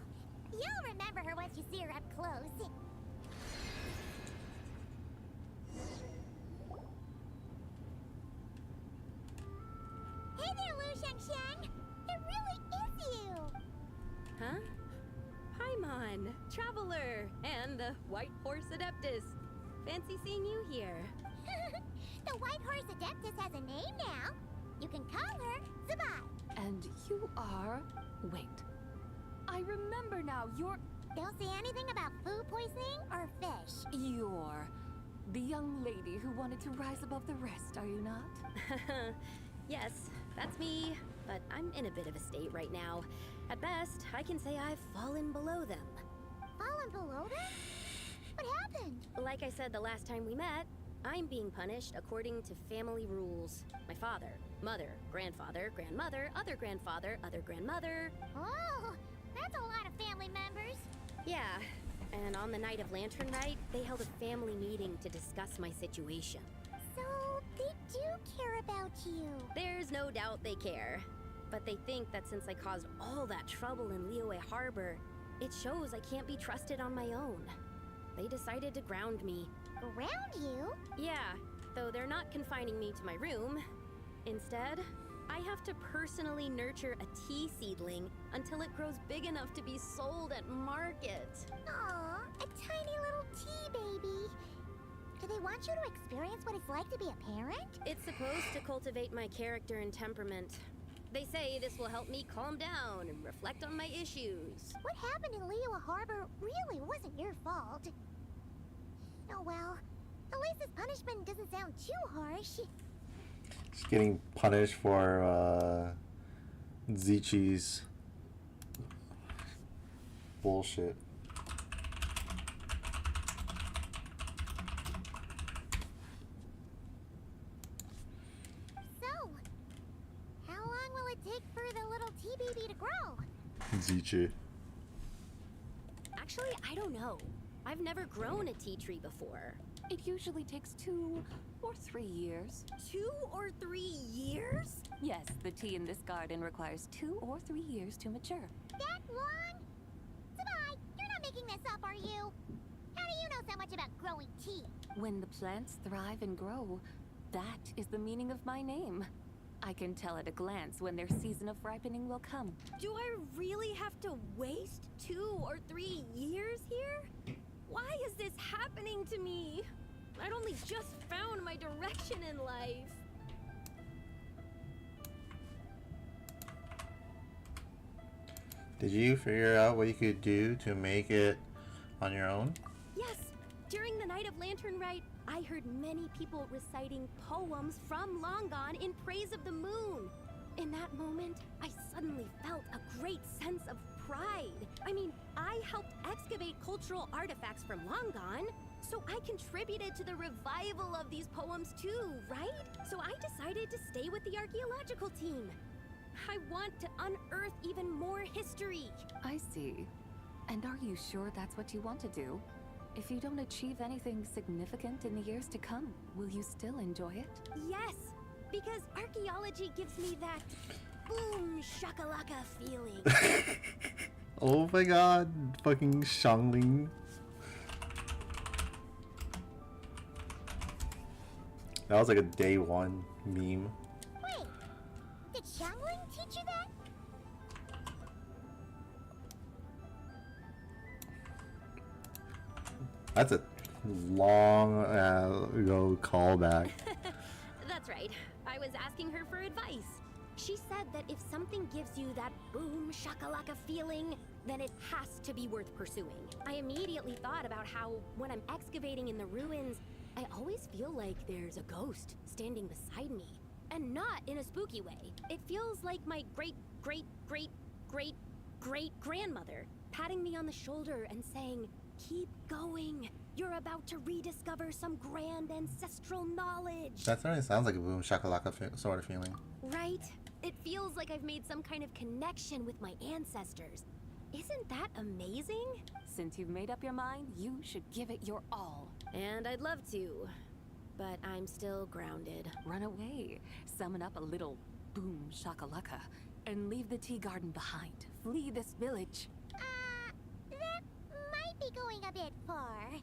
[SPEAKER 8] you'll remember her once you see her up close. Hey there, Lu Xiangxiang! It really is you!
[SPEAKER 12] Huh? Paimon, Traveler, and the White Horse Adeptus. Fancy seeing you here.
[SPEAKER 8] The White Horse Adeptus has a name now. You can call her Zabai.
[SPEAKER 13] And you are... Wait. I remember now, you're...
[SPEAKER 8] Don't say anything about food poisoning or fish.
[SPEAKER 13] You're the young lady who wanted to rise above the rest, are you not?
[SPEAKER 12] Yes, that's me, but I'm in a bit of a state right now. At best, I can say I've fallen below them.
[SPEAKER 8] Fallen below them? What happened?
[SPEAKER 12] Like I said the last time we met, I'm being punished according to family rules. My father, mother, grandfather, grandmother, other grandfather, other grandmother.
[SPEAKER 8] Oh, that's a lot of family members.
[SPEAKER 12] Yeah, and on the night of Lantern Rite, they held a family meeting to discuss my situation.
[SPEAKER 8] So, they do care about you.
[SPEAKER 12] There's no doubt they care. But they think that since I caused all that trouble in Liyue Harbor, it shows I can't be trusted on my own. They decided to ground me.
[SPEAKER 8] Ground you?
[SPEAKER 12] Yeah, though they're not confining me to my room. Instead, I have to personally nurture a tea seedling until it grows big enough to be sold at market.
[SPEAKER 8] Aw, a tiny little tea baby. Do they want you to experience what it's like to be a parent?
[SPEAKER 12] It's supposed to cultivate my character and temperament. They say this will help me calm down and reflect on my issues.
[SPEAKER 8] What happened in Liyue Harbor really wasn't your fault. Oh well, at least this punishment doesn't sound too harsh.
[SPEAKER 1] Just getting punished for Zichi's bullshit.
[SPEAKER 8] So, how long will it take for the little tea baby to grow?
[SPEAKER 1] Zichi.
[SPEAKER 12] Actually, I don't know. I've never grown a tea tree before.
[SPEAKER 13] It usually takes 2 or 3 years.
[SPEAKER 12] 2 or 3 years?
[SPEAKER 13] Yes, the tea in this garden requires 2 or 3 years to mature.
[SPEAKER 8] That long? Zabai, you're not making this up, are you? How do you know so much about growing tea?
[SPEAKER 13] When the plants thrive and grow, that is the meaning of my name. I can tell at a glance when their season of ripening will come.
[SPEAKER 12] Do I really have to waste 2 or 3 years here? Why is this happening to me? I'd only just found my direction in life.
[SPEAKER 1] Did you figure out what you could do to make it on your own?
[SPEAKER 12] Yes, during the night of Lantern Rite, I heard many people reciting poems from Long Gone in praise of the moon. In that moment, I suddenly felt a great sense of pride. I mean, I helped excavate cultural artifacts from Long Gone, So I contributed to the revival of these poems too, right? So I decided to stay with the archaeological team. I want to unearth even more history.
[SPEAKER 6] I see. And are you sure that's what you want to do? If you don't achieve anything significant in the years to come, will you still enjoy it?
[SPEAKER 12] Yes, because archaeology gives me that boom shakalaka feeling.
[SPEAKER 1] Oh my god, fucking Xiangling. That was like a day one meme.
[SPEAKER 8] Wait, did Xiangling teach you that?
[SPEAKER 1] That's a long ago callback.
[SPEAKER 12] That's right. I was asking her for advice. She said that if something gives you that boom shakalaka feeling, then it has to be worth pursuing. I immediately thought about how, when I'm excavating in the ruins, I always feel like there's a ghost standing beside me. And not in a spooky way. It feels like my great-great-great-great-great-grandmother patting me on the shoulder and saying, "Keep going. You're about to rediscover some grand ancestral knowledge."
[SPEAKER 1] That certainly sounds like a boom shakalaka sort of feeling.
[SPEAKER 12] Right? It feels like I've made some kind of connection with my ancestors. Isn't that amazing?
[SPEAKER 6] Since you've made up your mind, you should give it your all.
[SPEAKER 12] And I'd love to, but I'm still grounded.
[SPEAKER 6] Run away. Summon up a little boom shakalaka and leave the tea garden behind. Flee this village.
[SPEAKER 8] That might be going a bit far.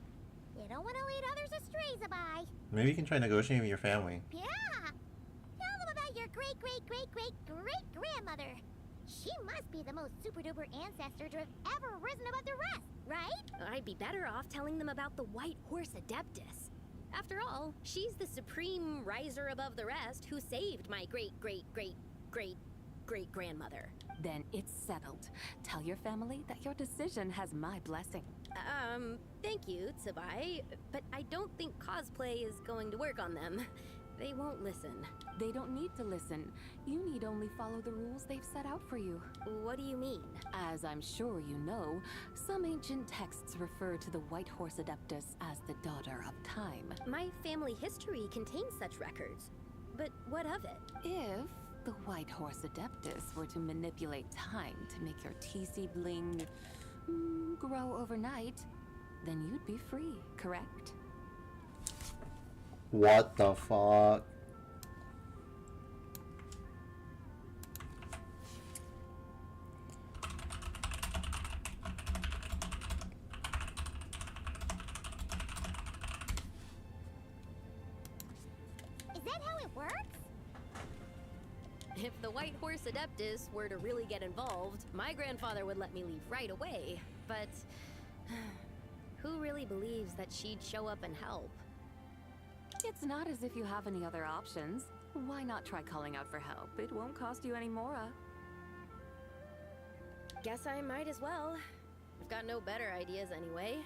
[SPEAKER 8] You don't want to lead others astray, Zabai.
[SPEAKER 1] Maybe you can try negotiating with your family.
[SPEAKER 8] Yeah! Tell them about your great-great-great-great-great-grandmother. She must be the most super-duper ancestor to have ever risen above the rest, right?
[SPEAKER 12] I'd be better off telling them about the White Horse Adeptus. After all, she's the supreme riser above the rest who saved my great-great-great-great-great-grandmother.
[SPEAKER 6] Then it's settled. Tell your family that your decision has my blessing.
[SPEAKER 12] Thank you, Tsubai, but I don't think cosplay is going to work on them. They won't listen.
[SPEAKER 6] They don't need to listen. You need only follow the rules they've set out for you.
[SPEAKER 12] What do you mean?
[SPEAKER 6] As I'm sure you know, some ancient texts refer to the White Horse Adeptus as the Daughter of Time.
[SPEAKER 12] My family history contains such records. But what of it?
[SPEAKER 6] If the White Horse Adeptus were to manipulate time to make your TC bling grow overnight, then you'd be free, correct?
[SPEAKER 1] What the fuck?
[SPEAKER 8] Is that how it works?
[SPEAKER 12] If the White Horse Adeptus were to really get involved, my grandfather would let me leave right away. But who really believes that she'd show up and help?
[SPEAKER 6] It's not as if you have any other options. Why not try calling out for help? It won't cost you any more.
[SPEAKER 12] Guess I might as well. I've got no better ideas anyway.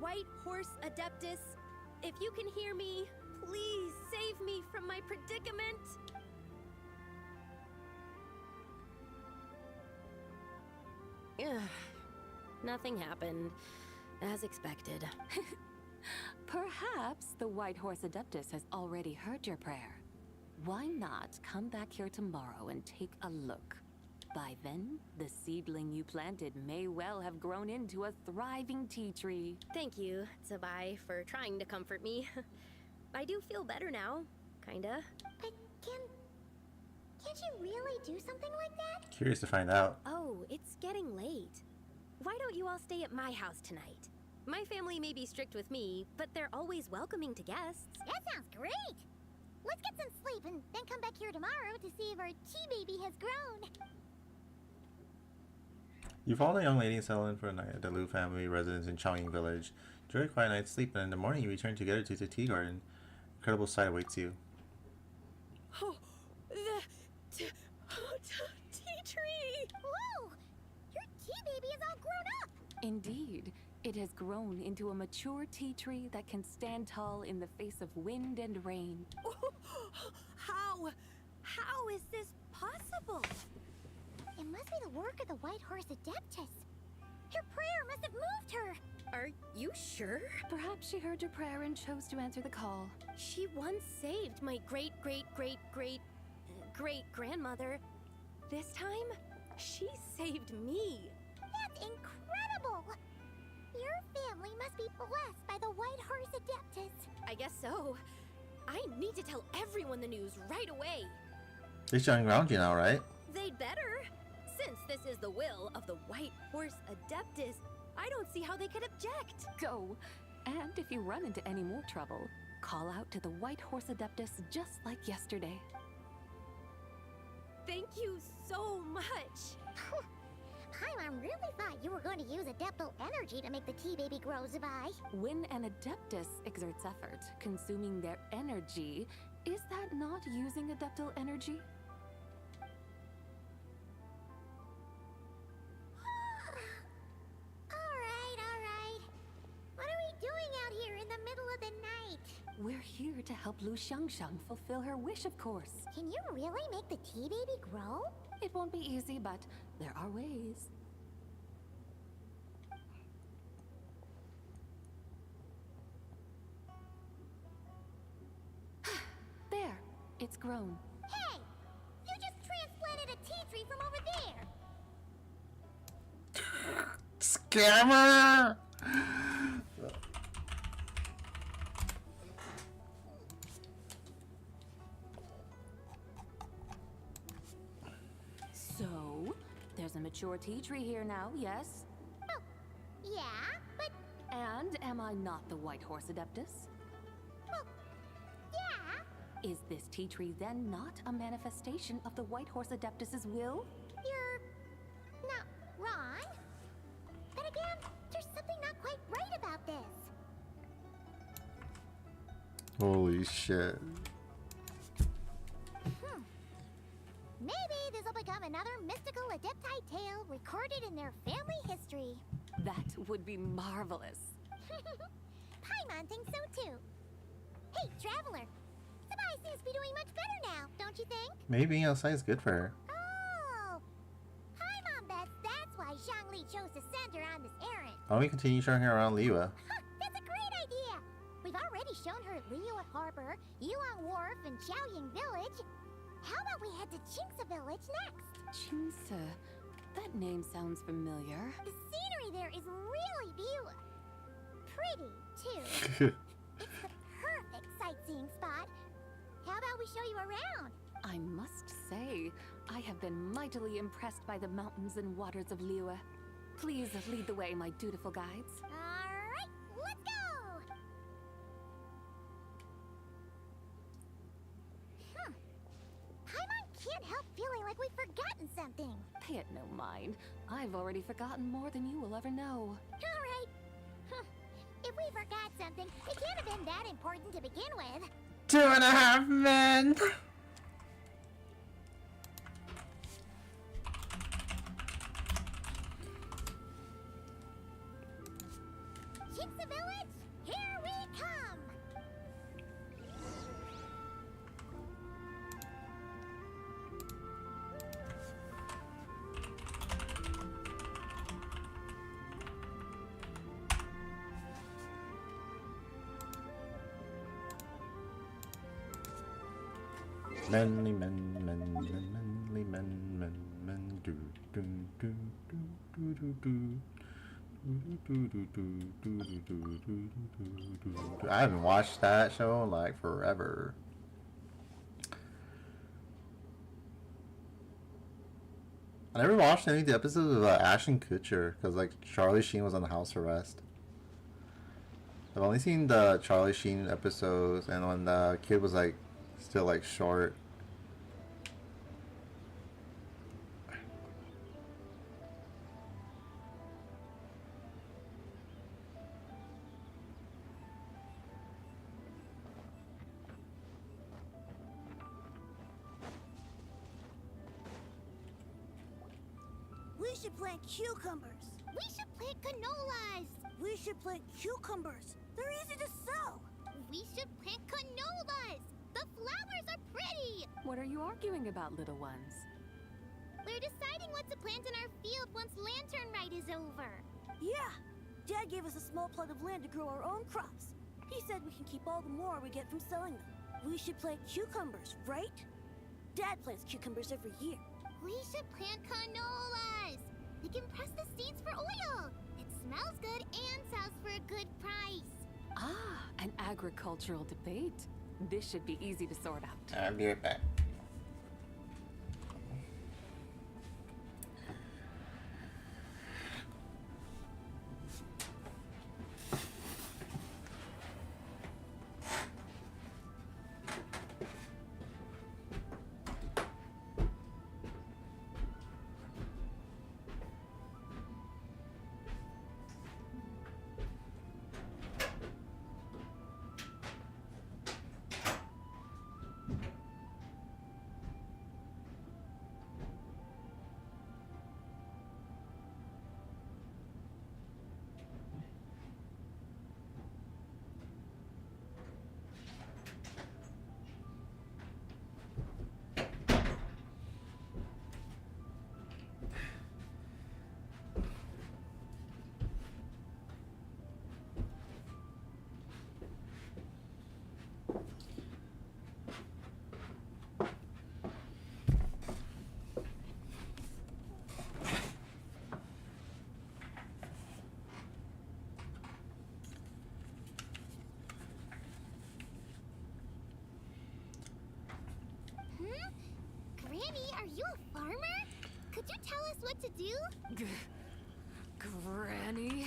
[SPEAKER 12] White Horse Adeptus, if you can hear me, please save me from my predicament. Ugh. Nothing happened, as expected.
[SPEAKER 6] Perhaps the White Horse Adeptus has already heard your prayer. Why not come back here tomorrow and take a look? By then, the seedling you planted may well have grown into a thriving tea tree.
[SPEAKER 12] Thank you, Tsubai, for trying to comfort me. I do feel better now, kinda.
[SPEAKER 8] But can't you really do something like that?
[SPEAKER 1] Curious to find out.
[SPEAKER 12] Oh, it's getting late. Why don't you all stay at my house tonight? My family may be strict with me, but they're always welcoming to guests.
[SPEAKER 8] That sounds great! Let's get some sleep and then come back here tomorrow to see if our tea baby has grown.
[SPEAKER 1] You follow a young lady and settle in for a night at the Liu family residence in Chang'ing village. Enjoy a quiet night's sleep, and in the morning you return together to the tea garden. Incredible sight awaits you.
[SPEAKER 12] Oh, the tea tree!
[SPEAKER 8] Whoa! Your tea baby is all grown up!
[SPEAKER 6] Indeed, it has grown into a mature tea tree that can stand tall in the face of wind and rain.
[SPEAKER 12] How is this possible?
[SPEAKER 8] It must be the work of the White Horse Adeptus. Her prayer must have moved her.
[SPEAKER 12] Are you sure?
[SPEAKER 13] Perhaps she heard your prayer and chose to answer the call.
[SPEAKER 12] She once saved my great-great-great-great-great-grandmother. This time, she saved me.
[SPEAKER 8] That's incredible! Your family must be blessed by the White Horse Adeptus.
[SPEAKER 12] I guess so. I need to tell everyone the news right away.
[SPEAKER 1] They're showing around you now, right?
[SPEAKER 12] They'd better. Since this is the will of the White Horse Adeptus, I don't see how they could object.
[SPEAKER 13] Go. And if you run into any more trouble, call out to the White Horse Adeptus just like yesterday.
[SPEAKER 12] Thank you so much.
[SPEAKER 8] Paimon really thought you were going to use Adeptal energy to make the tea baby grow, Zabai.
[SPEAKER 13] When an Adeptus exerts effort, consuming their energy, is that not using Adeptal energy?
[SPEAKER 8] Alright. What are we doing out here in the middle of the night?
[SPEAKER 13] We're here to help Lu Xiangxiang fulfill her wish, of course.
[SPEAKER 8] Can you really make the tea baby grow?
[SPEAKER 13] It won't be easy, but there are ways. There, it's grown.
[SPEAKER 8] Hey! You just transplanted a tea tree from over there!
[SPEAKER 1] Scammer!
[SPEAKER 13] So, there's a mature tea tree here now, yes?
[SPEAKER 8] Oh, yeah, but...
[SPEAKER 13] And am I not the White Horse Adeptus?
[SPEAKER 8] Well, yeah.
[SPEAKER 13] Is this tea tree then not a manifestation of the White Horse Adeptus's will?
[SPEAKER 8] You're... not wrong. But again, there's something not quite right about this.
[SPEAKER 1] Holy shit.
[SPEAKER 8] Maybe this will become another mystical Adepti tale recorded in their family history.
[SPEAKER 13] That would be marvelous.
[SPEAKER 8] Paimon thinks so too. Hey, Traveler. Sabai seems to be doing much better now, don't you think?
[SPEAKER 1] Maybe being outside is good for her.
[SPEAKER 8] Oh! Paimon bets that's why Zhongli chose to send her on this errand.
[SPEAKER 1] Why don't we continue showing her around Liyue?
[SPEAKER 8] That's a great idea! We've already shown her Liyue Harbor, Yuan Wharf, and Xiaoying Village. How about we head to Qingce Village next?
[SPEAKER 13] Qingce? That name sounds familiar.
[SPEAKER 8] The scenery there is really pretty, too. It's the perfect sightseeing spot. How about we show you around?
[SPEAKER 13] I must say, I have been mightily impressed by the mountains and waters of Liyue. Please lead the way, my dutiful guides.
[SPEAKER 8] Alright, let's go! Paimon can't help feeling like we've forgotten something.
[SPEAKER 13] Pay it no mind. I've already forgotten more than you will ever know.
[SPEAKER 8] Alright. If we forgot something, it can't have been that important to begin with.
[SPEAKER 1] 2.5 men!
[SPEAKER 8] Qingce Village, here we come!
[SPEAKER 1] Manly men, do do do do do do do. I haven't watched that show in like forever. I never watched any of the episodes of Ashton Kutcher because like Charlie Sheen was on house arrest. I've only seen the Charlie Sheen episodes and when the kid was like still like short.
[SPEAKER 8] We should plant cucumbers. We should plant canolas. We should plant cucumbers. They're easy to sow. We should plant canolas. The flowers are pretty.
[SPEAKER 13] What are you arguing about, little ones?
[SPEAKER 8] We're deciding what to plant in our field once Lantern Rite is over.
[SPEAKER 20] Yeah,
[SPEAKER 17] Dad gave us a small plot of land to grow our own crops. He said we can keep all the more we get from selling them. We should plant cucumbers, right? Dad plants cucumbers every year.
[SPEAKER 8] We should plant canolas. We can press the seeds for oil. It smells good and sells for a good price.
[SPEAKER 18] Ah, an agricultural debate. This should be easy to sort out.
[SPEAKER 1] I'll be right back.
[SPEAKER 8] Granny, are you a farmer? Could you tell us what to do?
[SPEAKER 18] Granny?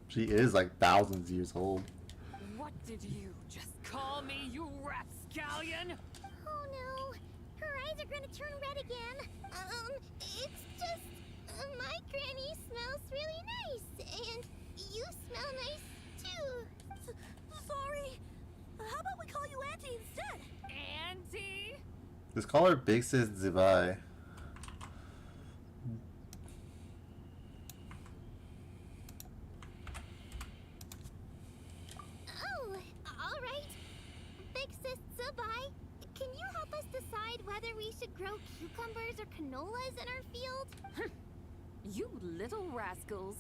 [SPEAKER 1] She is like thousands of years old.
[SPEAKER 18] What did you just call me, you rapscallion?
[SPEAKER 8] Oh no, her eyes are gonna turn red again. It's just, my granny smells really nice, and you smell nice too.
[SPEAKER 17] Sorry. How about we call you Auntie instead?
[SPEAKER 18] Auntie?
[SPEAKER 1] Just call her Big Sis Zibai.
[SPEAKER 8] Oh, all right. Big Sis Zubai, can you help us decide whether we should grow cucumbers or canolas in our field?
[SPEAKER 18] You little rascals.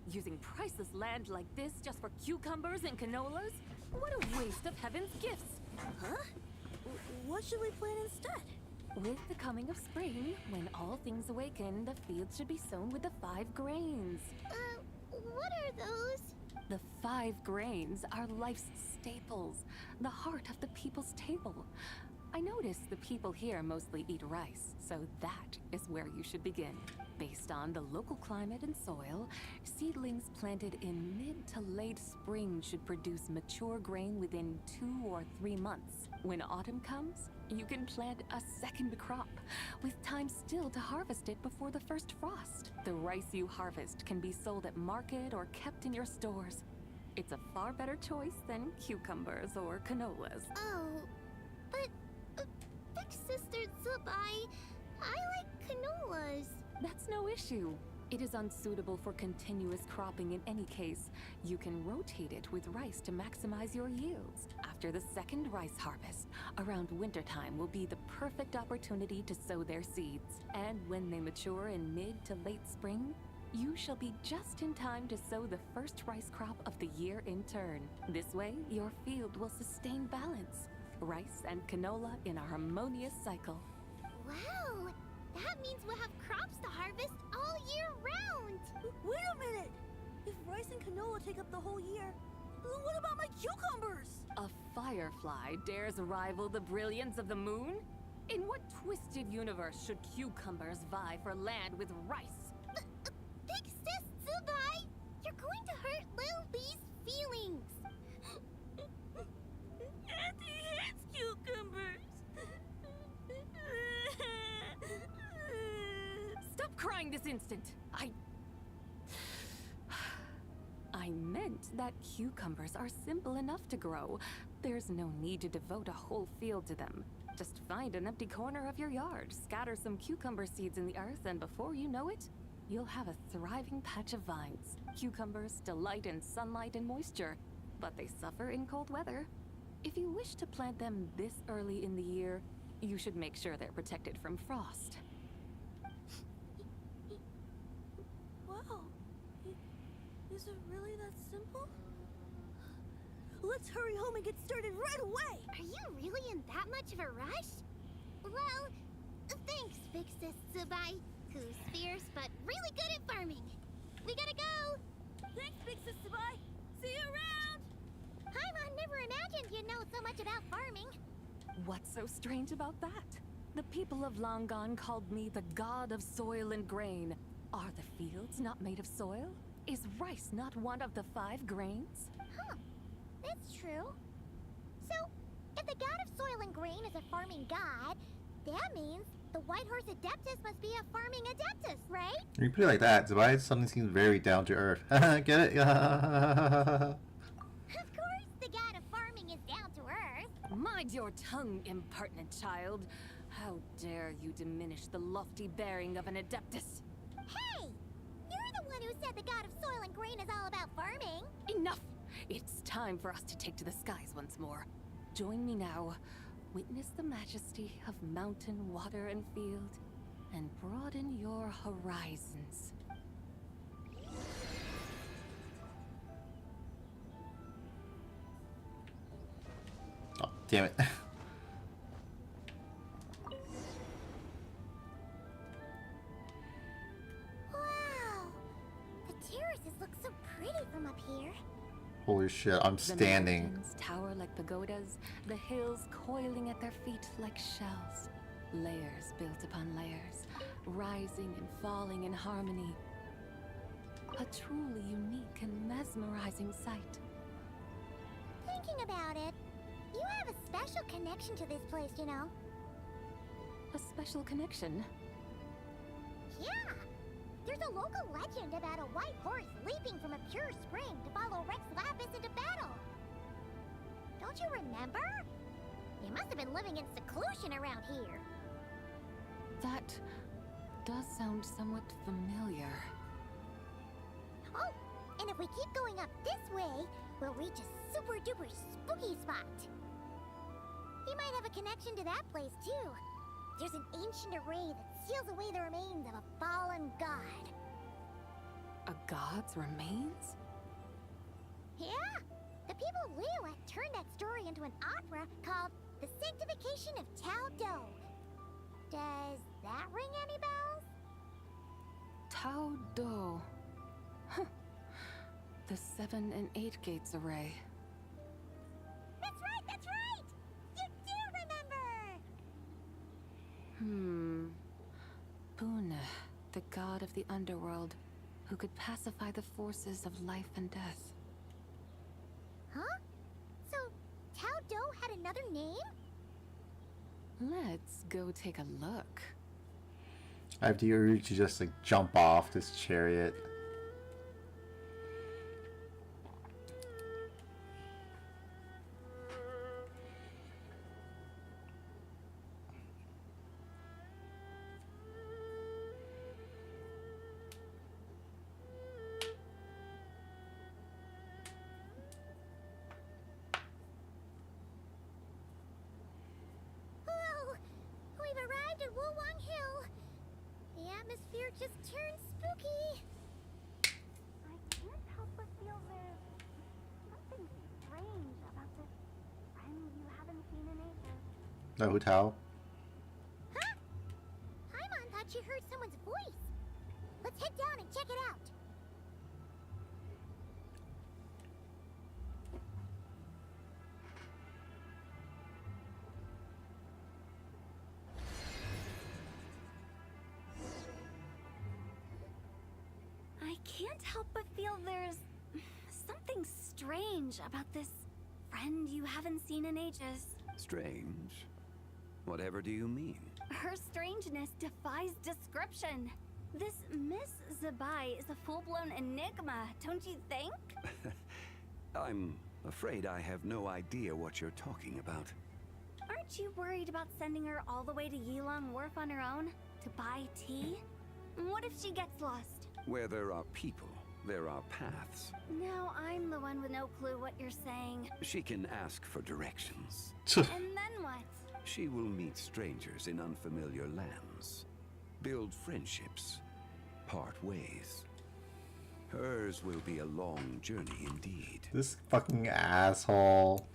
[SPEAKER 18] Using priceless land like this just for cucumbers and canolas? What a waste of heaven's gifts!
[SPEAKER 17] Huh? What should we plant instead?
[SPEAKER 18] With the coming of spring, when all things awaken, the fields should be sown with the 5 grains.
[SPEAKER 8] What are those?
[SPEAKER 18] The 5 grains are life's staples, the heart of the people's table. I notice the people here mostly eat rice, so that is where you should begin. Based on the local climate and soil, seedlings planted in mid to late spring should produce mature grain within 2 or 3 months. When autumn comes, you can plant a second crop, with time still to harvest it before the first frost. The rice you harvest can be sold at market or kept in your stores. It's a far better choice than cucumbers or canolas.
[SPEAKER 8] Oh, but Big Sister Zubai, I like canolas.
[SPEAKER 18] That's no issue. It is unsuitable for continuous cropping in any case. You can rotate it with rice to maximize your yields. After the second rice harvest, around wintertime will be the perfect opportunity to sow their seeds. And when they mature in mid to late spring, you shall be just in time to sow the first rice crop of the year in turn. This way, your field will sustain balance. Rice and canola in a harmonious cycle.
[SPEAKER 8] Wow! That means we'll have crops to harvest all year round!
[SPEAKER 17] Wait a minute! If rice and canola take up the whole year, what about my cucumbers?
[SPEAKER 18] A firefly dares rival the brilliance of the moon? In what twisted universe should cucumbers vie for land with rice?
[SPEAKER 8] Big Sis Zubai, you're going to hurt Lil Lee's feelings!
[SPEAKER 17] Auntie hates cucumbers!
[SPEAKER 18] Stop crying this instant! I meant that cucumbers are simple enough to grow. There's no need to devote a whole field to them. Just find an empty corner of your yard, scatter some cucumber seeds in the earth, and before you know it, you'll have a thriving patch of vines. Cucumbers delight in sunlight and moisture, but they suffer in cold weather. If you wish to plant them this early in the year, you should make sure they're protected from frost.
[SPEAKER 17] Wow. Is it really that simple? Let's hurry home and get started right away!
[SPEAKER 8] Are you really in that much of a rush? Well, thanks, Big Sis Tsubai, who's fierce but really good at farming. We gotta go!
[SPEAKER 17] Thanks, Big Sis Tsubai! See you around!
[SPEAKER 8] Paimon never imagined you'd know so much about farming.
[SPEAKER 19] What's so strange about that? The people of Longon called me the god of soil and grain. Are the fields not made of soil? Is rice not one of the 5 grains?
[SPEAKER 8] Huh. That's true. So, if the god of soil and grain is a farming god, that means the White Horse Adeptus must be a farming adeptus, right?
[SPEAKER 1] When you put it like that, Tobias suddenly seems very down to earth. Get it?
[SPEAKER 8] Of course, the god of farming is down to earth.
[SPEAKER 19] Mind your tongue, impertinent child. How dare you diminish the lofty bearing of an adeptus?
[SPEAKER 8] Hey! You're the one who said the god of soil and grain is all about farming.
[SPEAKER 19] Enough! It's time for us to take to the skies once more. Join me now. Witness the majesty of mountain, water, and field, and broaden your horizons.
[SPEAKER 1] Oh, damn it.
[SPEAKER 8] Wow! The terraces look so pretty from up here.
[SPEAKER 1] Holy shit, I'm standing.
[SPEAKER 19] The mountains tower like pagodas, the hills coiling at their feet like shells. Layers built upon layers, rising and falling in harmony. A truly unique and mesmerizing sight.
[SPEAKER 8] Thinking about it, you have a special connection to this place, you know.
[SPEAKER 19] A special connection?
[SPEAKER 8] Yeah! There's a local legend about a white horse leaping from a pure spring to follow Rex Lapis into battle. Don't you remember? You must have been living in seclusion around here.
[SPEAKER 19] That does sound somewhat familiar.
[SPEAKER 8] Oh, and if we keep going up this way, we'll reach a super duper spooky spot. You might have a connection to that place too. There's an ancient array that seals away the remains of a fallen god.
[SPEAKER 19] A god's remains?
[SPEAKER 8] Yeah! The people of Liyue turned that story into an opera called The Sanctification of Tao Do. Does that ring any bells?
[SPEAKER 19] Tao Do. Huh. The 7 and 8 gates array.
[SPEAKER 8] That's right, that's right! You do remember!
[SPEAKER 19] Pune, the god of the underworld, who could pacify the forces of life and death.
[SPEAKER 8] Huh? So, Tao Do had another name?
[SPEAKER 19] Let's go take a look.
[SPEAKER 1] I have the urge to just like jump off this chariot.
[SPEAKER 8] Atmosphere just turned spooky. I can't help but feel there's something strange about this friend you haven't seen in ages.
[SPEAKER 1] The hotel.
[SPEAKER 8] Huh? Paimon thought she heard someone's voice. Let's head down and check it out.
[SPEAKER 12] I can't help but feel there's something strange about this friend you haven't seen in ages.
[SPEAKER 5] Strange? Whatever do you mean?
[SPEAKER 12] Her strangeness defies description. This Miss Zabai is a full-blown enigma, don't you think?
[SPEAKER 5] I'm afraid I have no idea what you're talking about.
[SPEAKER 12] Aren't you worried about sending her all the way to Yilong Wharf on her own to buy tea? What if she gets lost?
[SPEAKER 5] Where there are people, there are paths.
[SPEAKER 12] Now I'm the one with no clue what you're saying.
[SPEAKER 5] She can ask for directions.
[SPEAKER 12] And then what?
[SPEAKER 5] She will meet strangers in unfamiliar lands, build friendships, part ways. Hers will be a long journey indeed.
[SPEAKER 1] This fucking asshole.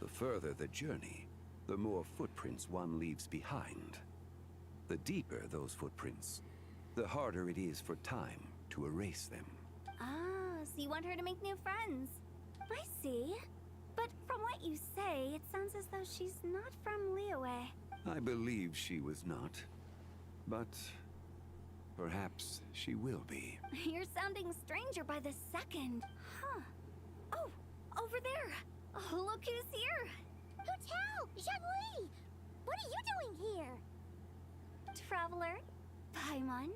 [SPEAKER 5] The further the journey, the more footprints one leaves behind. The deeper those footprints, the harder it is for time to erase them.
[SPEAKER 12] Ah, so you want her to make new friends. I see. But from what you say, it sounds as though she's not from Liyue.
[SPEAKER 5] I believe she was not, but perhaps she will be.
[SPEAKER 12] You're sounding stranger by the second. Huh. Oh, over there. Oh, look who's here.
[SPEAKER 8] Hu Tao! Zhongli! What are you doing here?
[SPEAKER 12] Traveler, Paimon,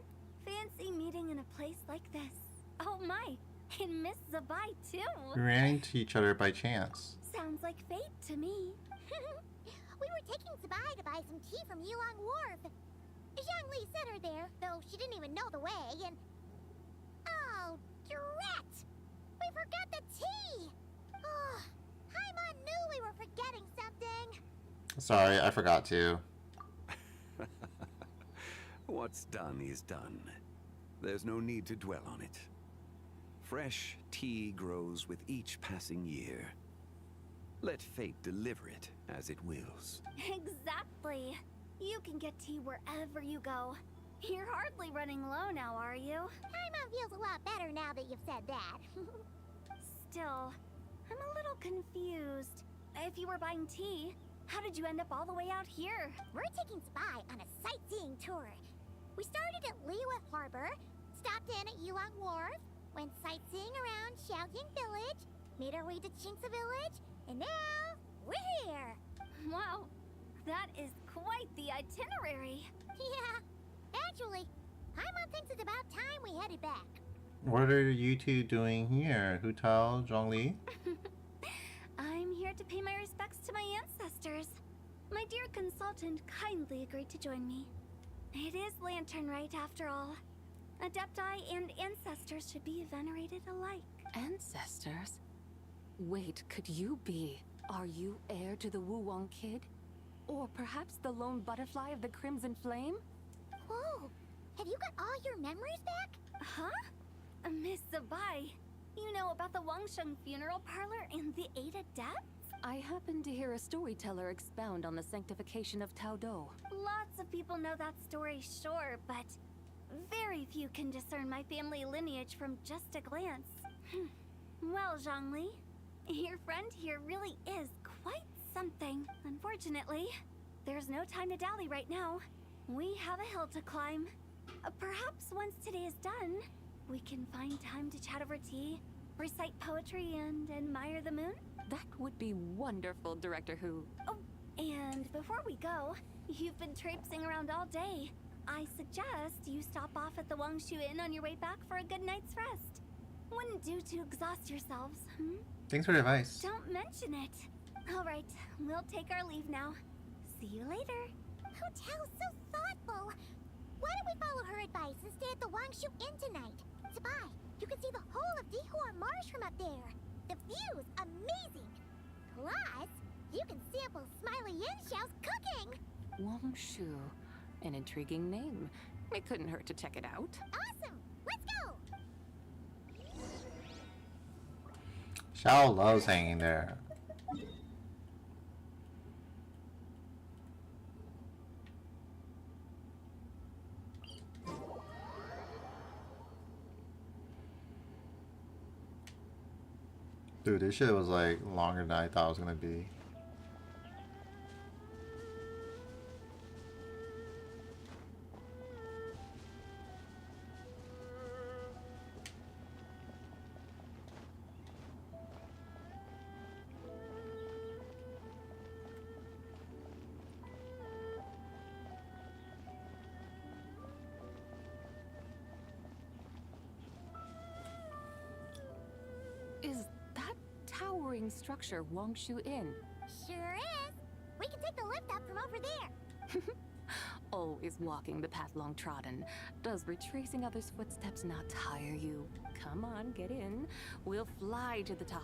[SPEAKER 12] fancy meeting in a place like this. Oh my, and Miss Zabai too.
[SPEAKER 1] We ran into each other by chance.
[SPEAKER 12] Sounds like fate to me.
[SPEAKER 8] We were taking Zabai to buy some tea from Yulong Wharf. Zhongli sent her there, though she didn't even know the way, and... Oh, drat! We forgot the tea! Oh, Paimon knew we were forgetting something.
[SPEAKER 1] Sorry, I forgot to.
[SPEAKER 5] What's done is done. There's no need to dwell on it. Fresh tea grows with each passing year. Let fate deliver it as it wills.
[SPEAKER 12] Exactly. You can get tea wherever you go. You're hardly running low now, are you?
[SPEAKER 8] Paimon feels a lot better now that you've said that.
[SPEAKER 12] Still, I'm a little confused. If you were buying tea, how did you end up all the way out here?
[SPEAKER 8] We're taking Zabai on a sightseeing tour. We started at Liyue Harbor, stopped in at Yulong Wharf, went sightseeing around Xiaojing Village, made our way to Qingce Village, and now we're here.
[SPEAKER 12] Wow, that is quite the itinerary.
[SPEAKER 8] Yeah, actually, Paimon thinks it's about time we headed back.
[SPEAKER 1] What are you two doing here? Hu Tao, Zhongli?
[SPEAKER 12] I'm here to pay my respects to my ancestors. My dear consultant kindly agreed to join me. It is Lantern Rite, after all. Adepti and ancestors should be venerated alike.
[SPEAKER 6] Ancestors? Wait, could you be? Are you heir to the Wu-Wong kid? Or perhaps the lone butterfly of the Crimson Flame?
[SPEAKER 8] Whoa, have you got all your memories back?
[SPEAKER 12] Huh? Miss Zabai, you know about the Wangsheng funeral parlor and the 8 adepts?
[SPEAKER 6] I happened to hear a storyteller expound on the sanctification of Tao Do.
[SPEAKER 12] Lots of people know that story, sure, but very few can discern my family lineage from just a glance. Well, Zhongli, your friend here really is quite something. Unfortunately, there's no time to dally right now. We have a hill to climb. Perhaps once today is done, we can find time to chat over tea, recite poetry, and admire the moon?
[SPEAKER 6] That would be wonderful, Director Hu.
[SPEAKER 12] Oh, and before we go, you've been traipsing around all day. I suggest you stop off at the Wangshu Inn on your way back for a good night's rest. Wouldn't do to exhaust yourselves,
[SPEAKER 1] Thanks for the advice.
[SPEAKER 12] Don't mention it. All right, we'll take our leave now. See you later.
[SPEAKER 8] Hu Tao's so thoughtful. Why don't we follow her advice and stay at the Wangshu Inn tonight? Zabai, you can see the whole of Dihua Marsh from up there. The view's amazing. Plus, you can sample Smiley Yin-Xiao's cooking.
[SPEAKER 6] Wangshu. An intriguing name. It couldn't hurt to check it out.
[SPEAKER 8] Awesome. Let's go.
[SPEAKER 1] Xiao loves hanging there. Dude, this shit was like longer than I thought it was gonna be.
[SPEAKER 6] Is that towering structure Wangshu Inn?
[SPEAKER 8] Sure is. We can take the lift up from over there.
[SPEAKER 13] Always walking the path long trodden. Does retracing others' footsteps not tire you? Come on, get in. We'll fly to the top.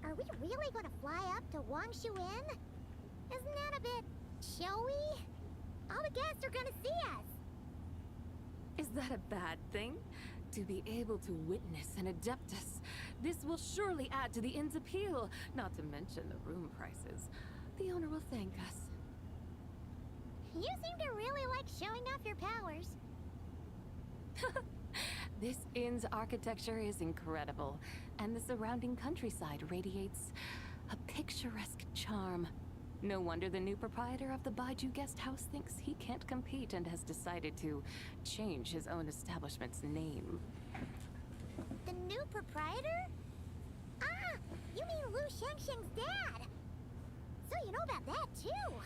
[SPEAKER 8] Are we really gonna fly up to Wangshu Inn? Isn't that a bit showy? All the guests are gonna see us.
[SPEAKER 13] Is that a bad thing? To be able to witness an Adeptus. This will surely add to the inn's appeal, not to mention the room prices. The owner will thank us.
[SPEAKER 8] You seem to really like showing off your powers.
[SPEAKER 13] This inn's architecture is incredible, and the surrounding countryside radiates a picturesque charm. No wonder the new proprietor of the Baiju guest house thinks he can't compete and has decided to change his own establishment's name.
[SPEAKER 8] The new proprietor? Ah, you mean Lu Shengsheng's dad. So you know about that too.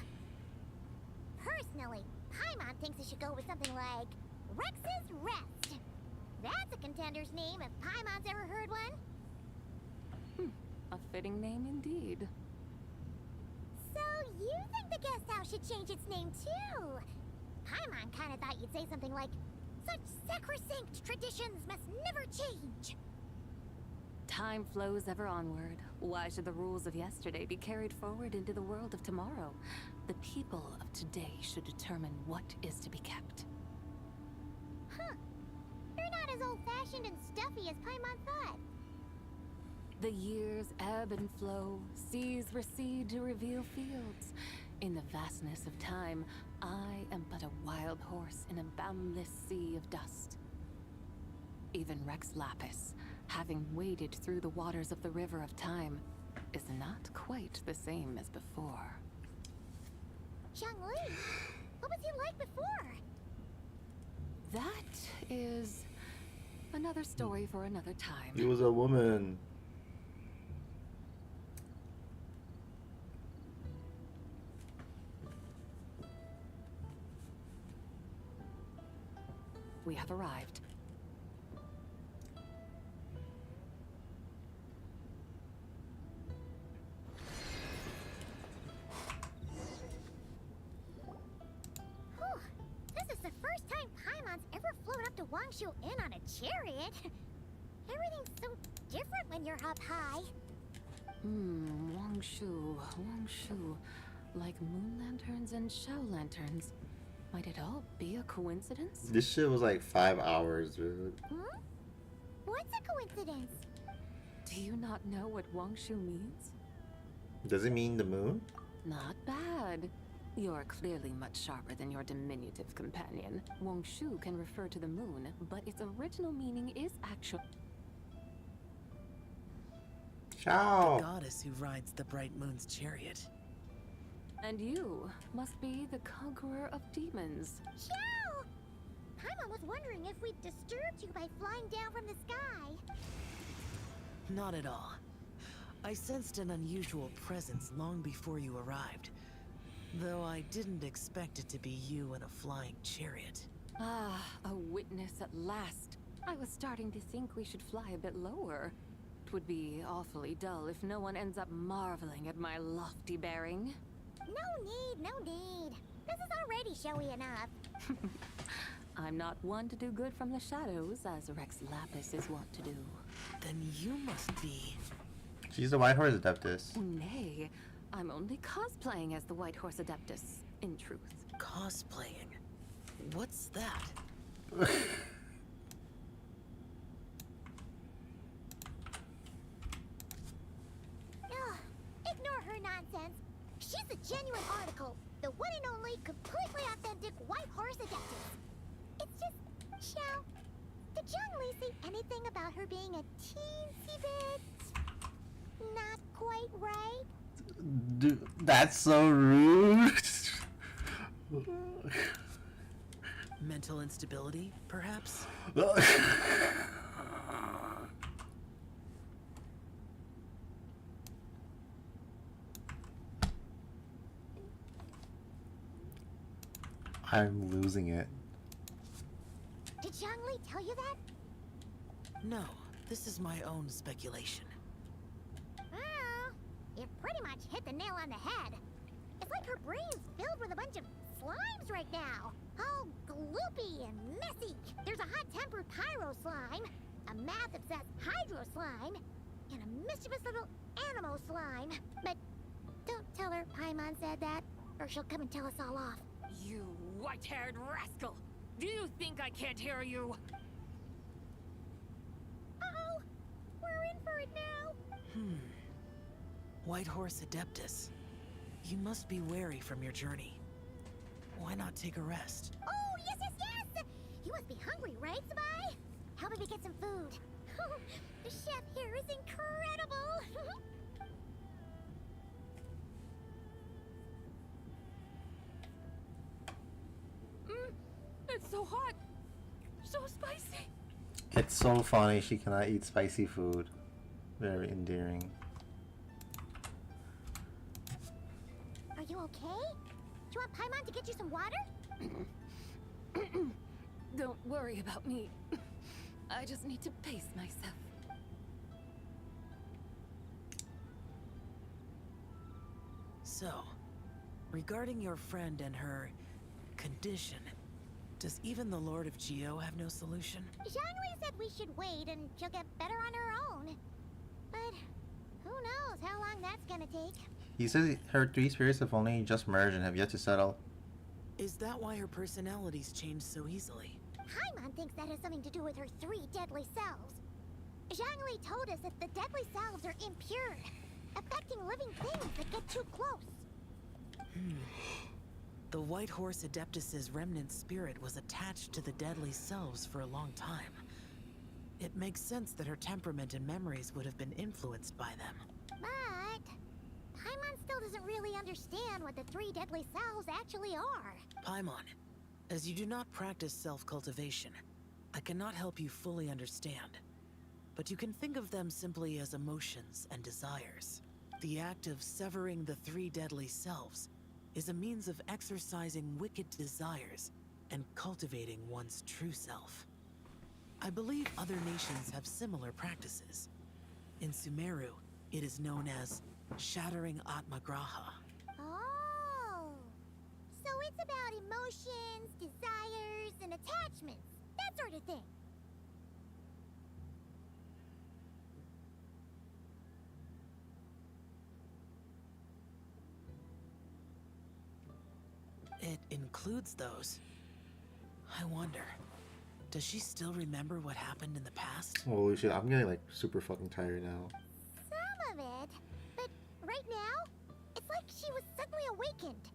[SPEAKER 8] Personally, Paimon thinks it should go with something like Rex's Rest. That's a contender's name if Paimon's ever heard one.
[SPEAKER 13] A fitting name indeed.
[SPEAKER 8] So you think the guest house should change its name too? Paimon kinda thought you'd say something like, such sacrosanct traditions must never change.
[SPEAKER 13] Time flows ever onward. Why should the rules of yesterday be carried forward into the world of tomorrow? The people of today should determine what is to be kept.
[SPEAKER 8] Huh. You're not as old-fashioned and stuffy as Paimon thought.
[SPEAKER 13] The years ebb and flow, seas recede to reveal fields. In the vastness of time, I am but a wild horse in a boundless sea of dust. Even Rex Lapis, having waded through the waters of the river of time, is not quite the same as before.
[SPEAKER 8] Zhongli, what was he like before?
[SPEAKER 13] That is another story for another time.
[SPEAKER 1] He was a woman.
[SPEAKER 13] We have arrived.
[SPEAKER 8] Whew. This is the first time Paimon's ever flown up to Wangshu Inn on a chariot. Everything's so different when you're up high.
[SPEAKER 13] Wangshu. Like moon lanterns and shell lanterns. Might it all be a coincidence?
[SPEAKER 1] This shit was like 5 hours, dude.
[SPEAKER 8] Hmm? What's a coincidence?
[SPEAKER 13] Do you not know what Wangshu means?
[SPEAKER 1] Does it mean the moon?
[SPEAKER 13] Not bad. You're clearly much sharper than your diminutive companion. Wangshu can refer to the moon, but its original meaning is actual.
[SPEAKER 1] Ciao.
[SPEAKER 11] The goddess who rides the bright moon's chariot.
[SPEAKER 13] And you must be the conqueror of demons.
[SPEAKER 8] Ciao! Paimon was wondering if we'd disturbed you by flying down from the sky.
[SPEAKER 11] Not at all. I sensed an unusual presence long before you arrived. Though I didn't expect it to be you in a flying chariot.
[SPEAKER 13] Ah, a witness at last. I was starting to think we should fly a bit lower. It would be awfully dull if no one ends up marveling at my lofty bearing.
[SPEAKER 8] No need. This is already showy enough.
[SPEAKER 13] I'm not one to do good from the shadows, as Rex Lapis is wont to do.
[SPEAKER 11] Then you must be...
[SPEAKER 1] She's the White Horse Adeptus.
[SPEAKER 13] Nay, I'm only cosplaying as the White Horse Adeptus, in truth.
[SPEAKER 11] Cosplaying? What's that?
[SPEAKER 8] Ugh, ignore her nonsense. She's a genuine article. The one and only, completely authentic White Horse Adeptus. It's just, Xiao, did Zhongli say anything about her being a teensy bit not quite right?
[SPEAKER 1] Dude, that's so rude.
[SPEAKER 11] Mental instability, perhaps?
[SPEAKER 1] I'm losing it.
[SPEAKER 8] Did Zhongli tell you that?
[SPEAKER 11] No, this is my own speculation.
[SPEAKER 8] Well, you pretty much hit the nail on the head. It's like her brain's filled with a bunch of slimes right now. All gloopy and messy. There's a hot-tempered pyro slime, a math-obsessed hydro slime, and a mischievous little animal slime. But don't tell her Paimon said that, or she'll come and tell us all off.
[SPEAKER 18] You white-haired rascal! Do you think I can't hear you?
[SPEAKER 8] Uh-oh! We're in for it now!
[SPEAKER 11] White Horse Adeptus. You must be wary from your journey. Why not take a rest?
[SPEAKER 8] Oh, yes, yes, yes! You must be hungry, right, Sabai? How about we get some food? The chef here is incredible!
[SPEAKER 18] It's so hot! So spicy!
[SPEAKER 1] It's so funny she cannot eat spicy food. Very endearing.
[SPEAKER 8] Are you okay? Do you want Paimon to get you some water?
[SPEAKER 18] Don't worry about me. I just need to pace myself.
[SPEAKER 11] So, regarding your friend and her condition, does even the Lord of Geo have no solution?
[SPEAKER 8] Zhongli said we should wait and she'll get better on her own. But who knows how long that's gonna take.
[SPEAKER 1] He says her three spirits have only just merged and have yet to settle.
[SPEAKER 11] Is that why her personalities change so easily?
[SPEAKER 8] Paimon thinks that has something to do with her 3 deadly selves. Zhongli told us that the deadly selves are impure, affecting living things that get too close.
[SPEAKER 11] The White Horse Adeptus's remnant spirit was attached to the deadly selves for a long time. It makes sense that her temperament and memories would have been influenced by them.
[SPEAKER 8] But Paimon still doesn't really understand what the 3 deadly selves actually are.
[SPEAKER 11] Paimon, as you do not practice self-cultivation, I cannot help you fully understand. But you can think of them simply as emotions and desires. The act of severing the 3 deadly selves is a means of exercising wicked desires and cultivating one's true self. I believe other nations have similar practices. In Sumeru, it is known as shattering Atmagraha.
[SPEAKER 8] Oh, so it's about emotions, desires, and attachments, that sort of thing.
[SPEAKER 11] It includes those. I wonder, does she still remember what happened in the past?
[SPEAKER 1] Holy shit, I'm getting like super fucking tired now.
[SPEAKER 8] Some of it, but right now, it's like she was suddenly awakened.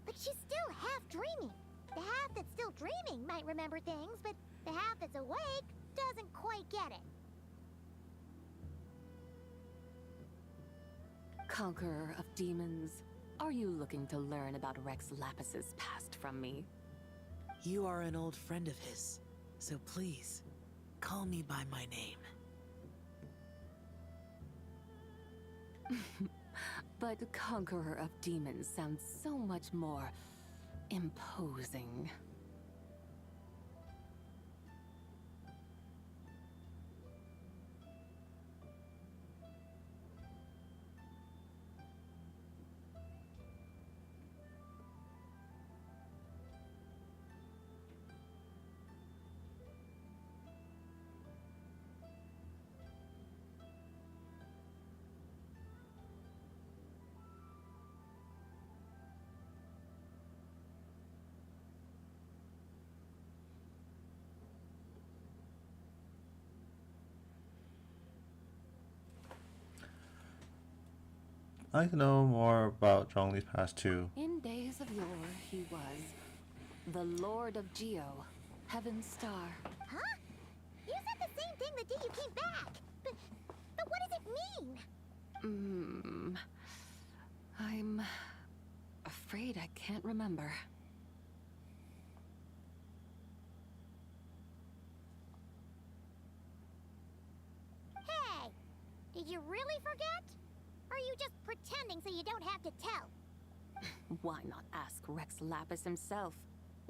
[SPEAKER 8] Like she's still half dreaming. The half that's still dreaming might remember things, but the half that's awake doesn't quite get it.
[SPEAKER 18] Conqueror of demons, are you looking to learn about Rex Lapis's past from me?
[SPEAKER 11] You are an old friend of his, so please, call me by my name.
[SPEAKER 18] But Conqueror of Demons sounds so much more imposing.
[SPEAKER 1] I'd like to know more about Zhongli's past too.
[SPEAKER 18] In days of yore, he was the Lord of Geo, Heaven's Star.
[SPEAKER 8] Huh? You said the same thing the day you came back. But what does it mean?
[SPEAKER 18] I'm afraid I can't remember.
[SPEAKER 8] Hey, did you really forget? Or are you just pretending so you don't have to tell?
[SPEAKER 18] Why not ask Rex Lapis himself?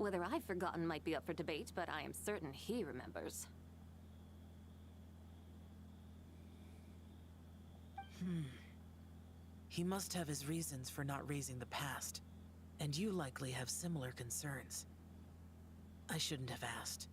[SPEAKER 6] Whether I've forgotten might be up for debate, but I am certain he remembers.
[SPEAKER 11] He must have his reasons for not raising the past, and you likely have similar concerns. I shouldn't have asked.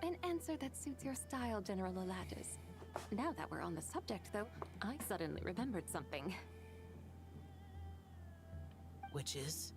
[SPEAKER 6] An answer that suits your style, General Olatus. Now that we're on the subject, though, I suddenly remembered something.
[SPEAKER 11] Which is?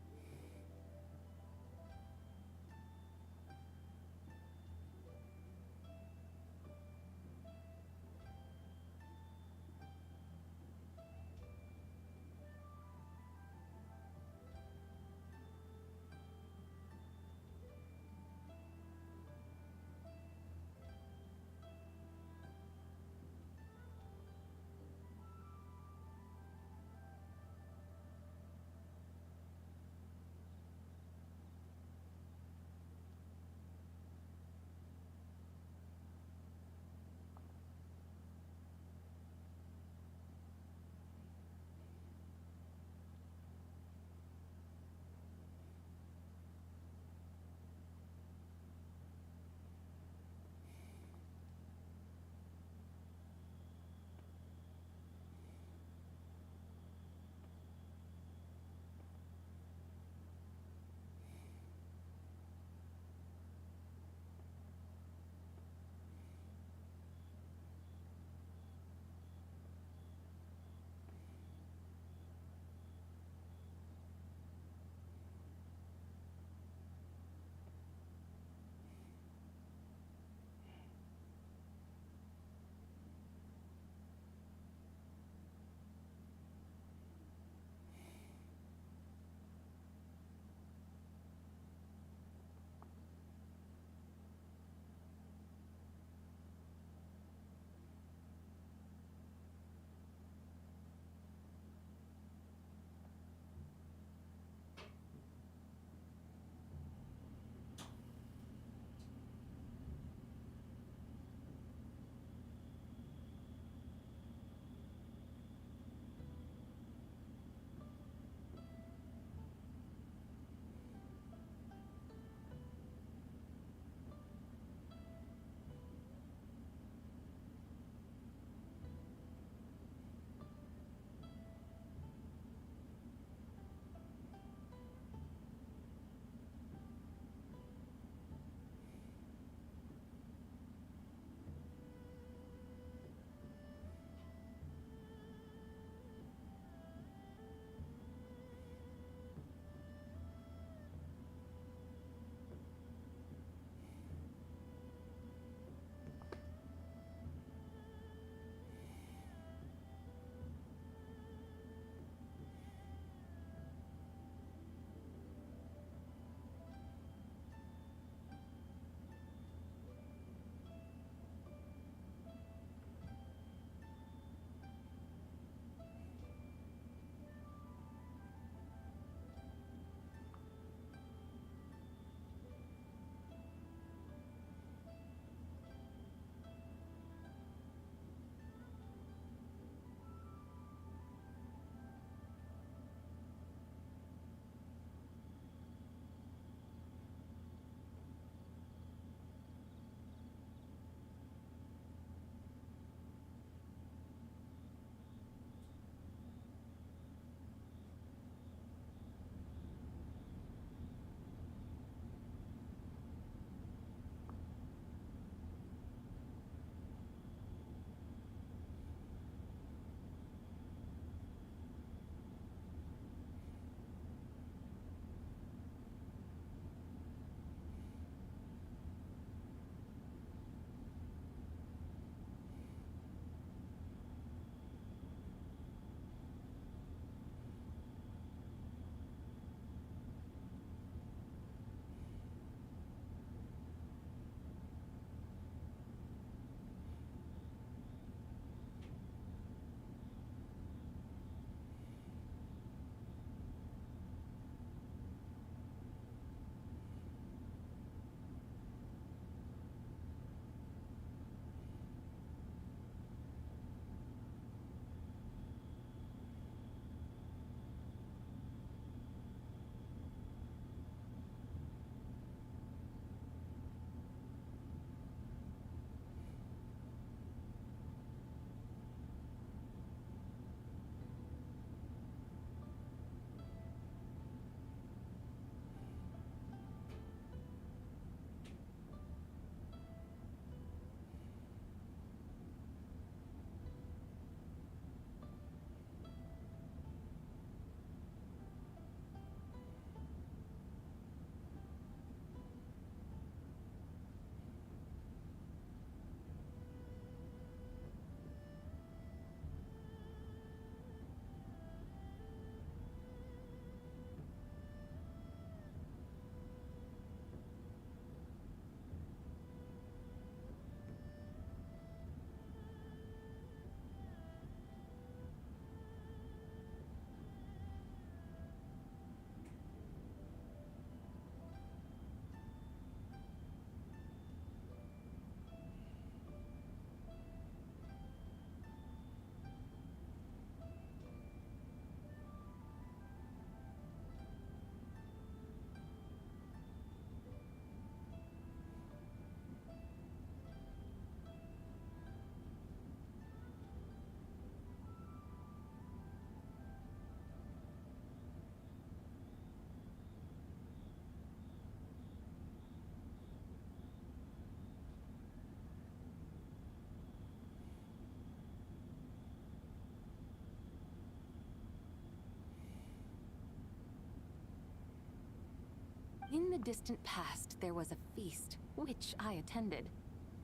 [SPEAKER 13] In the distant past, there was a feast, which I attended.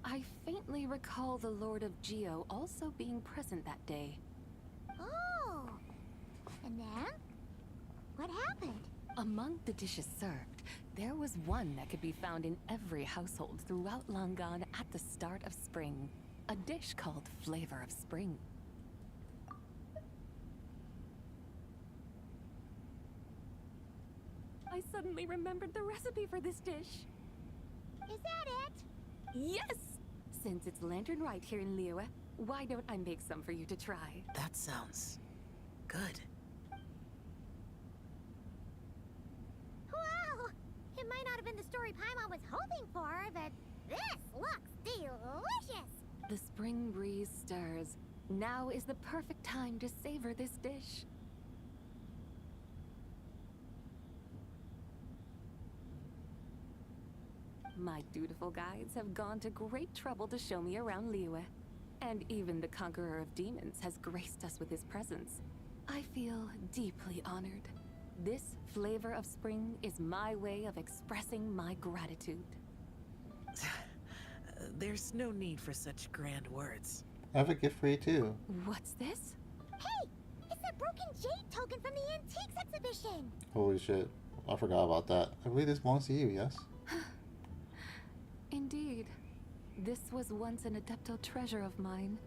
[SPEAKER 13] I faintly recall the Lord of Geo also being present that day.
[SPEAKER 8] Oh! And then? What happened?
[SPEAKER 13] Among the dishes served, there was one that could be found in every household throughout Langan at the start of spring. A dish called Flavor of Spring. I suddenly remembered the recipe for this dish.
[SPEAKER 8] Is that it?
[SPEAKER 13] Yes! Since it's Lantern Rite here in Liyue, why don't I make some for you to try?
[SPEAKER 11] That sounds good.
[SPEAKER 8] Wow! It might not have been the story Paimon was hoping for, but this looks delicious!
[SPEAKER 13] The spring breeze stirs. Now is the perfect time to savor this dish. My dutiful guides have gone to great trouble to show me around Liyue. And even the Conqueror of Demons has graced us with his presence. I feel deeply honored. This Flavor of Spring is my way of expressing my gratitude.
[SPEAKER 11] There's no need for such grand words.
[SPEAKER 1] I have a gift for you too.
[SPEAKER 13] What's this?
[SPEAKER 8] Hey! It's that broken jade token from the antiques exhibition!
[SPEAKER 1] Holy shit. I forgot about that. I believe this belongs to you, yes?
[SPEAKER 13] Indeed. This was once an Adepto treasure of mine.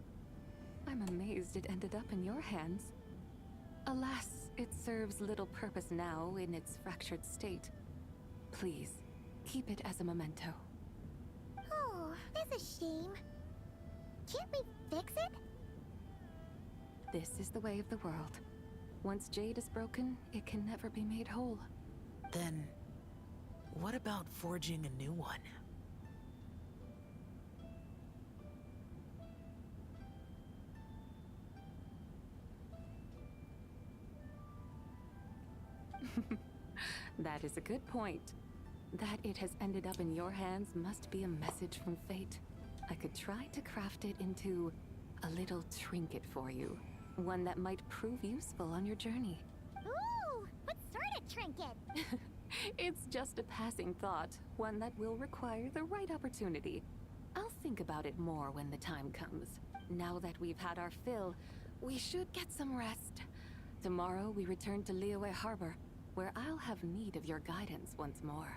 [SPEAKER 13] I'm amazed it ended up in your hands. Alas, it serves little purpose now in its fractured state. Please, keep it as a memento.
[SPEAKER 8] Oh, that's a shame. Can't we fix it?
[SPEAKER 13] This is the way of the world. Once jade is broken, it can never be made whole.
[SPEAKER 11] Then, what about forging a new one?
[SPEAKER 13] That is a good point. That it has ended up in your hands must be a message from fate. I could try to craft it into a little trinket for you. One that might prove useful on your journey.
[SPEAKER 8] Ooh! What sort of trinket?
[SPEAKER 13] It's just a passing thought, one that will require the right opportunity. I'll think about it more when the time comes. Now that we've had our fill, we should get some rest. Tomorrow we return to Liyue Harbor, where I'll have need of your guidance once more.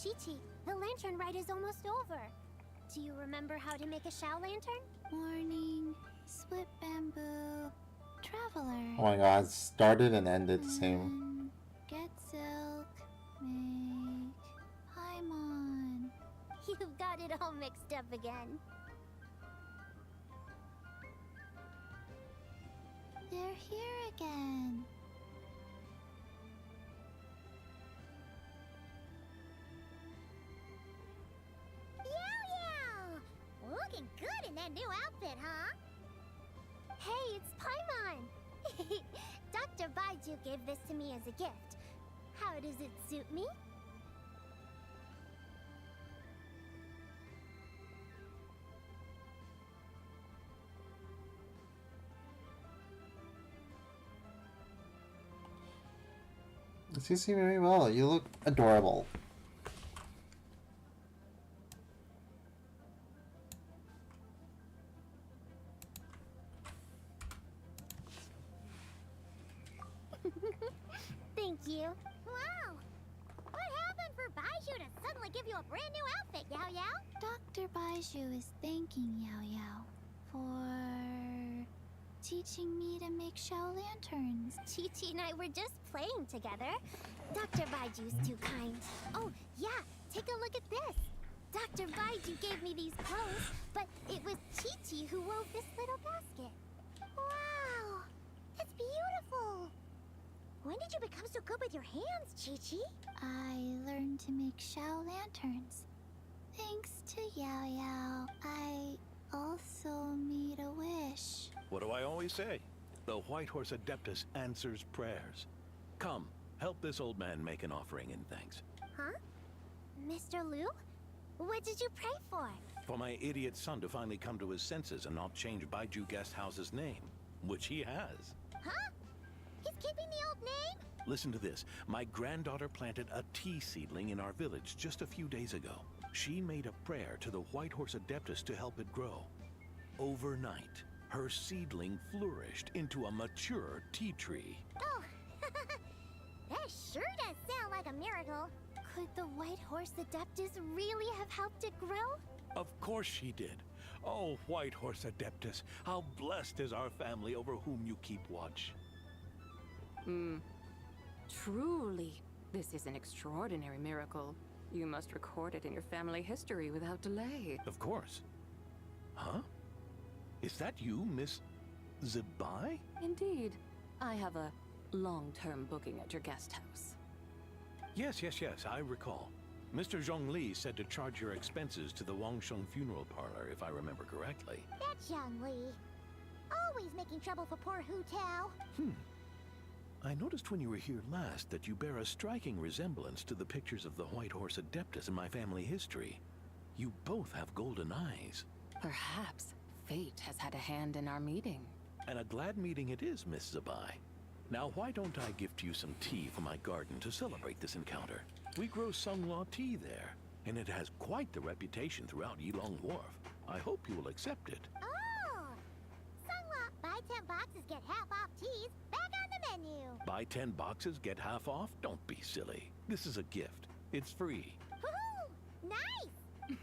[SPEAKER 8] Chi-Chi, the lantern rite is almost over. Do you remember how to make a Shao lantern?
[SPEAKER 10] Warning, split bamboo, traveler.
[SPEAKER 1] Oh my god, it started and ended the same.
[SPEAKER 10] Get silk, make Paimon.
[SPEAKER 8] You've got it all mixed up again.
[SPEAKER 10] They're here again.
[SPEAKER 8] Looking good in that new outfit, huh? Hey, it's Paimon! Dr. Baiju gave this to me as a gift. How does it suit me?
[SPEAKER 1] It suits you very well. You look adorable.
[SPEAKER 8] you a brand new outfit, Yao Yao.
[SPEAKER 4] Dr. Baiju is thanking Yao Yao for teaching me to make shell lanterns.
[SPEAKER 8] Chi-Chi and I were just playing together. Dr. Baiju's too kind. Oh, yeah, take a look at this. Dr. Baiju gave me these clothes, but it was Chi-Chi who wove this little basket. Wow, that's beautiful. When did you become so good with your hands, Chi-Chi?
[SPEAKER 4] I learned to make shell lanterns. Thanks to Yao Yao, I also made a wish.
[SPEAKER 15] What do I always say? The White Horse Adeptus answers prayers. Come, help this old man make an offering in thanks.
[SPEAKER 8] Huh? Mr. Liu? What did you pray for?
[SPEAKER 15] For my idiot son to finally come to his senses and not change Baiju Guest House's name, which he has.
[SPEAKER 8] Huh? He's keeping the old name?
[SPEAKER 15] Listen to this. My granddaughter planted a tea seedling in our village just a few days ago. She made a prayer to the White Horse Adeptus to help it grow. Overnight, her seedling flourished into a mature tea tree.
[SPEAKER 8] Oh, that sure does sound like a miracle. Could the White Horse Adeptus really have helped it grow?
[SPEAKER 15] Of course she did. Oh, White Horse Adeptus, how blessed is our family over whom you keep watch.
[SPEAKER 13] Truly, this is an extraordinary miracle. You must record it in your family history without delay.
[SPEAKER 15] Of course. Huh? Is that you, Miss Zibai?
[SPEAKER 13] Indeed. I have a long-term booking at your guest house.
[SPEAKER 15] Yes, I recall. Mr. Zhongli said to charge your expenses to the Wangsheng funeral parlor, if I remember correctly.
[SPEAKER 8] That's Young Li. Always making trouble for poor Hu Tao.
[SPEAKER 15] I noticed when you were here last that you bear a striking resemblance to the pictures of the White Horse Adeptus in my family history. You both have golden eyes.
[SPEAKER 13] Perhaps fate has had a hand in our meeting.
[SPEAKER 15] And a glad meeting it is, Miss Zibai. Now, why don't I gift you some tea from my garden to celebrate this encounter? We grow Sunglaw tea there, and it has quite the reputation throughout Yilong Wharf. I hope you will accept it.
[SPEAKER 8] Oh! Sunglaw, buy 10 boxes, get half off teas. Back on the menu.
[SPEAKER 15] Buy 10 boxes, get half off? Don't be silly. This is a gift. It's free.
[SPEAKER 8] Woohoo! Nice!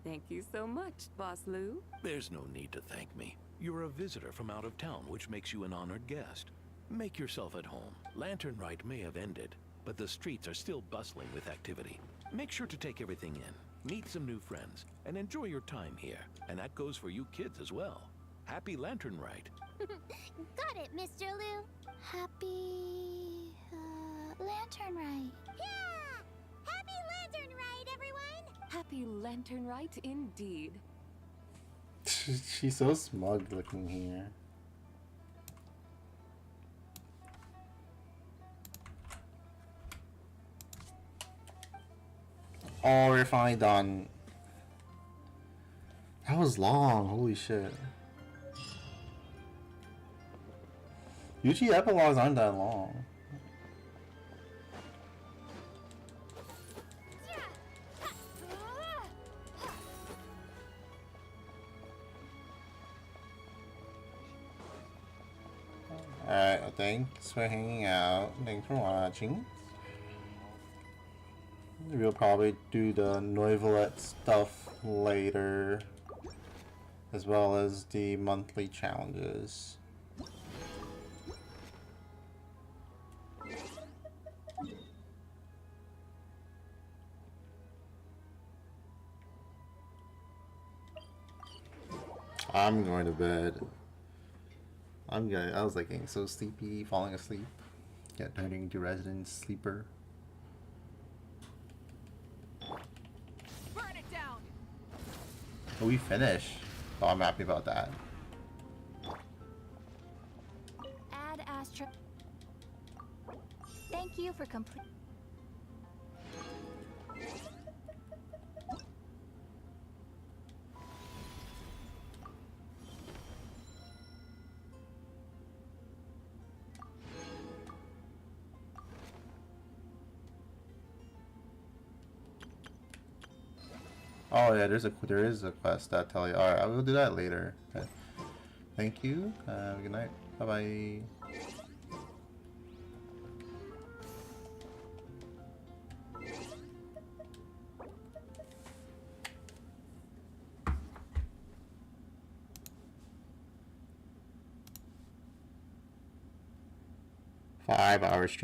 [SPEAKER 13] Thank you so much, Boss Liu.
[SPEAKER 15] There's no need to thank me. You're a visitor from out of town, which makes you an honored guest. Make yourself at home. Lantern Rite may have ended, but the streets are still bustling with activity. Make sure to take everything in, meet some new friends, and enjoy your time here. And that goes for you kids as well. Happy Lantern Rite.
[SPEAKER 8] Got it, Mr. Liu.
[SPEAKER 4] Happy... Lantern Rite.
[SPEAKER 8] Yeah! Happy Lantern Rite, everyone!
[SPEAKER 13] Happy Lantern Rite indeed.
[SPEAKER 1] She's so smug looking here. Oh, we're finally done. That was long, holy shit. Usually epilogues aren't that long. Alright, well, thanks for hanging out. Thanks for watching. We'll probably do the Noivelette stuff later, as well as the monthly challenges. I'm going to bed. I was like getting so sleepy, falling asleep, turning into resident sleeper.
[SPEAKER 6] Burn it down.
[SPEAKER 1] Oh, we finished. Oh, I'm happy about that.
[SPEAKER 4] Add Astra. Thank you for complete.
[SPEAKER 1] Oh yeah, there is a quest that tell you. Alright, I will do that later. Okay. Thank you. Good night. Bye bye. 5 hours stream.